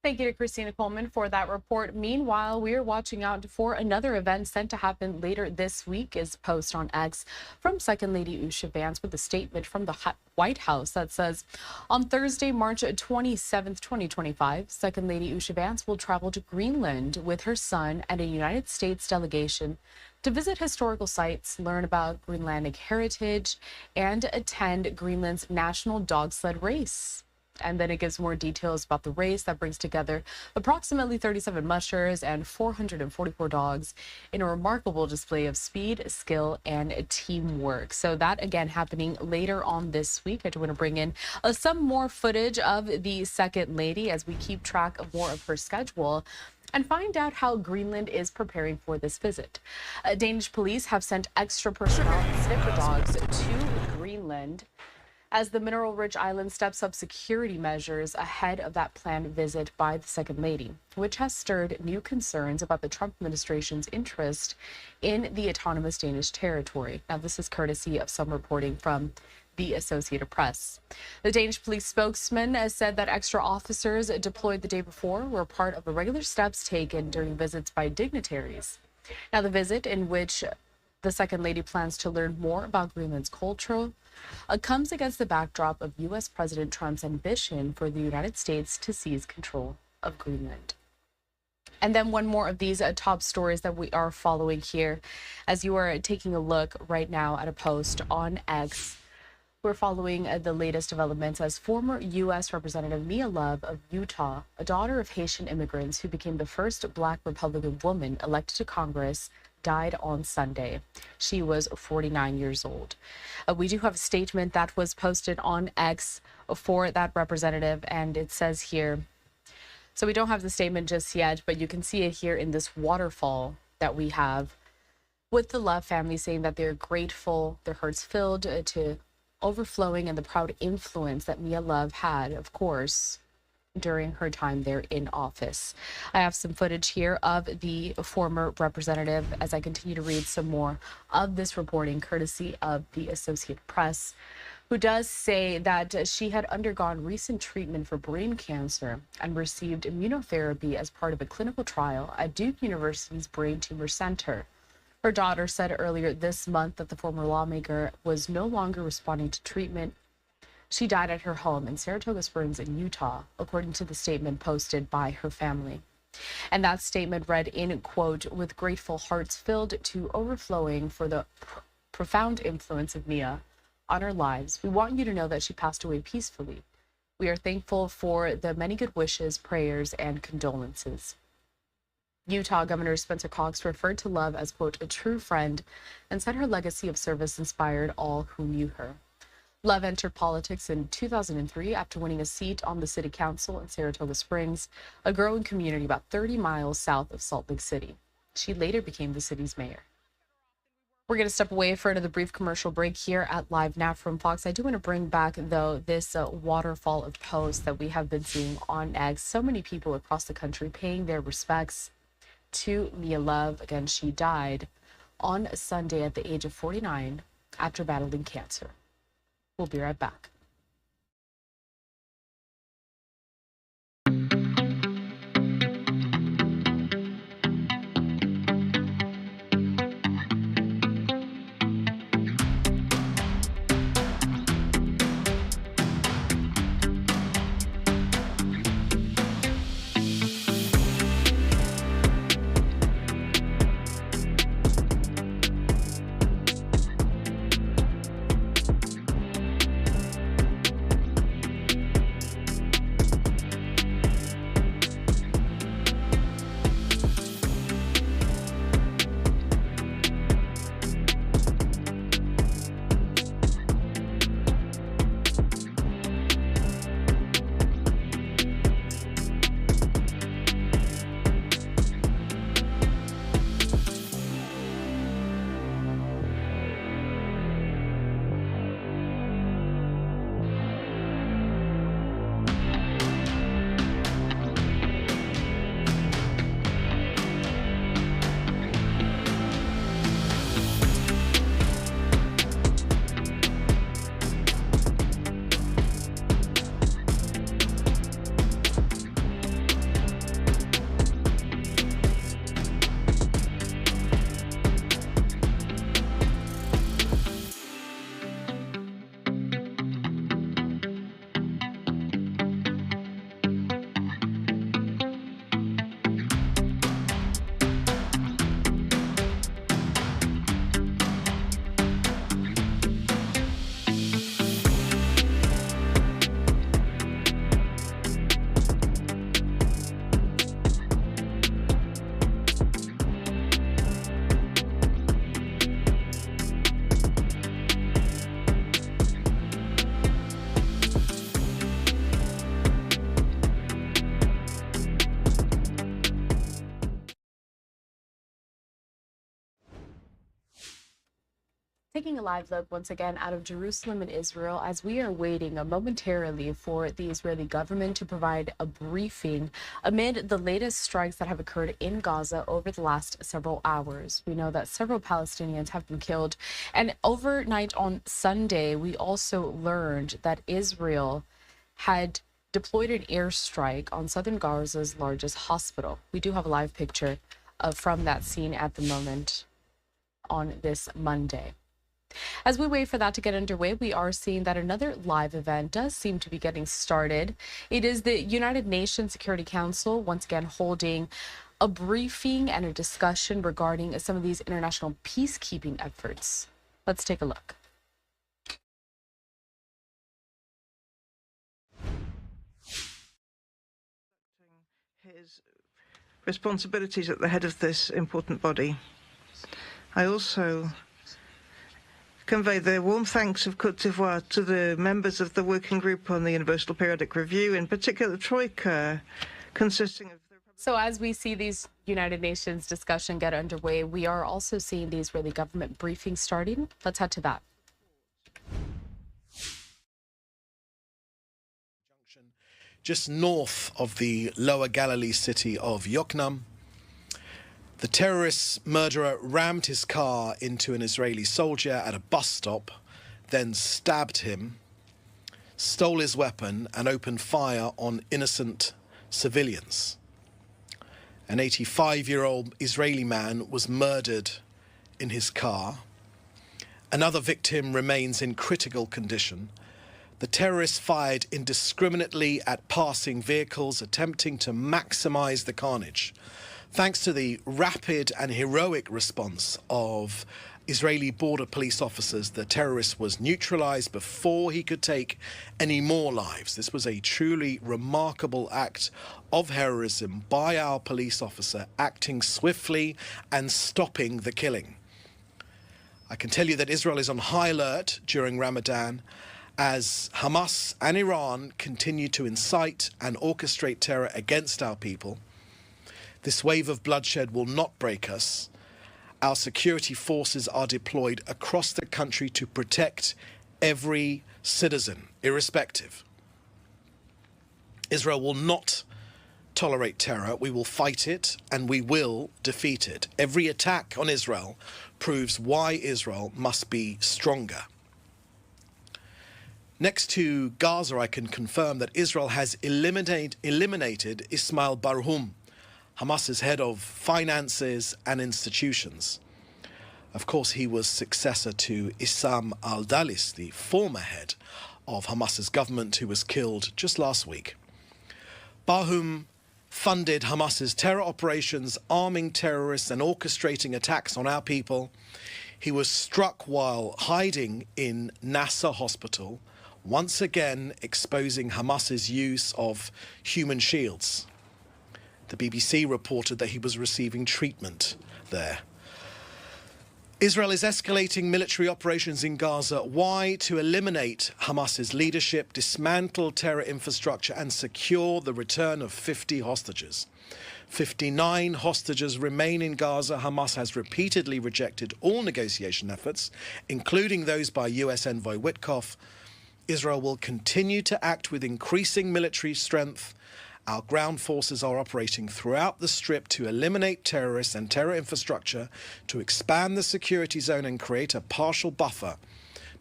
Thank you to Christina Coleman for that report. Meanwhile, we are watching out for another event sent to happen later this week. Is a post on X from Second Lady Usha Vance with a statement from the White House that says, on Thursday, March 27th, 2025, Second Lady Usha Vance will travel to Greenland with her son and a United States delegation to visit historical sites, learn about Greenlandic heritage, and attend Greenland's national dog sled race. And then it gives more details about the race that brings together approximately 37 mushers and 444 dogs in a remarkable display of speed, skill, and teamwork. So that, again, happening later on this week. I do want to bring in some more footage of the Second Lady as we keep track of more of her schedule and find out how Greenland is preparing for this visit. Danish police have sent extra personnel and sniffer dogs to Greenland as the mineral-rich island steps up security measures ahead of that planned visit by the Second Lady, which has stirred new concerns about the Trump administration's interest in the autonomous Danish territory. Now, this is courtesy of some reporting from the Associated Press. The Danish police spokesman has said that extra officers deployed the day before were part of the regular steps taken during visits by dignitaries. Now, the visit, in which the Second Lady plans to learn more about Greenland's culture, comes against the backdrop of U.S. President Trump's ambition for the United States to seize control of Greenland. And then one more of these top stories that we are following here, as you are taking a look right now at a post on X. We're following the latest developments as former U.S. Representative Mia Love of Utah, a daughter of Haitian immigrants who became the first Black Republican woman elected to Congress, died on Sunday. She was 49 years old. We do have a statement that was posted on X for that representative, and it says here, So we don't have the statement just yet, but you can see it here in this waterfall that we have, with the Love family saying that they're grateful, their hearts filled to overflowing, and the proud influence that Mia Love had, of course, during her time there in office. I have some footage here of the former representative as I continue to read some more of this reporting, courtesy of the Associated Press, who does say that she had undergone recent treatment for brain cancer and received immunotherapy as part of a clinical trial at Duke University's Brain Tumor Center. Her daughter said earlier this month that the former lawmaker was no longer responding to treatment. She died at her home in Saratoga Springs in Utah, according to the statement posted by her family. And that statement read in quote, "With grateful hearts filled to overflowing for the profound influence of Mia on our lives, we want you to know that she passed away peacefully. We are thankful for the many good wishes, prayers, and condolences." Utah Governor Spencer Cox referred to Love as, quote, "a true friend," and said her legacy of service inspired all who knew her. Love entered politics in 2003 after winning a seat on the city council in Saratoga Springs, a growing community about 30 miles south of Salt Lake City. She later became the city's mayor. We're going to step away for another brief commercial break here at Live Now from Fox. I do want to bring back, though, this waterfall of posts that we have been seeing on X. So many people across the country paying their respects to Mia Love. Again, she died on Sunday at the age of 49 after battling cancer. We'll be right back. Taking a live look once again out of Jerusalem and Israel as we are waiting momentarily for the Israeli government to provide a briefing amid the latest strikes that have occurred in Gaza over the last several hours. We know that several Palestinians have been killed, and overnight on Sunday we also learned that Israel had deployed an airstrike on southern Gaza's largest hospital. We do have a live picture from that scene at the moment on this Monday. As we wait for that to get underway, we are seeing that another live event does seem to be getting started. It is the United Nations Security Council once again holding a briefing and a discussion regarding some of these international peacekeeping efforts. Let's take a look. His responsibilities at the head of this important body. I also convey the warm thanks of Côte d'Ivoire to the members of the Working Group on the Universal Periodic Review, in particular Troika, consisting of... So as we see these United Nations discussion get underway, we are also seeing the Israeli government briefing starting. Let's head to that. Just north of the Lower Galilee city of Yokneam, the terrorist murderer rammed his car into an Israeli soldier at a bus stop, then stabbed him, stole his weapon and opened fire on innocent civilians. An 85-year-old Israeli man was murdered in his car. Another victim remains in critical condition. The terrorists fired indiscriminately at passing vehicles, attempting to maximize the carnage. Thanks to the rapid and heroic response of Israeli border police officers, the terrorist was neutralized before he could take any more lives. This was a truly remarkable act of heroism by our police officer, acting swiftly and stopping the killing. I can tell you that Israel is on high alert during Ramadan as Hamas and Iran continue to incite and orchestrate terror against our people. This wave of bloodshed will not break us. Our security forces are deployed across the country to protect every citizen, irrespective. Israel will not tolerate terror. We will fight it and we will defeat it. Every attack on Israel proves why Israel must be stronger. Next to Gaza, I can confirm that Israel has eliminated Ismail Barhum, Hamas's head of finances and institutions. Of course, he was successor to Issam al-Dalis, the former head of Hamas's government, who was killed just last week. Barhum funded Hamas's terror operations, arming terrorists and orchestrating attacks on our people. He was struck while hiding in Nasser Hospital, once again exposing Hamas's use of human shields. The BBC reported that he was receiving treatment there. Israel is escalating military operations in Gaza. Why? To eliminate Hamas's leadership, dismantle terror infrastructure and secure the return of 50 hostages. 59 hostages remain in Gaza. Hamas has repeatedly rejected all negotiation efforts, including those by US Envoy Witkoff. Israel will continue to act with increasing military strength. Our ground forces are operating throughout the Strip to eliminate terrorists and terror infrastructure, to expand the security zone and create a partial buffer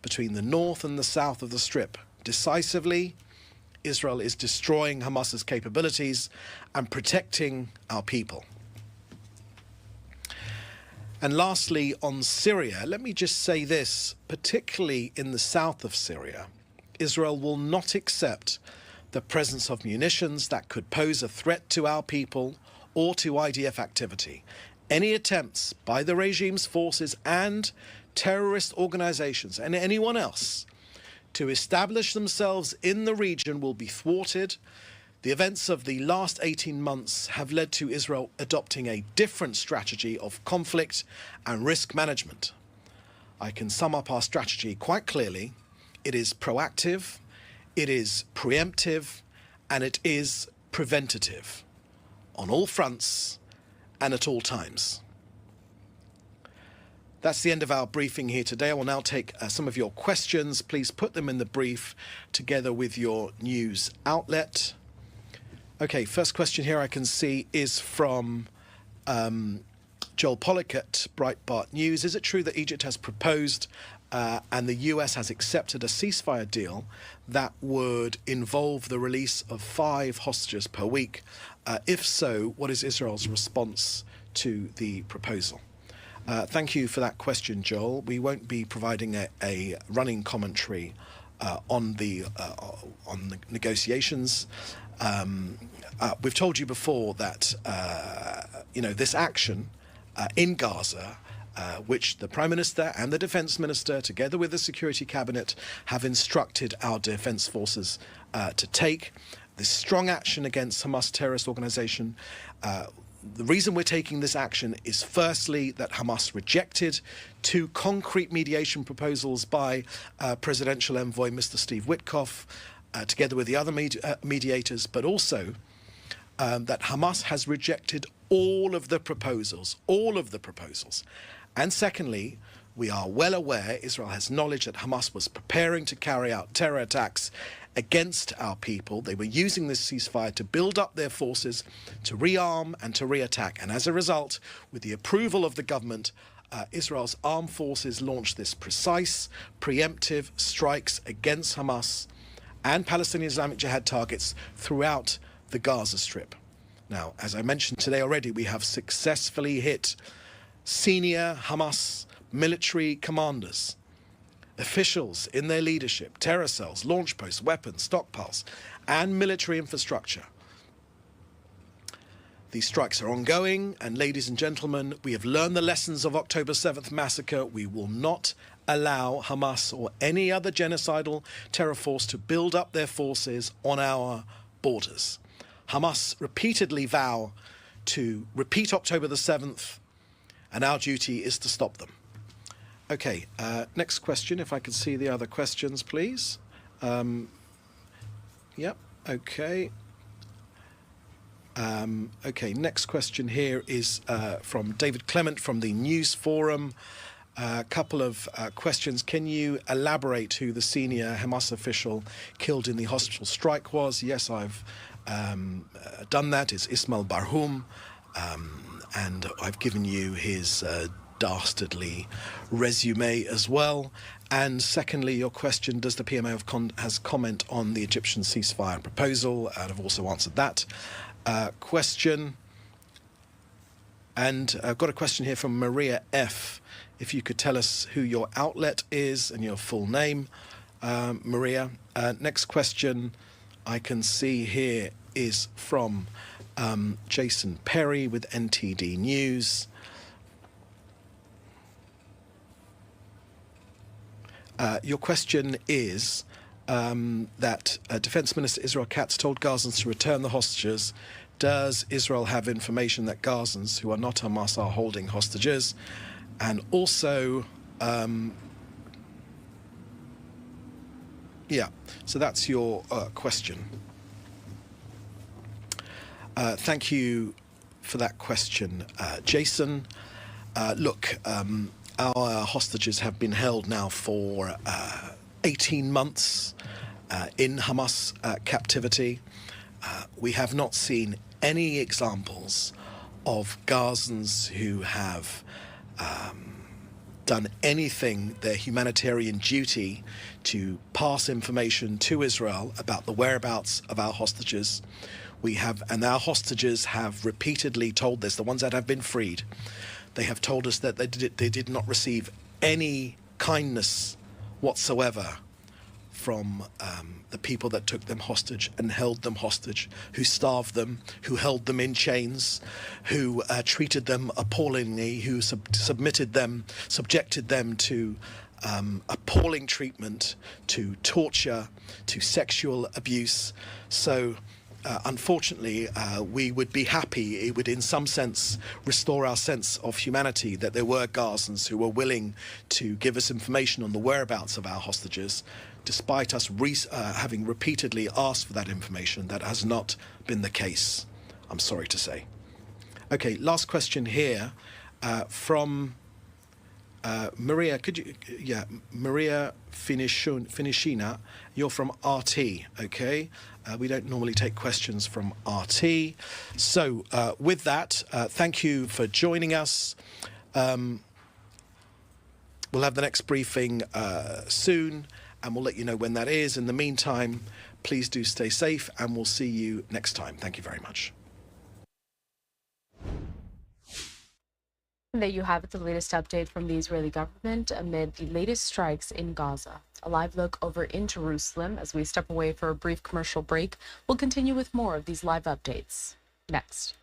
between the north and the south of the Strip. Decisively, Israel is destroying Hamas's capabilities and protecting our people. And lastly, on Syria, let me just say this, particularly in the south of Syria, Israel will not accept the presence of munitions that could pose a threat to our people or to IDF activity. Any attempts by the regime's forces and terrorist organizations and anyone else to establish themselves in the region will be thwarted. The events of the last 18 months have led to Israel adopting a different strategy of conflict and risk management. I can sum up our strategy quite clearly. It is proactive, it is preemptive, and it is preventative on all fronts and at all times. That's the end of our briefing here today. I will now take some of your questions. Please put them in the brief together with your news outlet. Okay, first question here I can see is from Joel Pollack at Breitbart News. Is it true that Egypt has proposed and the US has accepted a ceasefire deal that would involve the release of 5 hostages per week? If so, what is Israel's response to the proposal? Thank you for that question, Joel. We won't be providing a running commentary on the negotiations. We've told you before that this action in Gaza, which the Prime Minister and the Defence Minister, together with the Security Cabinet, have instructed our defence forces to take this strong action against Hamas terrorist organisation. The reason we're taking this action is firstly that Hamas rejected 2 concrete mediation proposals by Presidential Envoy Mr. Steve Witkoff, together with the other mediators, but also that Hamas has rejected all of the proposals. And secondly, we are well aware, Israel has knowledge that Hamas was preparing to carry out terror attacks against our people. They were using this ceasefire to build up their forces, to rearm and to re-attack. And as a result, with the approval of the government, Israel's armed forces launched this precise, preemptive strikes against Hamas and Palestinian Islamic Jihad targets throughout the Gaza Strip. Now, as I mentioned today already, we have successfully hit senior Hamas military commanders, officials in their leadership, terror cells, launch posts, weapons, stockpiles, and military infrastructure. These strikes are ongoing, and ladies and gentlemen, we have learned the lessons of October 7th massacre. We will not allow Hamas or any other genocidal terror force to build up their forces on our borders. Hamas repeatedly vow to repeat October the 7th, and our duty is to stop them. Okay, next question, if I can see the other questions, please. Yep, okay. Okay, next question here is from David Clement from the News Forum. A couple of questions. Can you elaborate who the senior Hamas official killed in the hospital strike was? Yes, I've done that. It's Ismail Barhoum, and I've given you his dastardly resume as well. And secondly, your question, does the PMO has comment on the Egyptian ceasefire proposal? And I've also answered that question. And I've got a question here from Maria F. If you could tell us who your outlet is and your full name, Maria. Next question I can see here is from Jason Perry with NTD News. Your question is that Defense Minister Israel Katz told Gazans to return the hostages. Does Israel have information that Gazans who are not Hamas are holding hostages? And also, yeah, so that's your question. Thank you for that question, Jason. Look, our hostages have been held now for 18 months in Hamas captivity. We have not seen any examples of Gazans who have done anything, their humanitarian duty, to pass information to Israel about the whereabouts of our hostages. And our hostages have repeatedly told us, the ones that have been freed, they have told us that they did not receive any kindness whatsoever from the people that took them hostage and held them hostage, who starved them, who held them in chains, who treated them appallingly, who subjected them to appalling treatment, to torture, to sexual abuse. So unfortunately, we would be happy, it would in some sense restore our sense of humanity that there were Gazans who were willing to give us information on the whereabouts of our hostages, despite us having repeatedly asked for that information. That has not been the case, I'm sorry to say. Okay, last question here from Maria. Maria Finishina, you're from RT, okay? We don't normally take questions from RT. So with that, thank you for joining us. We'll have the next briefing soon, and we'll let you know when that is. In the meantime, please do stay safe, and we'll see you next time. Thank you very much. There you have it, the latest update from the Israeli government amid the latest strikes in Gaza. A live look over in Jerusalem as we step away for a brief commercial break. We'll continue with more of these live updates next.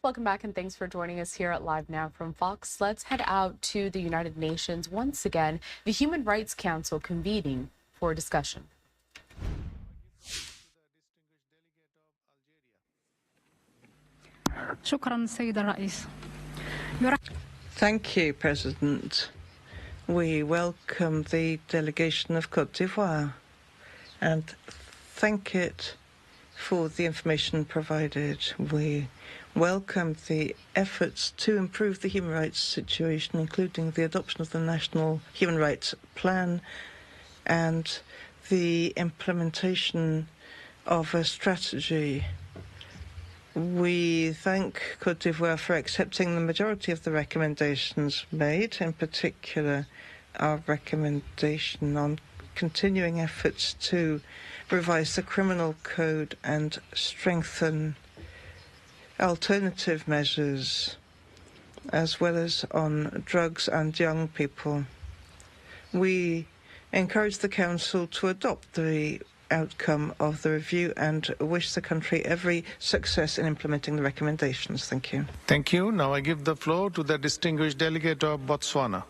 Welcome back and thanks for joining us here at Live Now from Fox. Let's head out to the United Nations once again. The Human Rights Council convening for discussion. Thank you, President. We welcome the delegation of Côte d'Ivoire and thank it for the information provided. We welcome the efforts to improve the human rights situation, including the adoption of the National Human Rights Plan and the implementation of a strategy. We thank Côte d'Ivoire for accepting the majority of the recommendations made, in particular our recommendation on continuing efforts to revise the criminal code and strengthen alternative measures, as well as on drugs and young people. We encourage the Council to adopt the outcome of the review and wish the country every success in implementing the recommendations. Thank you. Thank you. Now I give the floor to the distinguished delegate of Botswana.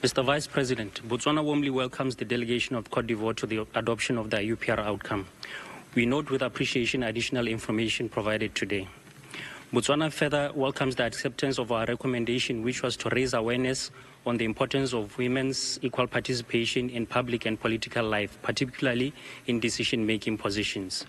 Mr. Vice President, Botswana warmly welcomes the delegation of Côte d'Ivoire to the adoption of the UPR outcome. We note with appreciation additional information provided today. Botswana further welcomes the acceptance of our recommendation, which was to raise awareness on the importance of women's equal participation in public and political life, particularly in decision-making positions.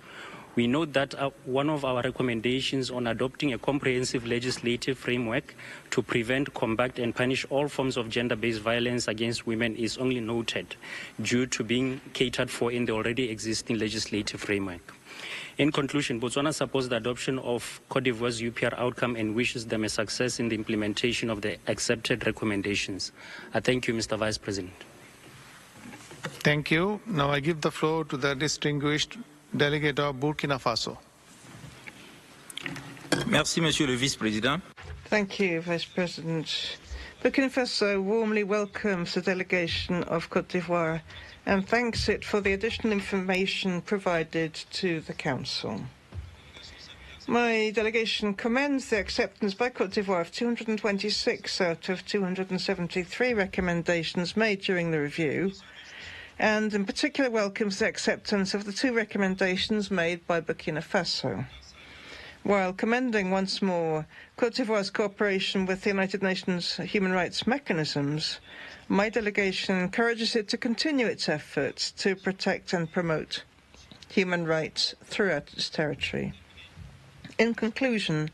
We note that one of our recommendations on adopting a comprehensive legislative framework to prevent, combat, and punish all forms of gender-based violence against women is only noted due to being catered for in the already existing legislative framework. In conclusion, Botswana supports the adoption of Côte d'Ivoire's UPR outcome and wishes them a success in the implementation of the accepted recommendations. I thank you, Mr. Vice President. Thank you. Now I give the floor to the distinguished delegate of Burkina Faso. Merci, Monsieur le Vice-Président. Thank you, Vice President. Burkina Faso warmly welcomes the delegation of Côte d'Ivoire and thanks it for the additional information provided to the Council. My delegation commends the acceptance by Côte d'Ivoire of 226 out of 273 recommendations made during the review, and in particular welcomes the acceptance of the 2 recommendations made by Burkina Faso. While commending once more Côte d'Ivoire's cooperation with the United Nations human rights mechanisms, my delegation encourages it to continue its efforts to protect and promote human rights throughout its territory. In conclusion,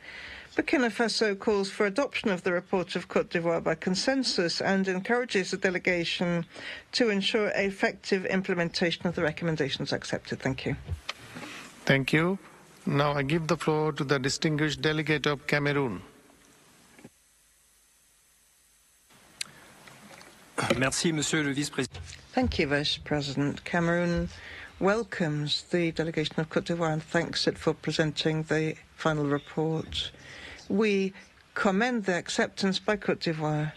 Burkina Faso calls for adoption of the report of Côte d'Ivoire by consensus and encourages the delegation to ensure effective implementation of the recommendations accepted. Thank you. Thank you. Now I give the floor to the distinguished delegate of Cameroon. Merci, Monsieur le Vice-Président. Thank you, Vice President. Cameroon welcomes the delegation of Côte d'Ivoire and thanks it for presenting the final report. We commend the acceptance by Côte d'Ivoire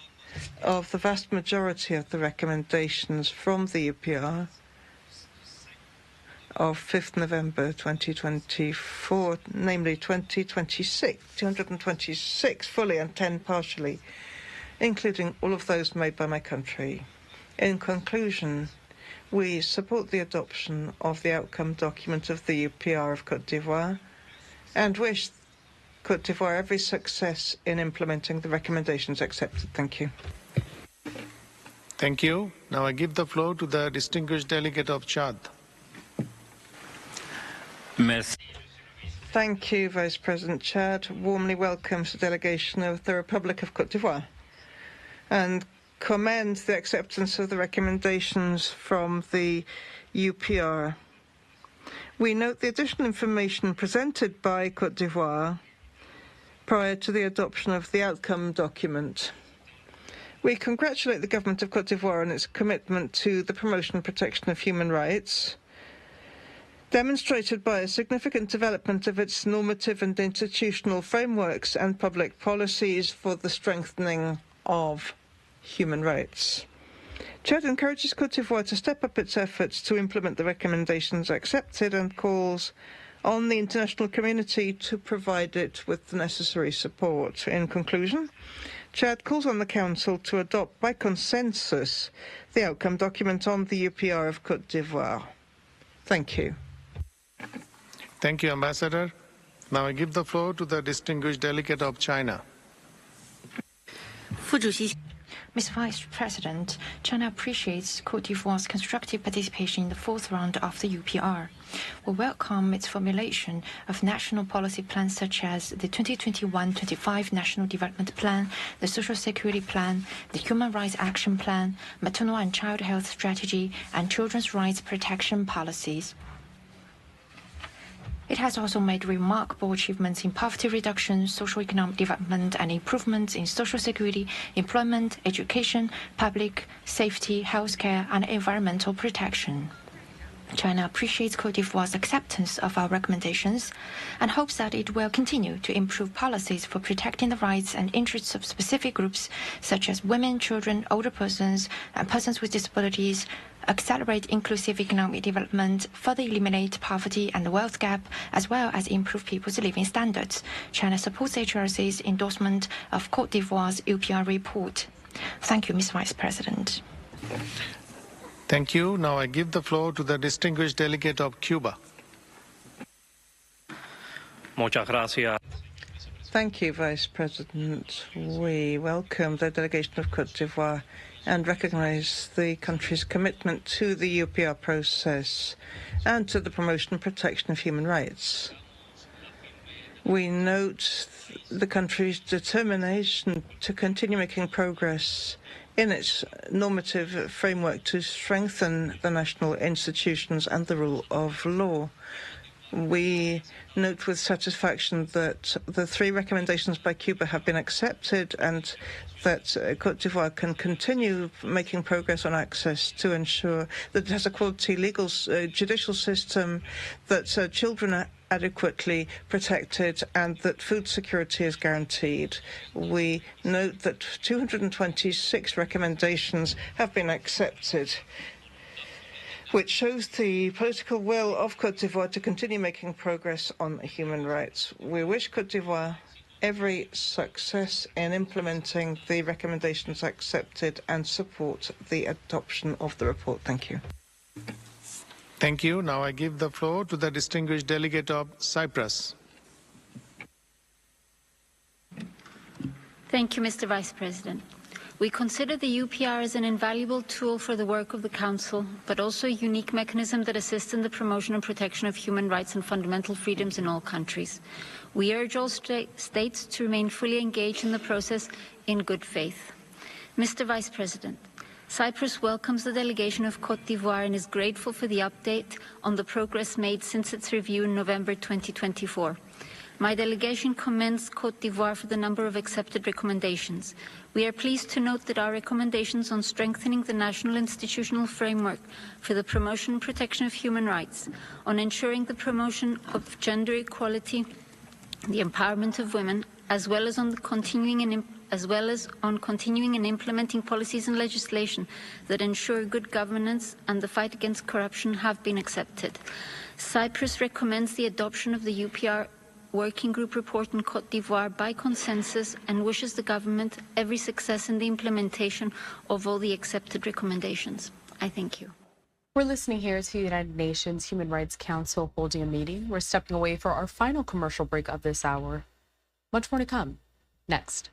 of the vast majority of the recommendations from the UPR of 5th November 2024, namely 226 fully and 10 partially, including all of those made by my country. In conclusion, we support the adoption of the outcome document of the UPR of Côte d'Ivoire and wish Côte d'Ivoire every success in implementing the recommendations accepted. Thank you. Thank you. Now I give the floor to the distinguished delegate of Chad. Merci. Thank you, Vice President. Chad warmly welcomes the delegation of the Republic of Côte d'Ivoire and commends the acceptance of the recommendations from the UPR. We note the additional information presented by Côte d'Ivoire prior to the adoption of the outcome document. We congratulate the government of Côte d'Ivoire on its commitment to the promotion and protection of human rights, demonstrated by a significant development of its normative and institutional frameworks and public policies for the strengthening of human rights. Chad encourages Côte d'Ivoire to step up its efforts to implement the recommendations accepted and calls on the international community to provide it with the necessary support. In conclusion, Chad calls on the Council to adopt by consensus the outcome document on the UPR of Côte d'Ivoire. Thank you. Thank you, Ambassador. Now I give the floor to the distinguished delegate of China. Mr. Vice President, China appreciates Côte d'Ivoire's constructive participation in the fourth round of the UPR. We welcome its formulation of national policy plans such as the 2021-25 National Development Plan, the Social Security Plan, the Human Rights Action Plan, Maternal and Child Health Strategy, and Children's Rights Protection policies. It has also made remarkable achievements in poverty reduction, socio-economic development, and improvements in social security, employment, education, public safety, healthcare, and environmental protection. China appreciates Côte d'Ivoire's acceptance of our recommendations and hopes that it will continue to improve policies for protecting the rights and interests of specific groups such as women, children, older persons, and persons with disabilities, accelerate inclusive economic development, further eliminate poverty and the wealth gap, as well as improve people's living standards. China supports HRC's endorsement of Côte d'Ivoire's UPR report. Thank you, Ms. Vice President. Thank you. Now I give the floor to the distinguished delegate of Cuba. Muchas gracias. Thank you, Vice President. We welcome the delegation of Côte d'Ivoire and recognize the country's commitment to the UPR process and to the promotion and protection of human rights. We note the country's determination to continue making progress in its normative framework to strengthen the national institutions and the rule of law. We note with satisfaction that the 3 recommendations by Cuba have been accepted and that Côte d'Ivoire can continue making progress on access to ensure that it has a quality legal judicial system, that children are adequately protected, and that food security is guaranteed. We note that 226 recommendations have been accepted, which shows the political will of Côte d'Ivoire to continue making progress on human rights. We wish Côte d'Ivoire every success in implementing the recommendations accepted and support the adoption of the report. Thank you. Thank you. Now I give the floor to the distinguished delegate of Cyprus. Thank you, Mr. Vice President. We consider the UPR as an invaluable tool for the work of the Council, but also a unique mechanism that assists in the promotion and protection of human rights and fundamental freedoms in all countries. We urge all states to remain fully engaged in the process in good faith. Mr. Vice President, Cyprus welcomes the delegation of Côte d'Ivoire and is grateful for the update on the progress made since its review in November 2024. My delegation commends Côte d'Ivoire for the number of accepted recommendations. We are pleased to note that our recommendations on strengthening the national institutional framework for the promotion and protection of human rights, on ensuring the promotion of gender equality, the empowerment of women, as well as on continuing and implementing policies and legislation that ensure good governance and the fight against corruption have been accepted. Cyprus recommends the adoption of the UPR Working Group report in Côte d'Ivoire by consensus and wishes the government every success in the implementation of all the accepted recommendations. I thank you. We're listening here to the United Nations Human Rights Council holding a meeting. We're stepping away for our final commercial break of this hour. Much more to come. Next.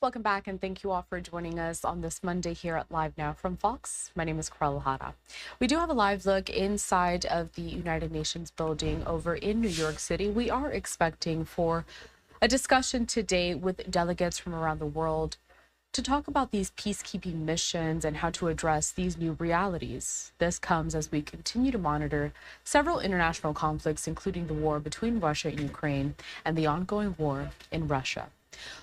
Welcome back, and thank you all for joining us on this Monday here at Live Now from Fox. My name is Karel Hara. We do have a live look inside of the United Nations building over in New York City. We are expecting for a discussion today with delegates from around the world to talk about these peacekeeping missions and how to address these new realities. This comes as we continue to monitor several international conflicts, including the war between Russia and Ukraine and the ongoing war in Russia.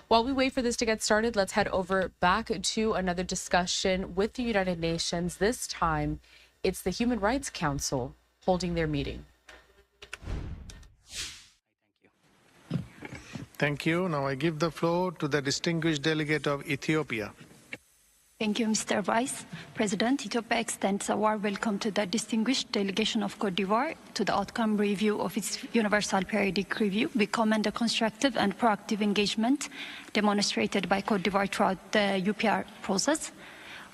While we wait for this to get started, let's head over back to another discussion with the United Nations. This time, it's the Human Rights Council holding their meeting. Thank you. Now I give the floor to the distinguished delegate of Ethiopia. Thank you, Mr. Vice President. Ethiopia extends a warm welcome to the distinguished delegation of Cote d'Ivoire to the outcome review of its Universal Periodic Review. We commend the constructive and proactive engagement demonstrated by Cote d'Ivoire throughout the UPR process.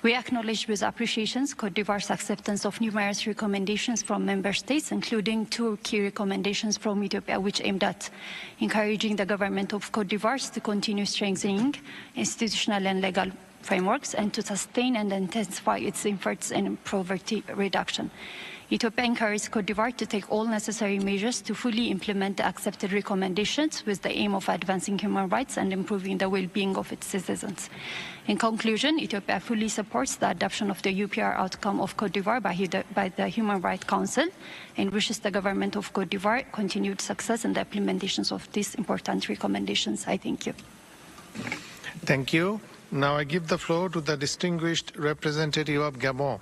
We acknowledge with appreciation Cote d'Ivoire's acceptance of numerous recommendations from member states, including 2 key recommendations from Ethiopia, which aimed at encouraging the government of Cote d'Ivoire to continue strengthening institutional and legal frameworks and to sustain and intensify its efforts in poverty reduction. Ethiopia encourages Cote d'Ivoire to take all necessary measures to fully implement the accepted recommendations with the aim of advancing human rights and improving the well-being of its citizens. In conclusion, Ethiopia fully supports the adoption of the UPR outcome of Cote d'Ivoire by the Human Rights Council and wishes the government of Cote d'Ivoire continued success in the implementations of these important recommendations. I thank you. Thank you. Now I give the floor to the distinguished representative of Gabon.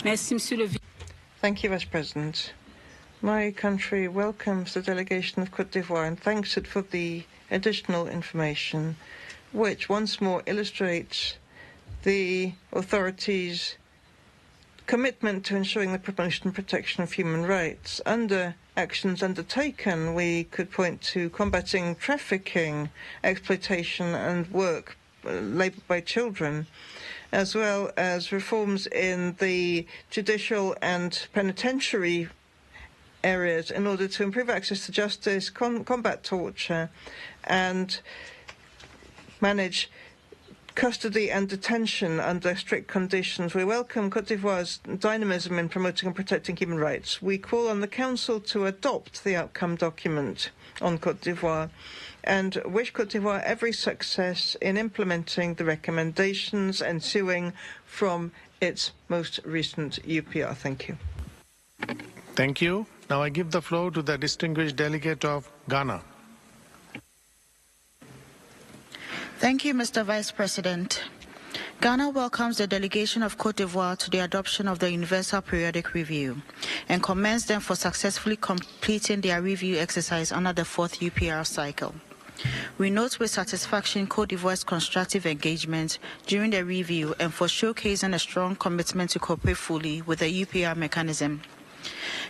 Thank you, Vice President. My country welcomes the delegation of Cote d'Ivoire and thanks it for the additional information, which once more illustrates the authorities' commitment to ensuring the promotion and protection of human rights. Under actions undertaken, we could point to combating trafficking, exploitation and work labor by children, as well as reforms in the judicial and penitentiary areas in order to improve access to justice, combat torture, and manage custody and detention under strict conditions. We welcome Cote d'Ivoire's dynamism in promoting and protecting human rights. We call on the Council to adopt the outcome document on Cote d'Ivoire and wish Cote d'Ivoire every success in implementing the recommendations ensuing from its most recent UPR. Thank you. Thank you. Now I give the floor to the distinguished delegate of Ghana. Thank you, Mr. Vice President. Ghana welcomes the delegation of Cote d'Ivoire to the adoption of the Universal Periodic Review and commends them for successfully completing their review exercise under the 4th UPR cycle. We note with satisfaction Cote d'Ivoire's constructive engagement during the review and for showcasing a strong commitment to cooperate fully with the UPR mechanism.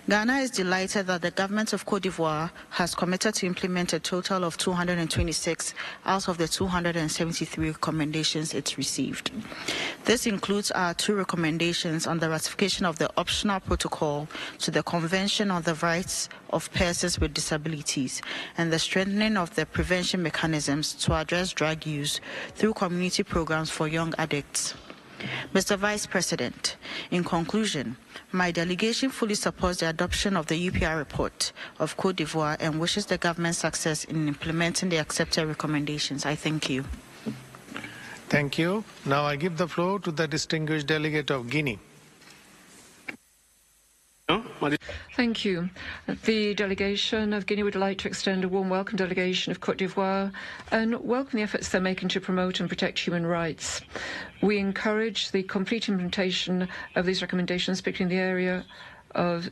Ghana is delighted that the government of Cote d'Ivoire has committed to implement a total of 226 out of the 273 recommendations it received. This includes our 2 recommendations on the ratification of the optional protocol to the Convention on the Rights of Persons with Disabilities and the strengthening of the prevention mechanisms to address drug use through community programs for young addicts. Mr. Vice President, in conclusion, my delegation fully supports the adoption of the UPR report of Cote d'Ivoire and wishes the government success in implementing the accepted recommendations. I thank you. Thank you. Now I give the floor to the distinguished delegate of Guinea. Thank you. The delegation of Guinea would like to extend a warm welcome to the delegation of Cote d'Ivoire and welcome the efforts they're making to promote and protect human rights. We encourage the complete implementation of these recommendations, particularly in the area of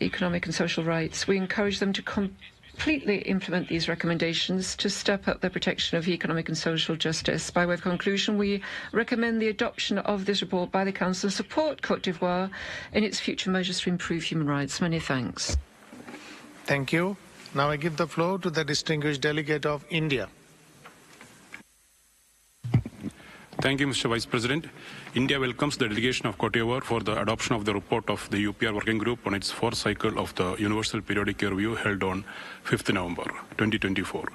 economic and social rights. We encourage them to completely implement these recommendations to step up the protection of economic and social justice. By way of conclusion, we recommend the adoption of this report by the Council and support Cote d'Ivoire in its future measures to improve human rights. Many thanks. Thank you. Now I give the floor to the distinguished delegate of India. Thank you, Mr. Vice President. India welcomes the delegation of Cote d'Ivoire for the adoption of the report of the UPR Working Group on its 4th cycle of the Universal Periodic Review held on 5th November 2024.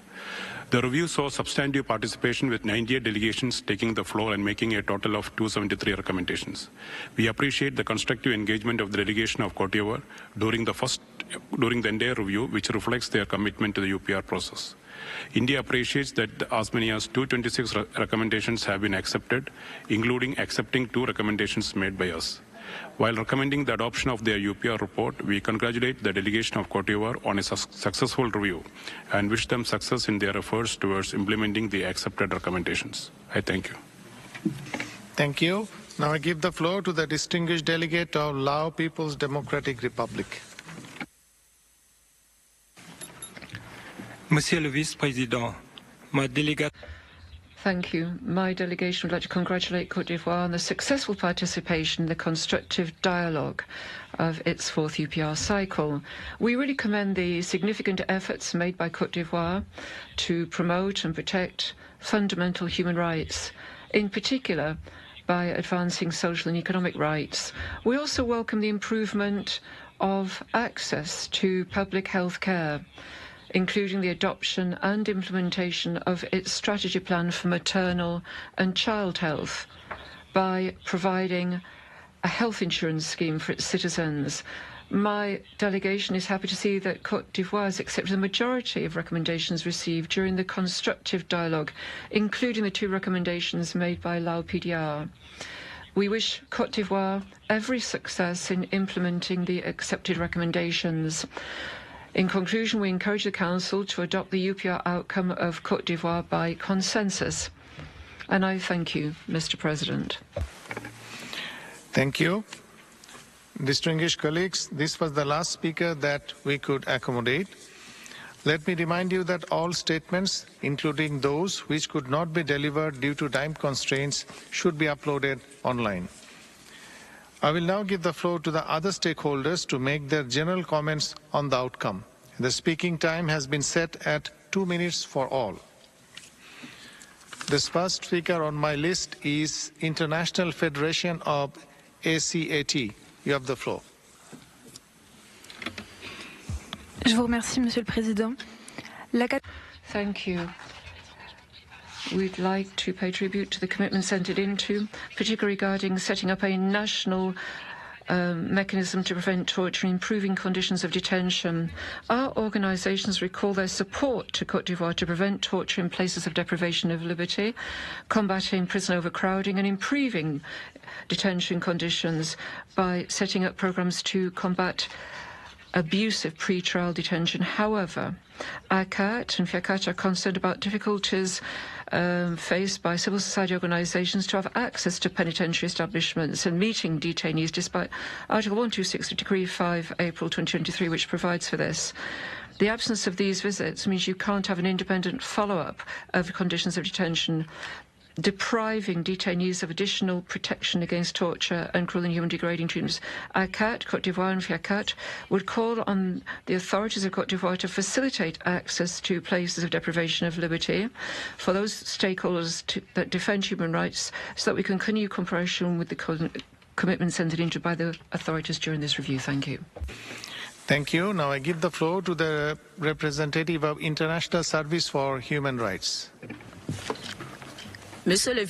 The review saw substantive participation with 98 delegations taking the floor and making a total of 273 recommendations. We appreciate the constructive engagement of the delegation of Côte d'Ivoire during the entire review, which reflects their commitment to the UPR process. India appreciates that as many as 226 recommendations have been accepted, including accepting 2 recommendations made by us. While recommending the adoption of their UPR report, we congratulate the delegation of Côte d'Ivoire on a successful review and wish them success in their efforts towards implementing the accepted recommendations. I thank you. Thank you. Now I give the floor to the distinguished delegate of Lao People's Democratic Republic. Monsieur le Vice-Président, ma délégation. Thank you. My delegation would like to congratulate Côte d'Ivoire on the successful participation in the constructive dialogue of its 4th UPR cycle. We really commend the significant efforts made by Côte d'Ivoire to promote and protect fundamental human rights, in particular by advancing social and economic rights. We also welcome the improvement of access to public health care, including the adoption and implementation of its strategy plan for maternal and child health by providing a health insurance scheme for its citizens. My delegation is happy to see that Côte d'Ivoire has accepted the majority of recommendations received during the constructive dialogue, including the 2 recommendations made by Lao PDR. We wish Côte d'Ivoire every success in implementing the accepted recommendations. In conclusion, we encourage the Council to adopt the UPR outcome of Côte d'Ivoire by consensus. And I thank you, Mr. President. Thank you. Distinguished colleagues, this was the last speaker that we could accommodate. Let me remind you that all statements, including those which could not be delivered due to time constraints, should be uploaded online. I will now give the floor to the other stakeholders to make their general comments on the outcome. The speaking time has been set at 2 minutes for all. The first speaker on my list is International Federation of ACAT. You have the floor. Je vous remercie, Monsieur le Président. Thank you. We'd like to pay tribute to the commitments entered into, particularly regarding setting up a national mechanism to prevent torture and improving conditions of detention. Our organisations recall their support to Côte d'Ivoire to prevent torture in places of deprivation of liberty, combating prison overcrowding and improving detention conditions by setting up programmes to combat abusive pre-trial detention. However, ACAT and FIACAT are concerned about difficulties faced by civil society organisations to have access to penitentiary establishments and meeting detainees, despite Article 126 of Decree 5 April 2023, which provides for this. The absence of these visits means you can't have an independent follow-up of conditions of detention, depriving detainees of additional protection against torture and cruel and human degrading treatments. ACAT, Côte d'Ivoire and FIACAT would call on the authorities of Côte d'Ivoire to facilitate access to places of deprivation of liberty for those stakeholders that defend human rights, so that we can continue cooperation with the commitments entered into by the authorities during this review. Thank you. Thank you. Now I give the floor to the representative of International Service for Human Rights. Monsieur le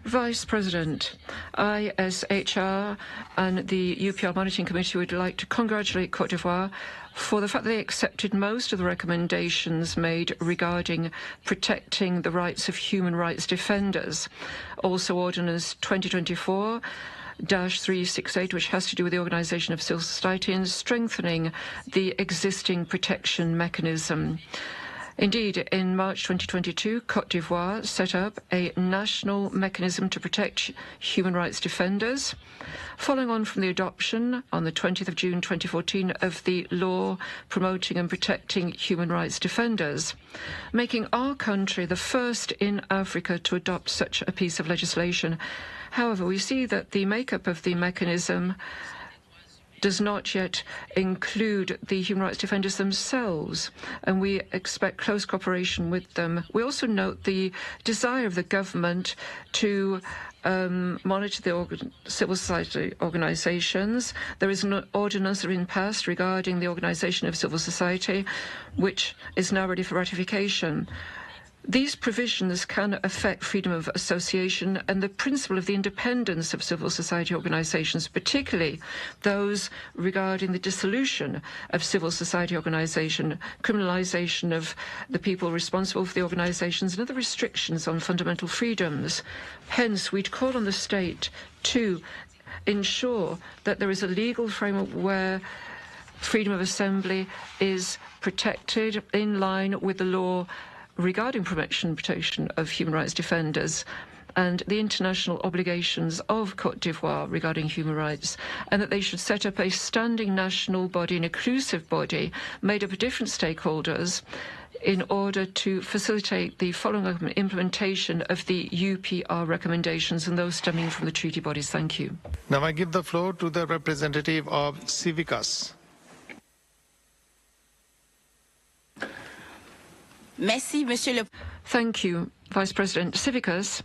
Vice President, ISHR and the UPR Monitoring Committee would like to congratulate Côte d'Ivoire for the fact that they accepted most of the recommendations made regarding protecting the rights of human rights defenders. Also, Ordinance 2024-368, which has to do with the organisation of civil society and strengthening the existing protection mechanism. Indeed, in March 2022, Côte d'Ivoire set up a national mechanism to protect human rights defenders, following on from the adoption on the 20th of June 2014 of the law promoting and protecting human rights defenders, making our country the first in Africa to adopt such a piece of legislation. However, we see that the makeup of the mechanism does not yet include the human rights defenders themselves, and we expect close cooperation with them. We also note the desire of the government to monitor the civil society organisations. There is an ordinance that has been passed regarding the organisation of civil society, which is now ready for ratification. These provisions can affect freedom of association and the principle of the independence of civil society organisations, particularly those regarding the dissolution of civil society organisation, criminalisation of the people responsible for the organisations, and other restrictions on fundamental freedoms. Hence, we'd call on the state to ensure that there is a legal framework where freedom of assembly is protected in line with the law regarding protection of human rights defenders and the international obligations of Côte d'Ivoire regarding human rights, and that they should set up a standing national body, an inclusive body made up of different stakeholders in order to facilitate the following up and implementation of the UPR recommendations and those stemming from the treaty bodies. Thank you. Now I give the floor to the representative of Civicus. Thank you, Vice President. Civicus,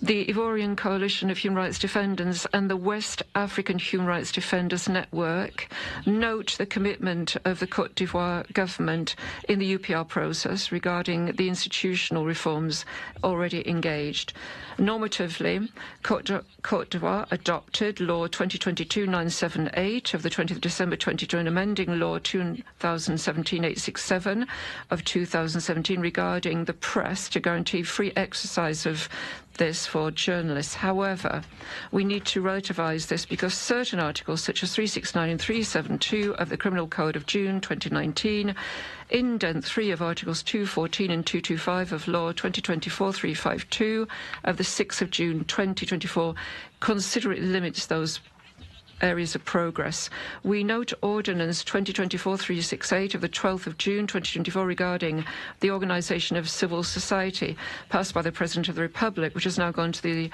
the Ivorian Coalition of Human Rights Defenders and the West African Human Rights Defenders Network note the commitment of the Côte d'Ivoire government in the UPR process regarding the institutional reforms already engaged. Normatively, Côte d'Ivoire adopted Law 2022-978 of the 20th of December 2020, amending Law 2017-867 of 2017 regarding the press to guarantee free exercise of this for journalists. However, we need to relativize this because certain articles, such as 369 and 372 of the Criminal Code of June 2019, indent 3 of Articles 214 and 225 of Law 2024-352 of the 6th of June 2024, considerably limits those areas of progress. We note Ordinance 2024-368 of the 12th of June 2024 regarding the organisation of civil society, passed by the President of the Republic, which has now gone to the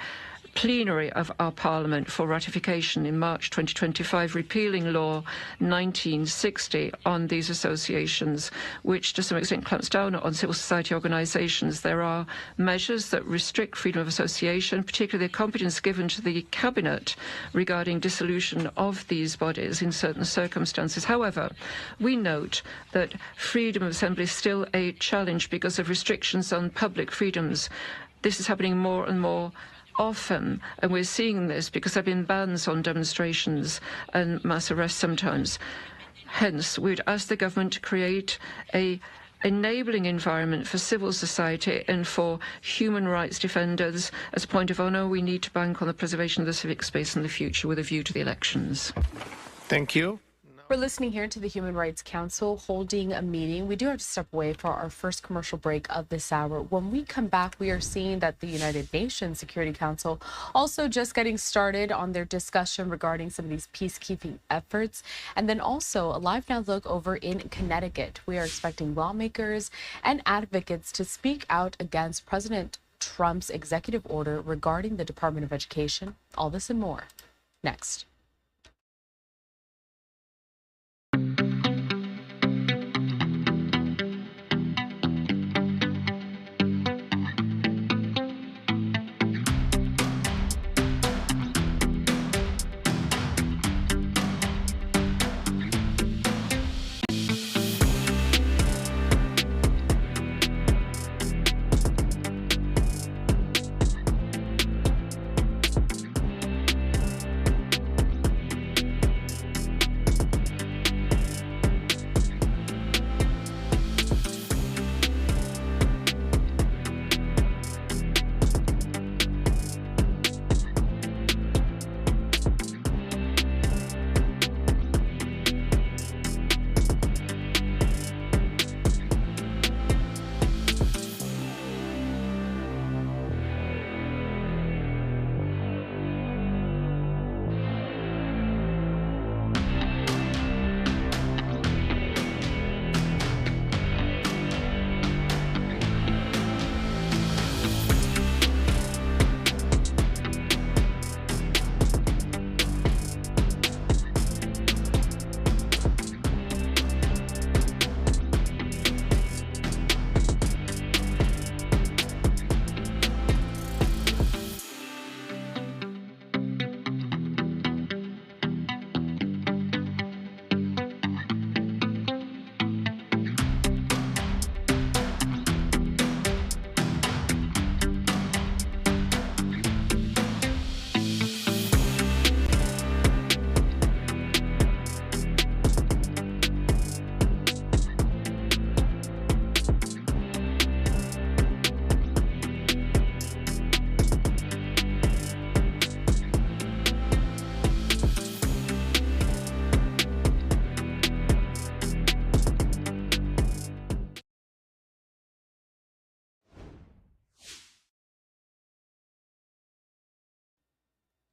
plenary of our Parliament for ratification in March 2025, repealing Law 1960 on these associations, which to some extent clamps down on civil society organisations. There are measures that restrict freedom of association, particularly the competence given to the Cabinet regarding dissolution of these bodies in certain circumstances. However, we note that freedom of assembly is still a challenge because of restrictions on public freedoms. This is happening more and more often, and we're seeing this because there have been bans on demonstrations and mass arrests sometimes. Hence, we'd ask the government to create an enabling environment for civil society and for human rights defenders. As a point of honour, we need to bank on the preservation of the civic space in the future with a view to the elections. Thank you. We're listening here to the Human Rights Council holding a meeting. We do have to step away for our first commercial break of this hour. When we come back, we are seeing that the United Nations Security Council also just getting started on their discussion regarding some of these peacekeeping efforts. And then also a LiveNOW look over in Connecticut. We are expecting lawmakers and advocates to speak out against President Trump's executive order regarding the Department of Education. All this and more next.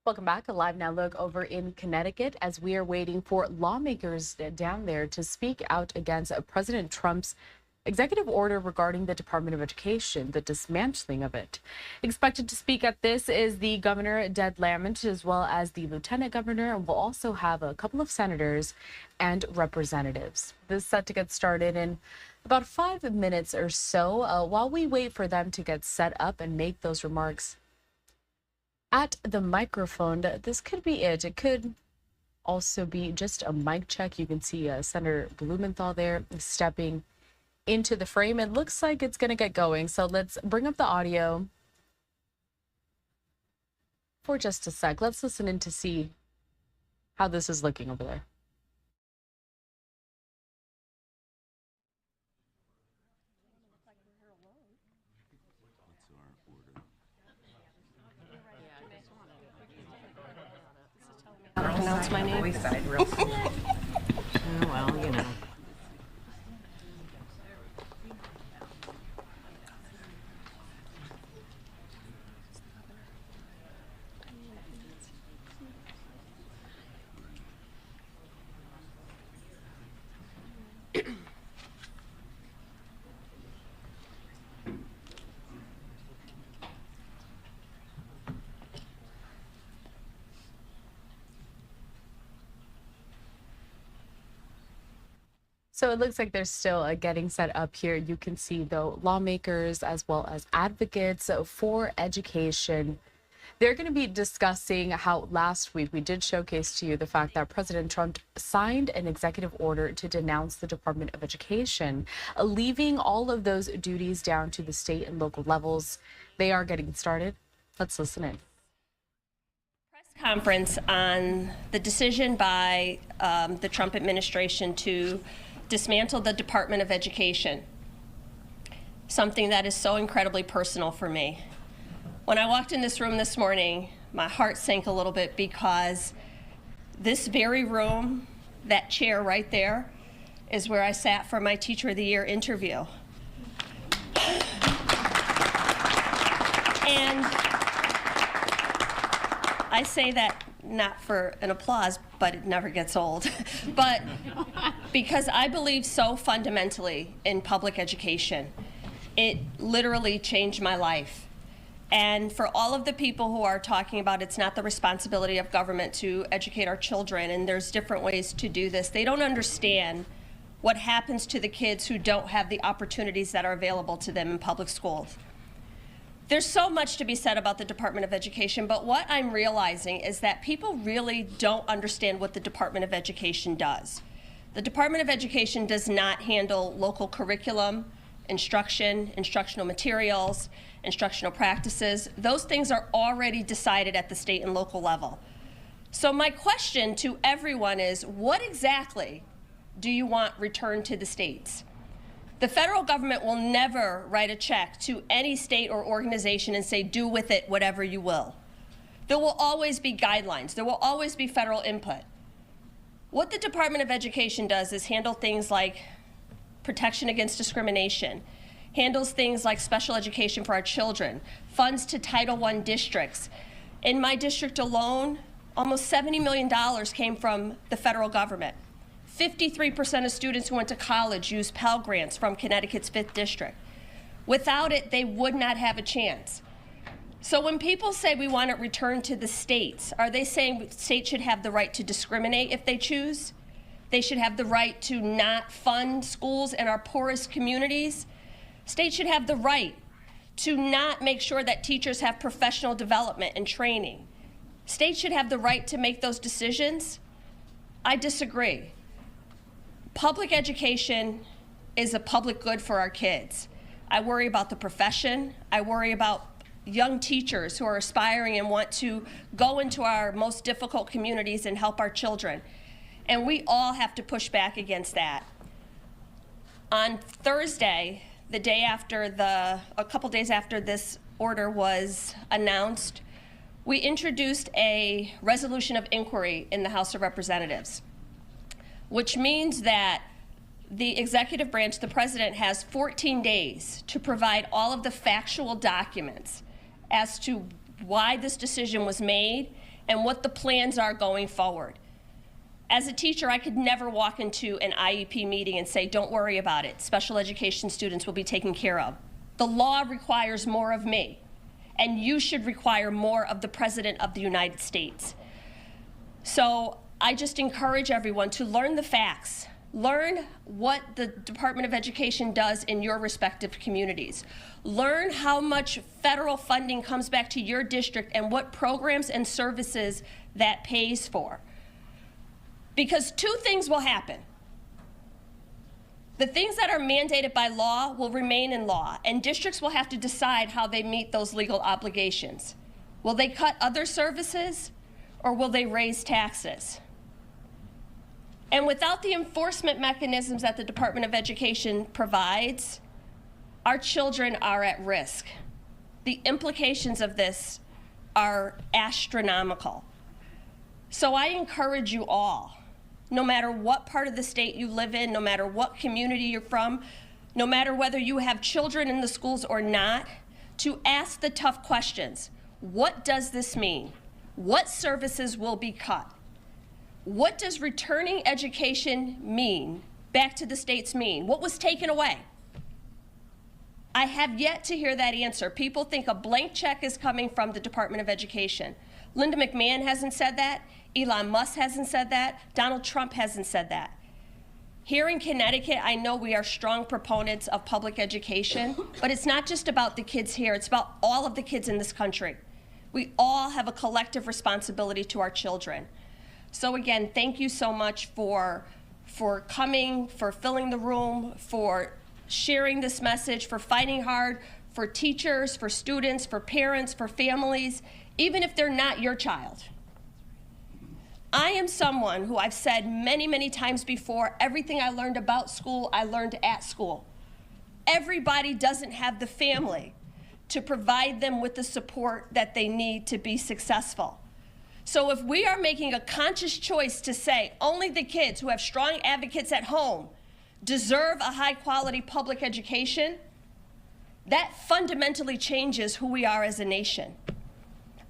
Welcome back. A live now look over in Connecticut as we are waiting for lawmakers down there to speak out against President Trump's executive order regarding the Department of Education, the dismantling of it. Expected to speak at this is the governor, Ded Lamont, as well as the lieutenant governor, and we'll also have a couple of senators and representatives. This is set to get started in about 5 minutes or so. While we wait for them to get set up and make those remarks at the microphone, this could be it. It could also be just a mic check. You can see Senator Blumenthal there stepping into the frame. It looks like it's going to get going. So let's bring up the audio for just a sec. Let's listen in to see how this is looking over there. Pronounce my name. Real quick. Oh, well, you know. So it looks like they're still getting set up here. You can see, though, lawmakers as well as advocates for education. They're going to be discussing how last week we did showcase to you the fact that President Trump signed an executive order to denounce the Department of Education, leaving all of those duties down to the state and local levels. They are getting started. Let's listen in. Conference on the decision by the Trump administration to dismantle the Department of Education, something that is so incredibly personal for me. When I walked in this room this morning, my heart sank a little bit because this very room, that chair right there, is where I sat for my Teacher of the Year interview. And I say that not for an applause, but it never gets old. But because I believe so fundamentally in public education. It literally changed my life. And for all of the people who are talking about it's not the responsibility of government to educate our children, and there's different ways to do this, they don't understand what happens to the kids who don't have the opportunities that are available to them in public schools. There's so much to be said about the Department of Education, but what I'm realizing is that people really don't understand what the Department of Education does. The Department of Education does not handle local curriculum, instruction, instructional materials, instructional practices. Those things are already decided at the state and local level. So my question to everyone is, what exactly do you want returned to the states? The federal government will never write a check to any state or organization and say, do with it whatever you will. There will always be guidelines. There will always be federal input. What the Department of Education does is handle things like protection against discrimination, handles things like special education for our children, funds to Title I districts. In my district alone, almost $70 million came from the federal government. 53% of students who went to college used Pell Grants from Connecticut's 5th District. Without it, they would not have a chance. So when people say we want it returned to the states, are they saying states should have the right to discriminate if they choose? They should have the right to not fund schools in our poorest communities? States should have the right to not make sure that teachers have professional development and training. States should have the right to make those decisions? I disagree. Public education is a public good for our kids. I worry about the profession. I worry about young teachers who are aspiring and want to go into our most difficult communities and help our children. And we all have to push back against that. On Thursday, the day after a couple days after this order was announced, we introduced a resolution of inquiry in the House of Representatives, which means that the executive branch, the president, has 14 days to provide all of the factual documents as to why this decision was made and what the plans are going forward. As a teacher, I could never walk into an IEP meeting and say, don't worry about it, special education students will be taken care of. The law requires more of me, and you should require more of the President of the United States. So I just encourage everyone to learn the facts. Learn what the Department of Education does in your respective communities. Learn how much federal funding comes back to your district and what programs and services that pays for. Because two things will happen. The things that are mandated by law will remain in law, and districts will have to decide how they meet those legal obligations. Will they cut other services, or will they raise taxes? And without the enforcement mechanisms that the Department of Education provides, our children are at risk. The implications of this are astronomical. So I encourage you all, no matter what part of the state you live in, no matter what community you're from, no matter whether you have children in the schools or not, to ask the tough questions. What does this mean? What services will be cut? What does returning education mean, back to the states mean? What was taken away? I have yet to hear that answer. People think a blank check is coming from the Department of Education. Linda McMahon hasn't said that. Elon Musk hasn't said that. Donald Trump hasn't said that. Here in Connecticut, I know we are strong proponents of public education, but it's not just about the kids here. It's about all of the kids in this country. We all have a collective responsibility to our children. So again, thank you so much for coming, for filling the room, for sharing this message, for fighting hard for teachers, for students, for parents, for families, even if they're not your child. I am someone who I've said many, many times before, everything I learned about school, I learned at school. Everybody doesn't have the family to provide them with the support that they need to be successful. So if we are making a conscious choice to say only the kids who have strong advocates at home deserve a high-quality public education, that fundamentally changes who we are as a nation.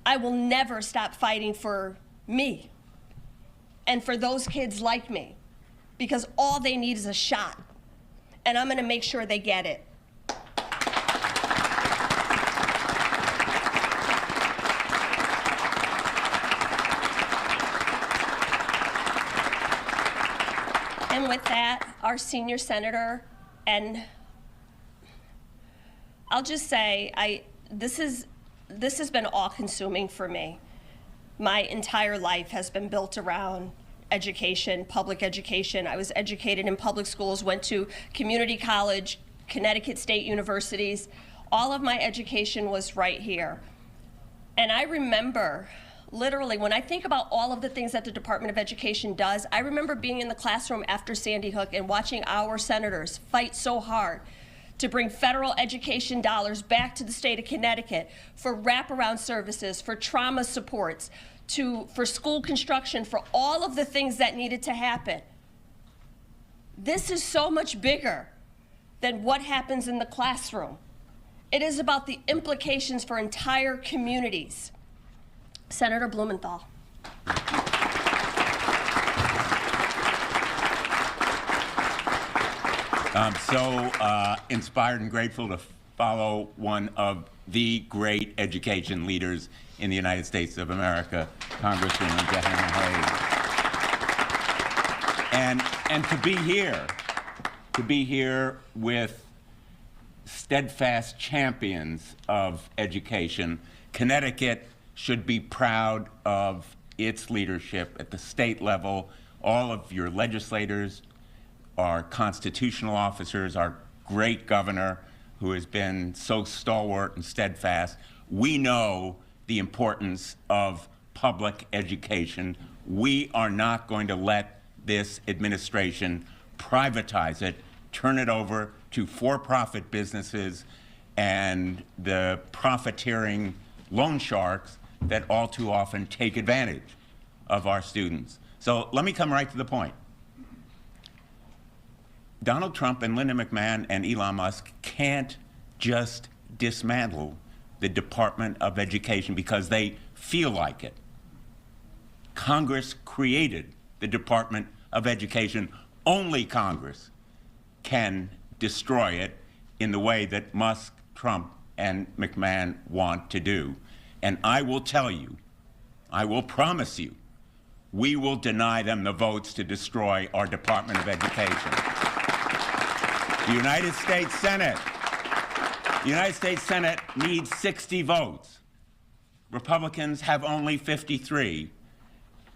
I will never stop fighting for me and for those kids like me, because all they need is a shot, and I'm gonna make sure they get it. And with that, our senior senator, and I'll just say, this has been all-consuming for me. My entire life has been built around education, public education. I was educated in public schools, went to community college, Connecticut State universities. All of my education was right here. And I remember, literally, when I think about all of the things that the Department of Education does, I remember being in the classroom after Sandy Hook and watching our senators fight so hard to bring federal education dollars back to the state of Connecticut for wraparound services, for trauma supports, for school construction, for all of the things that needed to happen. This is so much bigger than what happens in the classroom. It is about the implications for entire communities. Senator Blumenthal. I'm so inspired and grateful to follow one of the great education leaders in the United States of America, Congresswoman Gerrymandering. And to be here with steadfast champions of education. Connecticut should be proud of its leadership at the state level. All of your legislators, our constitutional officers, our great governor who has been so stalwart and steadfast. We know the importance of public education. We are not going to let this administration privatize it, turn it over to for-profit businesses and the profiteering loan sharks that all too often take advantage of our students. So let me come right to the point. Donald Trump and Linda McMahon and Elon Musk can't just dismantle the Department of Education because they feel like it. Congress created the Department of Education. Only Congress can destroy it in the way that Musk, Trump, and McMahon want to do. And I will tell you, I will promise you, we will deny them the votes to destroy our Department of Education. The United States Senate needs 60 votes. Republicans have only 53.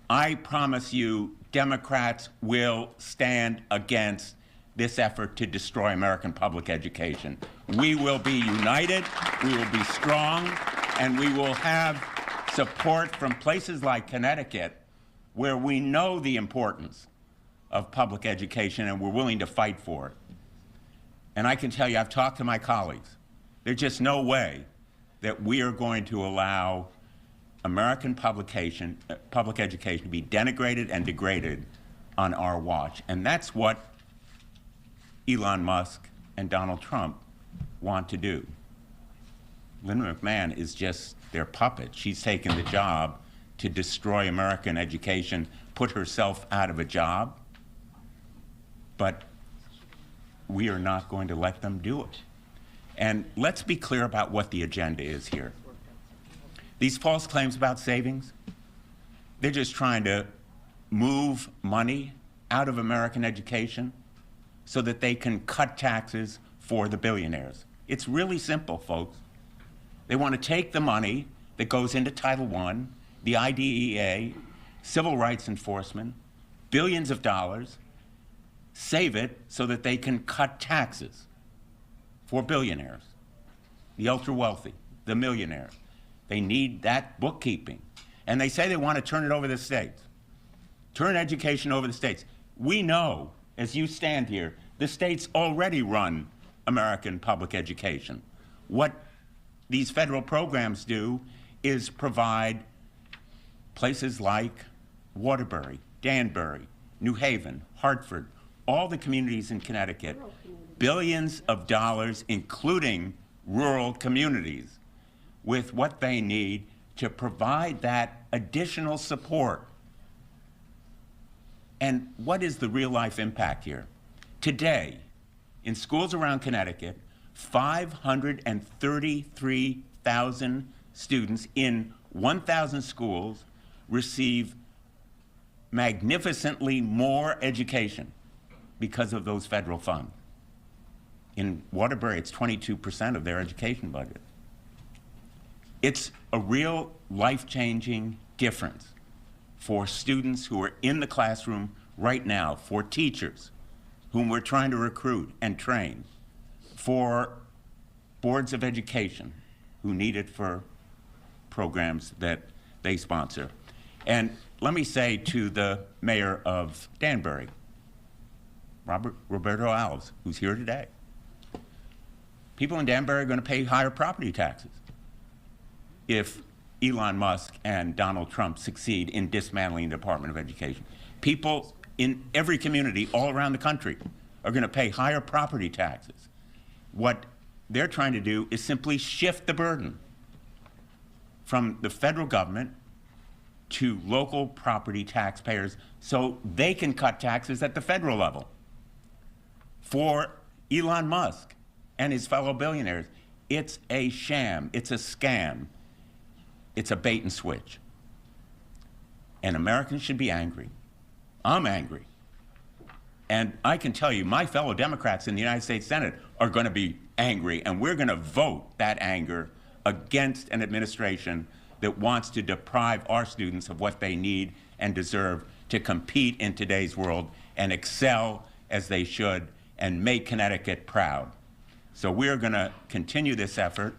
I promise you, Democrats will stand against this effort to destroy American public education. We will be united, we will be strong, and we will have support from places like Connecticut, where we know the importance of public education and we're willing to fight for it. And I can tell you, I've talked to my colleagues. There's just no way that we are going to allow American public education to be denigrated and degraded on our watch. And that's what Elon Musk and Donald Trump want to do. Linda McMahon is just their puppet. She's taken the job to destroy American education, put herself out of a job, but we are not going to let them do it. And let's be clear about what the agenda is here. These false claims about savings, they're just trying to move money out of American education so that they can cut taxes for the billionaires. It's really simple, folks. They want to take the money that goes into Title I, the IDEA, civil rights enforcement, billions of dollars, save it so that they can cut taxes for billionaires, the ultra-wealthy, the millionaires. They need that bookkeeping. And they say they want to turn it over to the states, turn education over to the states. We know, as you stand here, the states already run American public education. What these federal programs do is provide places like Waterbury, Danbury, New Haven, Hartford, all the communities in Connecticut, billions of dollars, including rural communities, with what they need to provide that additional support. And what is the real life impact here? Today, in schools around Connecticut, 533,000 students in 1,000 schools receive magnificently more education because of those federal funds. In Waterbury, it's 22% of their education budget. It's a real life-changing difference for students who are in the classroom right now, for teachers whom we're trying to recruit and train, for boards of education who need it for programs that they sponsor. And let me say to the mayor of Danbury, Roberto Alves, who's here today, people in Danbury are going to pay higher property taxes if Elon Musk and Donald Trump succeed in dismantling the Department of Education. People in every community all around the country are going to pay higher property taxes. What they're trying to do is simply shift the burden from the federal government to local property taxpayers so they can cut taxes at the federal level. For Elon Musk and his fellow billionaires, it's a sham, it's a scam, it's a bait and switch. And Americans should be angry. I'm angry. And I can tell you, my fellow Democrats in the United States Senate are going to be angry, and we're going to vote that anger against an administration that wants to deprive our students of what they need and deserve to compete in today's world and excel as they should and make Connecticut proud. So we're going to continue this effort.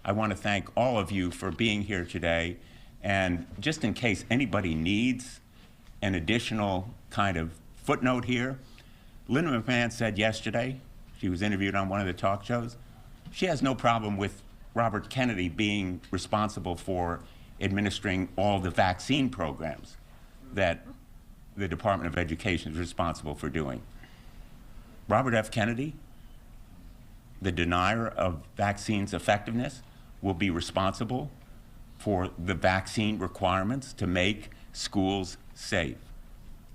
I want to thank all of you for being here today. And just in case anybody needs an additional kind of footnote here, Linda McMahon said yesterday, she was interviewed on one of the talk shows, she has no problem with Robert Kennedy being responsible for administering all the vaccine programs that the Department of Education is responsible for doing. Robert F. Kennedy, the denier of vaccines' effectiveness, will be responsible for the vaccine requirements to make schools safe.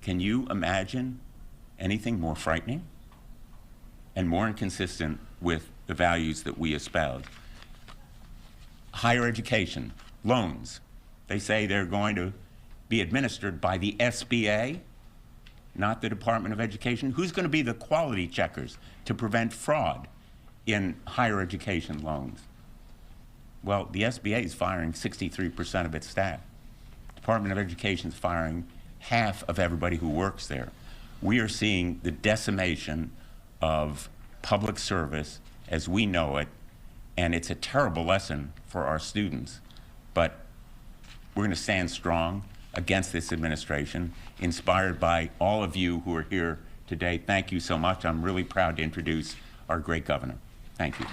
Can you imagine anything more frightening and more inconsistent with the values that we espouse? Higher education, loans. They say they're going to be administered by the SBA, not the Department of Education. Who's going to be the quality checkers to prevent fraud in higher education loans? Well, the SBA is firing 63% of its staff. Department of Education is firing half of everybody who works there. We are seeing the decimation of public service as we know it, and it's a terrible lesson for our students. But we're going to stand strong against this administration, inspired by all of you who are here today. Thank you so much. I'm really proud to introduce our great governor. Thank you.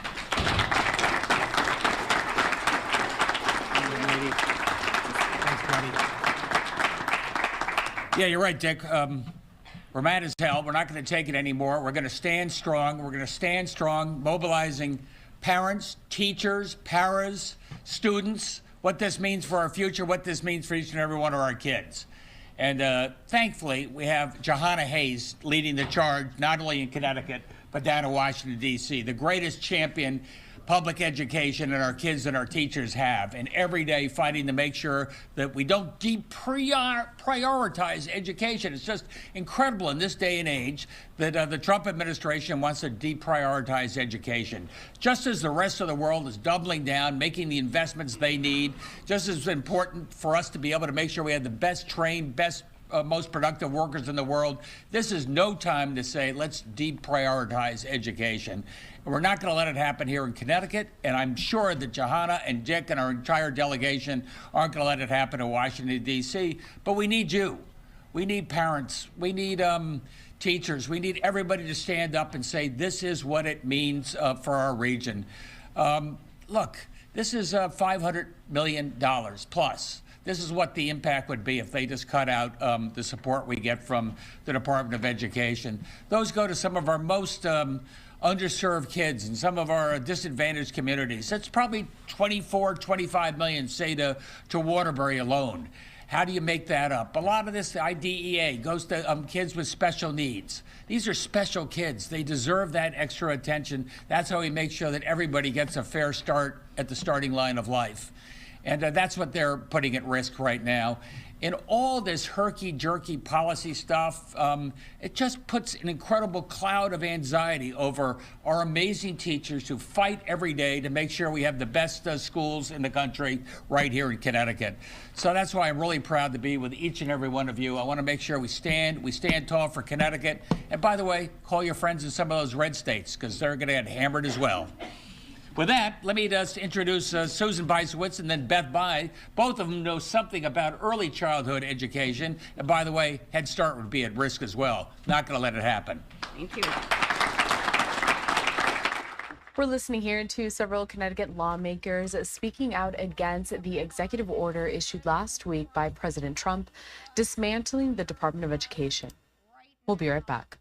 Yeah, you're right, Dick. We're mad as hell. We're not going to take it anymore. We're going to stand strong. We're going to stand strong, mobilizing parents, teachers, paras, students, what this means for our future, what this means for each and every one of our kids. And thankfully, we have Jahana Hayes leading the charge, not only in Connecticut, but down in Washington, D.C., the greatest champion public education that our kids and our teachers have, and every day fighting to make sure that we don't deprioritize education. It's just incredible in this day and age that the Trump administration wants to deprioritize education. Just as the rest of the world is doubling down, making the investments they need, just as important for us to be able to make sure we have the best trained, best most productive workers in the world. This is no time to say, let's deprioritize education. We're not going to let it happen here in Connecticut, and I'm sure that Jahana and Dick and our entire delegation aren't going to let it happen in Washington, D.C., but we need you. We need parents. We need teachers. We need everybody to stand up and say, this is what it means for our region. Look, this is $500 million plus. This is what the impact would be if they just cut out the support we get from the Department of Education. Those go to some of our most underserved kids and some of our disadvantaged communities. That's probably 24, 25 million, say, to Waterbury alone. How do you make that up? A lot of this IDEA goes to kids with special needs. These are special kids. They deserve that extra attention. That's how we make sure that everybody gets a fair start at the starting line of life. And that's what they're putting at risk right now. And all this herky-jerky policy stuff, it just puts an incredible cloud of anxiety over our amazing teachers who fight every day to make sure we have the best schools in the country right here in Connecticut. So that's why I'm really proud to be with each and every one of you. I want to make sure we stand tall for Connecticut. And by the way, call your friends in some of those red states, because they're going to get hammered as well. With that, let me just introduce Susan Beisowitz and then Beth Bai. Both of them know something about early childhood education. And by the way, Head Start would be at risk as well. Not going to let it happen. Thank you. We're listening here to several Connecticut lawmakers speaking out against the executive order issued last week by President Trump, dismantling the Department of Education. We'll be right back.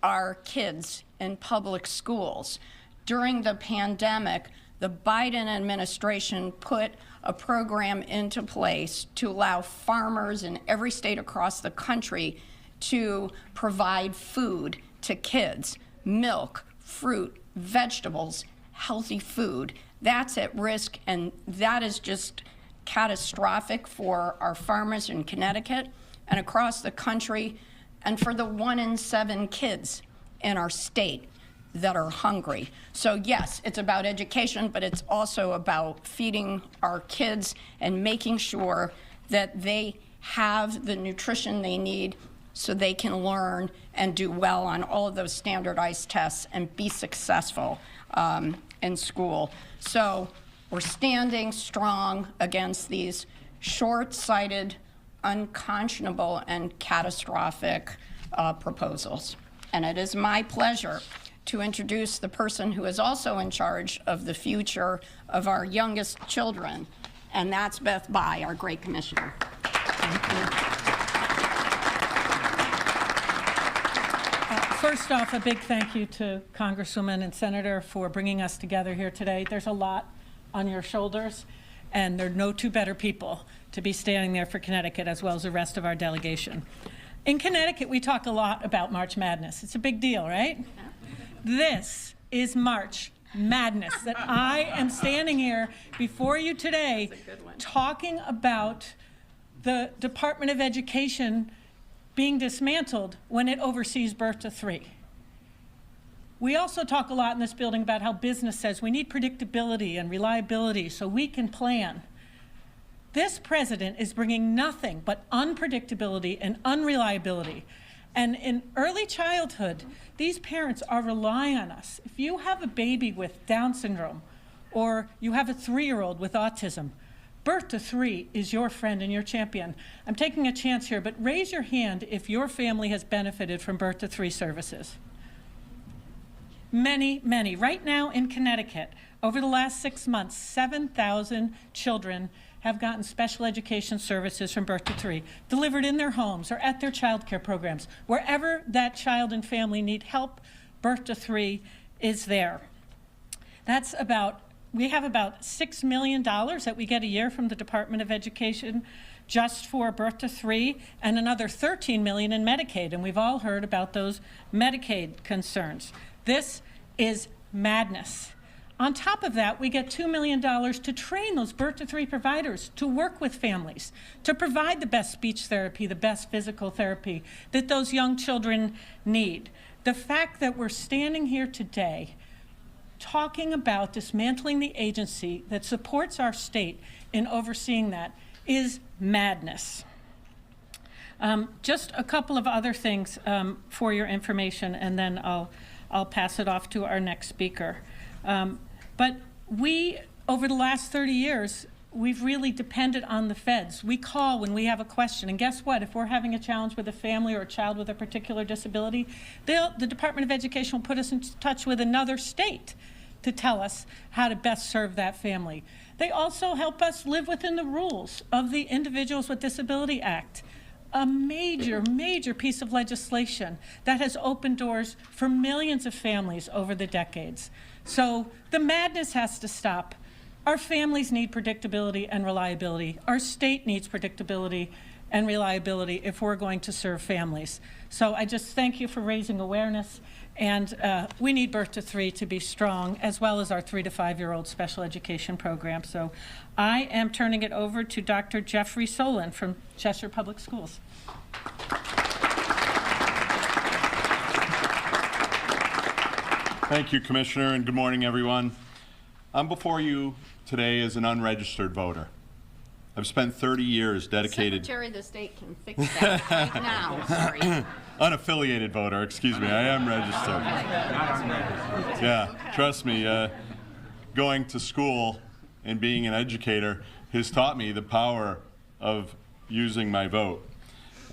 our kids in public schools. During the pandemic, the Biden administration put a program into place to allow farmers in every state across the country to provide food to kids, milk, fruit, vegetables, healthy food. That's at risk, and that is just catastrophic for our farmers in Connecticut and across the country, and for the 1 in 7 kids in our state that are hungry. So yes, it's about education, but it's also about feeding our kids and making sure that they have the nutrition they need so they can learn and do well on all of those standardized tests and be successful in school. So we're standing strong against these short-sighted, unconscionable, and catastrophic proposals. And it is my pleasure to introduce the person who is also in charge of the future of our youngest children, and that's Beth Bai, our great commissioner. Thank you. First off, a big thank you to Congresswoman and Senator for bringing us together here today. There's a lot on your shoulders, and there are no two better people to be standing there for Connecticut as well as the rest of our delegation. In Connecticut, we talk a lot about March Madness. It's a big deal, right? This is March Madness, that I am standing here before you today talking about the Department of Education being dismantled when it oversees birth to 3. We also talk a lot in this building about how business says we need predictability and reliability so we can plan. This president is bringing nothing but unpredictability and unreliability. And in early childhood, these parents are relying on us. If you have a baby with Down syndrome or you have a 3-year-old with autism, birth to 3 is your friend and your champion. I'm taking a chance here, but raise your hand if your family has benefited from birth to 3 services. Many, many. Right now in Connecticut, over the last 6 months, 7,000 children have gotten special education services from birth to 3, delivered in their homes or at their child care programs. Wherever that child and family need help, birth to 3 is there. That's we have about $6 million that we get a year from the Department of Education just for birth to 3, and another $13 million in Medicaid, and we've all heard about those Medicaid concerns. This is madness. On top of that, we get $2 million to train those birth to 3 providers to work with families, to provide the best speech therapy, the best physical therapy that those young children need. The fact that we're standing here today talking about dismantling the agency that supports our state in overseeing that is madness. Just a couple of other things for your information, and then I'll pass it off to our next speaker. But we, over the last 30 years, we've really depended on the feds. We call when we have a question, and guess what? If we're having a challenge with a family or a child with a particular disability, the Department of Education will put us in touch with another state to tell us how to best serve that family. They also help us live within the rules of the Individuals with Disability Act, a major, major piece of legislation that has opened doors for millions of families over the decades. So the madness has to stop. Our families need predictability and reliability. Our state needs predictability and reliability if we're going to serve families. So I just thank you for raising awareness, and we need birth to 3 to be strong, as well as our 3 to 5-year-old special education program. So I am turning it over to Dr. Jeffrey Solon from Cheshire Public Schools. Thank you, Commissioner, and good morning, everyone. I'm before you today as an unregistered voter. I've spent 30 years dedicated... Secretary of the State can fix that right now. Sorry. Unaffiliated voter, excuse me. I am registered. Yeah, trust me. Going to school and being an educator has taught me the power of using my vote.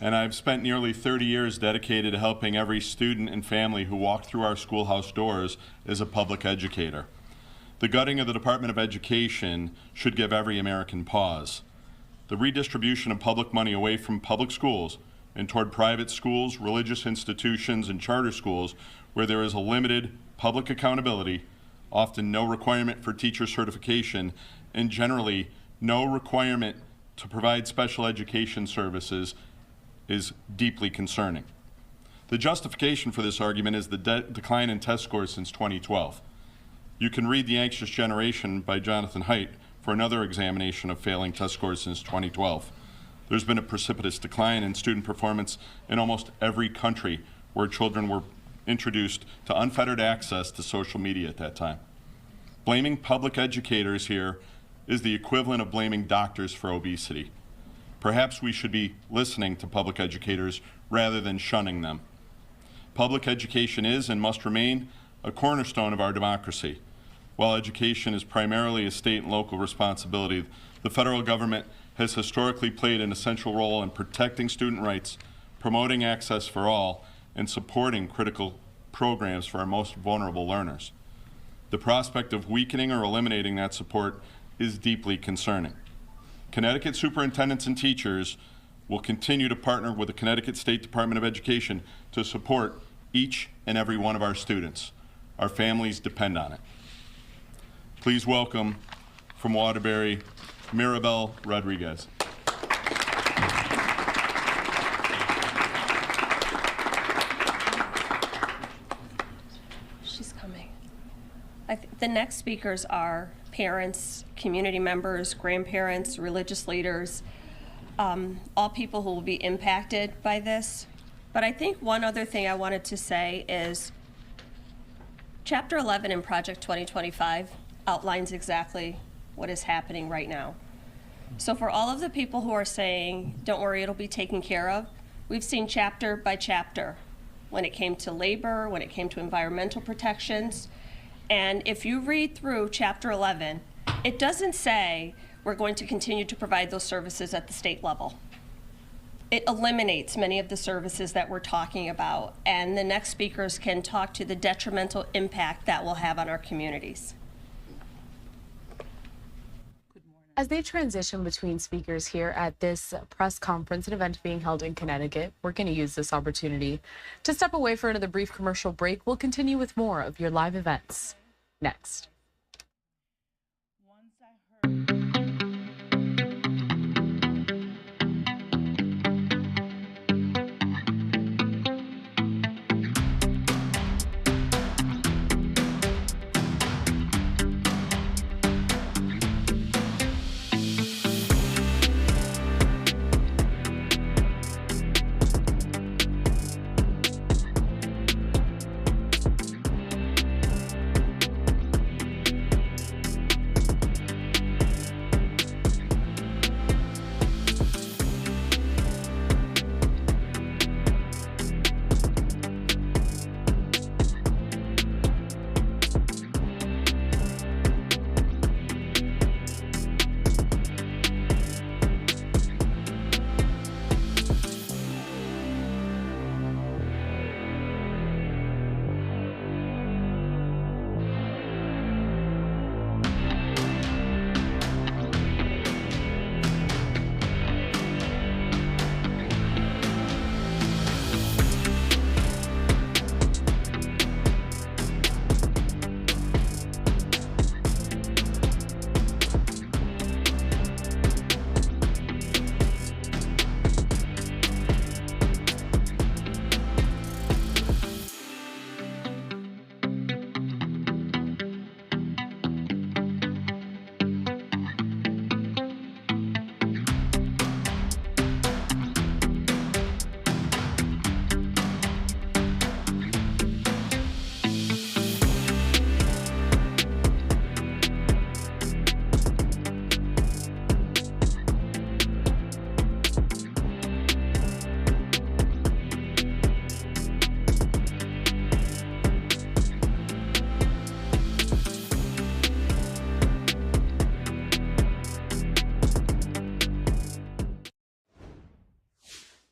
And I've spent nearly 30 years dedicated to helping every student and family who walk through our schoolhouse doors as a public educator. The gutting of the Department of Education should give every American pause. The redistribution of public money away from public schools and toward private schools, religious institutions, and charter schools where there is a limited public accountability, often no requirement for teacher certification, and generally no requirement to provide special education services is deeply concerning. The justification for this argument is the decline in test scores since 2012. You can read The Anxious Generation by Jonathan Haidt for another examination of failing test scores since 2012. There's been a precipitous decline in student performance in almost every country where children were introduced to unfettered access to social media at that time. Blaming public educators here is the equivalent of blaming doctors for obesity. Perhaps we should be listening to public educators rather than shunning them. Public education is and must remain a cornerstone of our democracy. While education is primarily a state and local responsibility, the federal government has historically played an essential role in protecting student rights, promoting access for all, and supporting critical programs for our most vulnerable learners. The prospect of weakening or eliminating that support is deeply concerning. Connecticut superintendents and teachers will continue to partner with the Connecticut State Department of Education to support each and every one of our students. Our families depend on it. Please welcome from Waterbury, Mirabel Rodriguez. She's coming. The next speakers are parents, community members, grandparents, religious leaders, all people who will be impacted by this. But I think one other thing I wanted to say is Chapter 11 in Project 2025 outlines exactly what is happening right now. So for all of the people who are saying, don't worry, it'll be taken care of, we've seen chapter by chapter when it came to labor, when it came to environmental protections. And if you read through Chapter 11, it doesn't say we're going to continue to provide those services at the state level. It eliminates many of the services that we're talking about, and the next speakers can talk to the detrimental impact that will have on our communities. As they transition between speakers here at this press conference, an event being held in Connecticut, we're going to use this opportunity to step away for another brief commercial break. We'll continue with more of your live events next.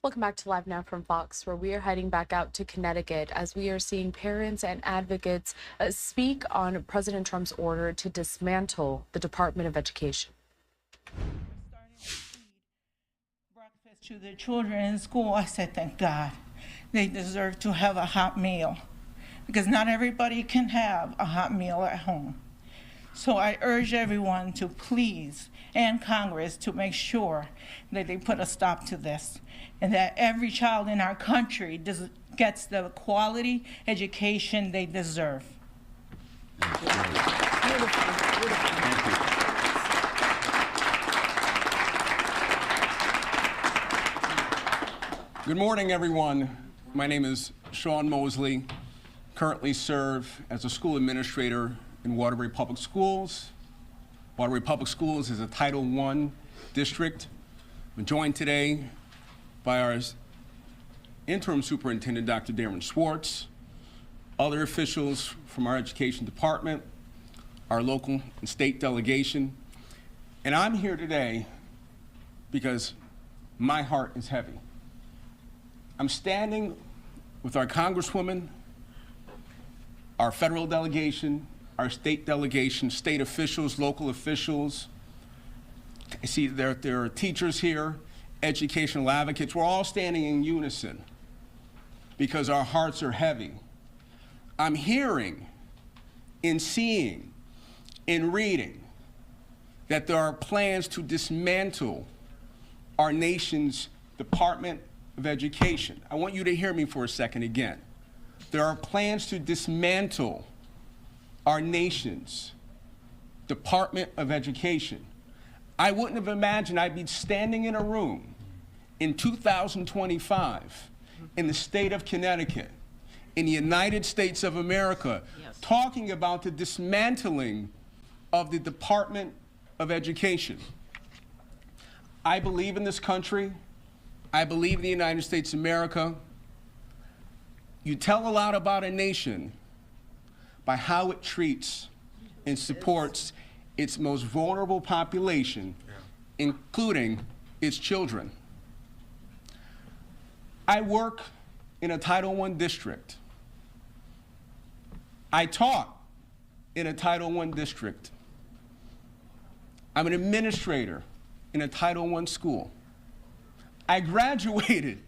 Welcome back to Live Now from Fox, where we are heading back out to Connecticut as we are seeing parents and advocates speak on President Trump's order to dismantle the Department of Education. To the children in school, I said, thank God. They deserve to have a hot meal because not everybody can have a hot meal at home. So I urge everyone to please, and Congress, to make sure that they put a stop to this and that every child in our country gets the quality education they deserve. Good morning, everyone. My name is Sean Mosley. Currently serve as a school administrator in Waterbury Public Schools. Waterbury Public Schools is a Title I district. I'm joined today by our interim superintendent, Dr. Darren Schwartz, other officials from our education department, our local and state delegation. And I'm here today because my heart is heavy. I'm standing with our Congresswoman, our federal delegation, our state delegation, state officials, local officials. I see there are teachers here, educational advocates. We're all standing in unison because our hearts are heavy. I'm hearing and seeing and reading that there are plans to dismantle our nation's Department of Education. I want you to hear me for a second again. There are plans to dismantle our nation's Department of Education. I wouldn't have imagined I'd be standing in a room in 2025 in the state of Connecticut, in the United States of America, talking about the dismantling of the Department of Education. I believe in this country. I believe in the United States of America. You tell a lot about a nation by how it treats and supports its most vulnerable population, including its children. I work in a Title I district. I taught in a Title I district. I'm an administrator in a Title I school. I graduated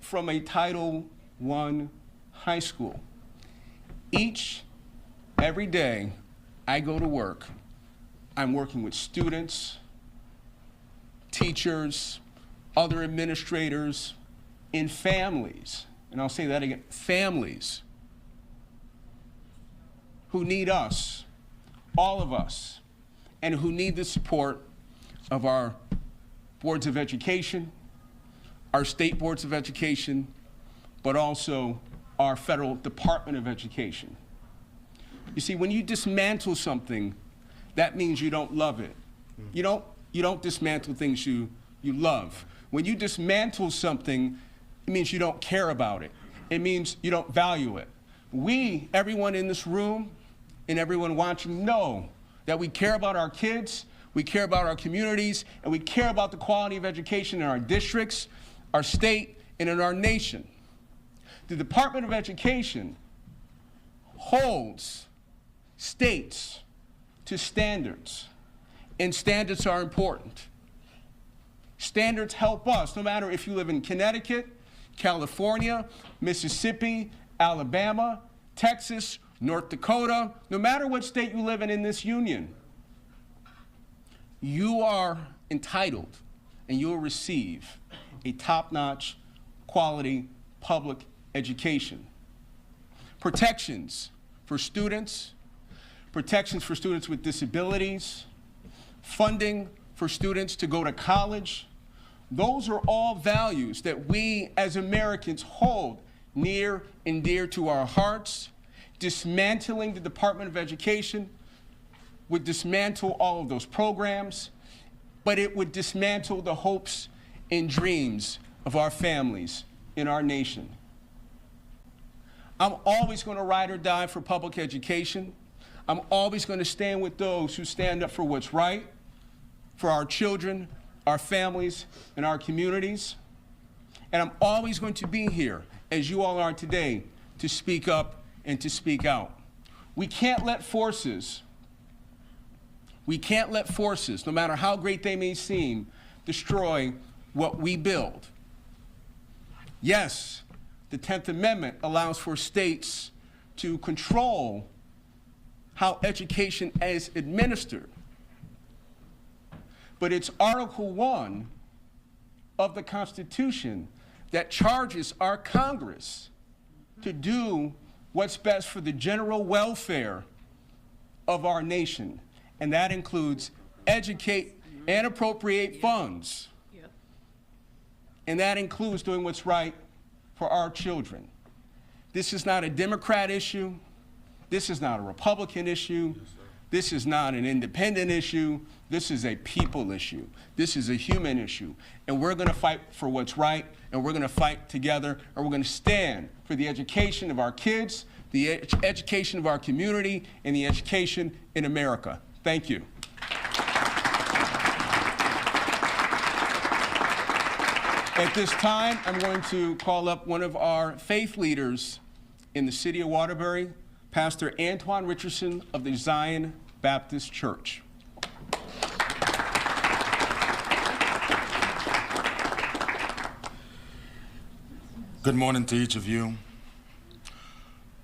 from a Title I high school. Every day I go to work, I'm working with students, teachers, other administrators, and families, and I'll say that again, families who need us, all of us, and who need the support of our boards of education, our state boards of education, but also our federal Department of Education. You see, when you dismantle something, that means you don't love it. You don't dismantle things you love. When you dismantle something, it means you don't care about it. It means you don't value it. We, everyone in this room and everyone watching, know that we care about our kids, we care about our communities, and we care about the quality of education in our districts, our state, and in our nation. The Department of Education holds states to standards, and standards are important. Standards help us, no matter if you live in Connecticut, California, Mississippi, Alabama, Texas, North Dakota, no matter what state you live in this union, you are entitled and you will receive a top-notch, quality public education. Protections for students with disabilities, funding for students to go to college. Those are all values that we as Americans hold near and dear to our hearts. Dismantling the Department of Education would dismantle all of those programs, but it would dismantle the hopes and dreams of our families in our nation. I'm always going to ride or die for public education. I'm always going to stand with those who stand up for what's right, for our children, our families, and our communities. And I'm always going to be here, as you all are today, to speak up and to speak out. We can't let forces, no matter how great they may seem, destroy what we build. Yes, the 10th Amendment allows for states to control how education is administered. But it's Article 1 of the Constitution that charges our Congress to do what's best for the general welfare of our nation. And that includes educate and appropriate funds. And that includes doing what's right for our children. This is not a Democrat issue. This is not a Republican issue. This is not an independent issue. This is a people issue. This is a human issue. And we're going to fight for what's right, and we're going to fight together, and we're going to stand for the education of our kids, the education of our community, and the education in America. Thank you. At this time, I'm going to call up one of our faith leaders in the city of Waterbury, Pastor Antoine Richardson of the Zion Baptist Church. Good morning to each of you.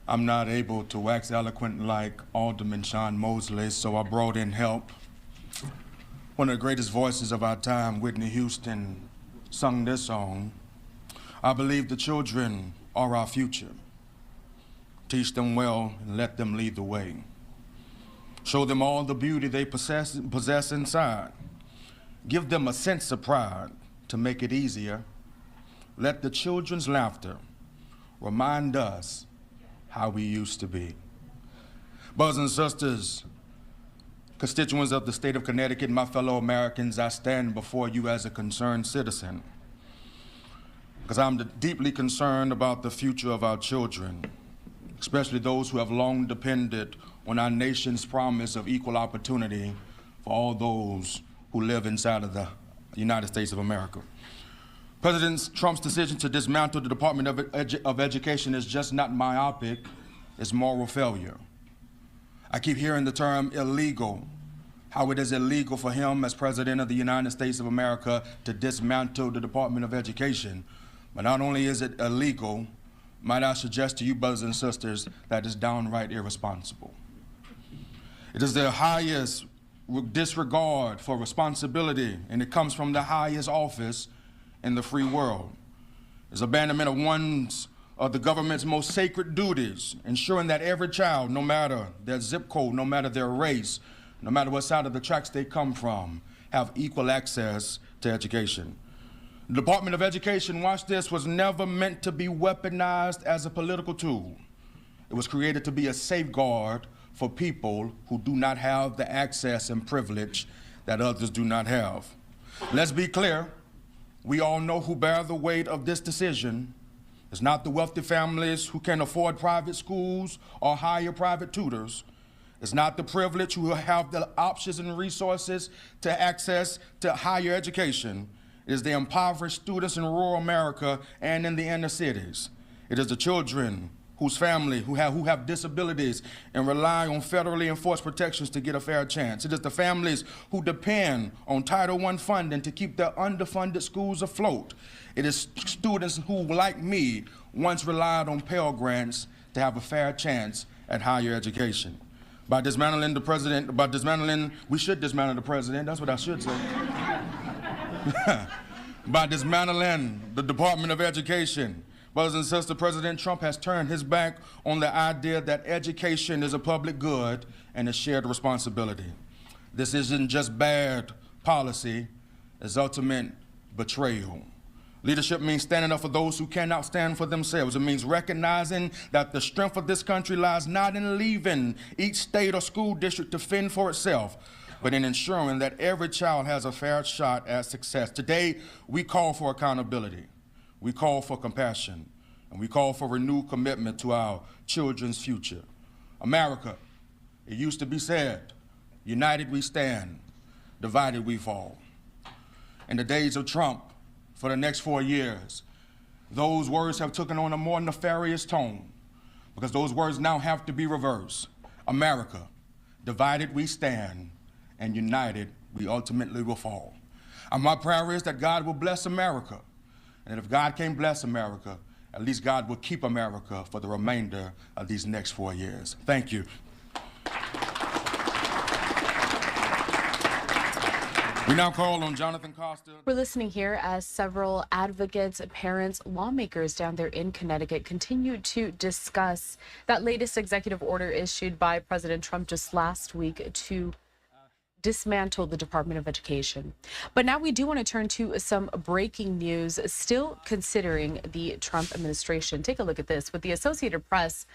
I'm not able to wax eloquent like Alderman Sean Mosley, so I brought in help. One of the greatest voices of our time, Whitney Houston, sung this song. I believe the children are our future. Teach them well and let them lead the way. Show them all the beauty they possess inside. Give them a sense of pride to make it easier. Let the children's laughter remind us how we used to be. Brothers and sisters, constituents of the state of Connecticut, my fellow Americans, I stand before you as a concerned citizen because I'm deeply concerned about the future of our children, especially those who have long depended on our nation's promise of equal opportunity for all those who live inside of the United States of America. President Trump's decision to dismantle the Department of Education is just not myopic, it's moral failure. I keep hearing the term illegal, how it is illegal for him as President of the United States of America to dismantle the Department of Education. But not only is it illegal, might I suggest to you, brothers and sisters, that it's downright irresponsible. It is the highest disregard for responsibility, and it comes from the highest office in the free world. It's abandonment of the government's most sacred duties, ensuring that every child, no matter their zip code, no matter their race, no matter what side of the tracks they come from, have equal access to education. The Department of Education, watch this, was never meant to be weaponized as a political tool. It was created to be a safeguard for people who do not have the access and privilege that others do not have. Let's be clear. We all know who bear the weight of this decision. It's not the wealthy families who can afford private schools or hire private tutors. It's not the privileged who have the options and resources to access to higher education. It is the impoverished students in rural America and in the inner cities. It is the children whose family who have disabilities and rely on federally enforced protections to get a fair chance. It is the families who depend on Title I funding to keep their underfunded schools afloat. It is students who, like me, once relied on Pell Grants to have a fair chance at higher education. We should dismantle the president, that's what I should say. By dismantling the Department of Education, brothers and sisters, President Trump has turned his back on the idea that education is a public good and a shared responsibility. This isn't just bad policy, it's ultimate betrayal. Leadership means standing up for those who cannot stand for themselves. It means recognizing that the strength of this country lies not in leaving each state or school district to fend for itself, but in ensuring that every child has a fair shot at success. Today, we call for accountability. We call for compassion, and we call for renewed commitment to our children's future. America, it used to be said, united we stand, divided we fall. In the days of Trump, for the next 4 years, those words have taken on a more nefarious tone because those words now have to be reversed. America, divided we stand, and united we ultimately will fall. And my prayer is that God will bless America. And if God can't bless America, at least God will keep America for the remainder of these next 4 years. Thank you. We now call on Jonathan Costa. We're listening here as several advocates, parents, lawmakers down there in Connecticut continue to discuss that latest executive order issued by President Trump just last week to dismantle the Department of Education. But now we do want to turn to some breaking news still considering the Trump administration. Take a look at this with the Associated Press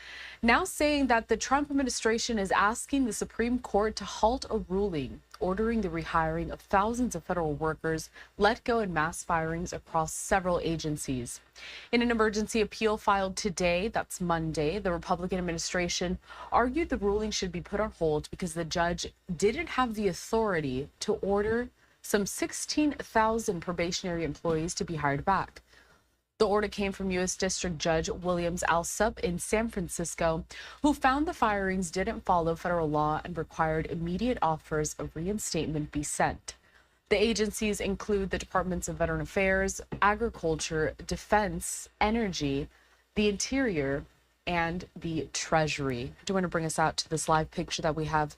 now saying that the Trump administration is asking the Supreme Court to halt a ruling ordering the rehiring of thousands of federal workers let go in mass firings across several agencies. In an emergency appeal filed today, that's Monday, the Republican administration argued the ruling should be put on hold because the judge didn't have the authority to order some 16,000 probationary employees to be hired back. The order came from U.S. District Judge Williams Alsup in San Francisco, who found the firings didn't follow federal law and required immediate offers of reinstatement be sent. The agencies include the Departments of Veteran Affairs, Agriculture, Defense, Energy, the Interior, and the Treasury. I do want to bring us out to this live picture that we have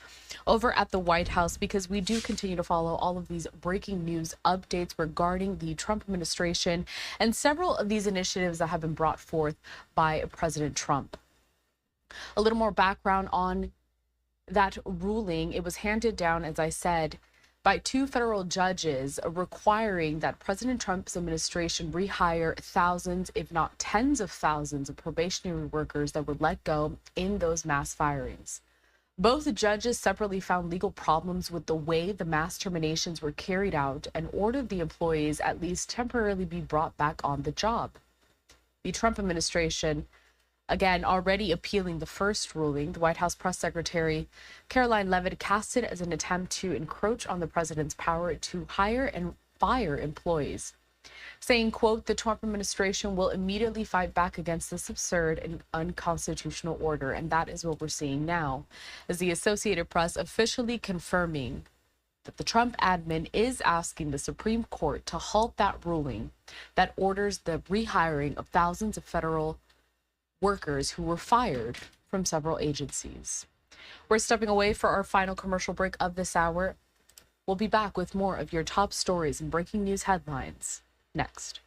over at the White House because we do continue to follow all of these breaking news updates regarding the Trump administration and several of these initiatives that have been brought forth by President Trump. A little more background on that ruling. It was handed down, as I said, by two federal judges requiring that President Trump's administration rehire thousands, if not tens of thousands, of probationary workers that were let go in those mass firings. Both judges separately found legal problems with the way the mass terminations were carried out and ordered the employees at least temporarily be brought back on the job. The Trump administration, again, already appealing the first ruling, the White House press secretary Caroline Leavitt cast it as an attempt to encroach on the president's power to hire and fire employees, saying, quote, the Trump administration will immediately fight back against this absurd and unconstitutional order. And that is what we're seeing now, as the Associated Press officially confirming that the Trump admin is asking the Supreme Court to halt that ruling that orders the rehiring of thousands of federal workers who were fired from several agencies. We're stepping away for our final commercial break of this hour. We'll be back with more of your top stories and breaking news headlines next.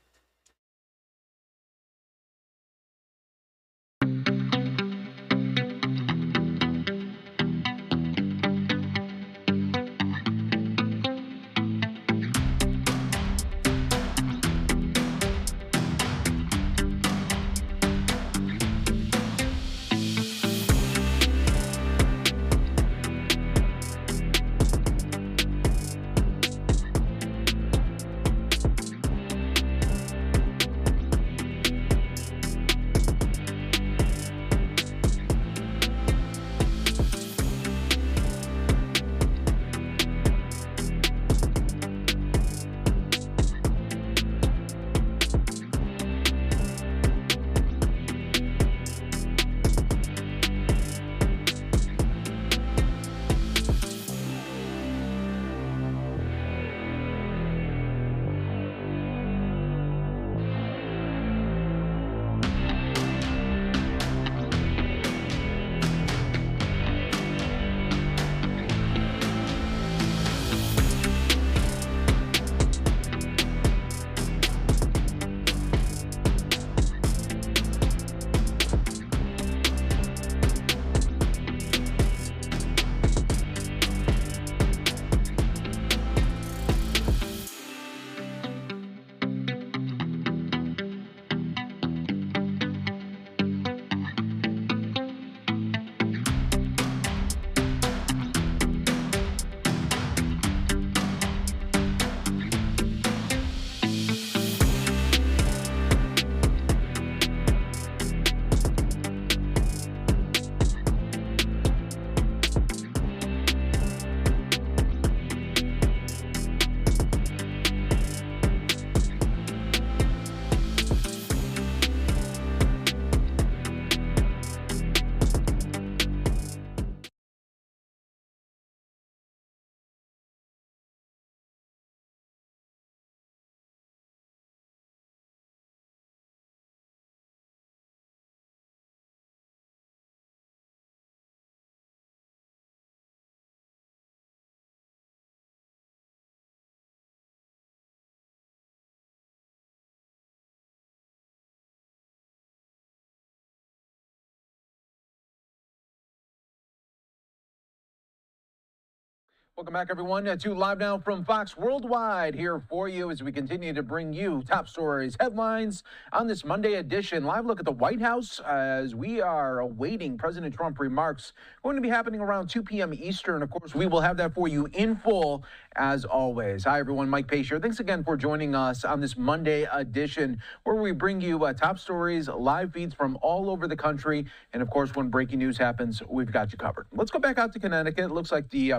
Welcome back, everyone, to Live Now from Fox Worldwide, here for you as we continue to bring you top stories, headlines on this Monday edition. Live look at the White House as we are awaiting President Trump remarks. Going to be happening around 2 p.m. Eastern. Of course, we will have that for you in full as always. Hi, everyone. Mike Pace here. Thanks again for joining us on this Monday edition where we bring you top stories, live feeds from all over the country. And, of course, when breaking news happens, we've got you covered. Let's go back out to Connecticut. It looks like the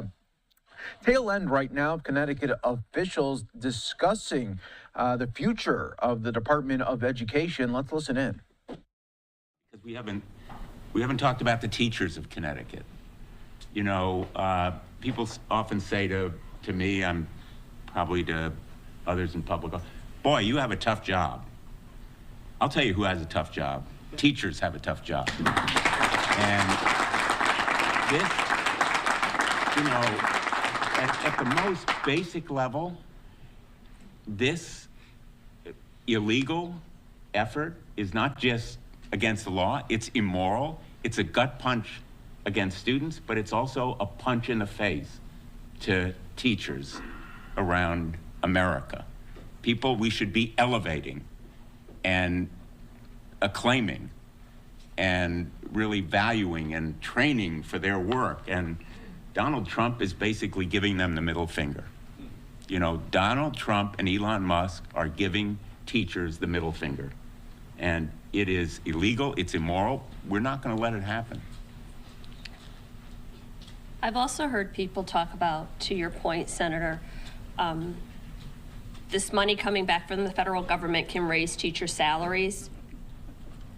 tail end right now of Connecticut officials discussing the future of the Department of Education. Let's listen in. Because we haven't talked about the teachers of Connecticut. You know, people often say to me, I'm probably to others in public, boy, you have a tough job. I'll tell you who has a tough job. Teachers have a tough job. And this, you know, at the most basic level, this illegal effort is not just against the law, it's immoral, it's a gut punch against students, but it's also a punch in the face to teachers around America. People we should be elevating and acclaiming and really valuing and training for their work. And Donald Trump is basically giving them the middle finger. You know, Donald Trump and Elon Musk are giving teachers the middle finger. And it is illegal, it's immoral. We're not going to let it happen. I've also heard people talk about, to your point, Senator, this money coming back from the federal government can raise teacher salaries.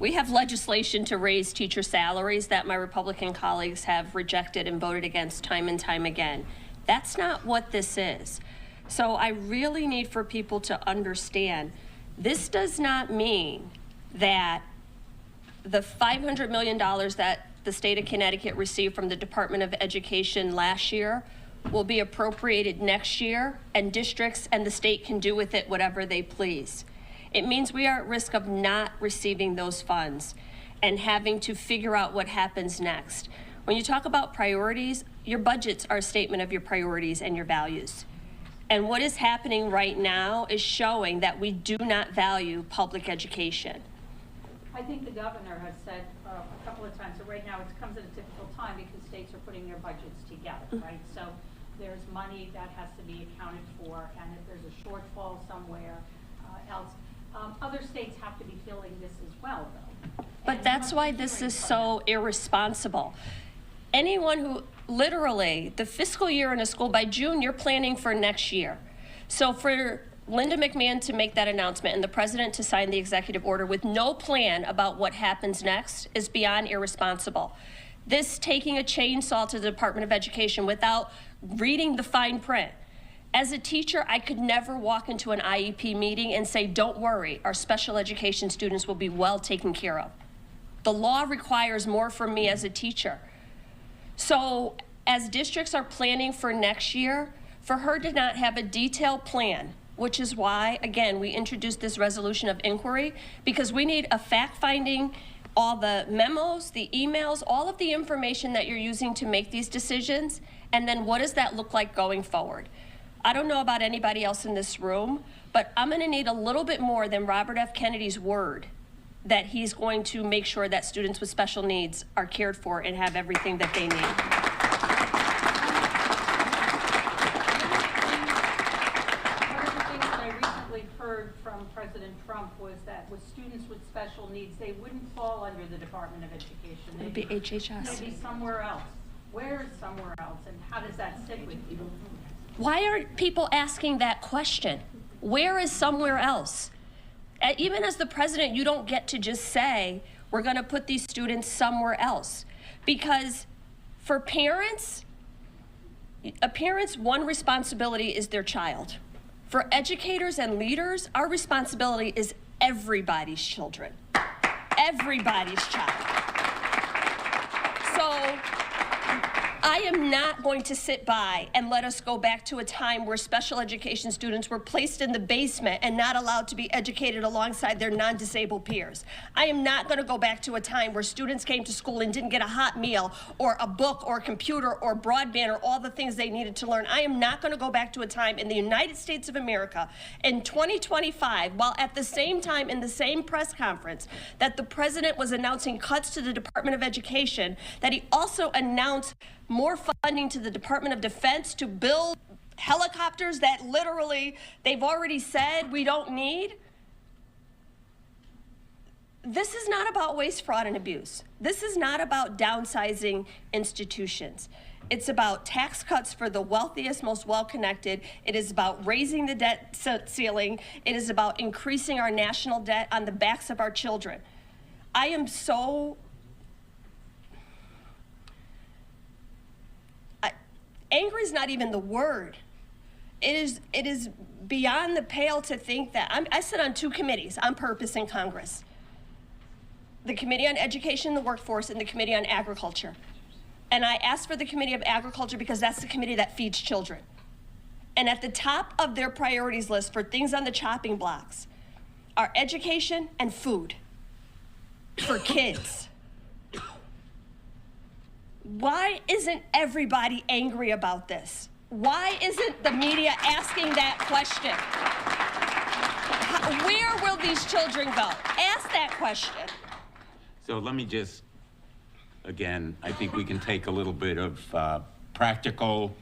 We have legislation to raise teacher salaries that my Republican colleagues have rejected and voted against time and time again. That's not what this is. So I really need for people to understand, this does not mean that the $500 million that the state of Connecticut received from the Department of Education last year will be appropriated next year, and districts and the state can do with it whatever they please. It means we are at risk of not receiving those funds and having to figure out what happens next. When you talk about priorities, your budgets are a statement of your priorities and your values. And what is happening right now is showing that we do not value public education. I think the governor has said a couple of times that right now it comes at a difficult time because states are putting their budgets together, right? So there's money that has to be accounted for, and if there's a shortfall somewhere else, other states have to be filling this as well, though. But that's why this is so irresponsible. Anyone who, literally, the fiscal year in a school, by June, you're planning for next year. So for Linda McMahon to make that announcement and the president to sign the executive order with no plan about what happens next is beyond irresponsible. This taking a chainsaw to the Department of Education without reading the fine print. As a teacher, I could never walk into an IEP meeting and say, don't worry, our special education students will be well taken care of. The law requires more from me as a teacher. So as districts are planning for next year, for her to not have a detailed plan, which is why, again, we introduced this resolution of inquiry, because we need a fact-finding, all the memos, the emails, all of the information that you're using to make these decisions, and then what does that look like going forward? I don't know about anybody else in this room, but I'm going to need a little bit more than Robert F. Kennedy's word that he's going to make sure that students with special needs are cared for and have everything that they need. One of the things that I recently heard from President Trump was that with students with special needs, they wouldn't fall under the Department of Education. It would be HHS. They'd be somewhere else. Where is somewhere else, and how does that sit with you? Why aren't people asking that question? Where is somewhere else? Even as the president, you don't get to just say, we're going to put these students somewhere else. Because for parents, a parent's one responsibility is their child. For educators and leaders, our responsibility is everybody's children, everybody's child. So I I am not going to sit by and let us go back to a time where special education students were placed in the basement and not allowed to be educated alongside their non-disabled peers. I am not going to go back to a time where students came to school and didn't get a hot meal or a book or a computer or broadband or all the things they needed to learn. I am not going to go back to a time in the United States of America in 2025, while at the same time in the same press conference that the president was announcing cuts to the Department of Education, that he also announced more funding to the Department of Defense to build helicopters that literally they've already said we don't need. This is not about waste, fraud, and abuse. This is not about downsizing institutions. It's about tax cuts for the wealthiest, most well-connected. It is about raising the debt ceiling. It is about increasing our national debt on the backs of our children. I am so angry is not even the word. It is beyond the pale to think that I sit on 2 committees on purpose in Congress. The Committee on Education and the Workforce and the Committee on Agriculture. And I asked for the Committee of Agriculture because that's the committee that feeds children. And at the top of their priorities list for things on the chopping blocks are education and food for kids. Why isn't everybody angry about this? Why isn't the media asking that question? Where will these children go? Ask that question. So let me just, again, I think we can take a little bit of practical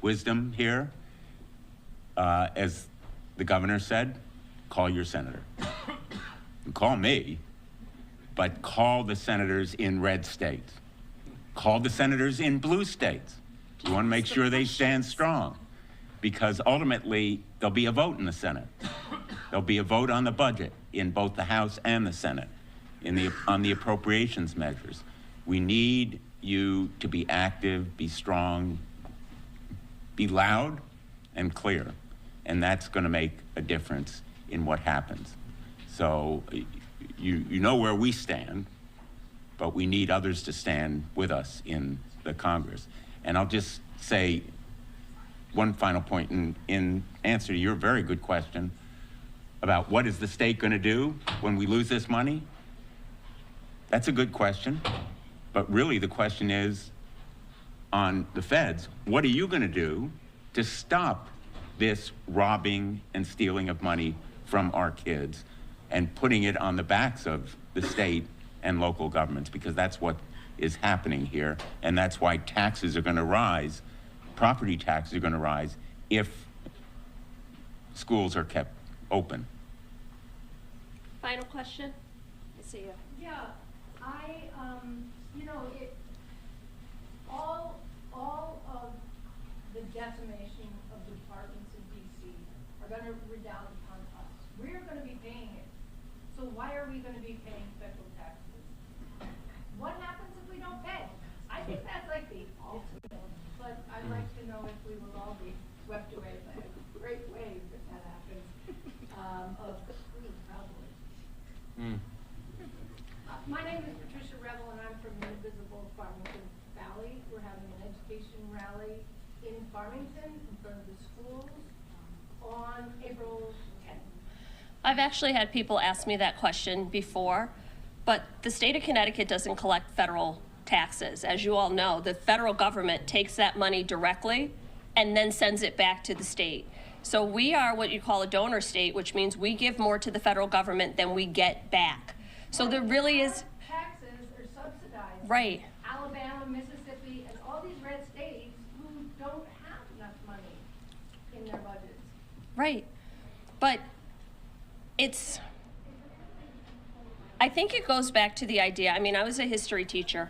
wisdom here. As the governor said, call your senator. Call me, but call the senators in red states. Call the senators in blue states. We want to make sure they stand strong, because ultimately there'll be a vote in the Senate. There'll be a vote on the budget in both the House and the Senate on the appropriations measures. We need you to be active, be strong, be loud and clear, and that's going to make a difference in what happens. So you know where we stand, but we need others to stand with us in the Congress. And I'll just say one final point in answer to your very good question about what is the state going to do when we lose this money. That's a good question, but really the question is on the feds, what are you going to do to stop this robbing and stealing of money from our kids and putting it on the backs of the state and local governments, because that's what is happening here, and that's why taxes are going to rise, property taxes are going to rise if schools are kept open. Final question? I see you. Yeah, you know, all of the decimation of departments in D.C. are going to redound upon us. We're going to be paying it. So why are we going to be paying federal taxes? What happens if we don't pay? I think that's like the ultimate, but I'd like to know if we will all be swept away by a great wave if that happens, of probably. My name is Patricia Revel, and I'm from the invisible Farmington Valley. We're having an education rally in Farmington in front of the schools on April 10th. I've actually had people ask me that question before, but the state of Connecticut doesn't collect federal taxes. As you all know, the federal government takes that money directly and then sends it back to the state. So we are what you call a donor state, which means we give more to the federal government than we get back. So there really is. Taxes are subsidized. Right. Alabama, Mississippi, and all these red states who don't have enough money in their budgets. Right. But I think it goes back to the idea. I mean, I was a history teacher,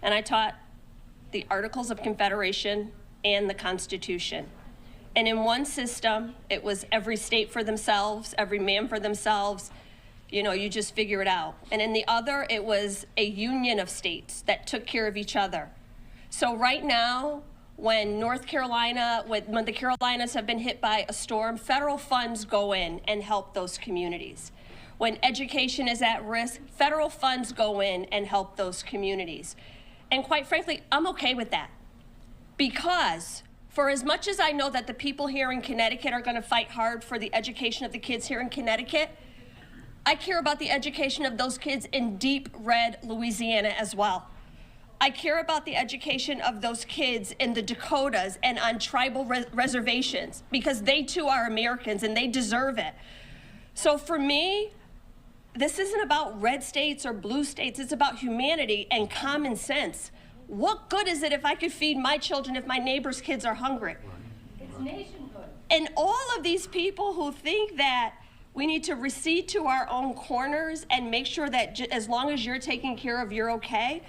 and I taught the Articles of Confederation and the Constitution. And in one system, it was every state for themselves, every man for themselves. You know, you just figure it out. And in the other, it was a union of states that took care of each other. So right now, when North Carolina, when the Carolinas have been hit by a storm, federal funds go in and help those communities. When education is at risk, federal funds go in and help those communities. And quite frankly, I'm okay with that. Because for as much as I know that the people here in Connecticut are going to fight hard for the education of the kids here in Connecticut, I care about the education of those kids in deep red Louisiana as well. I care about the education of those kids in the Dakotas and on tribal reservations, because they too are Americans and they deserve it. So for me, this isn't about red states or blue states. It's about humanity and common sense. What good is it if I could feed my children if my neighbor's kids are hungry? It's nationhood. And all of these people who think that we need to recede to our own corners and make sure that as long as you're taken care of, you're okay,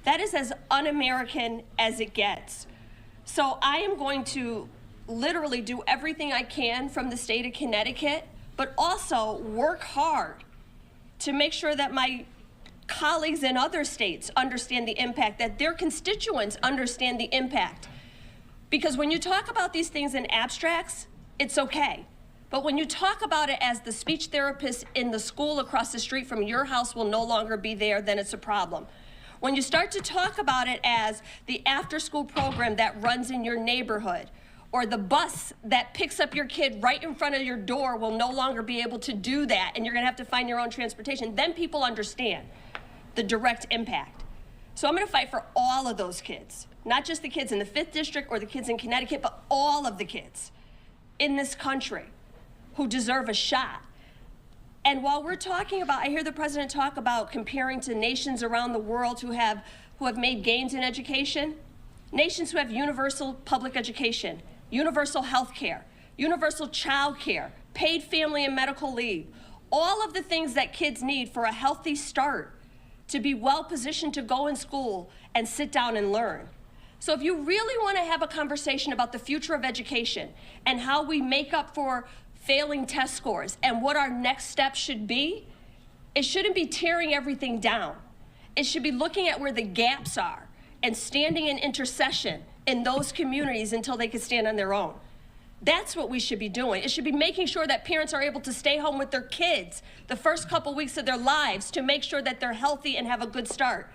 that is as un-American as it gets. So I am going to literally do everything I can from the state of Connecticut, but also work hard to make sure that my colleagues in other states understand the impact, that their constituents understand the impact. Because when you talk about these things in abstracts, it's okay. But when you talk about it as the speech therapist in the school across the street from your house will no longer be there, then it's a problem. When you start to talk about it as the after-school program that runs in your neighborhood, or the bus that picks up your kid right in front of your door will no longer be able to do that, and you're gonna have to find your own transportation, then people understand the direct impact. So I'm gonna fight for all of those kids, not just the kids in the 5th District or the kids in Connecticut, but all of the kids in this country who deserve a shot. And while we're talking about, I hear the president talk about comparing to nations around the world who have made gains in education, nations who have universal public education, universal health care, universal child care, paid family and medical leave, all of the things that kids need for a healthy start to be well positioned to go in school and sit down and learn. So if you really want to have a conversation about the future of education and how we make up for failing test scores and what our next step should be, it shouldn't be tearing everything down. It should be looking at where the gaps are and standing in intercession in those communities until they can stand on their own. That's what we should be doing. It should be making sure that parents are able to stay home with their kids the first couple weeks of their lives to make sure that they're healthy and have a good start,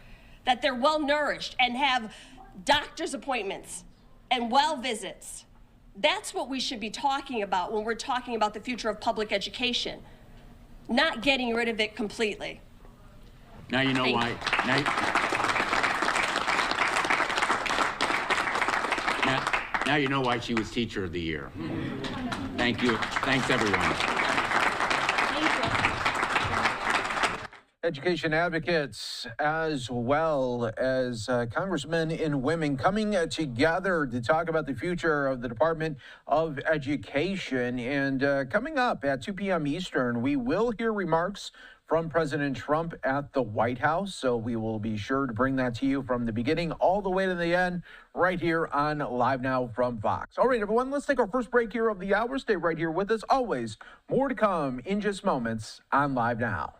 that they're well nourished and have doctor's appointments and well visits. That's what we should be talking about when we're talking about the future of public education, not getting rid of it completely. Now you know why. Now you know why she was Teacher of the Year. Thank you. Thanks, everyone. Education advocates, as well as congressmen and women, coming together to talk about the future of the Department of Education. And coming up at 2 p.m. Eastern, we will hear remarks from President Trump at the White House. So we will be sure to bring that to you from the beginning all the way to the end, right here on Live Now from Fox. All right, everyone, let's take our first break here of the hour. Stay right here with us. Always more to come in just moments on Live Now.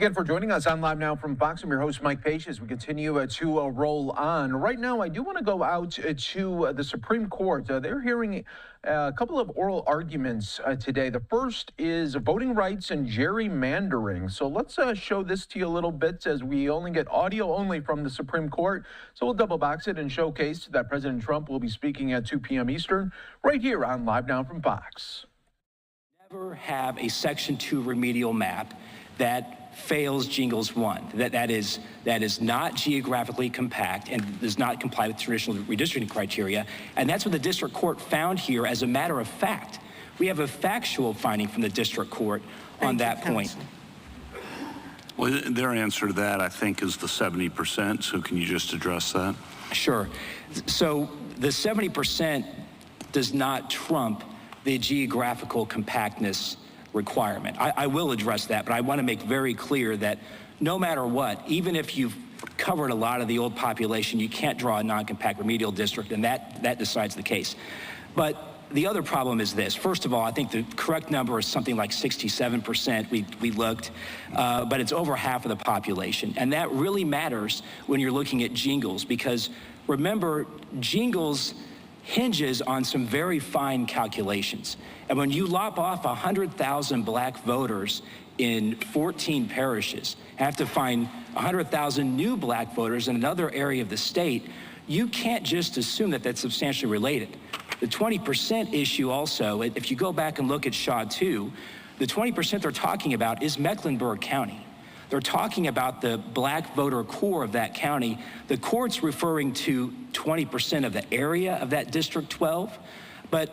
again for joining us on Live Now from Fox. I'm your host, Mike Page, as we continue to roll on. Right now, I do want to go out to the Supreme Court. They're hearing a couple of oral arguments today. The first is voting rights and gerrymandering. So let's show this to you a little bit, as we only get audio only from the Supreme Court. So we'll double box it and showcase that President Trump will be speaking at 2 p.m. Eastern right here on Live Now from Fox. Never have a Section 2 remedial map that fails Jingles 1. That is not geographically compact and does not comply with traditional redistricting criteria. And that's what the district court found here as a matter of fact. We have a factual finding from the district court on that point. Well, their answer to that, I think, is the 70%. So can you just address that? Sure. So the 70% does not trump the geographical compactness requirement. I will address that, but I want to make very clear that no matter what, even if you've covered a lot of the old population, you can't draw a non-compact remedial district, and that decides the case. But the other problem is this. First of all, I think the correct number is something like 67%. We looked, but it's over half of the population. And that really matters when you're looking at Jingles, because remember, Jingles hinges on some very fine calculations. And when you lop off 100,000 black voters in 14 parishes, have to find 100,000 new black voters in another area of the state, you can't just assume that that's substantially related. The 20% issue also, if you go back and look at Shaw 2, the 20% they're talking about is Mecklenburg County. They're talking about the black voter core of that county. The court's referring to 20% of the area of that District 12, but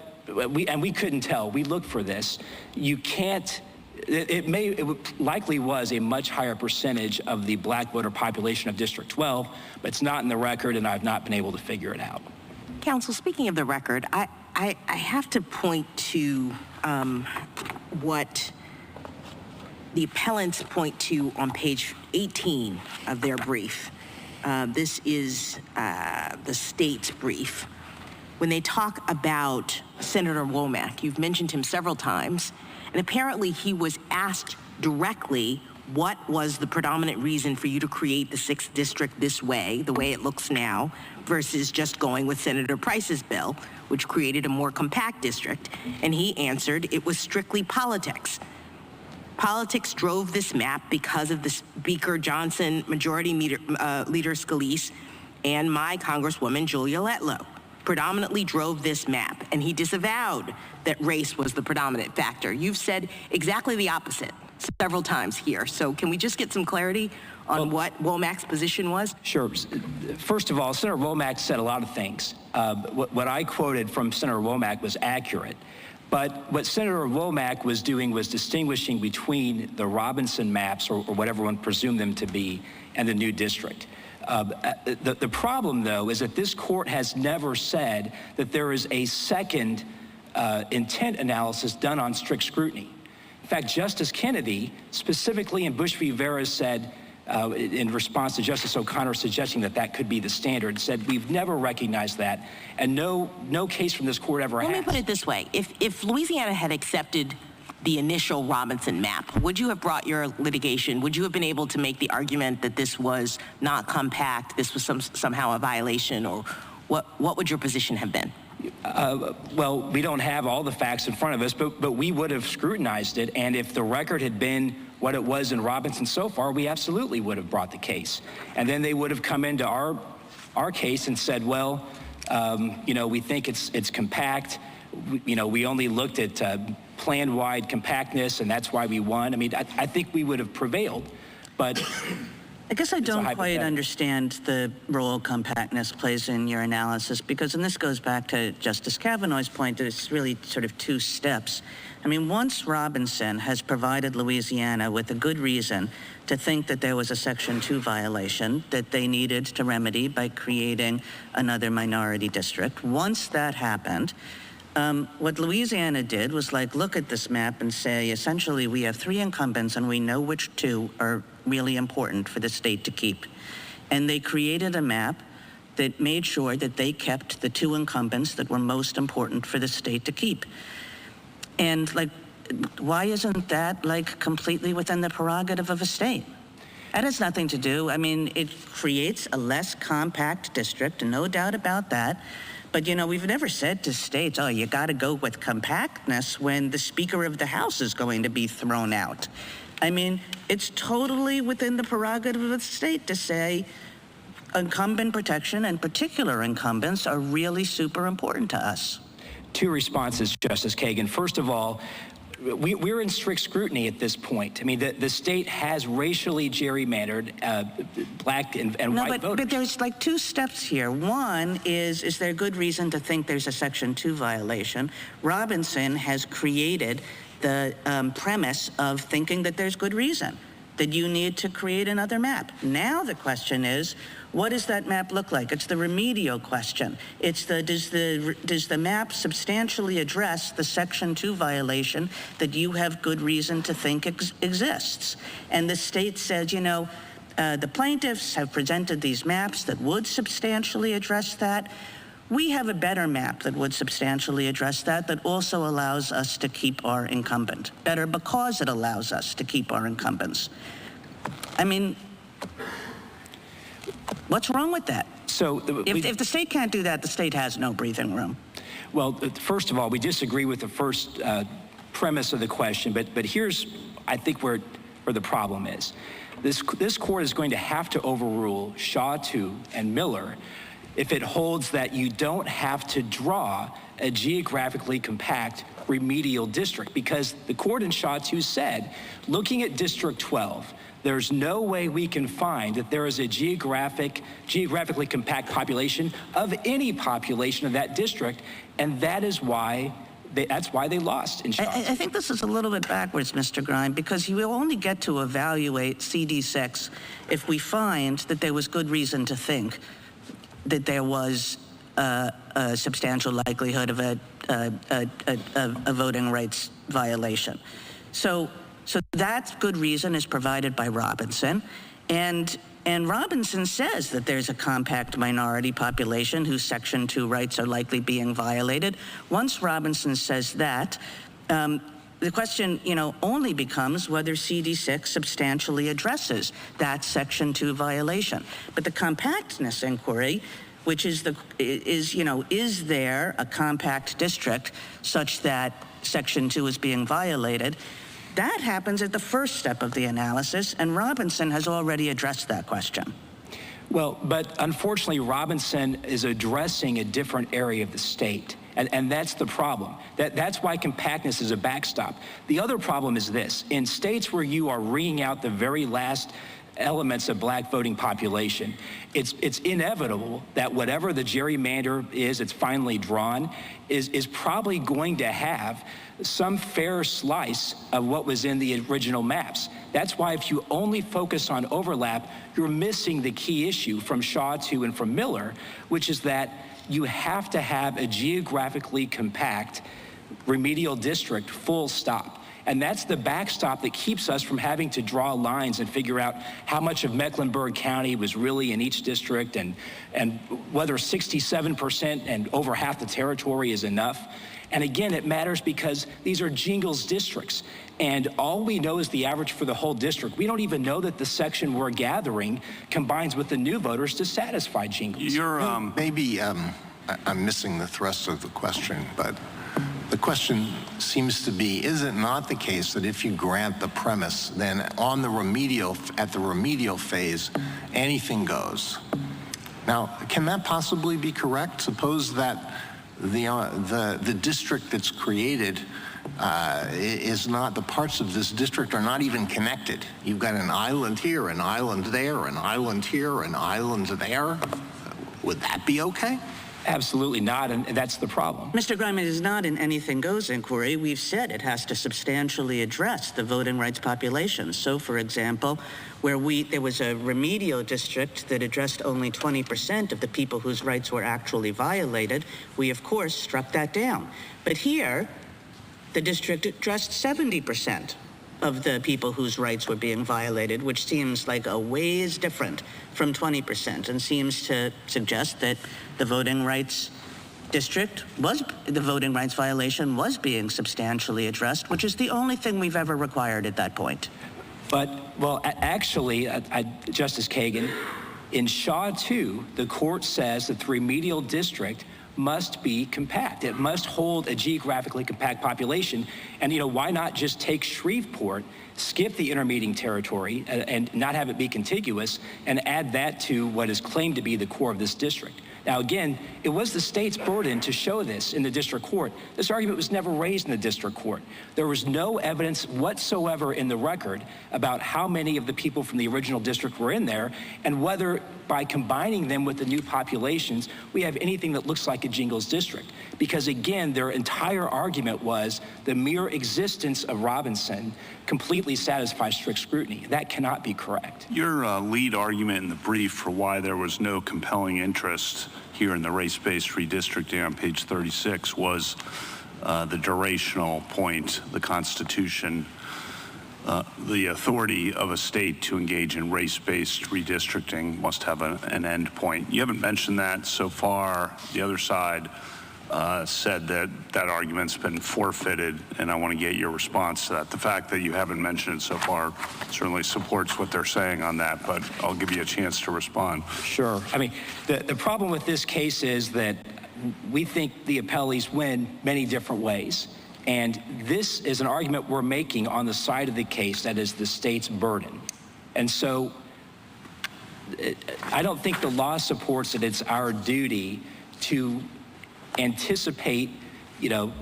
we couldn't tell. We looked for this. You can't, it likely was a much higher percentage of the black voter population of District 12, but it's not in the record, and I've not been able to figure it out. Counsel, speaking of the record, I have to point to what the appellants point to on page 18 of their brief. This is the state's brief. When they talk about Senator Womack, you've mentioned him several times, and apparently he was asked directly what was the predominant reason for you to create the 6th district this way, the way it looks now, versus just going with Senator Price's bill, which created a more compact district. And he answered, it was strictly politics. Politics drove this map because of the Speaker Johnson, Majority Leader Scalise, and my Congresswoman Julia Letlow predominantly drove this map, and he disavowed that race was the predominant factor. You've said exactly the opposite several times here. So can we just get some clarity on what Womack's position was? Sure. First of all, Senator Womack said a lot of things. What I quoted from Senator Womack was accurate. But what Senator Womack was doing was distinguishing between the Robinson maps, or whatever one presumed them to be, and the new district. The problem, though, is that this court has never said that there is a second intent analysis done on strict scrutiny. In fact, Justice Kennedy, specifically in Bush v. Vera, said, in response to Justice O'Connor suggesting that that could be the standard, said we've never recognized that, and no case from this court ever has. Let me put it this way. If Louisiana had accepted the initial Robinson map, would you have brought your litigation? Would you have been able to make the argument that this was not compact, this was somehow a violation, or what would your position have been? Well, we don't have all the facts in front of us, but we would have scrutinized it, and if the record had been what it was in Robinson so far, we absolutely would have brought the case. And then they would have come into our case and said, well, you know, we think it's compact. We only looked at plan-wide compactness, and that's why we won. I mean, I think we would have prevailed, but I guess I don't quite understand the role compactness plays in your analysis, because, and this goes back to Justice Kavanaugh's point, that it's really sort of two steps. I mean, once Robinson has provided Louisiana with a good reason to think that there was a Section 2 violation that they needed to remedy by creating another minority district, once that happened, what Louisiana did was look at this map and say, essentially, we have 3 incumbents and we know which 2 are really important for the state to keep. And they created a map that made sure that they kept the 2 incumbents that were most important for the state to keep. And why isn't that completely within the prerogative of a state? That has nothing to do. I mean, it creates a less compact district, no doubt about that. But, you know, we've never said to states, oh, you got to go with compactness when the Speaker of the House is going to be thrown out. I mean, it's totally within the prerogative of the state to say incumbent protection and particular incumbents are really super important to us. Two responses, Justice Kagan. First of all, we're in strict scrutiny at this point. I mean, the state has racially gerrymandered black and white voters. But there's like two steps here. One is there good reason to think there's a Section 2 violation? Robinson has created the premise of thinking that there's good reason, that you need to create another map. Now the question is, what does that map look like? It's the remedial question. It's does the map substantially address the Section 2 violation that you have good reason to think exists? And the state says, you know, the plaintiffs have presented these maps that would substantially address that. We have a better map that would substantially address that also allows us to keep our incumbent. Better because it allows us to keep our incumbents. I mean, what's wrong with that? So if the state can't do that, the state has no breathing room. Well, first of all, we disagree with the first premise of the question, but here's, I think, where the problem is. This court is going to have to overrule Shaw 2 and Miller if it holds that you don't have to draw a geographically compact remedial district, because the court in Shaw 2 said, looking at District 12, there's no way we can find that there is a geographically compact population of any population of that district, and that is why that's why they lost in Shaw 2. I think this is a little bit backwards, Mr. Grime, because you will only get to evaluate CD6 if we find that there was good reason to think that there was a substantial likelihood of a voting rights violation. So that good reason is provided by Robinson, and Robinson says that there's a compact minority population whose Section 2 rights are likely being violated. Once Robinson says that, the question, you know, only becomes whether CD6 substantially addresses that Section 2 violation. But the compactness inquiry, which is is there a compact district such that Section 2 is being violated? That happens at the first step of the analysis, and Robinson has already addressed that question. Well, but unfortunately, Robinson is addressing a different area of the state. And that's the problem. That's why compactness is a backstop. The other problem is this. In states where you are wringing out the very last elements of black voting population, it's inevitable that whatever the gerrymander is it's finally drawn is probably going to have some fair slice of what was in the original maps. That's why if you only focus on overlap, you're missing the key issue from Shaw 2 and from Miller, which is that you have to have a geographically compact remedial district, full stop. And that's the backstop that keeps us from having to draw lines and figure out how much of Mecklenburg County was really in each district and whether 67% and over half the territory is enough. And again, it matters because these are jingles districts. And all we know is the average for the whole district. We don't even know that the section we're gathering combines with the new voters to satisfy jingles. Maybe I'm missing the thrust of the question, but the question seems to be, is it not the case that if you grant the premise, then at the remedial phase, anything goes? Now, can that possibly be correct? Suppose that the district that's created is not, the parts of this district are not even connected. You've got an island here, an island there, an island here, an island there. Would that be okay? Absolutely not, and that's the problem. Mr. Grime, it is not an anything goes inquiry. We've said it has to substantially address the voting rights population. So, for example, where there was a remedial district that addressed only 20% of the people whose rights were actually violated, we, of course, struck that down. But here, the district addressed 70% of the people whose rights were being violated, which seems like a ways different from 20% and seems to suggest that the voting rights violation was being substantially addressed, which is the only thing we've ever required at that point. But, well, actually, Justice Kagan, in Shaw 2, the court says that the remedial district must be compact. It must hold a geographically compact population. And, why not just take Shreveport, skip the intermediate territory, and not have it be contiguous, and add that to what is claimed to be the core of this district? Now, again, it was the state's burden to show this in the district court. This argument was never raised in the district court. There was no evidence whatsoever in the record about how many of the people from the original district were in there, and whether by combining them with the new populations, we have anything that looks like a Jingles district. Because again, their entire argument was the mere existence of Robinson completely satisfies strict scrutiny. That cannot be correct. Your lead argument in the brief for why there was no compelling interest here in the race-based redistricting on page 36 was the durational point, the Constitution, the authority of a state to engage in race-based redistricting must have an end point. You haven't mentioned that so far. The other side said that that argument's been forfeited, and I want to get your response to that. The fact that you haven't mentioned it so far certainly supports what they're saying on that, but I'll give you a chance to respond. Sure. I mean, the problem with this case is that we think the appellees win many different ways. And this is an argument we're making on the side of the case that is the state's burden. And so I don't think the law supports that it's our duty to anticipate,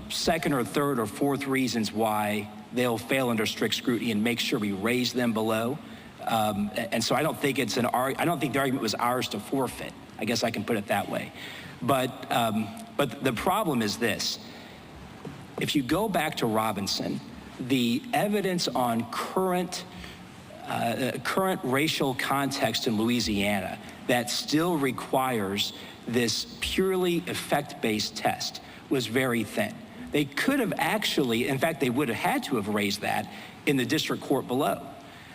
second or third or fourth reasons why they'll fail under strict scrutiny and make sure we raise them below. And so I don't think the argument was ours to forfeit. I guess I can put it that way. But the problem is this. If you go back to Robinson, the evidence on current racial context in Louisiana that still requires this purely effect-based test was very thin. They could have actually, in fact, they would have had to have raised that in the district court below,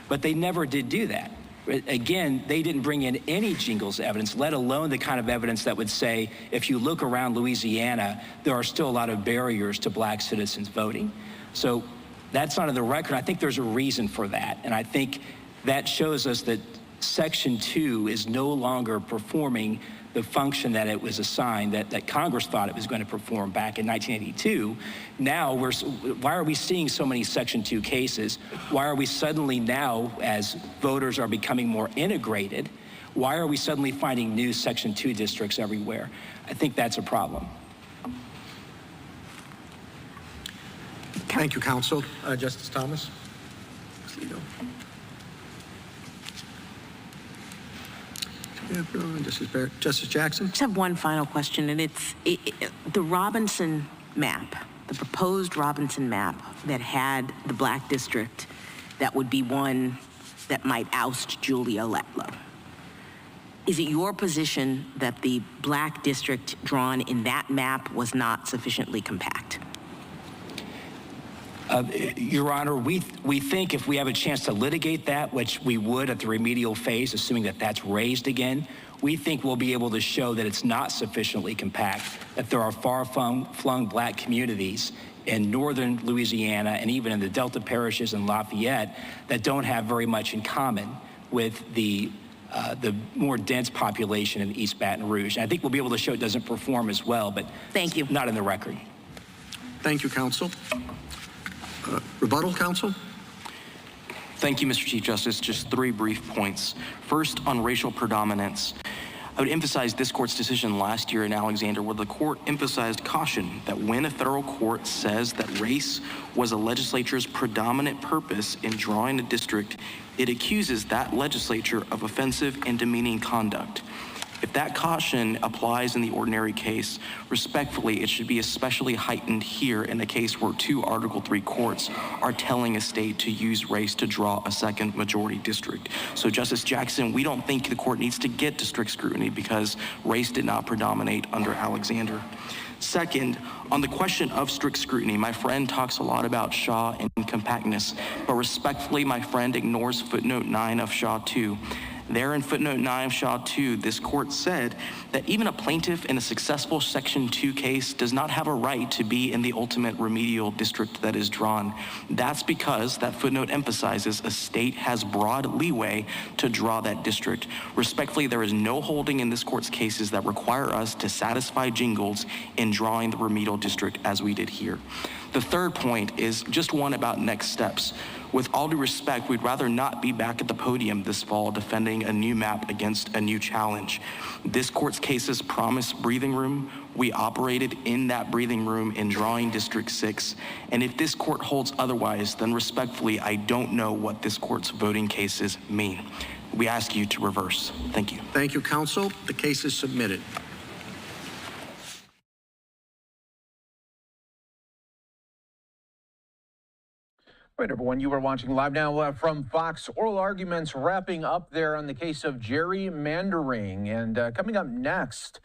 but they never did do that. Again, they didn't bring in any Jingles evidence, let alone the kind of evidence that would say, if you look around Louisiana, there are still a lot of barriers to black citizens voting. So that's not in the record. I think there's a reason for that. And I think that shows us that Section 2 is no longer performing the function that it was assigned, that Congress thought it was going to perform back in 1982. Now, why are we seeing so many Section 2 cases? Why are we suddenly now, as voters are becoming more integrated, why are we suddenly finding new Section 2 districts everywhere? I think that's a problem. Thank you, counsel. Justice Thomas. Justice Barrett. Justice Jackson. I just have one final question, and it's the Robinson map, the proposed Robinson map that had the black district that would be one that might oust Julia Letlow. Is it your position that the black district drawn in that map was not sufficiently compact? Your Honor, we think if we have a chance to litigate that, which we would at the remedial phase, assuming that that's raised again, we think we'll be able to show that it's not sufficiently compact, that there are far-flung black communities in northern Louisiana and even in the Delta parishes in Lafayette that don't have very much in common with the more dense population in East Baton Rouge. And I think we'll be able to show it doesn't perform as well, but thank you. Not in the record. Thank you, counsel. Rebuttal, counsel. Thank you, Mr. Chief Justice. Just 3 brief points. First, on racial predominance, I would emphasize this court's decision last year in Alexander, where the court emphasized caution that when a federal court says that race was a legislature's predominant purpose in drawing a district, it accuses that legislature of offensive and demeaning conduct. If that caution applies in the ordinary case, respectfully, it should be especially heightened here in a case where 2 Article III courts are telling a state to use race to draw a second majority district. So, Justice Jackson, we don't think the court needs to get to strict scrutiny because race did not predominate under Alexander. Second, on the question of strict scrutiny, my friend talks a lot about Shaw and compactness, but respectfully, my friend ignores footnote 9 of Shaw 2. There in footnote 9 of Shaw 2, this court said that even a plaintiff in a successful Section 2 case does not have a right to be in the ultimate remedial district that is drawn. That's because that footnote emphasizes a state has broad leeway to draw that district. Respectfully, there is no holding in this court's cases that require us to satisfy Jingles in drawing the remedial district as we did here. The third point is just one about next steps. With all due respect, we'd rather not be back at the podium this fall defending a new map against a new challenge. This court's cases promise breathing room. We operated in that breathing room in drawing District 6. And if this court holds otherwise, then respectfully, I don't know what this court's voting cases mean. We ask you to reverse. Thank you. Thank you, counsel. The case is submitted. Right, everyone, you are watching Live Now from Fox. Oral arguments wrapping up there on the case of gerrymandering. And coming up next,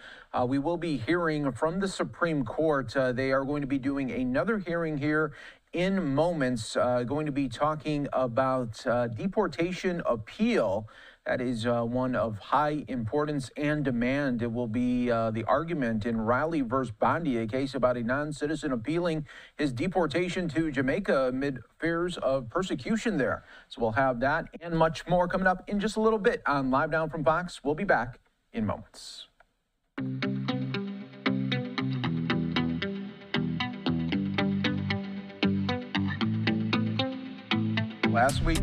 we will be hearing from the Supreme Court. They are going to be doing another hearing here in moments, going to be talking about deportation appeal. That is one of high importance and demand. It will be the argument in Riley versus Bondi, a case about a non-citizen appealing his deportation to Jamaica amid fears of persecution there. So we'll have that and much more coming up in just a little bit on Live Now from Fox. We'll be back in moments. Last week,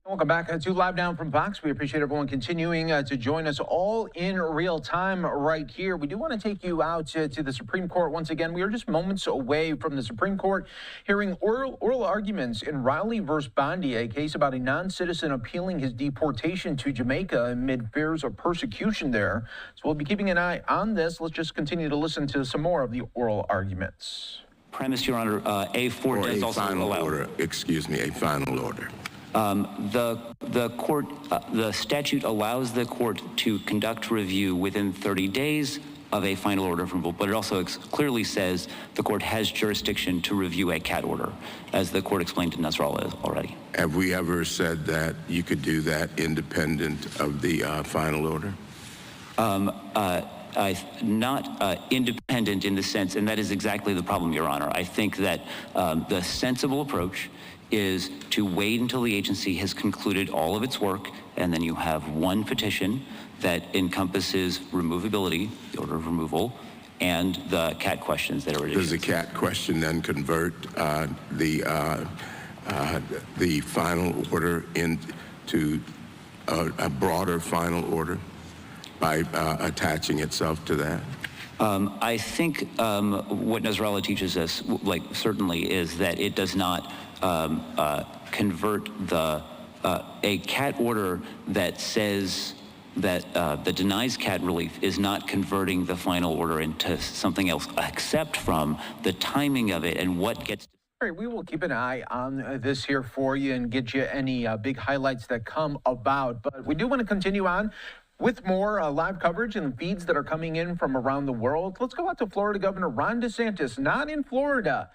welcome back to Live Now from Fox. We appreciate everyone continuing to join us all in real time right here. We do want to take you out to the Supreme Court once again. We are just moments away from the Supreme Court hearing oral arguments in Riley versus Bondi, a case about a non-citizen appealing his deportation to Jamaica amid fears of persecution there. So we'll be keeping an eye on this. Let's just continue to listen to some more of the oral arguments. Premise, Your Honor, A4 does also allow. Order. Excuse me, a final order. The statute allows the court to conduct review within 30 days of a final order of removal, but it also clearly says the court has jurisdiction to review a CAT order, as the court explained to Nasrallah already. Have we ever said that you could do that independent of the final order? Not independent in the sense, and that is exactly the problem, Your Honor. I think that the sensible approach is to wait until the agency has concluded all of its work, and then you have one petition that encompasses removability, the order of removal, and the CAT questions that are raised. Does the CAT question then convert the final order into a broader final order? by attaching itself to that? I think what Nasrallah teaches us, like certainly, is that it does not convert a CAT order that says that denies CAT relief is not converting the final order into something else, except from the timing of it and what gets. All right, we will keep an eye on this here for you and get you any big highlights that come about. But we do want to continue on with more live coverage and feeds that are coming in from around the world. Let's go out to Florida Governor Ron DeSantis, not in Florida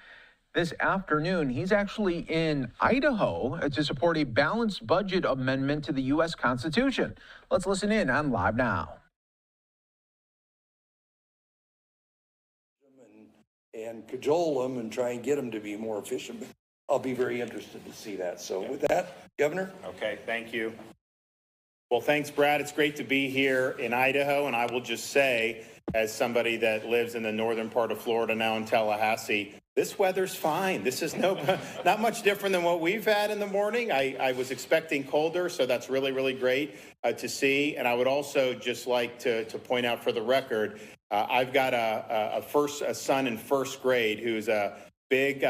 this afternoon. He's actually in Idaho to support a balanced budget amendment to the U.S. Constitution. Let's listen in on Live Now. And cajole them and try and get them to be more efficient. I'll be very interested to see that. So with that, Governor. Okay, thank you. Well, thanks, Brad. It's great to be here in Idaho. And I will just say, as somebody that lives in the northern part of Florida now in Tallahassee, this weather's fine. This is not much different than what we've had in the morning. I was expecting colder, so that's really, really great to see. And I would also just like to point out for the record, I've got a son in first grade who's a big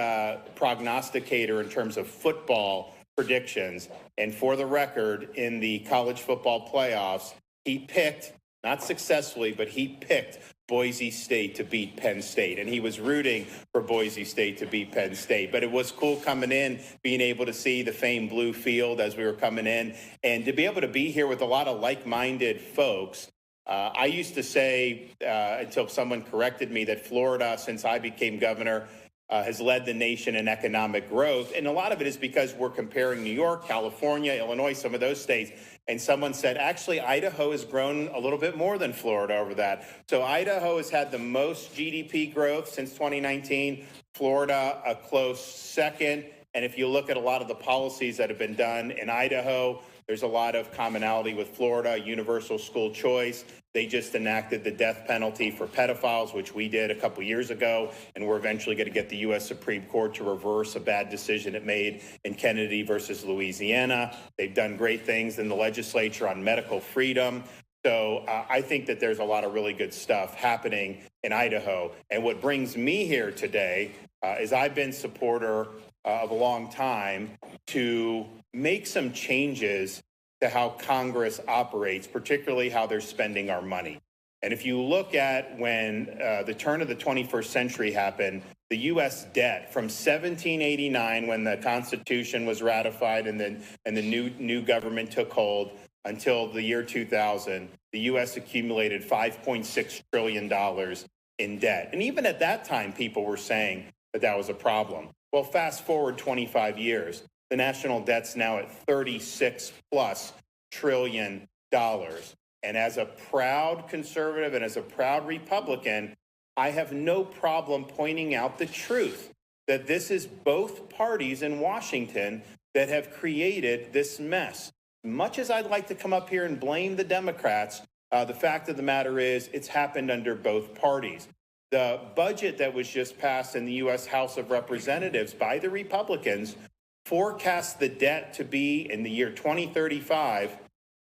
prognosticator in terms of football predictions. And for the record, in the college football playoffs, he picked, not successfully, but he picked Boise State to beat Penn State. And he was rooting for Boise State to beat Penn State. But it was cool coming in, being able to see the famed blue field as we were coming in, and to be able to be here with a lot of like-minded folks. I used to say, until someone corrected me, that Florida, since I became governor, has led the nation in economic growth. And a lot of it is because we're comparing New York, California, Illinois, some of those states. And someone said, actually, Idaho has grown a little bit more than Florida over that. So Idaho has had the most GDP growth since 2019, Florida a close second. And if you look at a lot of the policies that have been done in Idaho, there's a lot of commonality with Florida, universal school choice. They just enacted the death penalty for pedophiles, which we did a couple years ago, and we're eventually going to get the U.S. Supreme Court to reverse a bad decision it made in Kennedy versus Louisiana. They've done great things in the legislature on medical freedom. So I think that there's a lot of really good stuff happening in Idaho. And what brings me here today is I've been a supporter of a long time to make some changes to how Congress operates, particularly how they're spending our money. And if you look at when the turn of the 21st century happened, the U.S. debt from 1789, when the Constitution was ratified and the new government took hold, until the year 2000, the U.S. accumulated $5.6 trillion in debt. And even at that time, people were saying that that was a problem. Well, fast forward 25 years. The national debt's now at $36+ trillion. And as a proud conservative and as a proud Republican, I have no problem pointing out the truth that this is both parties in Washington that have created this mess. Much as I'd like to come up here and blame the Democrats, the fact of the matter is it's happened under both parties. The budget that was just passed in the U.S. House of Representatives by the Republicans forecasts the debt to be, in the year 2035,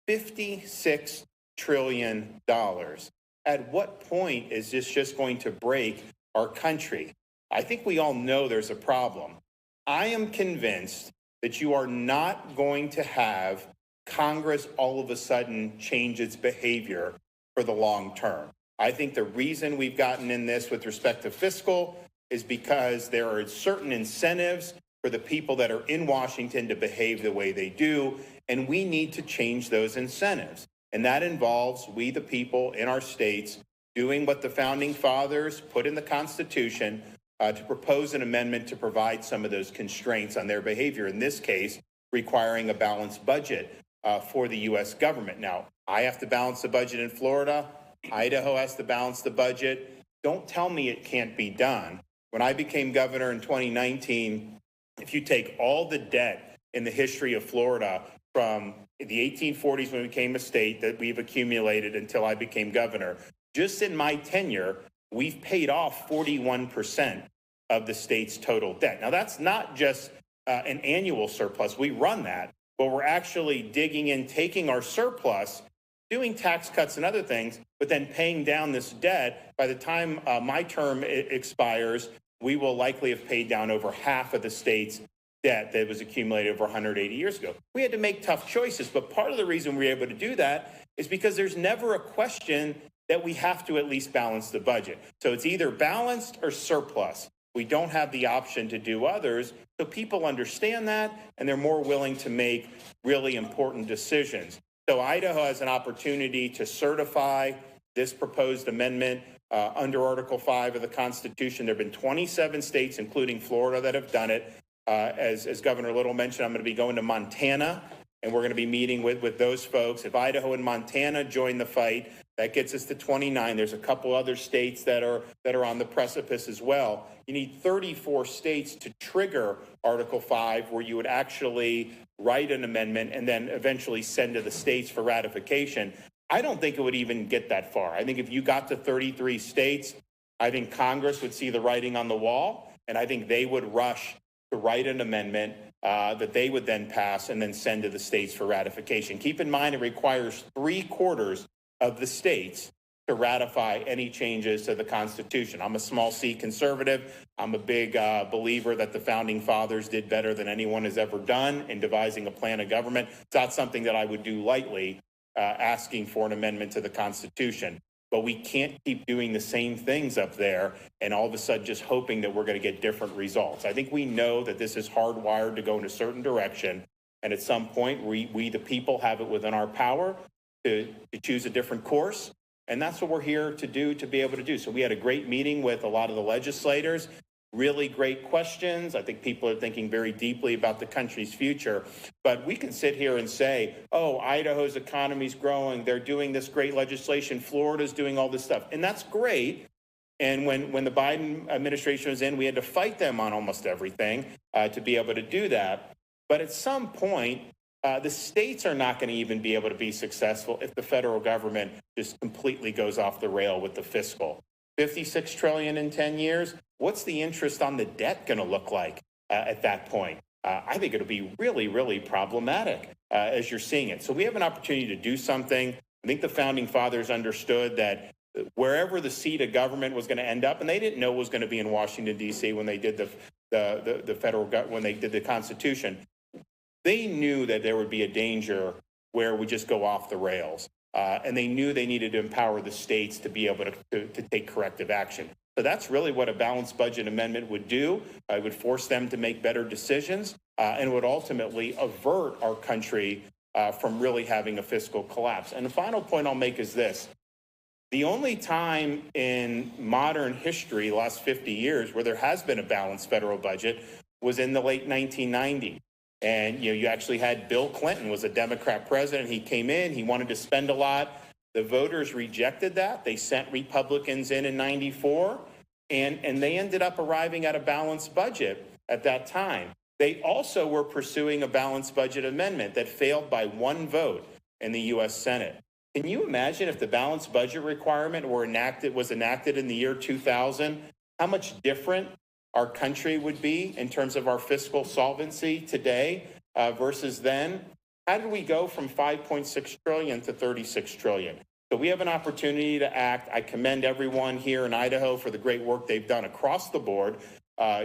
$56 trillion. At what point is this just going to break our country? I think we all know there's a problem. I am convinced that you are not going to have Congress all of a sudden change its behavior for the long term. I think the reason we've gotten in this with respect to fiscal is because there are certain incentives for the people that are in Washington to behave the way they do, and we need to change those incentives. And that involves we, the people in our states, doing what the founding fathers put in the Constitution to propose an amendment to provide some of those constraints on their behavior, in this case, requiring a balanced budget for the U.S. government. Now, I have to balance the budget in Florida. Idaho has to balance the budget. Don't tell me it can't be done. When I became governor in 2019, if you take all the debt in the history of Florida from the 1840s when we became a state that we've accumulated until I became governor, just in my tenure, we've paid off 41% of the state's total debt. Now, that's not just an annual surplus. We run that, but we're actually digging in, taking our surplus doing tax cuts and other things, but then paying down this debt. By the time my term expires, we will likely have paid down over half of the state's debt that was accumulated over 180 years ago. We had to make tough choices, but part of the reason we were able to do that is because there's never a question that we have to at least balance the budget. So it's either balanced or surplus. We don't have the option to do others, so people understand that, and they're more willing to make really important decisions. So Idaho has an opportunity to certify this proposed amendment under Article 5 of the Constitution. There have been 27 states, including Florida, that have done it. As Governor Little mentioned, I'm going to be going to Montana, and we're going to be meeting with those folks. If Idaho and Montana join the fight, that gets us to 29. There's a couple other states that are on the precipice as well. You need 34 states to trigger Article 5, where you would actually write an amendment and then eventually send to the states for ratification. I don't think it would even get that far. I think if you got to 33 states, I think Congress would see the writing on the wall, and I think they would rush to write an amendment that they would then pass and then send to the states for ratification. Keep in mind, it requires 3/4 of the states to ratify any changes to the Constitution. I'm a small C conservative. I'm a big believer that the founding fathers did better than anyone has ever done in devising a plan of government. It's not something that I would do lightly, asking for an amendment to the Constitution. But we can't keep doing the same things up there and all of a sudden just hoping that we're going to get different results. I think we know that this is hardwired to go in a certain direction. And at some point, we the people, have it within our power to choose a different course. And that's what we're here to do, to be able to do. So we had a great meeting with a lot of the legislators, really great questions. I think people are thinking very deeply about the country's future. But we can sit here and say, oh, Idaho's economy's growing. They're doing this great legislation. Florida's doing all this stuff. And that's great. And when the Biden administration was in, we had to fight them on almost everything to be able to do that. But at some point, the states are not going to even be able to be successful if the federal government just completely goes off the rail with the fiscal. $56 trillion in 10 years. What's the interest on the debt going to look like at that point? I think it'll be really, really problematic as you're seeing it. So we have an opportunity to do something. I think the founding fathers understood that wherever the seat of government was going to end up, and they didn't know it was going to be in Washington, D.C. when they did when they did the Constitution, they knew that there would be a danger where we just go off the rails. And they knew they needed to empower the states to be able to take corrective action. So that's really what a balanced budget amendment would do. It would force them to make better decisions and would ultimately avert our country from really having a fiscal collapse. And the final point I'll make is this. The only time in modern history, the last 50 years, where there has been a balanced federal budget was in the late 1990s. And you actually had Bill Clinton was a Democrat president. He came in, he wanted to spend a lot. The voters rejected that. They sent Republicans in 94, and they ended up arriving at a balanced budget at that time. They also were pursuing a balanced budget amendment that failed by 1 vote in the U.S. Senate. Can you imagine if the balanced budget requirement was enacted in the year 2000, how much different our country would be in terms of our fiscal solvency today versus then? How did we go from 5.6 trillion to 36 trillion? So we have an opportunity to act. I commend everyone here in Idaho for the great work they've done across the board.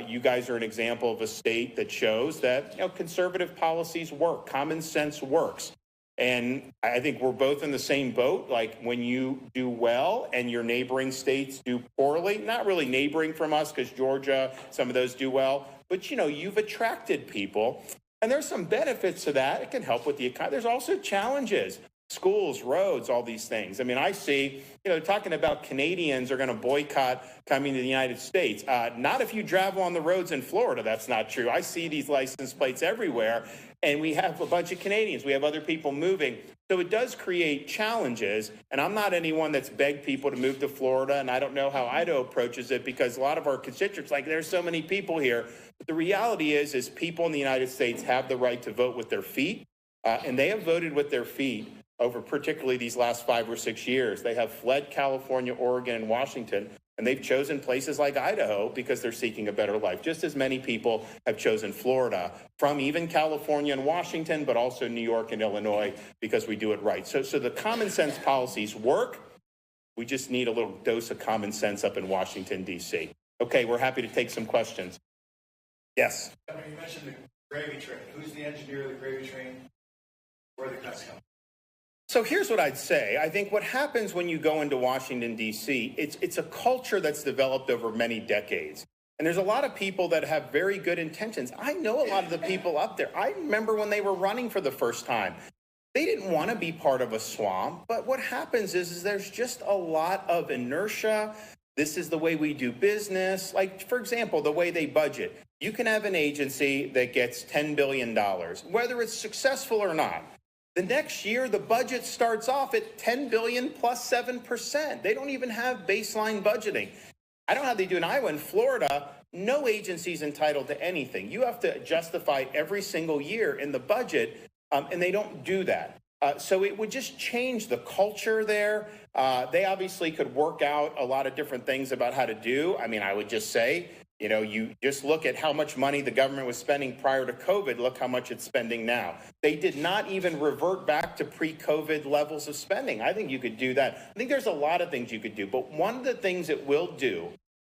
You guys are an example of a state that shows that conservative policies work, common sense works. And I think we're both in the same boat. Like when you do well and your neighboring states do poorly, not really neighboring from us because Georgia, some of those do well, but you've attracted people. And there's some benefits to that. It can help with the economy. There's also challenges, schools, roads, all these things. I mean, I see, talking about Canadians are going to boycott coming to the United States. Not if you travel on the roads in Florida. That's not true. I see these license plates everywhere. And we have a bunch of Canadians. We have other people moving. So it does create challenges. And I'm not anyone that's begged people to move to Florida. And I don't know how Idaho approaches it because a lot of our constituents, there's so many people here. But the reality is people in the United States have the right to vote with their feet. And they have voted with their feet over particularly these last 5 or 6 years. They have fled California, Oregon, and Washington And they've chosen places like Idaho because they're seeking a better life, just as many people have chosen Florida from even California and Washington, but also New York and Illinois, because we do it right. So the common sense policies work. We just need a little dose of common sense up in Washington, D.C. Okay, we're happy to take some questions. Yes. You mentioned the gravy train. Who's the engineer of the gravy train? Where are the cuts coming? So here's what I'd say. I think what happens when you go into Washington, D.C., it's a culture that's developed over many decades. And there's a lot of people that have very good intentions. I know a lot of the people up there. I remember when they were running for the first time. They didn't want to be part of a swamp. But what happens is there's just a lot of inertia. This is the way we do business. Like, for example, the way they budget. You can have an agency that gets $10 billion, whether it's successful or not. The next year, the budget starts off at $10 billion plus 7%. They don't even have baseline budgeting. I don't know how they do in Iowa. In Florida, no agency is entitled to anything. You have to justify every single year in the budget, and they don't do that. So it would just change the culture there. They obviously could work out a lot of different things about how to do. I mean, I would just say, you know, you just look at how much money the government was spending prior to COVID. Look how much it's spending now. They did not even revert back to pre-COVID levels of spending. I think you could do that. I think there's a lot of things you could do. But one of the things it will do,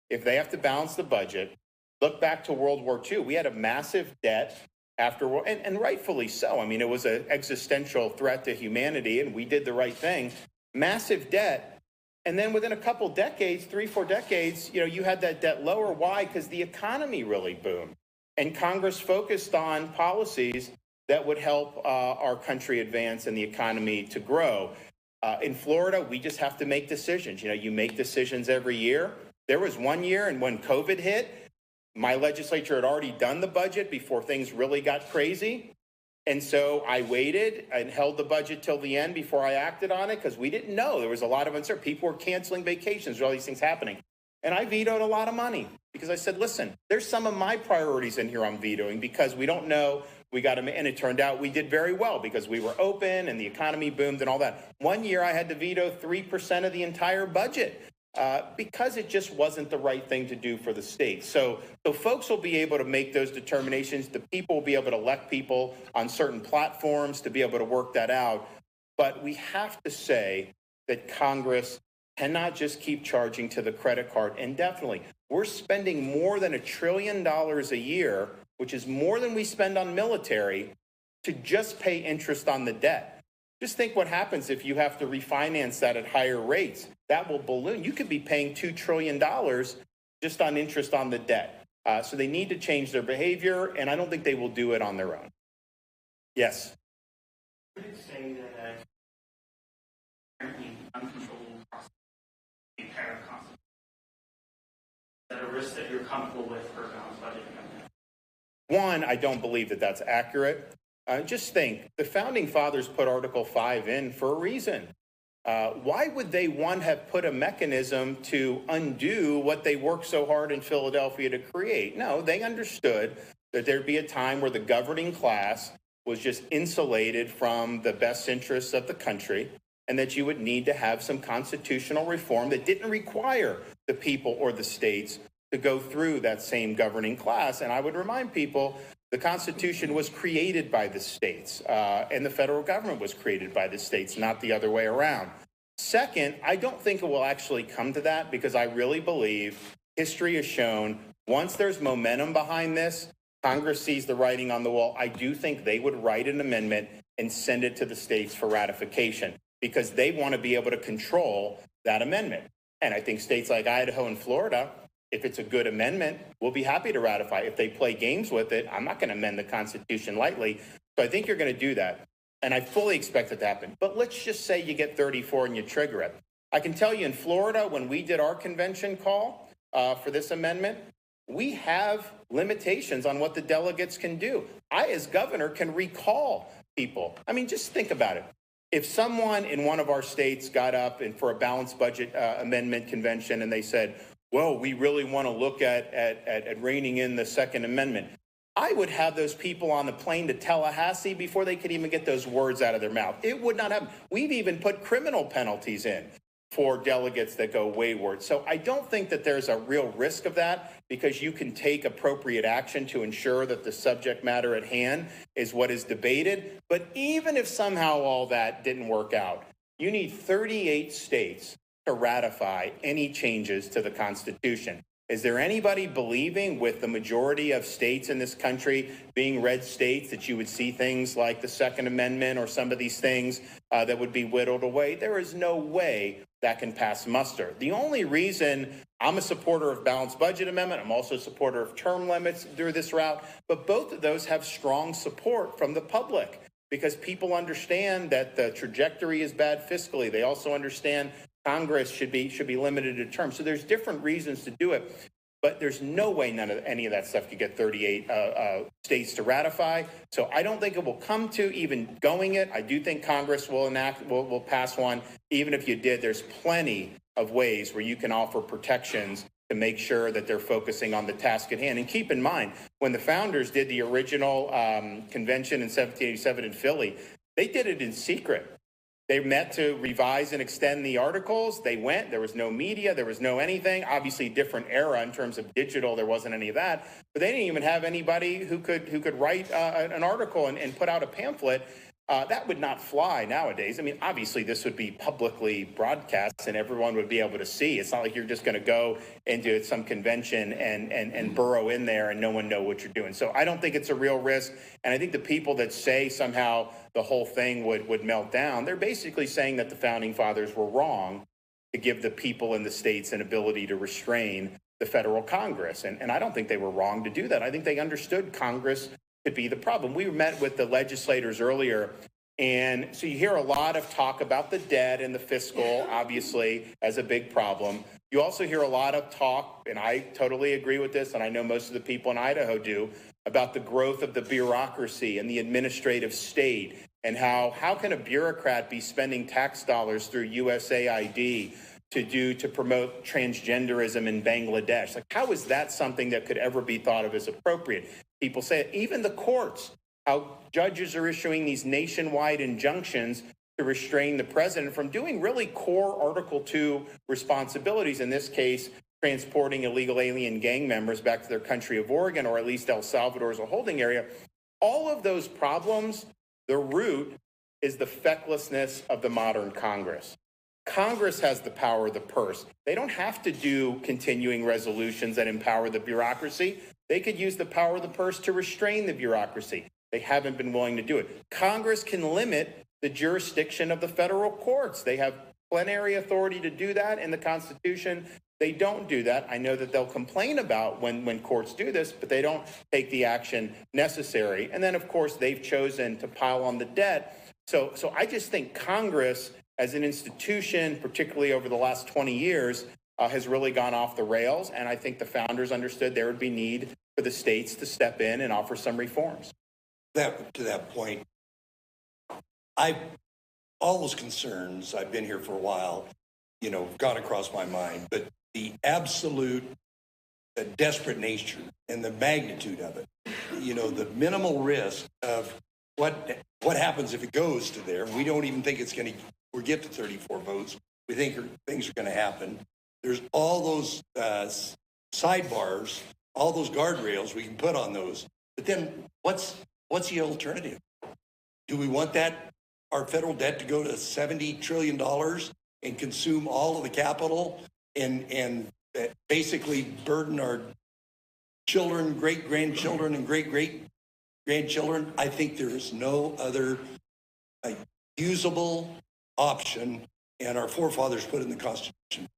if they have to balance the budget, look back to World War II. We had a massive debt after, and rightfully so. I mean, it was an existential threat to humanity, and we did the right thing. Massive debt. And then within a couple decades, 3-4 decades, you know, you had that debt lower. Why? Because the economy really boomed. And Congress focused on policies that would help our country advance and the economy to grow. In Florida, we just have to make decisions. You know, you make decisions every year. There was one year, and when COVID hit, my legislature had already done the budget before things really got crazy. And so I waited and held the budget till the end before I acted on it, because we didn't know. There was a lot of uncertainty. People were canceling vacations, all these things happening. And I vetoed a lot of money because I said, listen, there's some of my priorities in here I'm vetoing because we don't know. We got them, and it turned out we did very well because we were open and the economy boomed and all that. One year I had to veto 3% of the entire budget because it just wasn't the right thing to do for the state. So folks will be able to make those determinations. The people will be able to elect people on certain platforms to be able to work that out. But we have to say that Congress cannot just keep charging to the credit card indefinitely. We're spending more than $1 trillion a year, which is more than we spend on military, to just pay interest on the debt. Just think what happens if you have to refinance that at higher rates. That will balloon. You could be paying $2 trillion just on interest on the debt. So they need to change their behavior, and I don't think they will do it on their own. Yes? Would you say that apparently uncontrollable process the entire Constitution? Is that a risk that you're comfortable with for a balanced budget amendment? One, I don't believe that that's accurate. Just think, the Founding Fathers put Article 5 in for a reason. Why would they, one, have put a mechanism to undo what they worked so hard in Philadelphia to create? No, they understood that there'd be a time where the governing class was just insulated from the best interests of the country, and that you would need to have some constitutional reform that didn't require the people or the states to go through that same governing class. And I would remind people, the Constitution was created by the states, and the federal government was created by the states, not the other way around. Second, I don't think it will actually come to that, because I really believe history has shown once there's momentum behind this, Congress sees the writing on the wall. I do think they would write an amendment and send it to the states for ratification, because they want to be able to control that amendment. And I think states like Idaho and Florida, if it's a good amendment, we'll be happy to ratify. If they play games with it, I'm not going to amend the Constitution lightly. So I think you're going to do that. And I fully expect it to happen. But let's just say you get 34 and you trigger it. I can tell you in Florida, when we did our convention call for this amendment, we have limitations on what the delegates can do. I, as governor, can recall people. I mean, just think about it. If someone in one of our states got up and for a balanced budget amendment convention and they said, well, we really want to look at reining in the Second Amendment, I would have those people on the plane to Tallahassee before they could even get those words out of their mouth. It would not happen. We've even put criminal penalties in. for delegates that go wayward. So I don't think that there's a real risk of that, because you can take appropriate action to ensure that the subject matter at hand is what is debated. But even if somehow all that didn't work out, you need 38 states to ratify any changes to the Constitution. Is there anybody believing, with the majority of states in this country being red states, that you would see things like the Second Amendment or some of these things that would be whittled away? There is no way that can pass muster. The only reason I'm a supporter of balanced budget amendment, I'm also a supporter of term limits through this route, but both of those have strong support from the public, because people understand that the trajectory is bad fiscally. They also understand Congress should be limited to term. So there's different reasons to do it, but there's no way any of that stuff could get 38 states to ratify. So I don't think it will come to even going it. I do think Congress will pass one. Even if you did, there's plenty of ways where you can offer protections to make sure that they're focusing on the task at hand. And keep in mind, when the founders did the original convention in 1787 in Philly, they did it in secret. They met to revise and extend the articles. They went. There was no media. There was no anything. Obviously, different era in terms of digital. There wasn't any of that. But they didn't even have anybody who could write an article and put out a pamphlet. That would not fly nowadays. I mean, obviously, this would be publicly broadcast and everyone would be able to see. It's not like you're just going to go into some convention and burrow in there and no one know what you're doing. So I don't think it's a real risk. And I think the people that say somehow the whole thing would melt down, they're basically saying that the founding fathers were wrong to give the people in the states an ability to restrain the federal Congress. And I don't think they were wrong to do that. I think they understood Congress could be the problem. We met with the legislators earlier, and so you hear a lot of talk about the debt and the fiscal, obviously, as a big problem. You also hear a lot of talk, and I totally agree with this, and I know most of the people in Idaho do, about the growth of the bureaucracy and the administrative state, and how can a bureaucrat be spending tax dollars through USAID to promote transgenderism in Bangladesh? Like, how is that something that could ever be thought of as appropriate? People say it. Even the courts, how judges are issuing these nationwide injunctions to restrain the president from doing really core Article 2 responsibilities, in this case, transporting illegal alien gang members back to their country of origin, or at least El Salvador as a holding area. All of those problems, the root is the fecklessness of the modern Congress. Congress has the power of the purse. They don't have to do continuing resolutions that empower the bureaucracy. They could use the power of the purse to restrain the bureaucracy. They haven't been willing to do it. Congress can limit the jurisdiction of the federal courts. They have plenary authority to do that in the Constitution. They don't do that. I know that they'll complain about when courts do this, but they don't take the action necessary. And then, of course, they've chosen to pile on the debt. So I just think Congress, as an institution, particularly over the last 20 years, has really gone off the rails. And I think the founders understood there would be need for the states to step in and offer some reforms. To that point, all those concerns, I've been here for a while, gone across my mind, but the absolute desperate nature and the magnitude of it, the minimal risk of what happens if it goes to there. We don't even think we'll get to 34 votes. We think things are going to happen. There's all those sidebars, all those guardrails we can put on those. But then what's the alternative? Do we want our federal debt to go to $70 trillion and consume all of the capital and basically burden our children, great-grandchildren, and great-great-grandchildren? I think there is no other usable option, and our forefathers put it in the Constitution.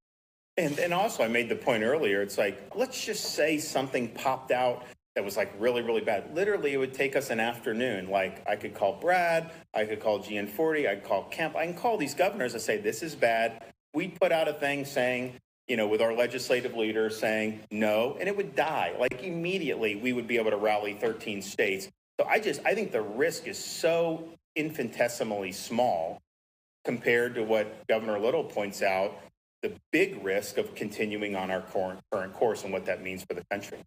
And also, I made the point earlier, it's like, let's just say something popped out that was like really, really bad. Literally, it would take us an afternoon. Like, I could call Brad, I could call GN40, I could call Kemp, I can call these governors and say, this is bad. We'd put out a thing saying, with our legislative leader saying no, and it would die. Like, immediately, we would be able to rally 13 states. So I think the risk is so infinitesimally small compared to what Governor Little points out, the big risk of continuing on our current course and what that means for the country.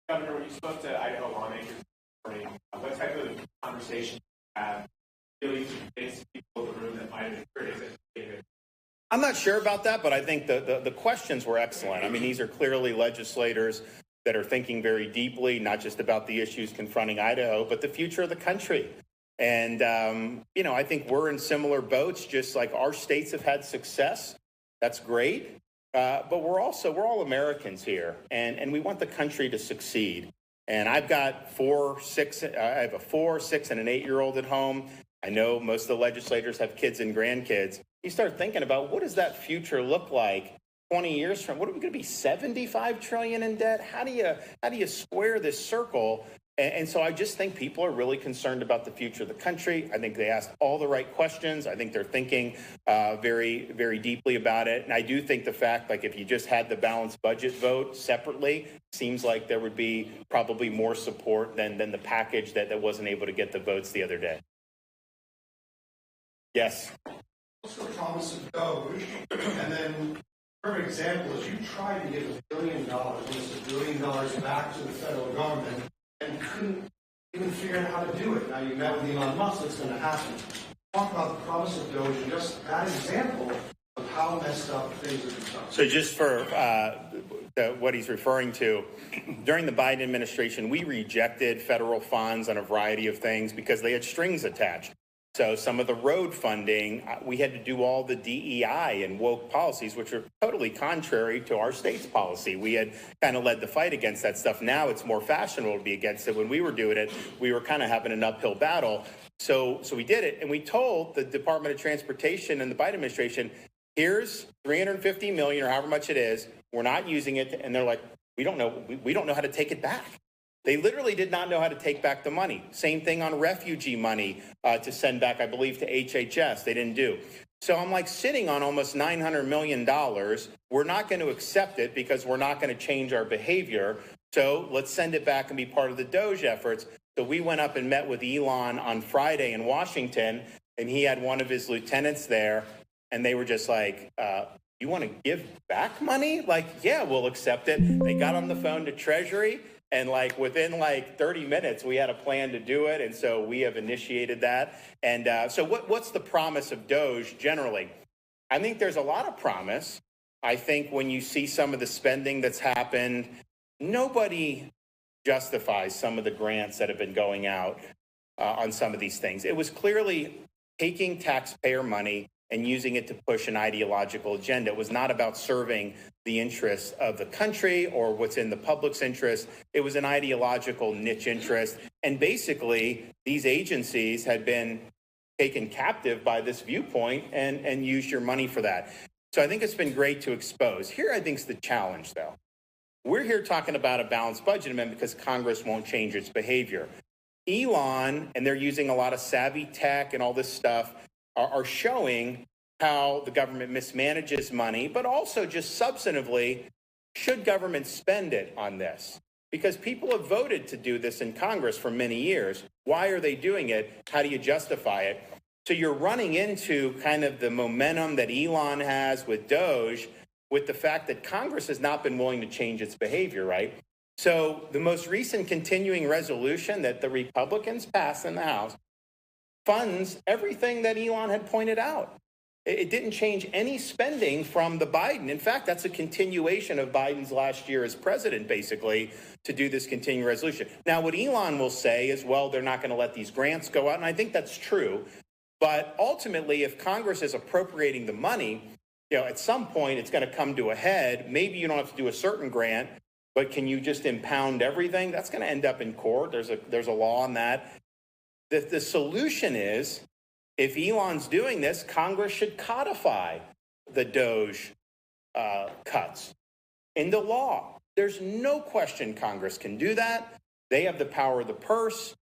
Governor, when you spoke to Idaho lawmakers this morning, what type of conversation you have really to convince people in the room that might have been criticized I'm not sure about that, but I think the questions were excellent. I mean, these are clearly legislators that are thinking very deeply, not just about the issues confronting Idaho, but the future of the country. And, you know, I think we're in similar boats, just like our states have had success. That's great. But we're all Americans here, and we want the country to succeed. And I've got I have a 4, 6, and an 8-year-old at home. I know most of the legislators have kids and grandkids. You start thinking about, what does that future look like 20 years from? What are we going to be, 75 trillion in debt? How do you square this circle? And so I just think people are really concerned about the future of the country. I think they asked all the right questions. I think they're thinking very, very deeply about it. And I do think the fact, like, if you just had the balanced budget vote separately, seems like there would be probably more support than the package that wasn't able to get the votes the other day. Yes. What's the promise of Doge? And then, for example, is you tried to give $1 billion, almost $1 billion back to the federal government, and couldn't even figure out how to do it. Now you met with Elon Musk, it's going to happen. Talk about the promise of Doge and just that example of how messed up things have become. So just for what he's referring to, during the Biden administration, we rejected federal funds on a variety of things because they had strings attached. So some of the road funding, we had to do all the DEI and woke policies, which are totally contrary to our state's policy. We had kind of led the fight against that stuff. Now it's more fashionable to be against it. When we were doing it, we were kind of having an uphill battle. So we did it, and we told the Department of Transportation and the Biden administration, here's $350 million or however much it is. We're not using it. And they're like, we don't know how to take it back. They literally did not know how to take back the money. Same thing on refugee money to send back, I believe, to HHS. They didn't do. So I'm like sitting on almost $900 million. We're not going to accept it because we're not going to change our behavior. So let's send it back and be part of the Doge efforts. So we went up and met with Elon on Friday in Washington, and he had one of his lieutenants there, and they were just like, you want to give back money? Like, yeah, we'll accept it. They got on the phone to Treasury. And like within like 30 minutes, we had a plan to do it. And so we have initiated that. And so what's the promise of Doge generally? I think there's a lot of promise. I think when you see some of the spending that's happened, nobody justifies some of the grants that have been going out on some of these things. It was clearly taking taxpayer money and using it to push an ideological agenda. It was not about serving the interests of the country or what's in the public's interest. It was an ideological niche interest. And basically, these agencies had been taken captive by this viewpoint and used your money for that. So I think it's been great to expose. Here, I think, is the challenge, though. We're here talking about a balanced budget amendment because Congress won't change its behavior. Elon, and they're using a lot of savvy tech and all this stuff, are showing how the government mismanages money, but also just substantively, should government spend it on this? Because people have voted to do this in Congress for many years. Why are they doing it? How do you justify it? So you're running into kind of the momentum that Elon has with Doge, with the fact that Congress has not been willing to change its behavior, right? So the most recent continuing resolution that the Republicans passed in the House funds everything that Elon had pointed out. It didn't change any spending from the Biden. In fact, that's a continuation of Biden's last year as president, basically, to do this continuing resolution. Now, what Elon will say is, well, they're not going to let these grants go out, and I think that's true. But ultimately, if Congress is appropriating the money, you know, at some point it's going to come to a head. Maybe you don't have to do a certain grant, but can you just impound everything? That's going to end up in court. There's a law on that. The solution is, if Elon's doing this, Congress should codify the Doge cuts into law. There's no question Congress can do that. They have the power of the purse.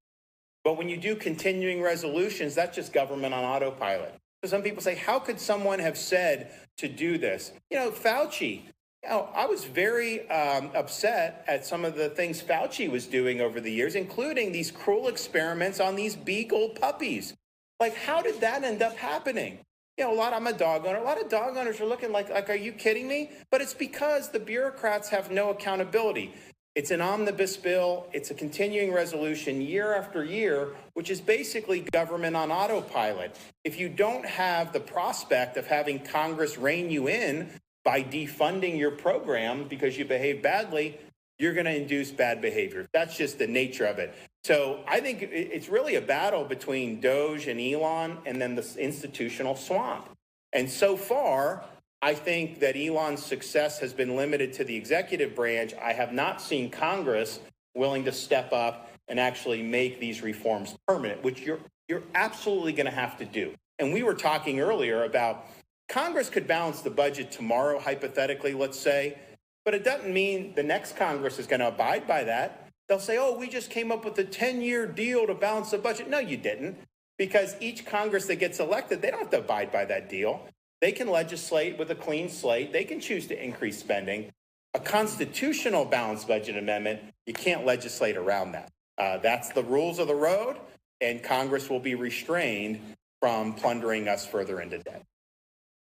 But when you do continuing resolutions, that's just government on autopilot. So some people say, how could someone have said to do this? You know, Fauci. You know, I was very upset at some of the things Fauci was doing over the years, including these cruel experiments on these beagle puppies. Like, how did that end up happening? You know, I'm a dog owner. A lot of dog owners are looking like, are you kidding me? But it's because the bureaucrats have no accountability. It's an omnibus bill. It's a continuing resolution year after year, which is basically government on autopilot. If you don't have the prospect of having Congress rein you in by defunding your program because you behave badly, you're going to induce bad behavior. That's just the nature of it. So I think it's really a battle between Doge and Elon and then the institutional swamp. And so far, I think that Elon's success has been limited to the executive branch. I have not seen Congress willing to step up and actually make these reforms permanent, which you're absolutely going to have to do. And we were talking earlier about Congress could balance the budget tomorrow, hypothetically, let's say, but it doesn't mean the next Congress is going to abide by that. They'll say, oh, we just came up with a 10-year deal to balance the budget. No, you didn't, because each Congress that gets elected, they don't have to abide by that deal. They can legislate with a clean slate. They can choose to increase spending. A constitutional balanced budget amendment, you can't legislate around that. That's the rules of the road, and Congress will be restrained from plundering us further into debt.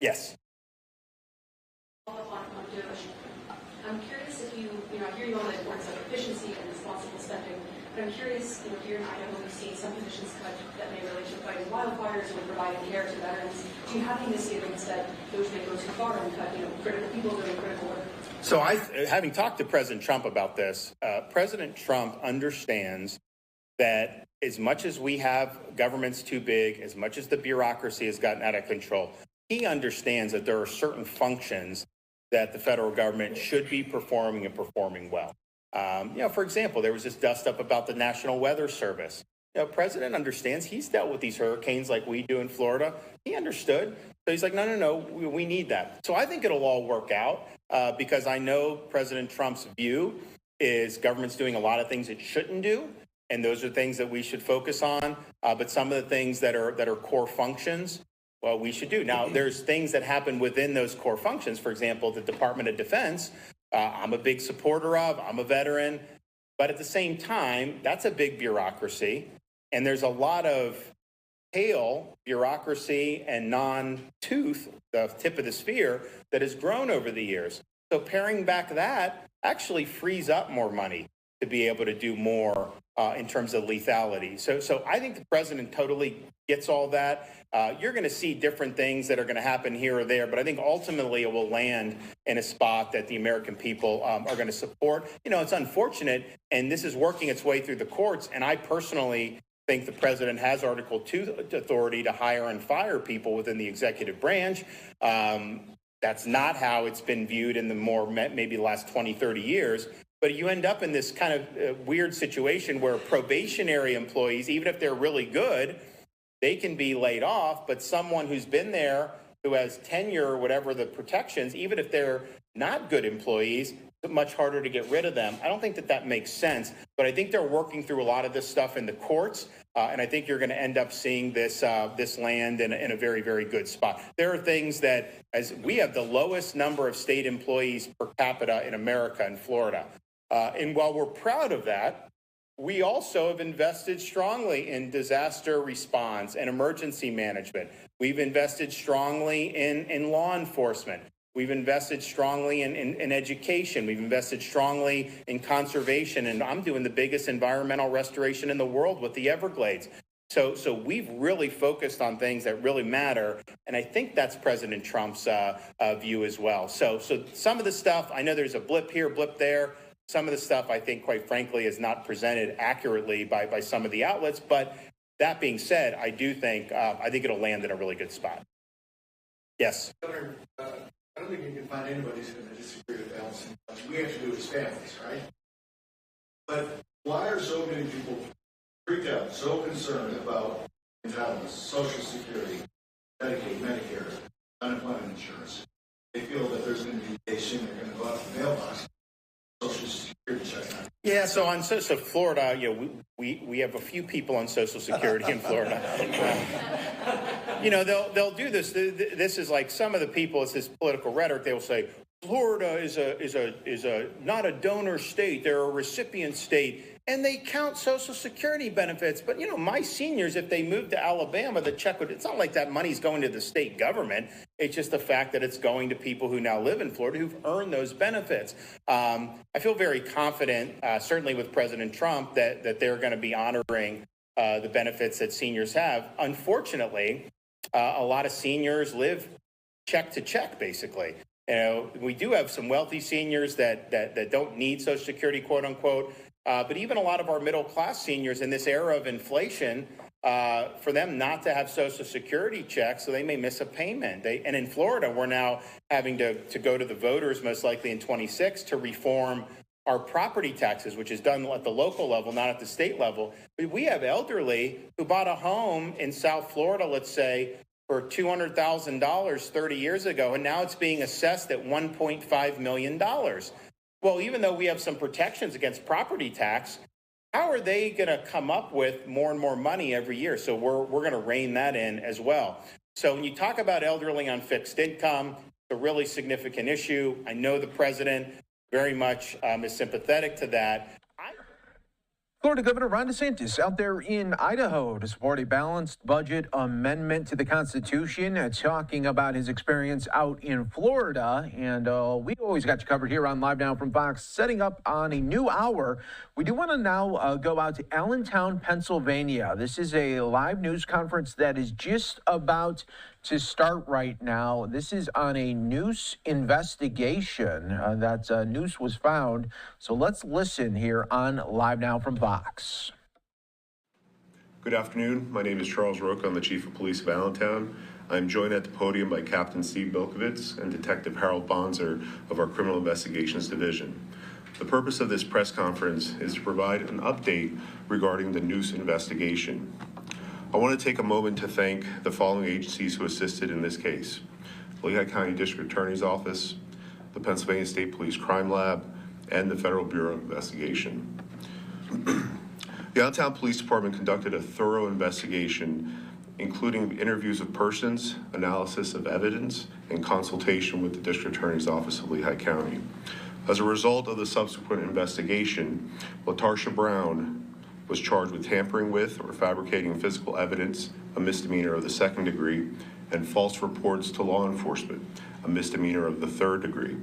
Yes. I'm curious if I hear you on the importance of efficiency and responsible spending, but I'm curious, here in Idaho, we've seen some positions cut that may relate to fighting wildfires or providing care to veterans. Do you have any misgivings that those may go too far and cut, critical people doing critical work? So having talked to President Trump about this, President Trump understands that as much as we have governments too big, as much as the bureaucracy has gotten out of control, he understands that there are certain functions that the federal government should be performing and performing well. For example, there was this dust up about the National Weather Service. President understands. He's dealt with these hurricanes like we do in Florida. He understood. So he's like, no, we need that. So I think it'll all work out because I know President Trump's view is government's doing a lot of things it shouldn't do. And those are things that we should focus on. But some of the things that are core functions, well, we should do. Now, there's things that happen within those core functions. For example, the Department of Defense, I'm a big supporter of. I'm a veteran. But at the same time, that's a big bureaucracy. And there's a lot of pale bureaucracy and non-tooth, the tip of the spear, that has grown over the years. So paring back that actually frees up more money to be able to do more in terms of lethality. So I think the president totally gets all that. You're going to see different things that are going to happen here or there, but I think ultimately it will land in a spot that the American people are going to support. It's unfortunate, and this is working its way through the courts, and I personally think the president has Article 2 authority to hire and fire people within the executive branch. That's not how it's been viewed in the maybe the last 20, 30 years. But you end up in this kind of weird situation where probationary employees, even if they're really good, they can be laid off, but someone who's been there, who has tenure or whatever the protections, even if they're not good employees, it's much harder to get rid of them. I don't think that makes sense, but I think they're working through a lot of this stuff in the courts, and I think you're going to end up seeing this land in a very, very good spot. There are things that, as we have the lowest number of state employees per capita in America in Florida, and while we're proud of that, we also have invested strongly in disaster response and emergency management. We've invested strongly in law enforcement. We've invested strongly in education. We've invested strongly in conservation. And I'm doing the biggest environmental restoration in the world with the Everglades. So we've really focused on things that really matter. And I think that's President Trump's view as well. So some of the stuff, I know there's a blip here, blip there. Some of the stuff, I think, quite frankly, is not presented accurately by some of the outlets. But that being said, I do think it'll land in a really good spot. Yes. Governor, I don't think you can find anybody who's going to disagree with balancing budget. We have to do it as families, right? But why are so many people freaked out, so concerned about entitlements, Social Security, Medicaid, Medicare, unemployment insurance? They feel that there's going to be a day soon they're going to go out to the mailbox. Social Security check. Yeah, so Florida, we have a few people on Social Security in Florida. They'll do this. This is like some of the people. It's this political rhetoric. They will say Florida is a not a donor state. They're a recipient state. and they count Social Security benefits. But, you know, my seniors, if they move to Alabama, the check would, it's not like that money's going to the state government. It's just the fact that it's going to people who now live in Florida who've earned those benefits. I feel very confident, certainly with President Trump, that they're going to be honoring the benefits that seniors have. Unfortunately, a lot of seniors live check to check, basically. You know, we do have some wealthy seniors that don't need Social Security, quote unquote. But even a lot of our middle class seniors in this era of inflation, for them not to have Social Security checks, so they may miss a payment. And in Florida, we're now having to go to the voters, most likely in 26, to reform our property taxes, which is done at the local level, not at the state level. But we have elderly who bought a home in South Florida, let's say, for $200,000 30 years ago, and now it's being assessed at $1.5 million. Well, even though we have some protections against property tax, how are they going to come up with more and more money every year? So we're going to rein that in as well. So when you talk about elderly on fixed income, it's a really significant issue. I know the president very much is sympathetic to that. Florida Governor Ron DeSantis out there in Idaho to support a balanced budget amendment to the Constitution, talking about his experience out in Florida. And we always got you covered here on Live Now from Fox, setting up on a new hour. We do want to now go out to Allentown, Pennsylvania. This is a live news conference that is just about to start right now. This is on a noose investigation. That noose was found. So let's listen here on Live Now from Fox. Good afternoon. My name is Charles Roque. I'm the Chief of Police of Allentown. I'm joined at the podium by Captain Steve Bilkovitz and Detective Harold Bonzer of our Criminal Investigations Division. The purpose of this press conference is to provide an update regarding the noose investigation. I want to take a moment to thank the following agencies who assisted in this case: the Lehigh County District Attorney's Office, the Pennsylvania State Police Crime Lab, and the Federal Bureau of Investigation. The Allentown Police Department conducted a thorough investigation, including interviews of persons, analysis of evidence, and consultation with the District Attorney's Office of Lehigh County. As a result of the subsequent investigation, LaTarsha Brown was charged with tampering with or fabricating physical evidence, a misdemeanor of the 2nd degree, and false reports to law enforcement, a misdemeanor of the 3rd degree.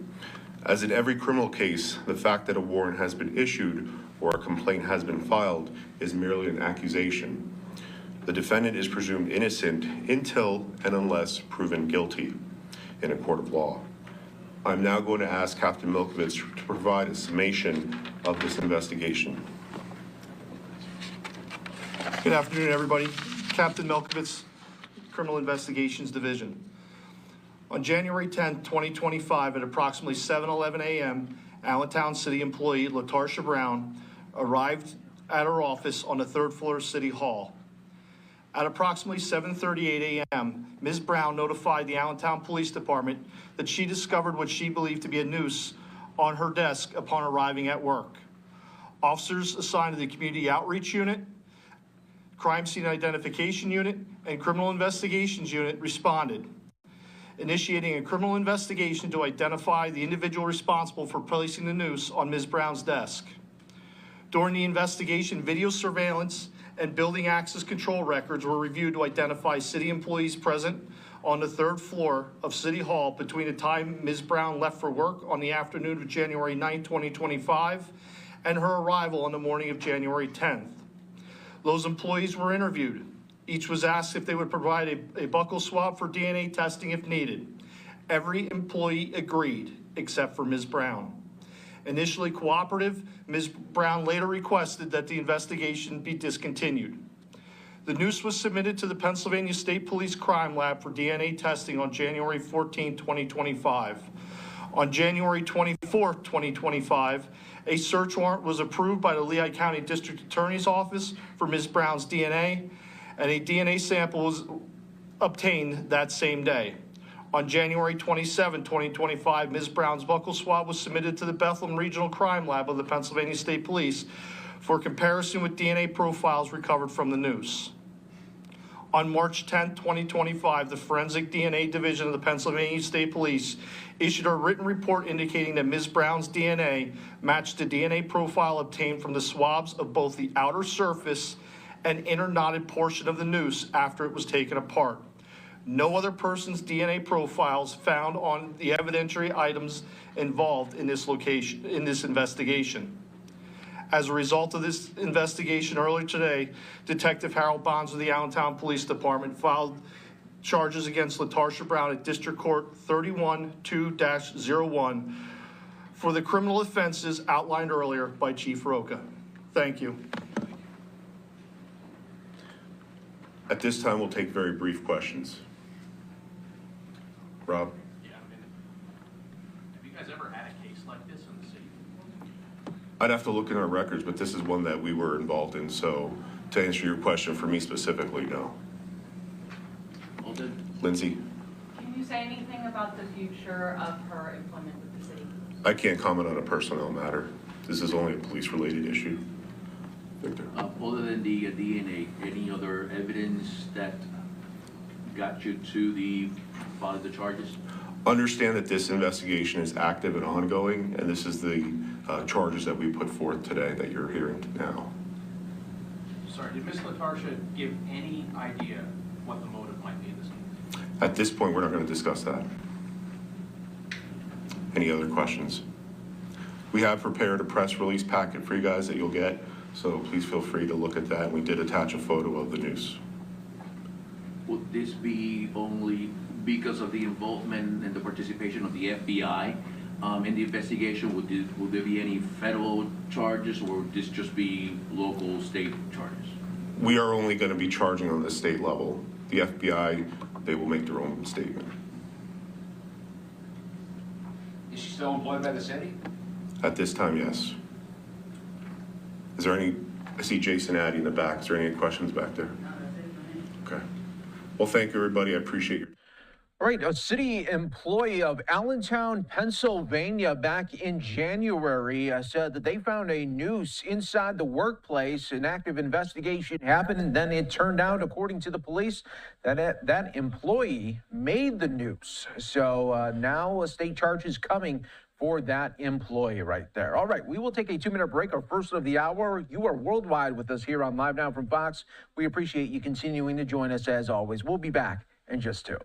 As in every criminal case, the fact that a warrant has been issued or a complaint has been filed is merely an accusation. The defendant is presumed innocent until and unless proven guilty in a court of law. I'm now going to ask Captain Milkovich to provide a summation of this investigation. Good afternoon, everybody. Captain Milkovich, Criminal Investigations Division. On January 10, 2025, at approximately 7:11 a.m., Allentown City employee LaTarsha Brown arrived at her office on the 3rd floor of City Hall. At approximately 7:38 a.m., Ms. Brown notified the Allentown Police Department that she discovered what she believed to be a noose on her desk upon arriving at work. Officers assigned to the Community Outreach Unit, Crime Scene Identification Unit, and Criminal Investigations Unit responded, initiating a criminal investigation to identify the individual responsible for placing the noose on Ms. Brown's desk. During the investigation, video surveillance and building access control records were reviewed to identify city employees present on the 3rd floor of City Hall between the time Ms. Brown left for work on the afternoon of January 9, 2025, and her arrival on the morning of January 10th. Those employees were interviewed. Each was asked if they would provide a buccal swab for DNA testing if needed. Every employee agreed, except for Ms. Brown. Initially cooperative, Ms. Brown later requested that the investigation be discontinued. The noose was submitted to the Pennsylvania State Police Crime Lab for DNA testing on January 14, 2025. On January 24, 2025, a search warrant was approved by the Lehigh County District Attorney's Office for Ms. Brown's DNA, and a DNA sample was obtained that same day. On January 27, 2025, Ms. Brown's buccal swab was submitted to the Bethlehem Regional Crime Lab of the Pennsylvania State Police for comparison with DNA profiles recovered from the noose. On March 10, 2025, the Forensic DNA Division of the Pennsylvania State Police issued a written report indicating that Ms. Brown's DNA matched the DNA profile obtained from the swabs of both the outer surface and inner knotted portion of the noose after it was taken apart. No other person's DNA profiles found on the evidentiary items involved in this investigation. As a result of this investigation earlier today, Detective Harold Bonds of the Allentown Police Department filed charges against LaTarsha Brown at District Court 31-2-01 for the criminal offenses outlined earlier by Chief Roca. Thank you. At this time, we'll take very brief questions. Rob? Yeah, have you guys ever had a case like this in the city? I'd have to look in our records, but this is one that we were involved in, so to answer your question for me specifically, no. Lindsay? Can you say anything about the future of her employment with the city? I can't comment on a personnel matter. This is only a police-related issue. Victor? Other than the DNA, any other evidence that got you to file the charges? Understand that this investigation is active and ongoing, and this is the charges that we put forth today that you're hearing now. Sorry, did Ms. LaTarsha give any idea what the motive might be in this case? At this point, we're not going to discuss that. Any other questions? We have prepared a press release packet for you guys that you'll get, so please feel free to look at that. We did attach a photo of the noose. Would this be only because of the involvement and the participation of the FBI in the investigation? Would there be any federal charges, or would this just be local, state charges? We are only going to be charging on the state level. The FBI, they will make their own statement. Is she still employed by the city? At this time, yes. Is there any, I see Jason Addy in the back. Is there any questions back there? Okay. Well, thank you, everybody. I appreciate your. All right, a city employee of Allentown, Pennsylvania, back in January said that they found a noose inside the workplace. An active investigation happened, and then it turned out, according to the police, that that employee made the noose. So now a state charge is coming for that employee right there. All right, we will take a 2-minute break, our first of the hour. You are worldwide with us here on Live Now from Fox. We appreciate you continuing to join us as always. We'll be back in just 2.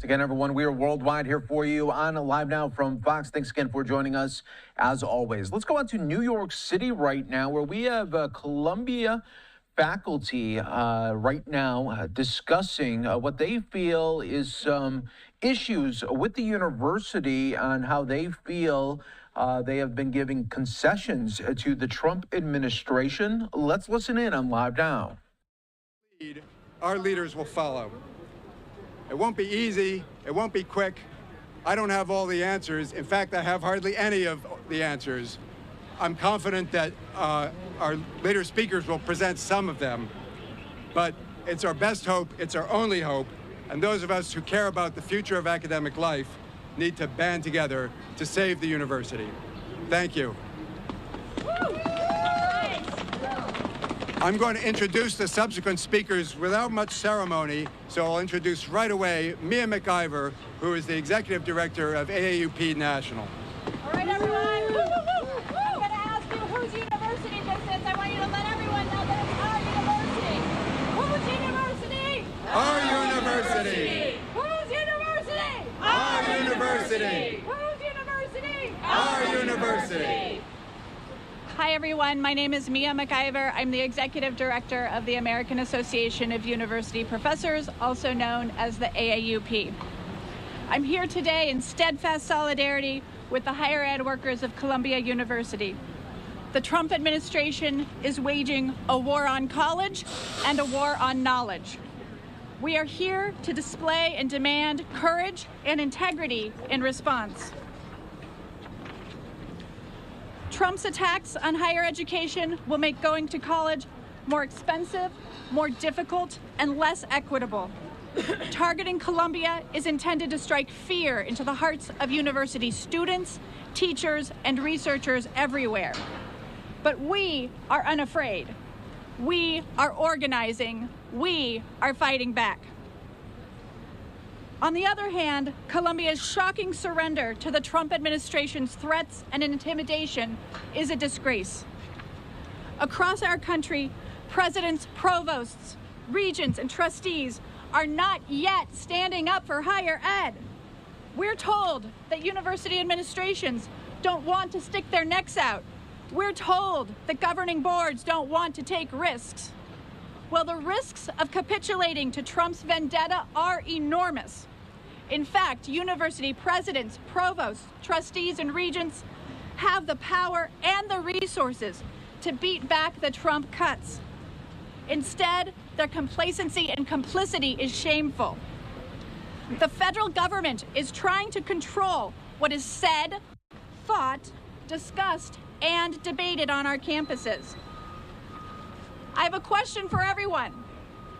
Again, everyone, we are worldwide here for you on Live Now from Fox. Thanks again for joining us, as always. Let's go on to New York City right now, where we have Columbia faculty right now discussing what they feel is some issues with the university on how they feel they have been giving concessions to the Trump administration. Let's listen in on Live Now. Our leaders will follow. It won't be easy. It won't be quick. I don't have all the answers. In fact, I have hardly any of the answers. I'm confident that our later speakers will present some of them, but it's our best hope, it's our only hope, and those of us who care about the future of academic life need to band together to save the university. Thank you. I'm going to introduce the subsequent speakers without much ceremony, so I'll introduce right away Mia McIver, who is the Executive Director of AAUP National. All right, everyone. I'm going to ask you whose university this is. I want you to let everyone know that it's our university. Whose university? Our university. Whose university? Our university. Whose university? Our university. Hi, everyone. My name is Mia McIver. I'm the Executive Director of the American Association of University Professors, also known as the AAUP. I'm here today in steadfast solidarity with the higher ed workers of Columbia University. The Trump administration is waging a war on college and a war on knowledge. We are here to display and demand courage and integrity in response. Trump's attacks on higher education will make going to college more expensive, more difficult, and less equitable. Targeting Columbia is intended to strike fear into the hearts of university students, teachers, and researchers everywhere. But we are unafraid. We are organizing. We are fighting back. On the other hand, Columbia's shocking surrender to the Trump administration's threats and intimidation is a disgrace. Across our country, presidents, provosts, regents, and trustees are not yet standing up for higher ed. We're told that university administrations don't want to stick their necks out. We're told that governing boards don't want to take risks. Well, the risks of capitulating to Trump's vendetta are enormous. In fact, university presidents, provosts, trustees, and regents have the power and the resources to beat back the Trump cuts. Instead, their complacency and complicity is shameful. The federal government is trying to control what is said, thought, discussed, and debated on our campuses. I have a question for everyone.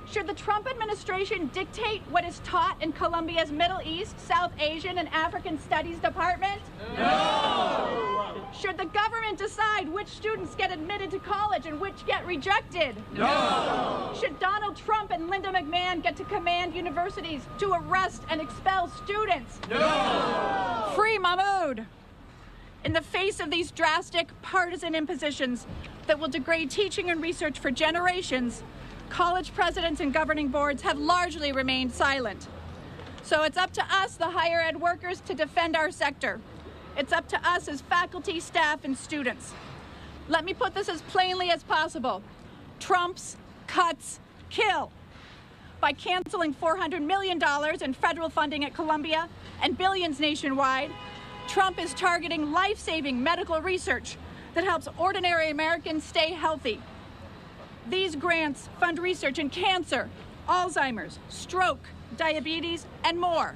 Should the Trump administration dictate what is taught in Columbia's Middle East, South Asian, and African Studies Department? No! Should the government decide which students get admitted to college and which get rejected? No! Should Donald Trump and Linda McMahon get to command universities to arrest and expel students? No! Free Mahmoud! In the face of these drastic partisan impositions that will degrade teaching and research for generations, college presidents and governing boards have largely remained silent. So it's up to us, the higher ed workers, to defend our sector. It's up to us as faculty, staff, and students. Let me put this as plainly as possible. Trump's cuts kill. By canceling $400 million in federal funding at Columbia and billions nationwide, Trump is targeting life-saving medical research that helps ordinary Americans stay healthy. These grants fund research in cancer, Alzheimer's, stroke, diabetes, and more.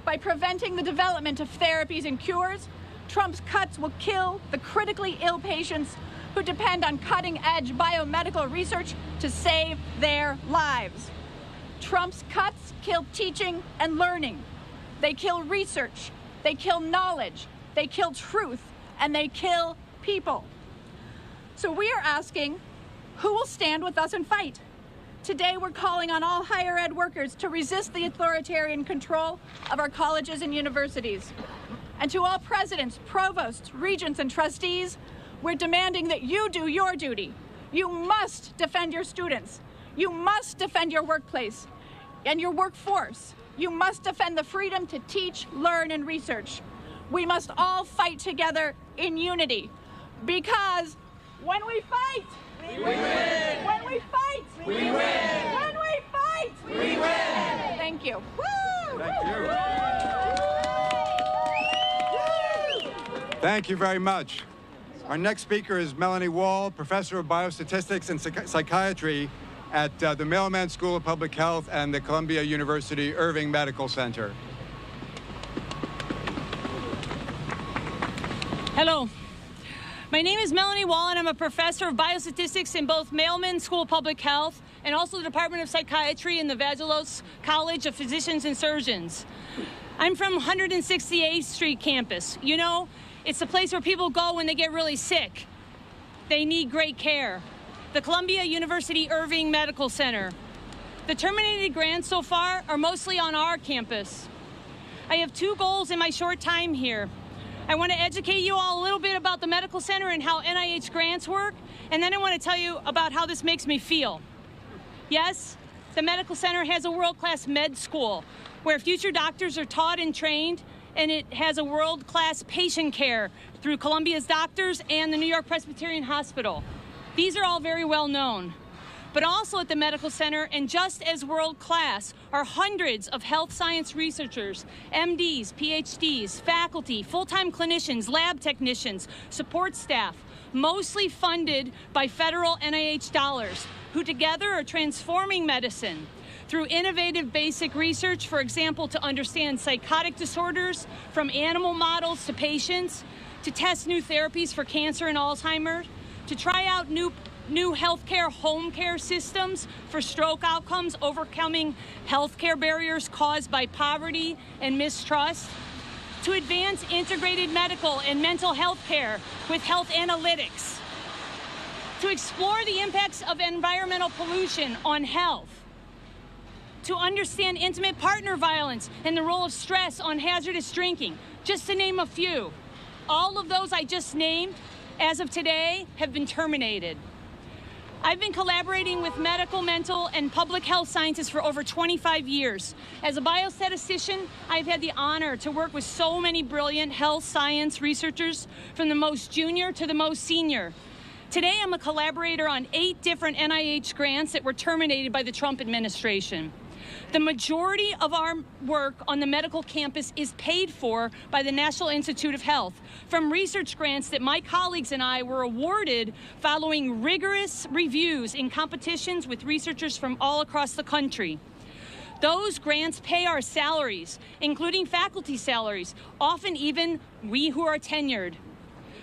By preventing the development of therapies and cures, Trump's cuts will kill the critically ill patients who depend on cutting-edge biomedical research to save their lives. Trump's cuts kill teaching and learning. They kill research. They kill knowledge. They kill truth. And they kill people. So we are asking, who will stand with us and fight? Today, we're calling on all higher ed workers to resist the authoritarian control of our colleges and universities. And to all presidents, provosts, regents, and trustees, we're demanding that you do your duty. You must defend your students. You must defend your workplace and your workforce. You must defend the freedom to teach, learn, and research. We must all fight together in unity, because when we fight, we we win. When we fight, we win. When we fight, we win. Thank you. Woo! Thank you. Thank you very much. Our next speaker is Melanie Wall, professor of biostatistics and psychiatry at the Mailman School of Public Health and the Columbia University Irving Medical Center. Hello. My name is Melanie Wall, and I'm a professor of biostatistics in both Mailman School of Public Health and also the Department of Psychiatry in the Vagelos College of Physicians and Surgeons. I'm from 168th Street campus. You know, it's the place where people go when they get really sick. They need great care. The Columbia University Irving Medical Center. The terminated grants so far are mostly on our campus. I have two goals in my short time here. I want to educate you all a little bit about the medical center and how NIH grants work, and then I want to tell you about how this makes me feel. Yes, the medical center has a world-class med school where future doctors are taught and trained, and it has a world-class patient care through Columbia's doctors and the New York Presbyterian Hospital. These are all very well known. But also at the medical center, and just as world-class, are hundreds of health science researchers, MDs, PhDs, faculty, full-time clinicians, lab technicians, support staff, mostly funded by federal NIH dollars, who together are transforming medicine through innovative basic research, for example, to understand psychotic disorders from animal models to patients, to test new therapies for cancer and Alzheimer's, to try out new healthcare home care systems for stroke outcomes, overcoming healthcare barriers caused by poverty and mistrust, to advance integrated medical and mental health care with health analytics, to explore the impacts of environmental pollution on health, to understand intimate partner violence and the role of stress on hazardous drinking, just to name a few. All of those I just named, as of today, have been terminated. I've been collaborating with medical, mental, and public health scientists for over 25 years. As a biostatistician, I've had the honor to work with so many brilliant health science researchers, from the most junior to the most senior. Today, I'm a collaborator on 8 different NIH grants that were terminated by the Trump administration. The majority of our work on the medical campus is paid for by the National Institute of Health from research grants that my colleagues and I were awarded following rigorous reviews in competitions with researchers from all across the country. Those grants pay our salaries, including faculty salaries, often even we who are tenured.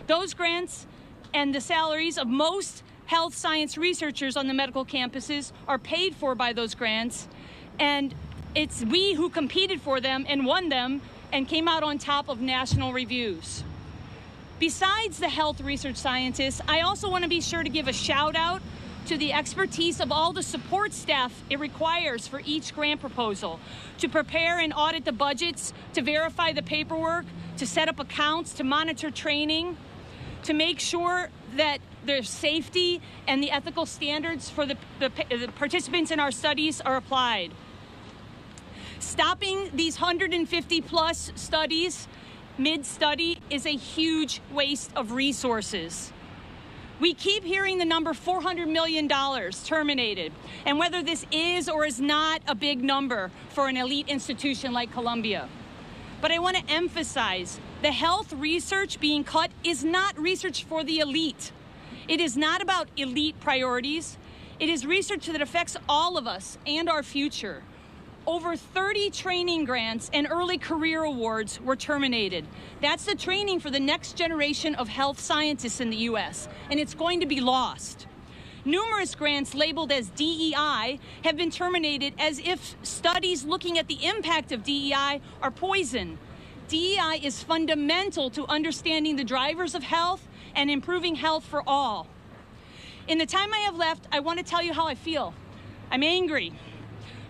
Those grants and the salaries of most health science researchers on the medical campuses are paid for by those grants, and it's we who competed for them and won them and came out on top of national reviews. Besides the health research scientists, I also want to be sure to give a shout out to the expertise of all the support staff it requires for each grant proposal, to prepare and audit the budgets, to verify the paperwork, to set up accounts, to monitor training, to make sure that there's safety and the ethical standards for the participants in our studies are applied. Stopping these 150 plus studies mid-study is a huge waste of resources. We keep hearing the number $400 million terminated, and whether this is or is not a big number for an elite institution like Columbia. But I want to emphasize, the health research being cut is not research for the elite. It is not about elite priorities. It is research that affects all of us and our future. Over 30 training grants and early career awards were terminated. That's the training for the next generation of health scientists in the U.S., and it's going to be lost. Numerous grants labeled as DEI have been terminated as if studies looking at the impact of DEI are poison. DEI is fundamental to understanding the drivers of health and improving health for all. In the time I have left, I want to tell you how I feel. I'm angry.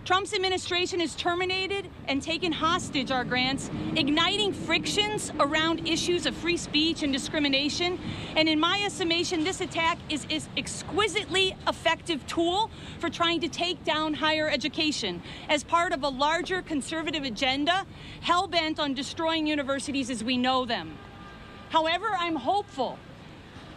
Trump's administration has terminated and taken hostage our grants, igniting frictions around issues of free speech and discrimination. And in my estimation, this attack is an exquisitely effective tool for trying to take down higher education as part of a larger conservative agenda hell-bent on destroying universities as we know them. However, I'm hopeful.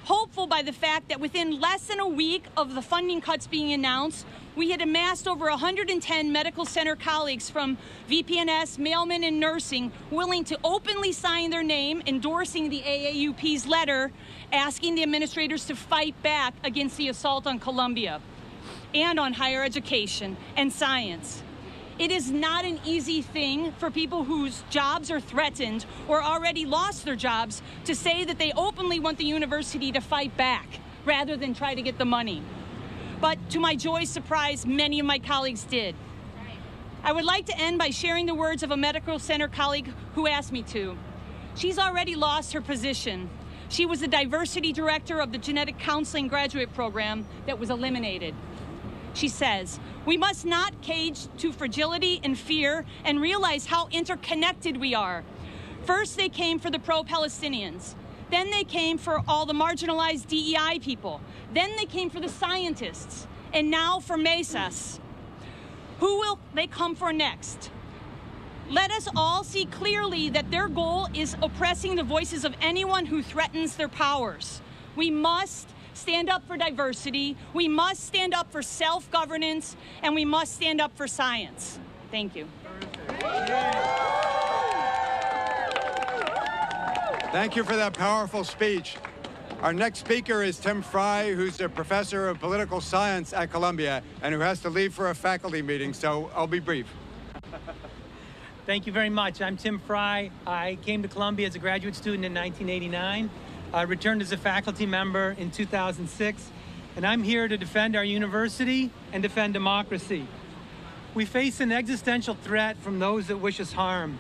hopeful by the fact that within less than a week of the funding cuts being announced, we had amassed over 110 medical center colleagues from VPNS, mailmen, and nursing willing to openly sign their name endorsing the AAUP's letter asking the administrators to fight back against the assault on Columbia and on higher education and science. It is not an easy thing for people whose jobs are threatened or already lost their jobs to say that they openly want the university to fight back rather than try to get the money. But to my joyous surprise, many of my colleagues did. I would like to end by sharing the words of a medical center colleague who asked me to. She's already lost her position. She was the diversity director of the genetic counseling graduate program that was eliminated. She says, "We must not cage to fragility and fear and realize how interconnected we are. First, they came for the pro-Palestinians. Then they came for all the marginalized DEI people. Then they came for the scientists. And now for Mesas. Who will they come for next? Let us all see clearly that their goal is oppressing the voices of anyone who threatens their powers. We must stand up for diversity, we must stand up for self-governance, and we must stand up for science." Thank you. Thank you for that powerful speech. Our next speaker is Tim Fry, who's a professor of political science at Columbia and who has to leave for a faculty meeting, so I'll be brief. Thank you very much. I'm Tim Fry. I came to Columbia as a graduate student in 1989. I returned as a faculty member in 2006, and I'm here to defend our university and defend democracy. We face an existential threat from those that wish us harm.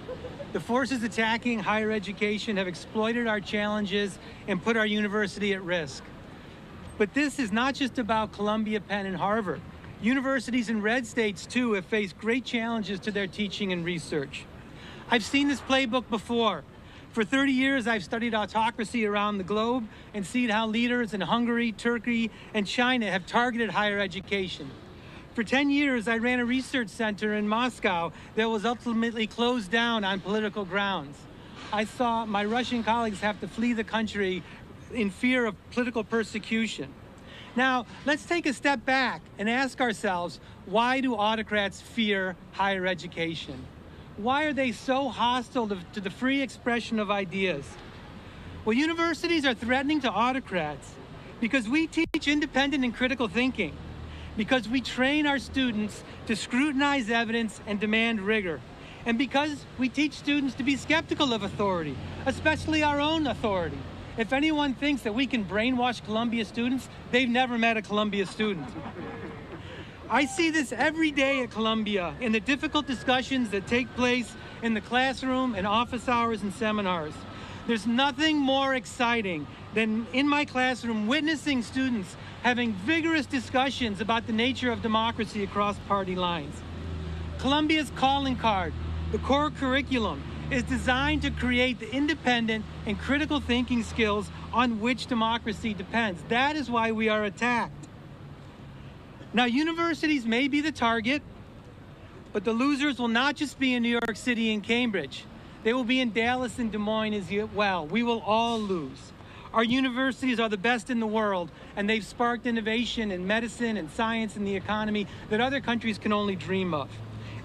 The forces attacking higher education have exploited our challenges and put our university at risk. But this is not just about Columbia, Penn, and Harvard. Universities in red states, too, have faced great challenges to their teaching and research. I've seen this playbook before. For 30 years, I've studied autocracy around the globe and seen how leaders in Hungary, Turkey, and China have targeted higher education. For 10 years, I ran a research center in Moscow that was ultimately closed down on political grounds. I saw my Russian colleagues have to flee the country in fear of political persecution. Now, let's take a step back and ask ourselves, why do autocrats fear higher education? Why are they so hostile to the free expression of ideas? Well, universities are threatening to autocrats because we teach independent and critical thinking, because we train our students to scrutinize evidence and demand rigor, and because we teach students to be skeptical of authority, especially our own authority. If anyone thinks that we can brainwash Columbia students, they've never met a Columbia student. I see this every day at Columbia in the difficult discussions that take place in the classroom and office hours and seminars. There's nothing more exciting than in my classroom witnessing students having vigorous discussions about the nature of democracy across party lines. Columbia's calling card, the core curriculum, is designed to create the independent and critical thinking skills on which democracy depends. That is why we are attacked. Now, universities may be the target, but the losers will not just be in New York City and Cambridge. They will be in Dallas and Des Moines as well. We will all lose. Our universities are the best in the world, and they've sparked innovation in medicine and science and the economy that other countries can only dream of.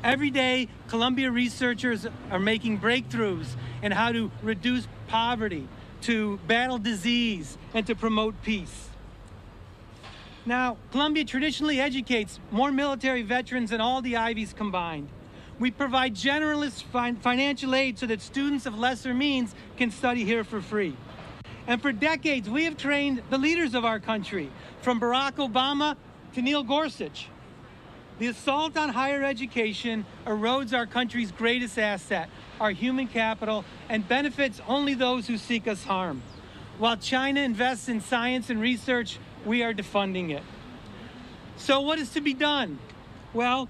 Every day, Columbia researchers are making breakthroughs in how to reduce poverty, to battle disease, and to promote peace. Now, Columbia traditionally educates more military veterans than all the Ivies combined. We provide generous financial aid so that students of lesser means can study here for free. And for decades, we have trained the leaders of our country, from Barack Obama to Neil Gorsuch. The assault on higher education erodes our country's greatest asset, our human capital, and benefits only those who seek us harm. While China invests in science and research, we are defunding it. So what is to be done? Well,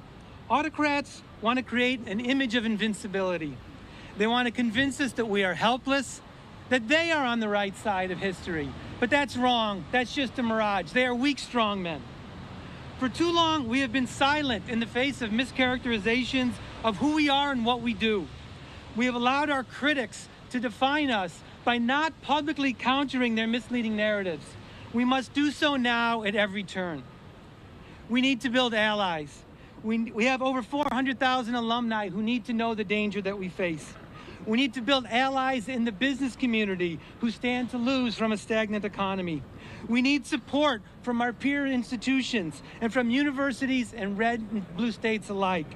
autocrats want to create an image of invincibility. They want to convince us that we are helpless, that they are on the right side of history. But that's wrong. That's just a mirage. They are weak strongmen. For too long, we have been silent in the face of mischaracterizations of who we are and what we do. We have allowed our critics to define us by not publicly countering their misleading narratives. We must do so now at every turn. We need to build allies. We have over 400,000 alumni who need to know the danger that we face. We need to build allies in the business community who stand to lose from a stagnant economy. We need support from our peer institutions and from universities and red and blue states alike.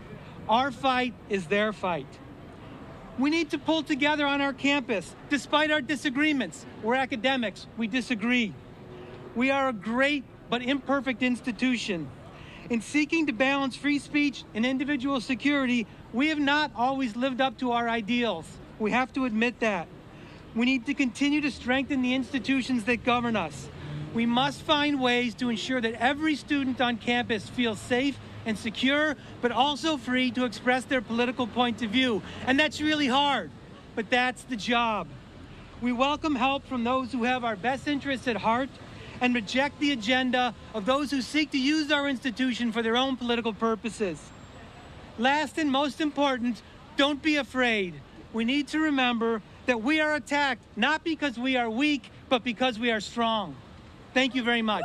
Our fight is their fight. We need to pull together on our campus, despite our disagreements. We're academics, we disagree. We are a great but imperfect institution. In seeking to balance free speech and individual security, we have not always lived up to our ideals. We have to admit that. We need to continue to strengthen the institutions that govern us. We must find ways to ensure that every student on campus feels safe and secure, but also free to express their political point of view. And that's really hard, but that's the job. We welcome help from those who have our best interests at heart and reject the agenda of those who seek to use our institution for their own political purposes. Last and most important, don't be afraid. We need to remember that we are attacked not because we are weak, but because we are strong. Thank you very much.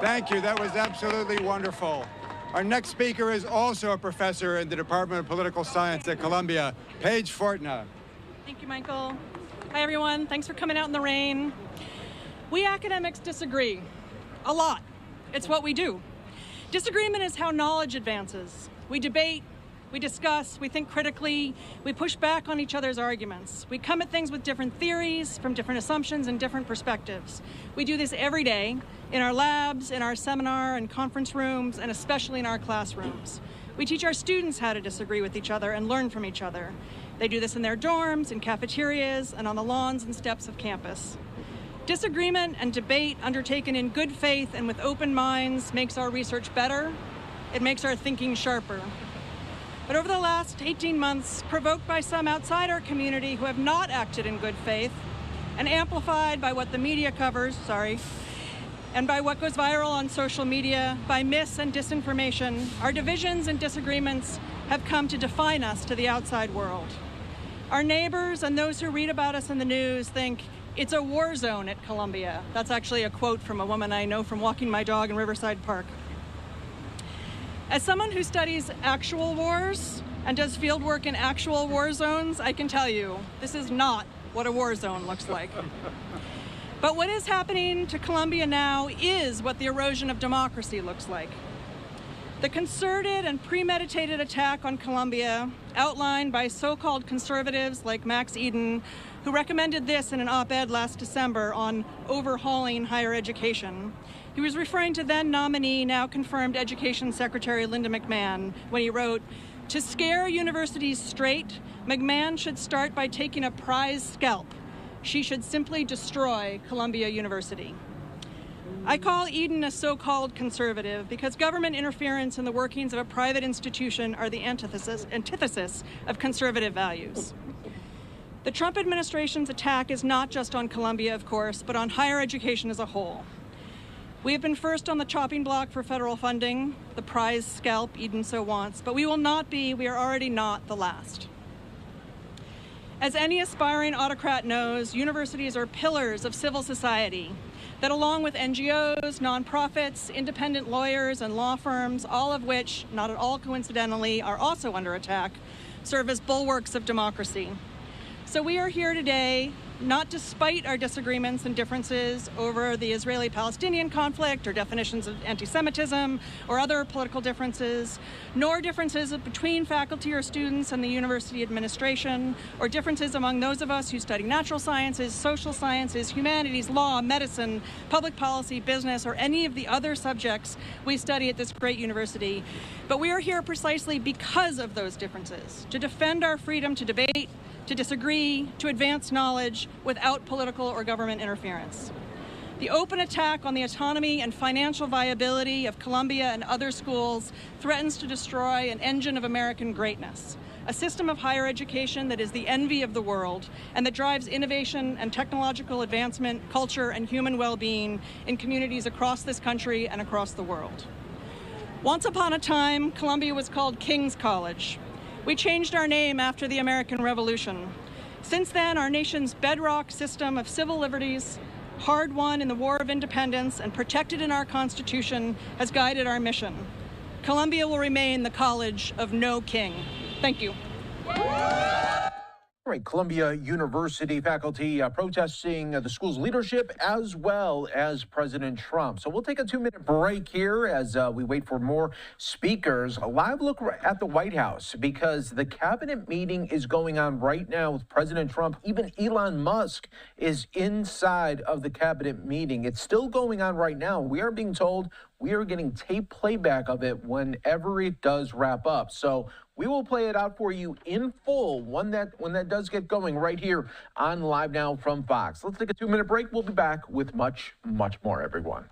Thank you. That was absolutely wonderful. Our next speaker is also a professor in the Department of Political Science at Columbia, Paige Fortna. Thank you, Michael. Hi, everyone. Thanks for coming out in the rain. We academics disagree a lot. It's what we do. Disagreement is how knowledge advances. We debate, we discuss, we think critically, we push back on each other's arguments. We come at things with different theories, from different assumptions and different perspectives. We do this every day in our labs, in our seminar and conference rooms, and especially in our classrooms. We teach our students how to disagree with each other and learn from each other. They do this in their dorms, in cafeterias, and on the lawns and steps of campus. Disagreement and debate undertaken in good faith and with open minds makes our research better. It makes our thinking sharper. But over the last 18 months, provoked by some outside our community who have not acted in good faith, and amplified by what the media covers, and by what goes viral on social media, by mis and disinformation, our divisions and disagreements have come to define us to the outside world. Our neighbors and those who read about us in the news think it's a war zone at Columbia. That's actually a quote from a woman I know from walking my dog in Riverside Park. As someone who studies actual wars and does field work in actual war zones, I can tell you, this is not what a war zone looks like. But what is happening to Columbia now is what the erosion of democracy looks like. The concerted and premeditated attack on Columbia, outlined by so-called conservatives like Max Eden, who recommended this in an op-ed last December on overhauling higher education. He was referring to then nominee, now confirmed Education Secretary Linda McMahon when he wrote, "To scare universities straight, McMahon should start by taking a prize scalp. She should simply destroy Columbia University." I call Eden a so-called conservative because government interference in the workings of a private institution are the antithesis of conservative values. The Trump administration's attack is not just on Columbia, of course, but on higher education as a whole. We have been first on the chopping block for federal funding, the prize scalp Eden so wants, but we will not be, we are already not, the last. As any aspiring autocrat knows, universities are pillars of civil society that, along with NGOs, nonprofits, independent lawyers, and law firms, all of which, not at all coincidentally, are also under attack, serve as bulwarks of democracy. So we are here today, not despite our disagreements and differences over the Israeli-Palestinian conflict or definitions of anti-Semitism or other political differences, nor differences between faculty or students and the university administration, or differences among those of us who study natural sciences, social sciences, humanities, law, medicine, public policy, business, or any of the other subjects we study at this great university. But we are here precisely because of those differences, to defend our freedom to debate, to disagree, to advance knowledge without political or government interference. The open attack on the autonomy and financial viability of Columbia and other schools threatens to destroy an engine of American greatness, a system of higher education that is the envy of the world and that drives innovation and technological advancement, culture, and human well-being in communities across this country and across the world. Once upon a time, Columbia was called King's College. We changed our name after the American Revolution. Since then, our nation's bedrock system of civil liberties, hard-won in the War of Independence and protected in our Constitution, has guided our mission. Columbia will remain the college of no king. Thank you. All right, Columbia University faculty protesting the school's leadership as well as President Trump. So we'll take a 2-minute break here as we wait for more speakers. A live look at the White House because the cabinet meeting is going on right now with President Trump. Even Elon Musk is inside of the cabinet meeting. It's still going on right now. We are being told we are getting tape playback of it whenever it does wrap up. So we will play it out for you in full when that does get going right here on Live Now from Fox. Let's take a 2-minute break. We'll be back with much, much more, everyone.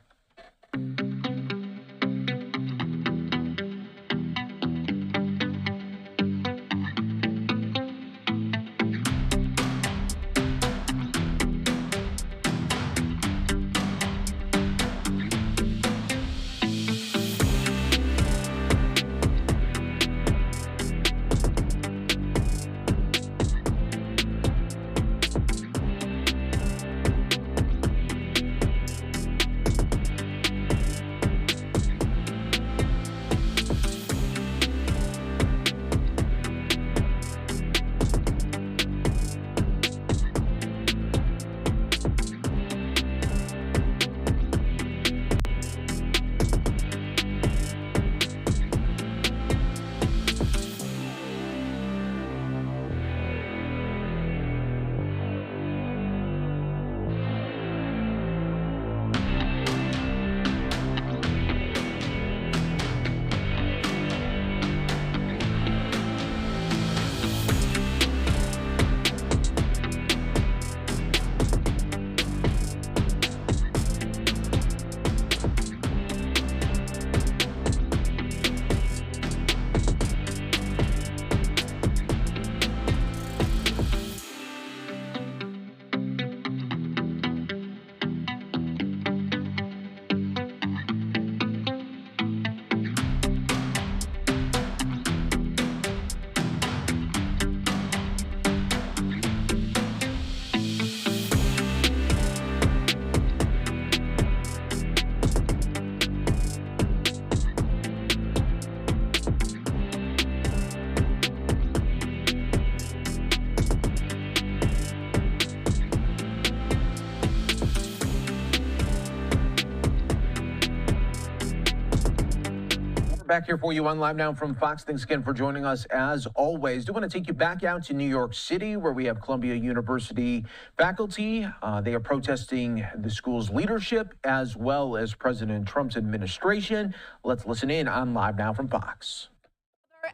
Back here for you on Live Now from Fox. Thanks again for joining us as always. Do want to take you back out to New York City where we have Columbia University faculty. They are protesting the school's leadership as well as President Trump's administration. Let's listen in on Live Now from Fox.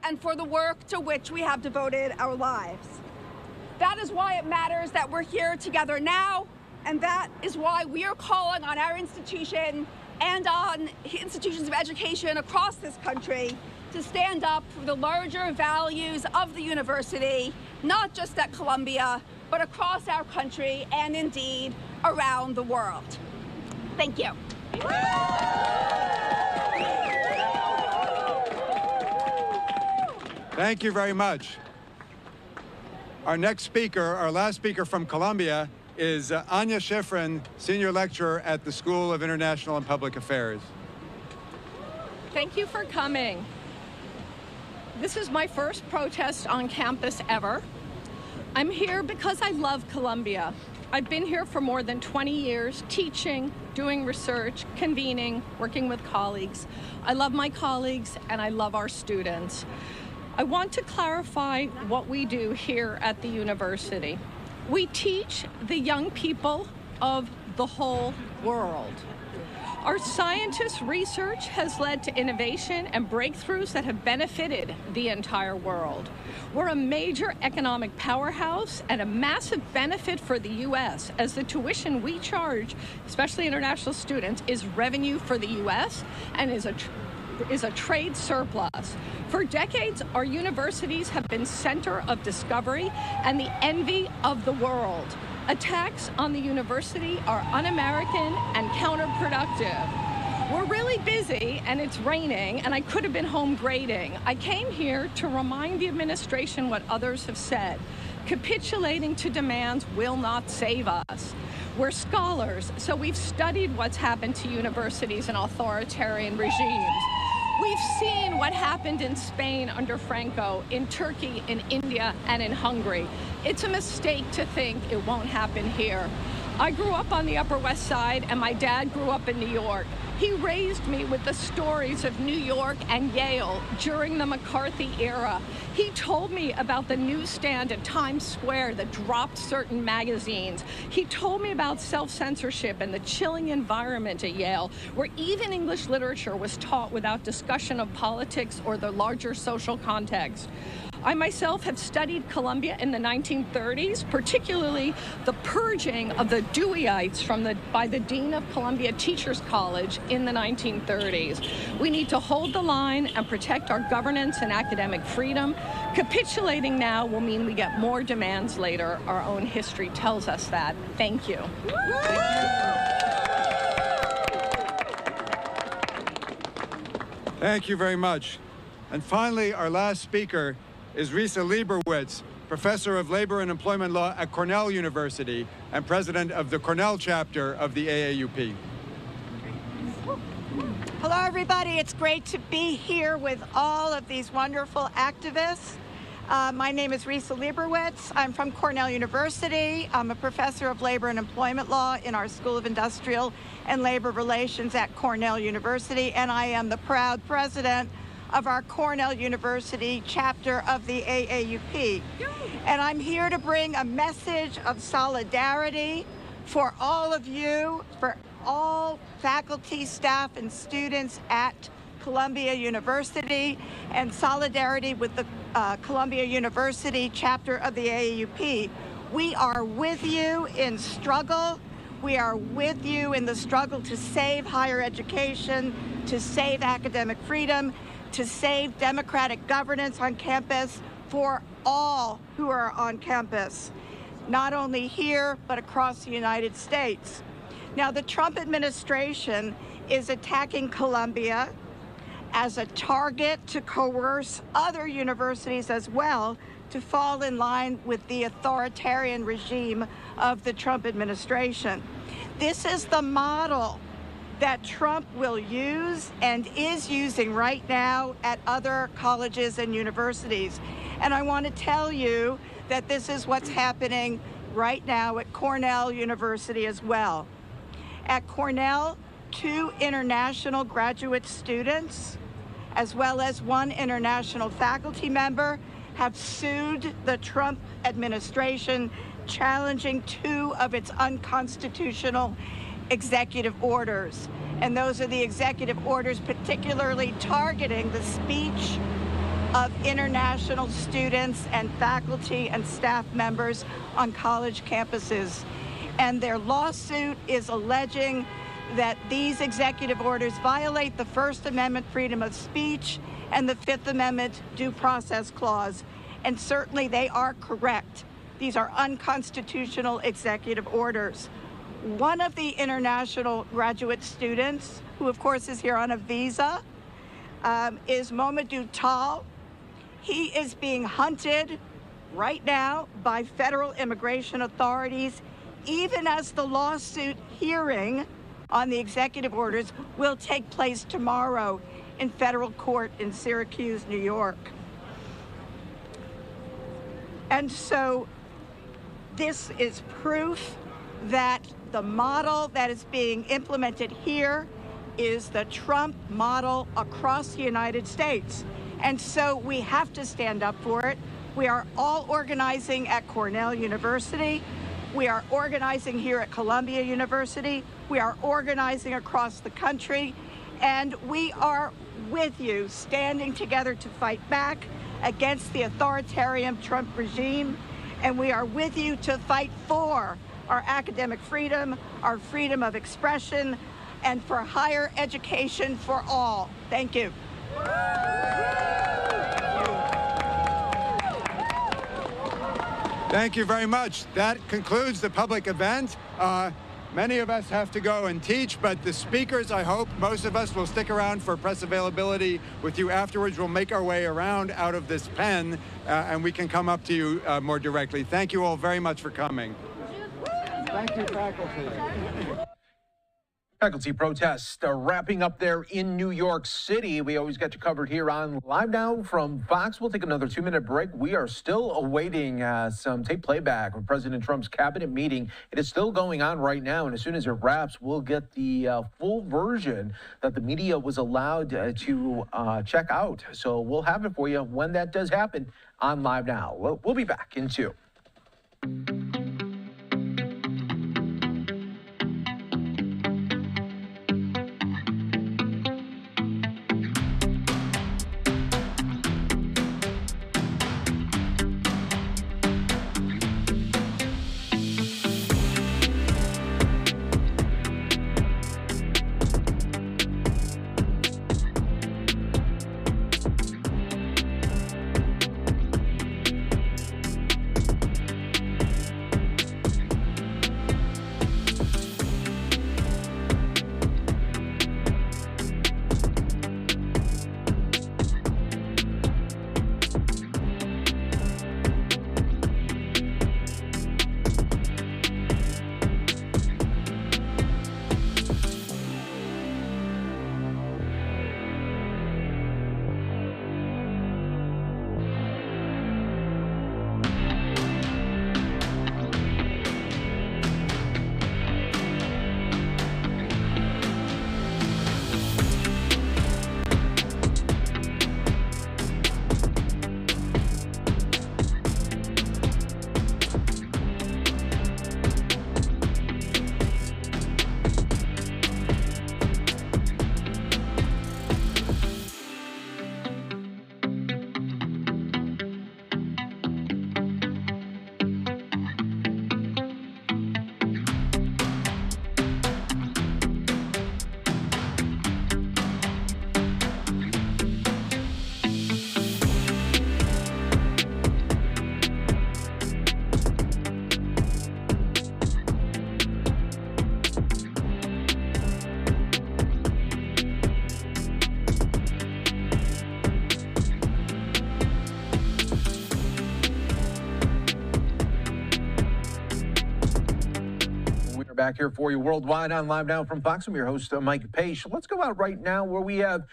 And for the work to which we have devoted our lives. That is why it matters that we're here together now, and that is why we are calling on our institution and on institutions of education across this country to stand up for the larger values of the university, not just at Columbia, but across our country and indeed around the world. Thank you. Thank you very much. Our next speaker, our last speaker from Columbia, is Anya Schifrin, Senior Lecturer at the School of International and Public Affairs. Thank you for coming. This is my first protest on campus ever. I'm here because I love Columbia. I've been here for more than 20 years, teaching, doing research, convening, working with colleagues. I love my colleagues and I love our students. I want to clarify what we do here at the university. We teach the young people of the whole world. Our scientists' research has led to innovation and breakthroughs that have benefited the entire world. We're a major economic powerhouse and a massive benefit for the U.S. as the tuition we charge, especially international students, is revenue for the U.S. and is a trade surplus. For decades, our universities have been center of discovery and the envy of the world. Attacks on the university are un-American and counterproductive. We're really busy and it's raining and I could have been home grading. I came here to remind the administration what others have said. Capitulating to demands will not save us. We're scholars, so we've studied what's happened to universities in authoritarian regimes. We've seen what happened in Spain under Franco, in Turkey, in India, and in Hungary. It's a mistake to think it won't happen here. I grew up on the Upper West Side, and my dad grew up in New York. He raised me with the stories of New York and Yale during the McCarthy era. He told me about the newsstand at Times Square that dropped certain magazines. He told me about self-censorship and the chilling environment at Yale, where even English literature was taught without discussion of politics or the larger social context. I myself have studied Columbia in the 1930s, particularly the purging of the Deweyites by the Dean of Columbia Teachers College in the 1930s. We need to hold the line and protect our governance and academic freedom. Capitulating now will mean we get more demands later. Our own history tells us that. Thank you. Thank you very much. And finally, our last speaker is Risa Leibowitz, Professor of Labor and Employment Law at Cornell University and President of the Cornell chapter of the AAUP. Hello, everybody. It's great to be here with all of these wonderful activists. My name is Risa Leibowitz. I'm from Cornell University. I'm a professor of labor and employment law in our School of Industrial and Labor Relations at Cornell University, and I am the proud president of our Cornell University chapter of the AAUP. And I'm here to bring a message of solidarity for all of you, for all faculty, staff, and students at Columbia University, and solidarity with the Columbia University chapter of the AAUP. We are with you in struggle. We are with you in the struggle to save higher education, to save academic freedom, to save democratic governance on campus for all who are on campus, not only here, but across the United States. Now, the Trump administration is attacking Columbia as a target to coerce other universities as well to fall in line with the authoritarian regime of the Trump administration. This is the model that Trump will use and is using right now at other colleges and universities. And I want to tell you that this is what's happening right now at Cornell University as well. At Cornell, 2 international graduate students, as well as 1 international faculty member, have sued the Trump administration, challenging 2 of its unconstitutional executive orders. And those are the executive orders particularly targeting the speech of international students and faculty and staff members on college campuses. And their lawsuit is alleging that these executive orders violate the First Amendment freedom of speech and the Fifth Amendment due process clause. And certainly they are correct. These are unconstitutional executive orders. One of the international graduate students, who of course is here on a visa, is Mamadou Tal. He is being hunted right now by federal immigration authorities, even as the lawsuit hearing on the executive orders will take place tomorrow in federal court in Syracuse, New York. And so this is proof that the model that is being implemented here is the Trump model across the United States. And so we have to stand up for it. We are all organizing at Cornell University. We are organizing here at Columbia University. We are organizing across the country. And we are with you, standing together to fight back against the authoritarian Trump regime. And we are with you to fight for our academic freedom, our freedom of expression, and for higher education for all. Thank you. Thank you very much. That concludes the public event. Many of us have to go and teach, but the speakers, I hope, most of us will stick around for press availability with you afterwards. We'll make our way around out of this pen, and we can come up to you more directly. Thank you all very much for coming. Thank you, faculty. Faculty protests wrapping up there in New York City. We always get you covered here on Live Now from Fox. We'll take another 2-minute break. We are still awaiting some tape playback of President Trump's cabinet meeting. It is still going on right now, and as soon as it wraps, we'll get the full version that the media was allowed to check out. So we'll have it for you when that does happen on Live Now. We'll be back in 2. Back here for you worldwide on Live Now from Fox. I'm your host, Mike Page. Let's go out right now where we have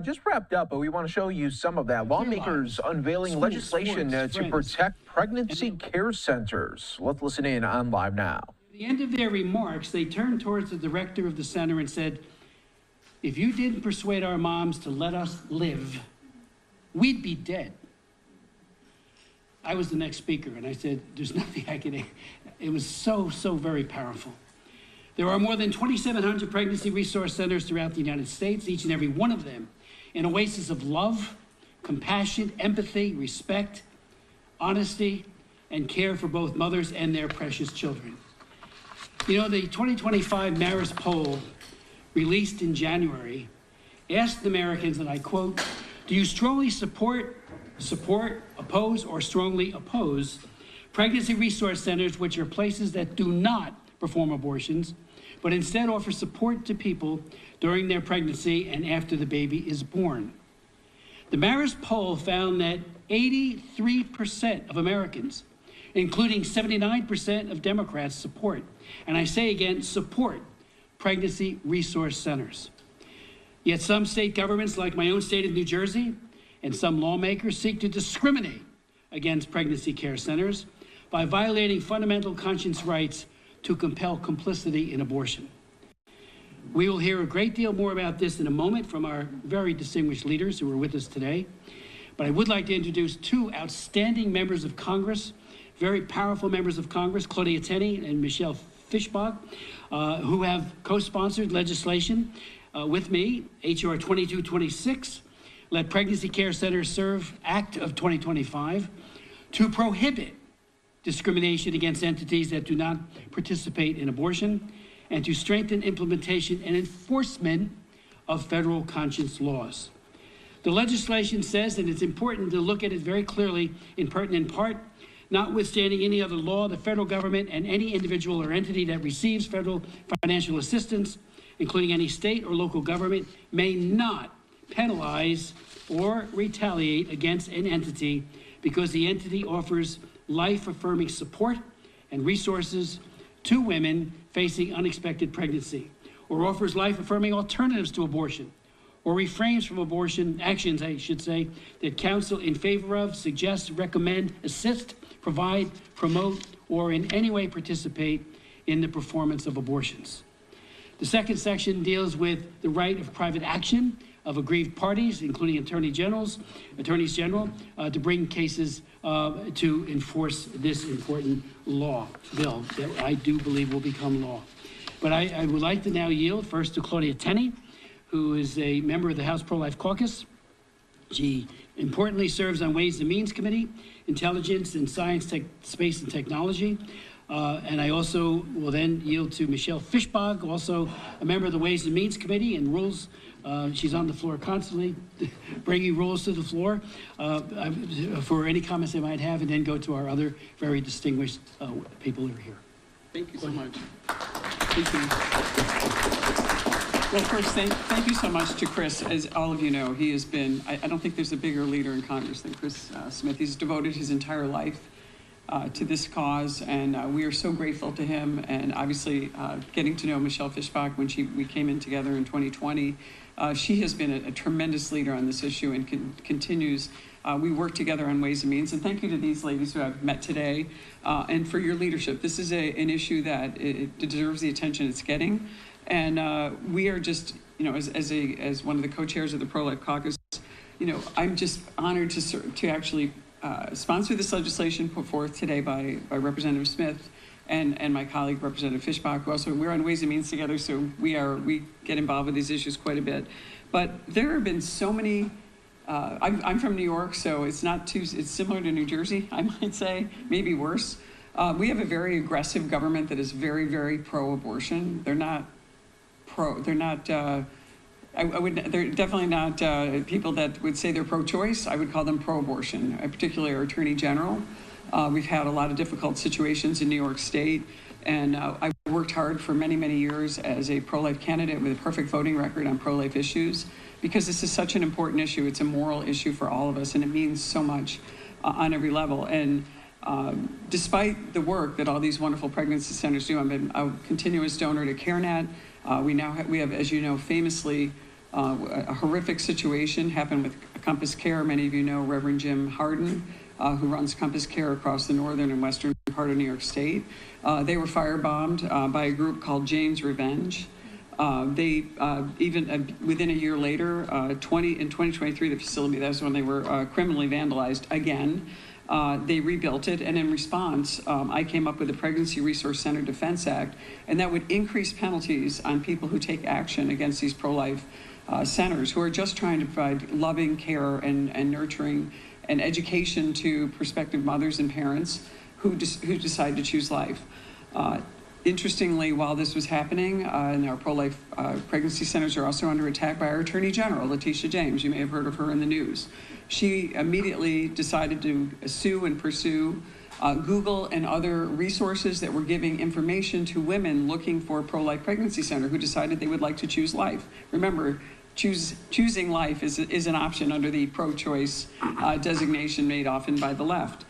just wrapped up, but we want to show you some of that. Lawmakers unveiling legislation to protect pregnancy care centers. Let's listen in on Live Now. At the end of their remarks, they turned towards the director of the center and said, if you didn't persuade our moms to let us live, we'd be dead. I was the next speaker, and I said, there's nothing I can... It was so very powerful. There are more than 2,700 pregnancy resource centers throughout the United States, each and every one of them an oasis of love, compassion, empathy, respect, honesty, and care for both mothers and their precious children. You know, the 2025 Marist poll released in January asked Americans, and I quote, do you strongly support, oppose, or strongly oppose pregnancy resource centers, which are places that do not perform abortions, but instead offer support to people during their pregnancy and after the baby is born? The Marist poll found that 83% of Americans, including 79% of Democrats, support, and I say again, support pregnancy resource centers. Yet some state governments, like my own state of New Jersey, and some lawmakers seek to discriminate against pregnancy care centers by violating fundamental conscience rights to compel complicity in abortion. We will hear a great deal more about this in a moment from our very distinguished leaders who are with us today. But I would like to introduce two outstanding members of Congress, very powerful members of Congress, Claudia Tenney and Michelle Fischbach, who have co-sponsored legislation with me, H.R. 2226, Let Pregnancy Care Centers Serve Act of 2025, to prohibit discrimination against entities that do not participate in abortion, and to strengthen implementation and enforcement of federal conscience laws. The legislation says, and it's important to look at it very clearly in pertinent part, Notwithstanding any other law, the federal government and any individual or entity that receives federal financial assistance, including any state or local government, may not penalize or retaliate against an entity because the entity offers life-affirming support and resources to women facing unexpected pregnancy, or offers life-affirming alternatives to abortion, or refrains from abortion actions, I should say, that counsel in favor of, suggest, recommend, assist, provide, promote, or in any way participate in the performance of abortions. The second section deals with the right of private action of aggrieved parties, including attorneys general, to bring cases to enforce this important bill that I do believe will become law. But I would like to now yield first to Claudia Tenney, who is a member of the House Pro-Life Caucus. She importantly serves on Ways and Means Committee, Intelligence and Science, Space and Technology. And I also will then yield to Michelle Fischbach, also a member of the Ways and Means Committee and Rules. She's on the floor constantly, bringing rules to the floor for any comments they might have, and then go to our other very distinguished people who are here. Thank you so much. Thank you. Well, first, thank you so much to Chris. As all of you know, he has been, I don't think there's a bigger leader in Congress than Chris Smith. He's devoted his entire life to this cause, and we are so grateful to him. And obviously, getting to know Michelle Fischbach when we came in together in 2020, she has been a tremendous leader on this issue and continues. We work together on Ways and Means, and thank you to these ladies who I've met today and for your leadership. This is an issue that it deserves the attention it's getting, and we are just, you know, as one of the co-chairs of the Pro-Life Caucus, you know, I'm just honored to actually sponsor this legislation put forth today by Representative Smith and my colleague Representative Fischbach, who also, we're on Ways and Means together, so we get involved with these issues quite a bit. But there have been so many. I'm from New York, so it's similar to New Jersey, I might say, maybe worse. We have a very aggressive government that is very, very pro-abortion. They're not they're definitely not people that would say they're pro-choice. I would call them pro-abortion, particularly our Attorney General. We've had a lot of difficult situations in New York State, and I've worked hard for many, many years as a pro-life candidate with a perfect voting record on pro-life issues, because this is such an important issue. It's a moral issue for all of us, and it means so much on every level. And despite the work that all these wonderful pregnancy centers do, I've been a continuous donor to CareNet. We have, as you know, famously, a horrific situation happened with Compass Care. Many of you know Reverend Jim Harden, who runs Compass Care across the northern and western part of New York State. They were firebombed by a group called Jane's Revenge. They even within a year later, in 2023, the facility, that's when they were criminally vandalized again. They rebuilt it, and in response, I came up with the Pregnancy Resource Center Defense Act, and that would increase penalties on people who take action against these pro-life centers who are just trying to provide loving care and nurturing and education to prospective mothers and parents who decide to choose life. Interestingly, while this was happening, and our pro-life pregnancy centers are also under attack by our Attorney General, Letitia James. You may have heard of her in the news. She immediately decided to sue and pursue Google and other resources that were giving information to women looking for a pro-life pregnancy center who decided they would like to choose life. Remember, choosing life is an option under the pro-choice designation made often by the left.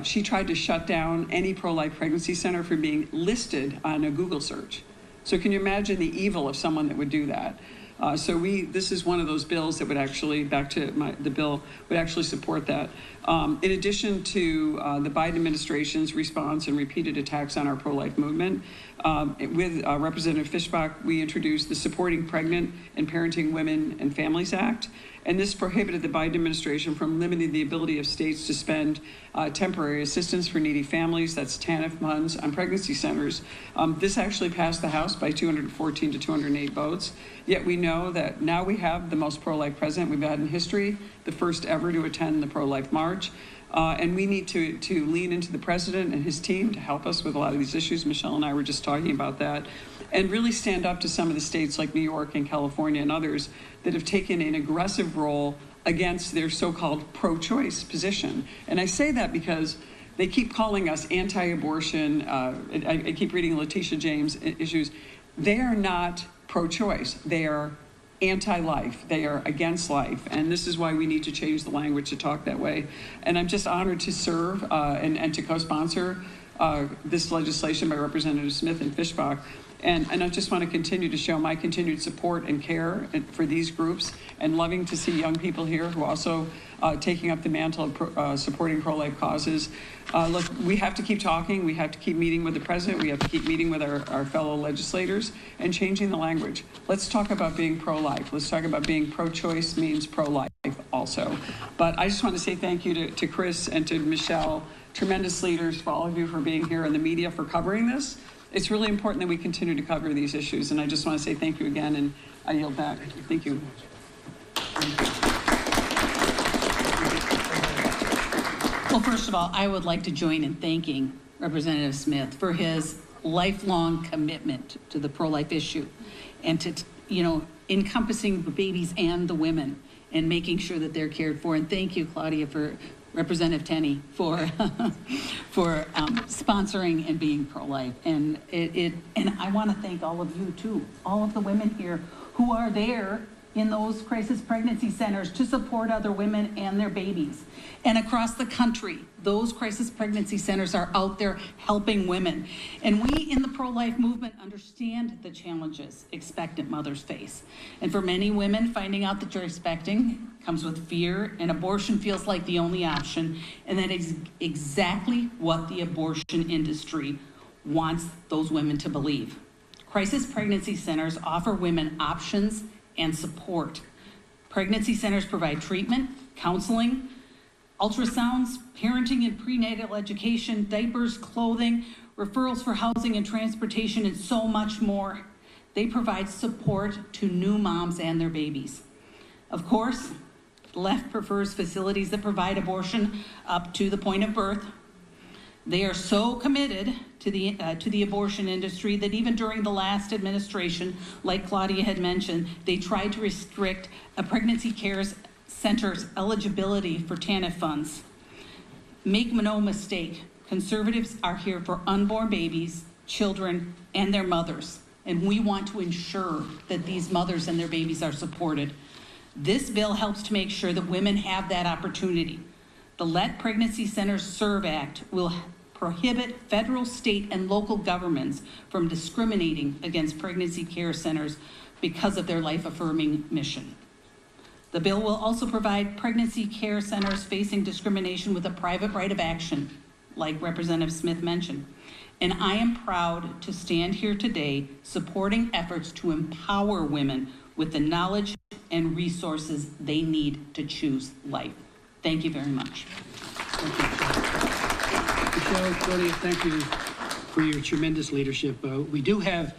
She tried to shut down any pro-life pregnancy center from being listed on a Google search. So can you imagine the evil of someone that would do that? This is one of those bills that would actually, the bill would actually support that. In addition to the Biden administration's response and repeated attacks on our pro-life movement, with Representative Fischbach, we introduced the Supporting Pregnant and Parenting Women and Families Act. And this prohibited the Biden administration from limiting the ability of states to spend temporary assistance for needy families, that's TANF funds, on pregnancy centers. This actually passed the House by 214 to 208 votes. Yet we know that now we have the most pro-life president we've had in history, the first ever to attend the pro-life march. And we need to lean into the president and his team to help us with a lot of these issues. Michelle and I were just talking about that. And really stand up to some of the states like New York and California and others that have taken an aggressive role against their so-called pro-choice position. And I say that because They keep calling us anti-abortion. I keep reading Letitia James issues. They are not pro-choice. They are anti-life. They are against life. And this is why we need to change the language to talk that way. And I'm just honored to serve and to co-sponsor this legislation by Representative Smith and Fischbach. And I just want to continue to show my continued support and care for these groups, and loving to see young people here who also taking up the mantle of supporting pro-life causes. Look, we have to keep talking. We have to keep meeting with the president. We have to keep meeting with our fellow legislators and changing the language. Let's talk about being pro-life. Let's talk about being pro-choice means pro-life also. But I just want to say thank you to Chris and to Michelle, tremendous leaders, for all of you for being here, and the media for covering this. It's really important that we continue to cover these issues, and I just want to say thank you again, and I yield back. Thank you. Well, first of all, I would like to join in thanking Representative Smith for his lifelong commitment to the pro-life issue, and to, encompassing the babies and the women, and making sure that they're cared for. And thank you, Claudia, for Representative Tenney, for sponsoring and being pro-life. And and I want to thank all of you too, all of the women here who are there in those crisis pregnancy centers to support other women and their babies. And across the country, those crisis pregnancy centers are out there helping women. And we in the pro-life movement understand the challenges expectant mothers face. And for many women, finding out that you're expecting comes with fear, and abortion feels like the only option. And that is exactly what the abortion industry wants those women to believe. Crisis pregnancy centers offer women options and support. Pregnancy centers provide treatment, counseling, ultrasounds, parenting and prenatal education, diapers, clothing, referrals for housing and transportation, and so much more. They provide support to new moms and their babies. Of course, the left prefers facilities that provide abortion up to the point of birth. They are so committed to the abortion industry that even during the last administration, like Claudia had mentioned, they tried to restrict a pregnancy care center's eligibility for TANF funds. Make no mistake, conservatives are here for unborn babies, children, and their mothers. And we want to ensure that these mothers and their babies are supported. This bill helps to make sure that women have that opportunity. The Let Pregnancy Centers Serve Act will prohibit federal, state, and local governments from discriminating against pregnancy care centers because of their life-affirming mission. The bill will also provide pregnancy care centers facing discrimination with a private right of action, like Representative Smith mentioned. And I am proud to stand here today supporting efforts to empower women with the knowledge and resources they need to choose life. Thank you very much. Michelle, Claudia, thank you for your tremendous leadership. We do have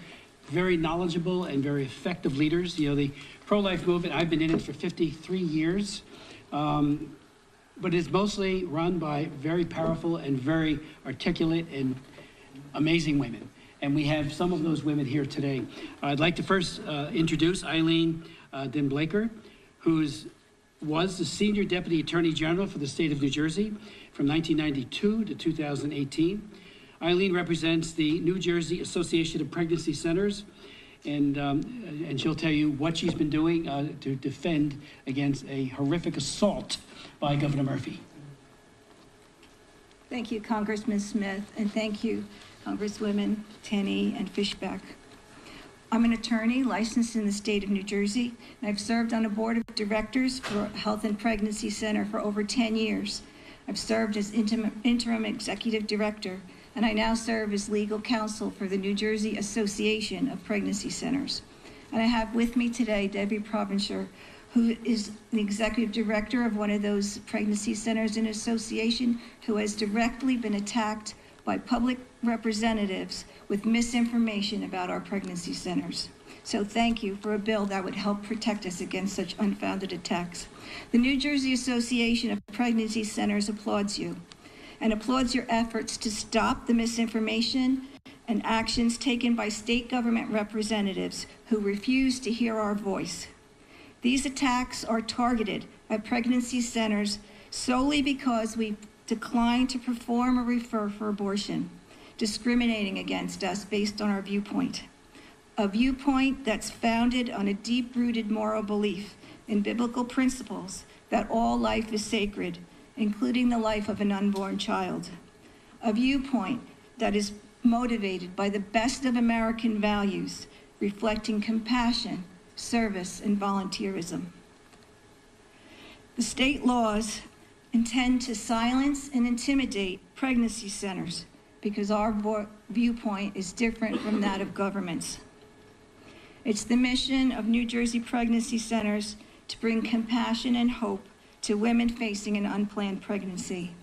very knowledgeable and very effective leaders. The pro-life movement, I've been in it for 53 years, but it's mostly run by very powerful and very articulate and amazing women. And we have some of those women here today. I'd like to first introduce Eileen Den Blaker, who was the Senior Deputy Attorney General for the state of New Jersey from 1992 to 2018. Eileen represents the New Jersey Association of Pregnancy Centers, and she'll tell you what she's been doing to defend against a horrific assault by Governor Murphy. Thank you, Congressman Smith, and thank you, Congresswomen Tenney and Fischbach. I'm an attorney licensed in the state of New Jersey, and I've served on a board of directors for Health and Pregnancy Center for over 10 years. I've served as interim executive director, and I now serve as legal counsel for the New Jersey Association of Pregnancy Centers. And I have with me today Debbie Provencher, who is the executive director of one of those pregnancy centers and association, who has directly been attacked by public representatives with misinformation about our pregnancy centers. So thank you for a bill that would help protect us against such unfounded attacks. The New Jersey Association of Pregnancy Centers applauds you and applauds your efforts to stop the misinformation and actions taken by state government representatives who refuse to hear our voice. These attacks are targeted at pregnancy centers solely because we decline to perform or refer for abortion, discriminating against us based on our viewpoint. A viewpoint that's founded on a deep-rooted moral belief in biblical principles that all life is sacred, including the life of an unborn child. A viewpoint that is motivated by the best of American values, reflecting compassion, service, and volunteerism. The state laws intend to silence and intimidate pregnancy centers because our viewpoint is different from that of governments. It's the mission of New Jersey pregnancy centers to bring compassion and hope to women facing an unplanned pregnancy.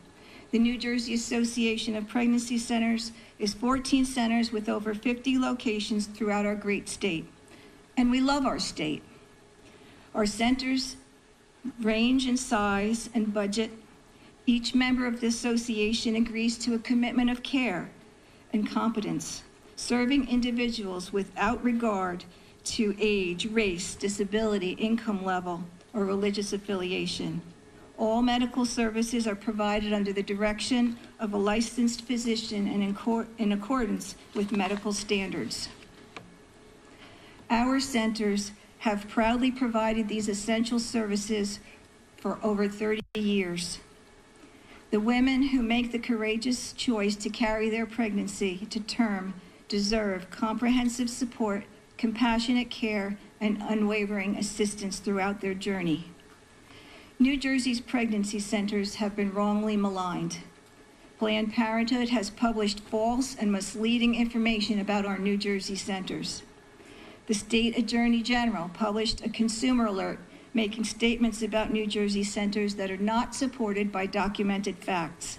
The New Jersey Association of Pregnancy Centers is 14 centers with over 50 locations throughout our great state. And we love our state. Our centers range in size and budget. Each member of the association agrees to a commitment of care and competence, serving individuals without regard to age, race, disability, income level, or religious affiliation. All medical services are provided under the direction of a licensed physician and in accordance with medical standards. Our centers have proudly provided these essential services for over 30 years. The women who make the courageous choice to carry their pregnancy to term deserve comprehensive support, compassionate care, and unwavering assistance throughout their journey. New Jersey's pregnancy centers have been wrongly maligned. Planned Parenthood has published false and misleading information about our New Jersey centers. The State Attorney General published a consumer alert making statements about New Jersey centers that are not supported by documented facts.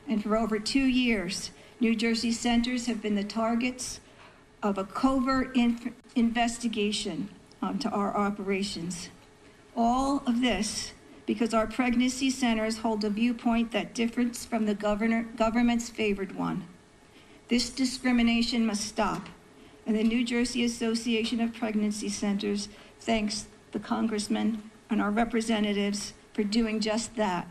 And for over 2 years, New Jersey centers have been the targets of a covert investigation onto our operations. All of this because our pregnancy centers hold a viewpoint that differs from the government's favored one. This discrimination must stop, and the New Jersey Association of Pregnancy Centers thanks the congressman and our representatives for doing just that.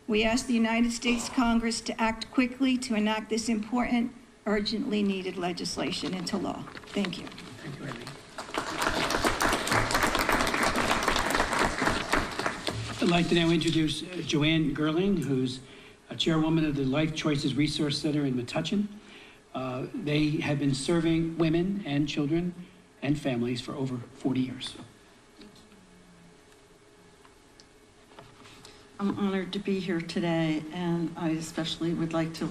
We ask the United States Congress to act quickly to enact this important, urgently needed legislation into law. Thank you. Thank you, Amy. I'd like to now introduce Joanne Gerling, who's a chairwoman of the Life Choices Resource Center in Metuchen. They have been serving women and children and families for over 40 years. I'm honored to be here today, and I especially would like to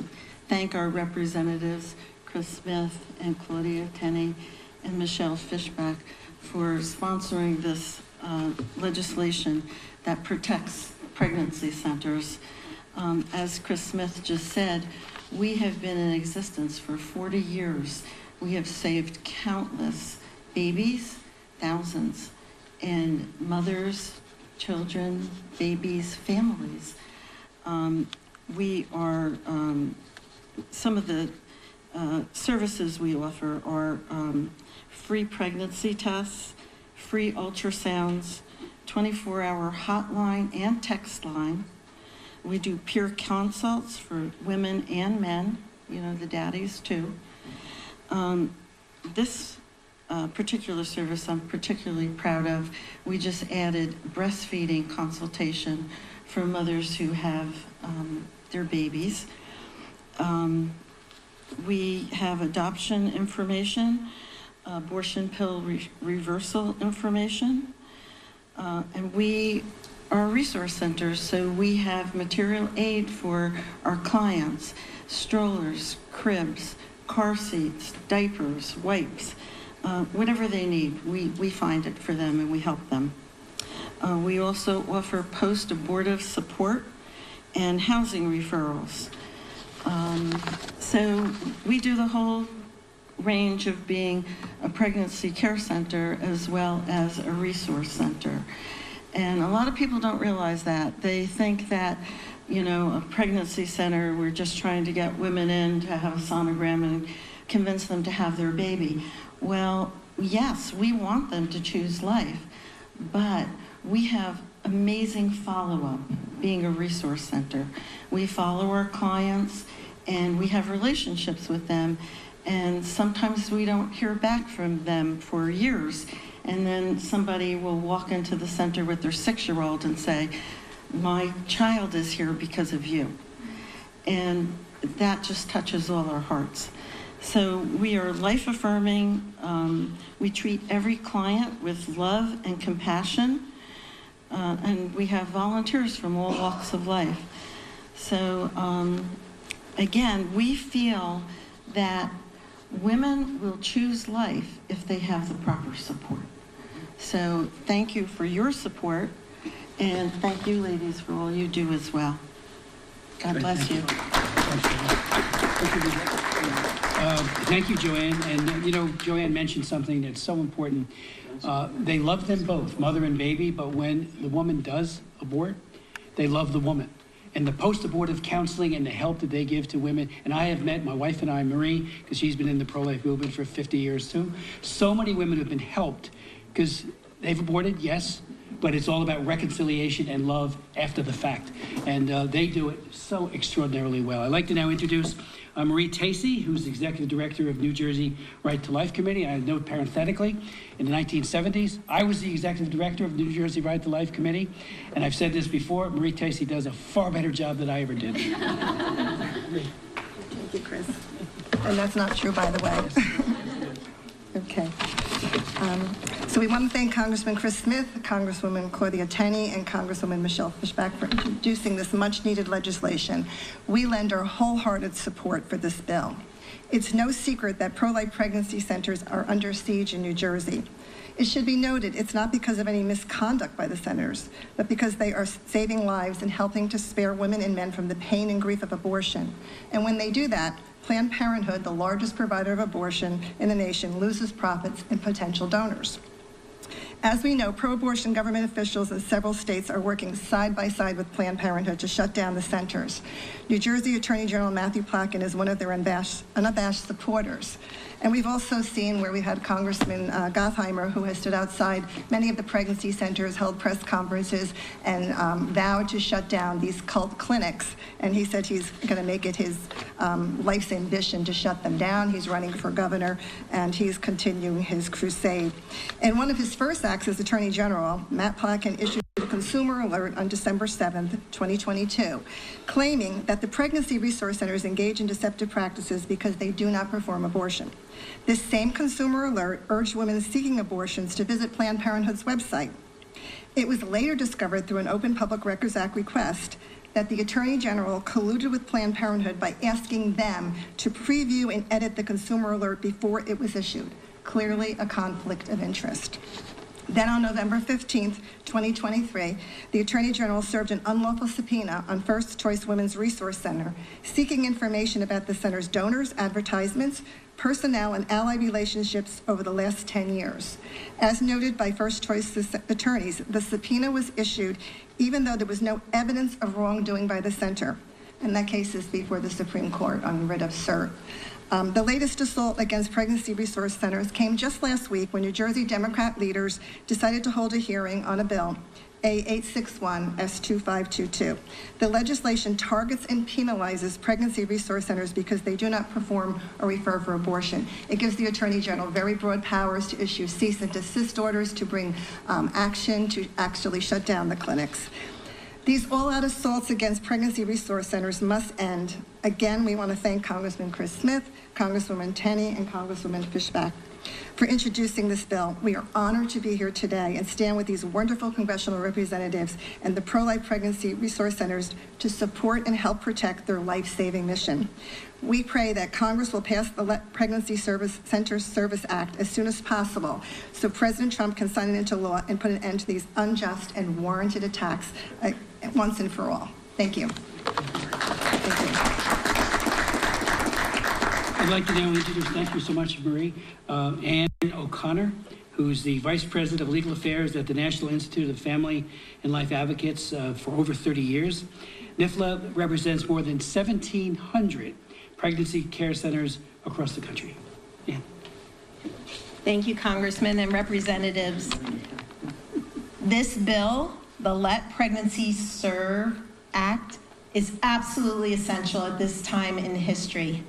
thank our representatives, Chris Smith and Claudia Tenney and Michelle Fishback, for sponsoring this legislation that protects pregnancy centers. As Chris Smith just said, we have been in existence for 40 years. We have saved countless babies, thousands, and mothers, children, babies, families. We are, some of the services we offer are free pregnancy tests, free ultrasounds, 24-hour hotline and text line. We do peer consults for women and men, you know, the daddies too. This particular service I'm particularly proud of. We just added breastfeeding consultation for mothers who have their babies. We have adoption information, abortion pill reversal information, and we are resource centers, so we have material aid for our clients, strollers, cribs, car seats, diapers, wipes, whatever they need, we find it for them and we help them. We also offer post-abortive support and housing referrals. So we do the whole range of being a pregnancy care center as well as a resource center. And a lot of people don't realize that. They think that, you know, a pregnancy center, we're just trying to get women in to have a sonogram and convince them to have their baby. Well, yes, we want them to choose life, but we have amazing follow-up being a resource center. We follow our clients and we have relationships with them, and sometimes we don't hear back from them for years, and then somebody will walk into the center with their 6-year-old and say, my child is here because of you. And that just touches all our hearts. So we are life-affirming. We treat every client with love and compassion, and we have volunteers from all walks of life. So again, we feel that women will choose life if they have the proper support. So thank you for your support, and thank you, ladies, for all you do as well. God bless you. Thank you, Joanne. And you know, Joanne mentioned something that's so important. They love them both, mother and baby, but when the woman does abort, they love the woman. And the post-abortive counseling and the help that they give to women, and I have met, my wife and I, Marie, because she's been in the pro-life movement for 50 years too, so many women have been helped because they've aborted, yes, but it's all about reconciliation and love after the fact. And they do it so extraordinarily well. I'd like to now introduce Marie Tacey, who's Executive Director of New Jersey Right to Life Committee. I note parenthetically, in the 1970s, I was the Executive Director of the New Jersey Right to Life Committee, and I've said this before, Marie Tacey does a far better job than I ever did. Thank you, Chris. And that's not true, by the way. Okay. So we want to thank Congressman Chris Smith, Congresswoman Claudia Tenney, and Congresswoman Michelle Fishback for introducing this much-needed legislation. We lend our wholehearted support for this bill. It's no secret that pro-life pregnancy centers are under siege in New Jersey. It should be noted it's not because of any misconduct by the centers, but because they are saving lives and helping to spare women and men from the pain and grief of abortion. And when they do that, Planned Parenthood, the largest provider of abortion in the nation, loses profits and potential donors. As we know, pro-abortion government officials in several states are working side by side with Planned Parenthood to shut down the centers. New Jersey Attorney General Matthew Plotkin is one of their unabashed supporters. And we've also seen where we had Congressman Gottheimer, who has stood outside many of the pregnancy centers, held press conferences, and vowed to shut down these cult clinics. And he said he's going to make it his life's ambition to shut them down. He's running for governor, and he's continuing his crusade. And one of his first acts as Attorney General, Matt Plotkin issued a consumer alert on December 7th, 2022, claiming that the pregnancy resource centers engage in deceptive practices because they do not perform abortion. This same consumer alert urged women seeking abortions to visit Planned Parenthood's website. It was later discovered through an Open Public Records Act request that the Attorney General colluded with Planned Parenthood by asking them to preview and edit the consumer alert before it was issued. Clearly a conflict of interest. Then on November 15th, 2023, the Attorney General served an unlawful subpoena on First Choice Women's Resource Center, seeking information about the center's donors, advertisements, personnel, and ally relationships over the last 10 years. As noted by First Choice attorneys, the subpoena was issued even though there was no evidence of wrongdoing by the center. And that case is before the Supreme Court on writ of cert. The latest assault against pregnancy resource centers came just last week when New Jersey Democrat leaders decided to hold a hearing on a bill, A861 S2522. The legislation targets and penalizes pregnancy resource centers because they do not perform or refer for abortion. It gives the Attorney General very broad powers to issue cease and desist orders, to bring action to actually shut down the clinics. These all-out assaults against pregnancy resource centers must end. Again, we want to thank Congressman Chris Smith, Congresswoman Tenney, and Congresswoman Fishback for introducing this bill. We are honored to be here today and stand with these wonderful congressional representatives and the pro-life pregnancy resource centers to support and help protect their life-saving mission. We pray that Congress will pass the Pregnancy Centers Service Act as soon as possible so President Trump can sign it into law and put an end to these unjust and warranted attacks once and for all. Thank you. Thank you. I'd like to now introduce, thank you so much, Marie, Ann O'Connor, who's the Vice President of Legal Affairs at the National Institute of Family and Life Advocates for over 30 years. NIFLA represents more than 1,700 pregnancy care centers across the country. Ann. Thank you, Congressman and representatives. This bill the Let Pregnancy Serve Act is absolutely essential at this time in history.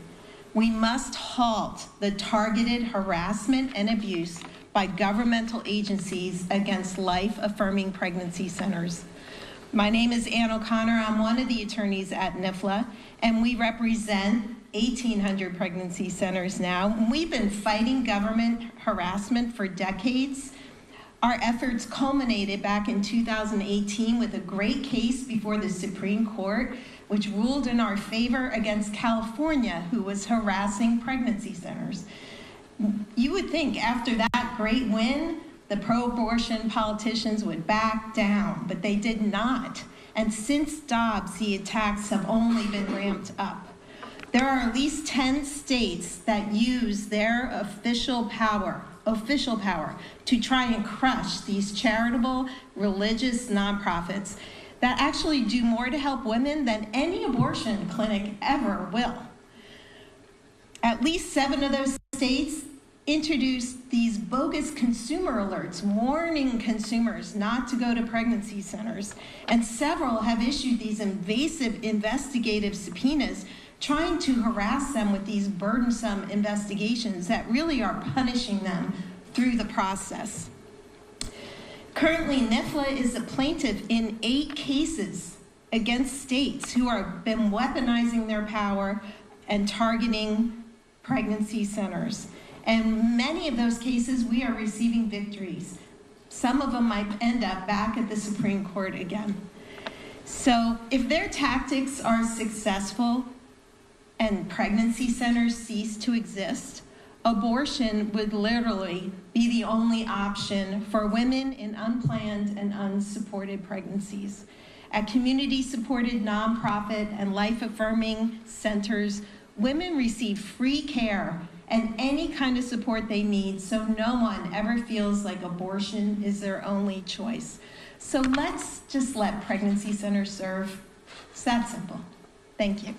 We must halt the targeted harassment and abuse by governmental agencies against life-affirming pregnancy centers. My name is Ann O'Connor. I'm one of the attorneys at NIFLA, and we represent 1,800 pregnancy centers now. We've been fighting government harassment for decades. Our efforts culminated back in 2018 with a great case before the Supreme Court, which ruled in our favor against California, who was harassing pregnancy centers. You would think after that great win, the pro-abortion politicians would back down, but they did not. And since Dobbs, the attacks have only been ramped up. There are at least 10 states that use their official power to try and crush these charitable religious nonprofits that actually do more to help women than any abortion clinic ever will. At least 7 of those states introduced these bogus consumer alerts warning consumers not to go to pregnancy centers, and several have issued these invasive investigative subpoenas trying to harass them with these burdensome investigations that really are punishing them through the process. Currently, NIFLA is a plaintiff in 8 cases against states who have been weaponizing their power and targeting pregnancy centers. And many of those cases, we are receiving victories. Some of them might end up back at the Supreme Court again. So if their tactics are successful and pregnancy centers cease to exist, abortion would literally be the only option for women in unplanned and unsupported pregnancies. At community-supported nonprofit and life-affirming centers, women receive free care and any kind of support they need, so no one ever feels like abortion is their only choice. So let's just let pregnancy centers serve. It's that simple. Thank you.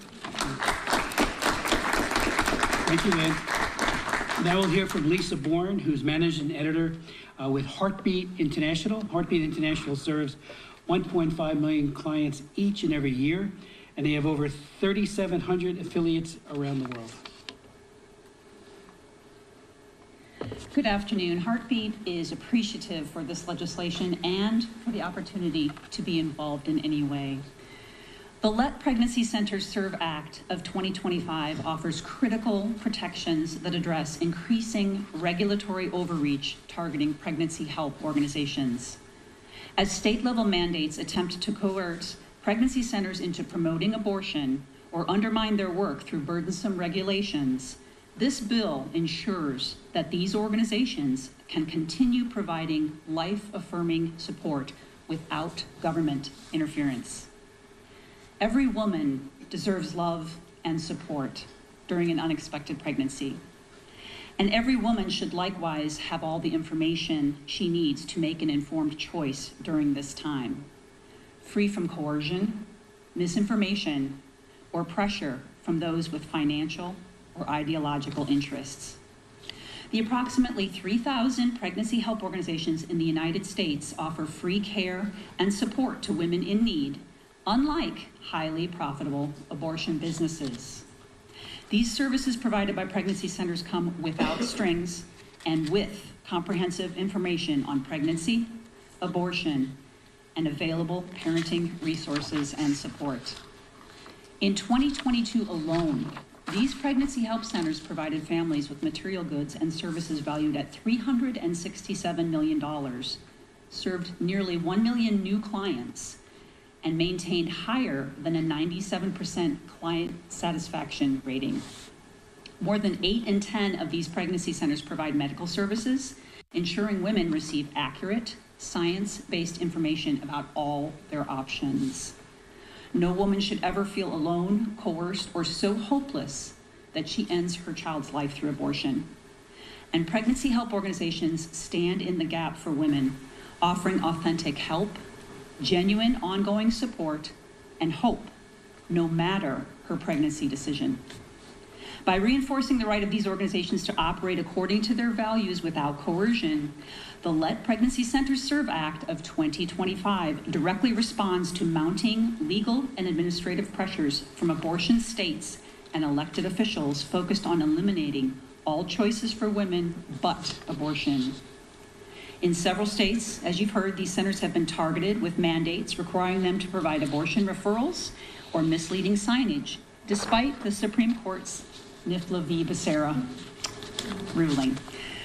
Thank you, Ann. Now we'll hear from Lisa Bourne, who's managing editor with Heartbeat International. Heartbeat International serves 1.5 million clients each and every year, and they have over 3,700 affiliates around the world. Good afternoon. Heartbeat is appreciative for this legislation and for the opportunity to be involved in any way. The Let Pregnancy Centers Serve Act of 2025 offers critical protections that address increasing regulatory overreach targeting pregnancy help organizations. As state-level mandates attempt to coerce pregnancy centers into promoting abortion or undermine their work through burdensome regulations, this bill ensures that these organizations can continue providing life-affirming support without government interference. Every woman deserves love and support during an unexpected pregnancy. And every woman should likewise have all the information she needs to make an informed choice during this time, free from coercion, misinformation, or pressure from those with financial or ideological interests. The approximately 3,000 pregnancy help organizations in the United States offer free care and support to women in need, unlike highly profitable abortion businesses. These services provided by pregnancy centers come without strings and with comprehensive information on pregnancy, abortion, and available parenting resources and support. In 2022 alone, these pregnancy help centers provided families with material goods and services valued at $367 million, served nearly 1 million new clients, and maintained higher than a 97% client satisfaction rating. More than 8 in 10 of these pregnancy centers provide medical services, ensuring women receive accurate, science-based information about all their options. No woman should ever feel alone, coerced, or so hopeless that she ends her child's life through abortion. And pregnancy help organizations stand in the gap for women, offering authentic help, genuine ongoing support, and hope, no matter her pregnancy decision. By reinforcing the right of these organizations to operate according to their values without coercion, the Let Pregnancy Centers Serve Act of 2025 directly responds to mounting legal and administrative pressures from abortion states and elected officials focused on eliminating all choices for women but abortion. In several states, as you've heard, these centers have been targeted with mandates requiring them to provide abortion referrals or misleading signage, despite the Supreme Court's Nifla v. Becerra ruling,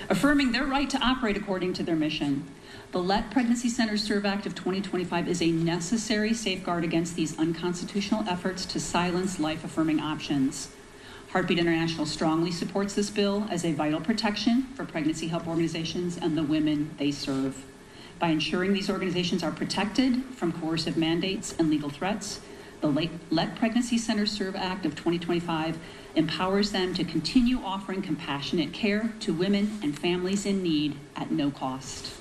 affirming their right to operate according to their mission. The Let Pregnancy Centers Serve Act of 2025 is a necessary safeguard against these unconstitutional efforts to silence life-affirming options. Heartbeat International strongly supports this bill as a vital protection for pregnancy help organizations and the women they serve. By ensuring these organizations are protected from coercive mandates and legal threats, the Let Pregnancy Centers Serve Act of 2025 empowers them to continue offering compassionate care to women and families in need at no cost.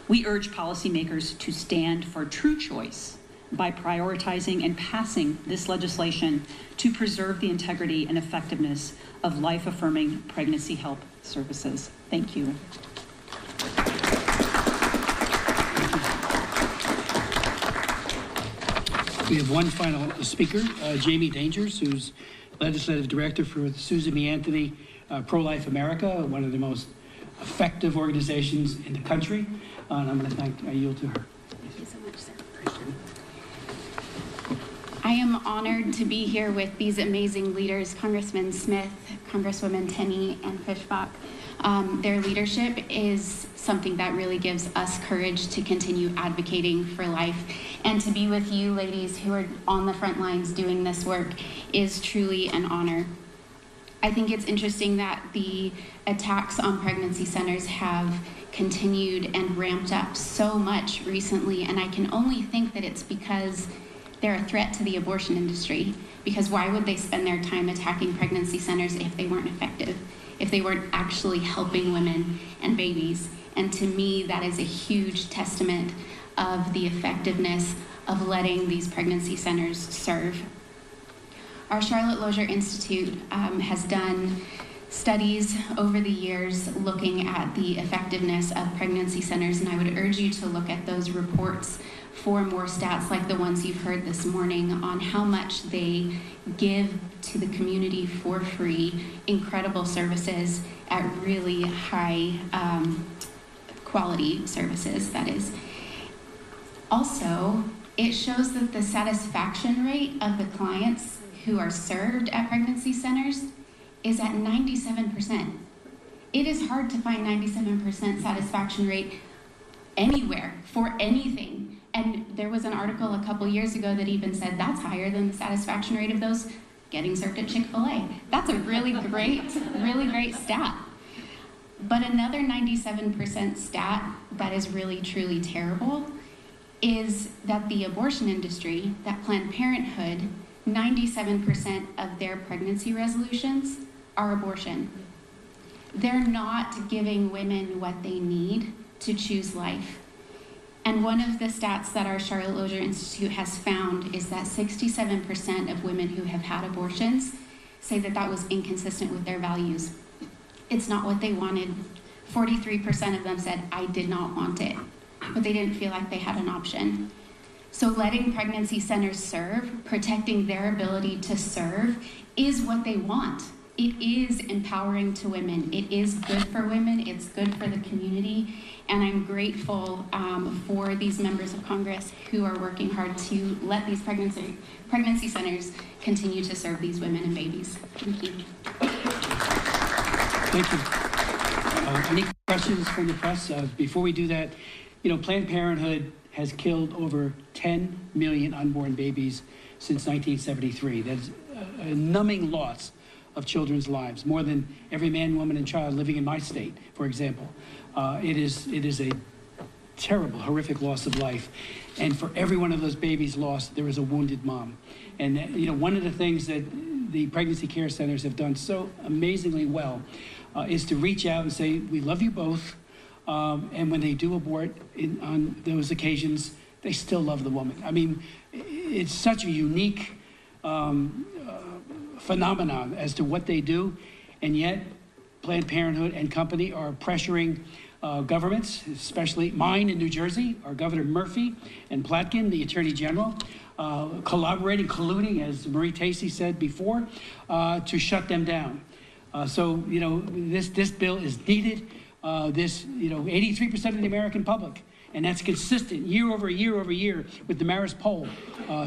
We urge policymakers to stand for true choice by prioritizing and passing this legislation to preserve the integrity and effectiveness of life-affirming pregnancy help services. Thank you. We have one final speaker, Jamie Dangers, who's Legislative Director for Susan B. Anthony Pro-Life America, one of the most effective organizations in the country. And I'm going to yield to her. Thank you so much, sir. I am honored to be here with these amazing leaders, Congressman Smith, Congresswoman Tenney, and Fishbach. Their leadership is something that really gives us courage to continue advocating for life. And to be with you ladies who are on the front lines doing this work is truly an honor. I think it's interesting that the attacks on pregnancy centers have continued and ramped up so much recently, and I can only think that it's because they're a threat to the abortion industry. Because why would they spend their time attacking pregnancy centers if they weren't effective, if they weren't actually helping women and babies? And to me, that is a huge testament of the effectiveness of letting these pregnancy centers serve. Our Charlotte Lozier Institute has done studies over the years looking at the effectiveness of pregnancy centers, and I would urge you to look at those reports for more stats like the ones you've heard this morning on how much they give to the community for free, incredible services at really high quality services, that is. Also, it shows that the satisfaction rate of the clients who are served at pregnancy centers is at 97%. It is hard to find 97% satisfaction rate anywhere for anything. And there was an article a couple years ago that even said that's higher than the satisfaction rate of those getting served at Chick-fil-A. That's a really great stat. But another 97% stat that is really, truly terrible is that the abortion industry, that Planned Parenthood, 97% of their pregnancy resolutions are abortion. They're not giving women what they need to choose life. And one of the stats that our Charlotte Lozier Institute has found is that 67% of women who have had abortions say that that was inconsistent with their values. It's not what they wanted. 43% of them said, I did not want it, but they didn't feel like they had an option. So letting pregnancy centers serve, protecting their ability to serve, is what they want. It is empowering to women. It is good for women. It's good for the community. And I'm grateful for these members of Congress who are working hard to let these pregnancy centers continue to serve these women and babies. Thank you. Thank you. Any questions from the press? Before we do that, Planned Parenthood has killed over 10 million unborn babies since 1973. That's a numbing loss of children's lives, more than every man, woman, and child living in my state, for example. It is a terrible, horrific loss of life. And for every one of those babies lost, there is a wounded mom. And one of the things that the pregnancy care centers have done so amazingly well is to reach out and say, we love you both. And when they do abort on those occasions, they still love the woman. I mean, it's such a unique phenomenon as to what they do, and yet Planned Parenthood and company are pressuring governments, especially mine in New Jersey, our Governor Murphy and Platkin, the Attorney General, collaborating, colluding, as Marie Tacey said before, to shut them down. So, you know, this bill is needed. 83% of the American public, and that's consistent year over year over year with the Marist poll,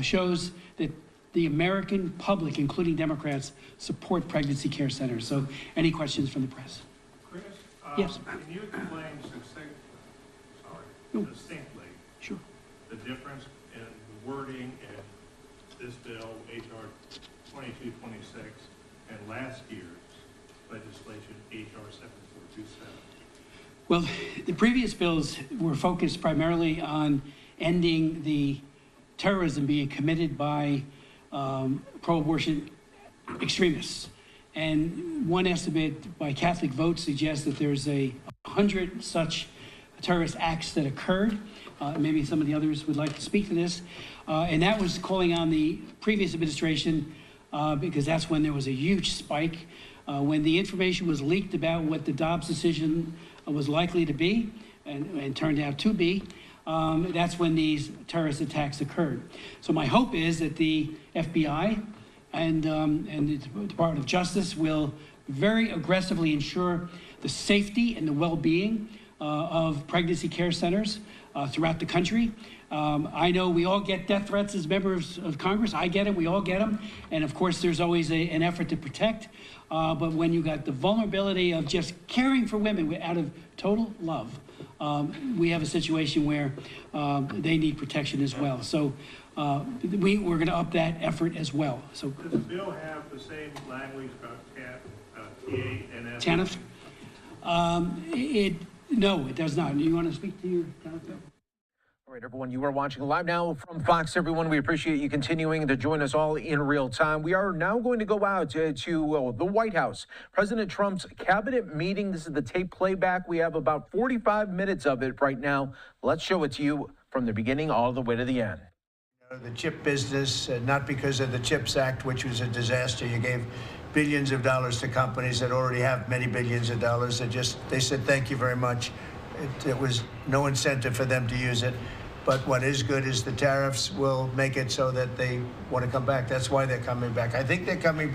shows that the American public, including Democrats, support pregnancy care centers. So any questions from the press? Chris, yes. Can you explain distinctly the difference in the wording in this bill, H.R. 2226, and last year's legislation, H.R. 7427? Well, the previous bills were focused primarily on ending the terrorism being committed by pro-abortion extremists. And one estimate by Catholic Vote suggests that there's 100 such terrorist acts that occurred. Maybe some of the others would like to speak to this. And that was calling on the previous administration because that's when there was a huge spike. When the information was leaked about what the Dobbs decision was likely to be and turned out to be, that's when these terrorist attacks occurred. So my hope is that the FBI and the Department of Justice will very aggressively ensure the safety and the well-being of pregnancy care centers throughout the country. I know we all get death threats as members of Congress. I get it, we all get them. And of course, there's always an effort to protect. But when you got the vulnerability of just caring for women out of total love, we have a situation where they need protection as well. So we're going to up that effort as well. So does the bill have the same language about TANF? TANF? No, it does not. You want to speak to your TANF bill? All right, everyone, you are watching Live Now from Fox. Everyone, we appreciate you continuing to join us all in real time. We are now going to go out to the White House. President Trump's cabinet meeting. This is the tape playback. We have about 45 minutes of it right now. Let's show it to you from the beginning all the way to the end. The chip business, not because of the CHIPS Act, which was a disaster. You gave billions of dollars to companies that already have many billions of dollars. They said, thank you very much. It was no incentive for them to use it. But what is good is the tariffs will make it so that they want to come back. That's why they're coming back. I think they're coming back.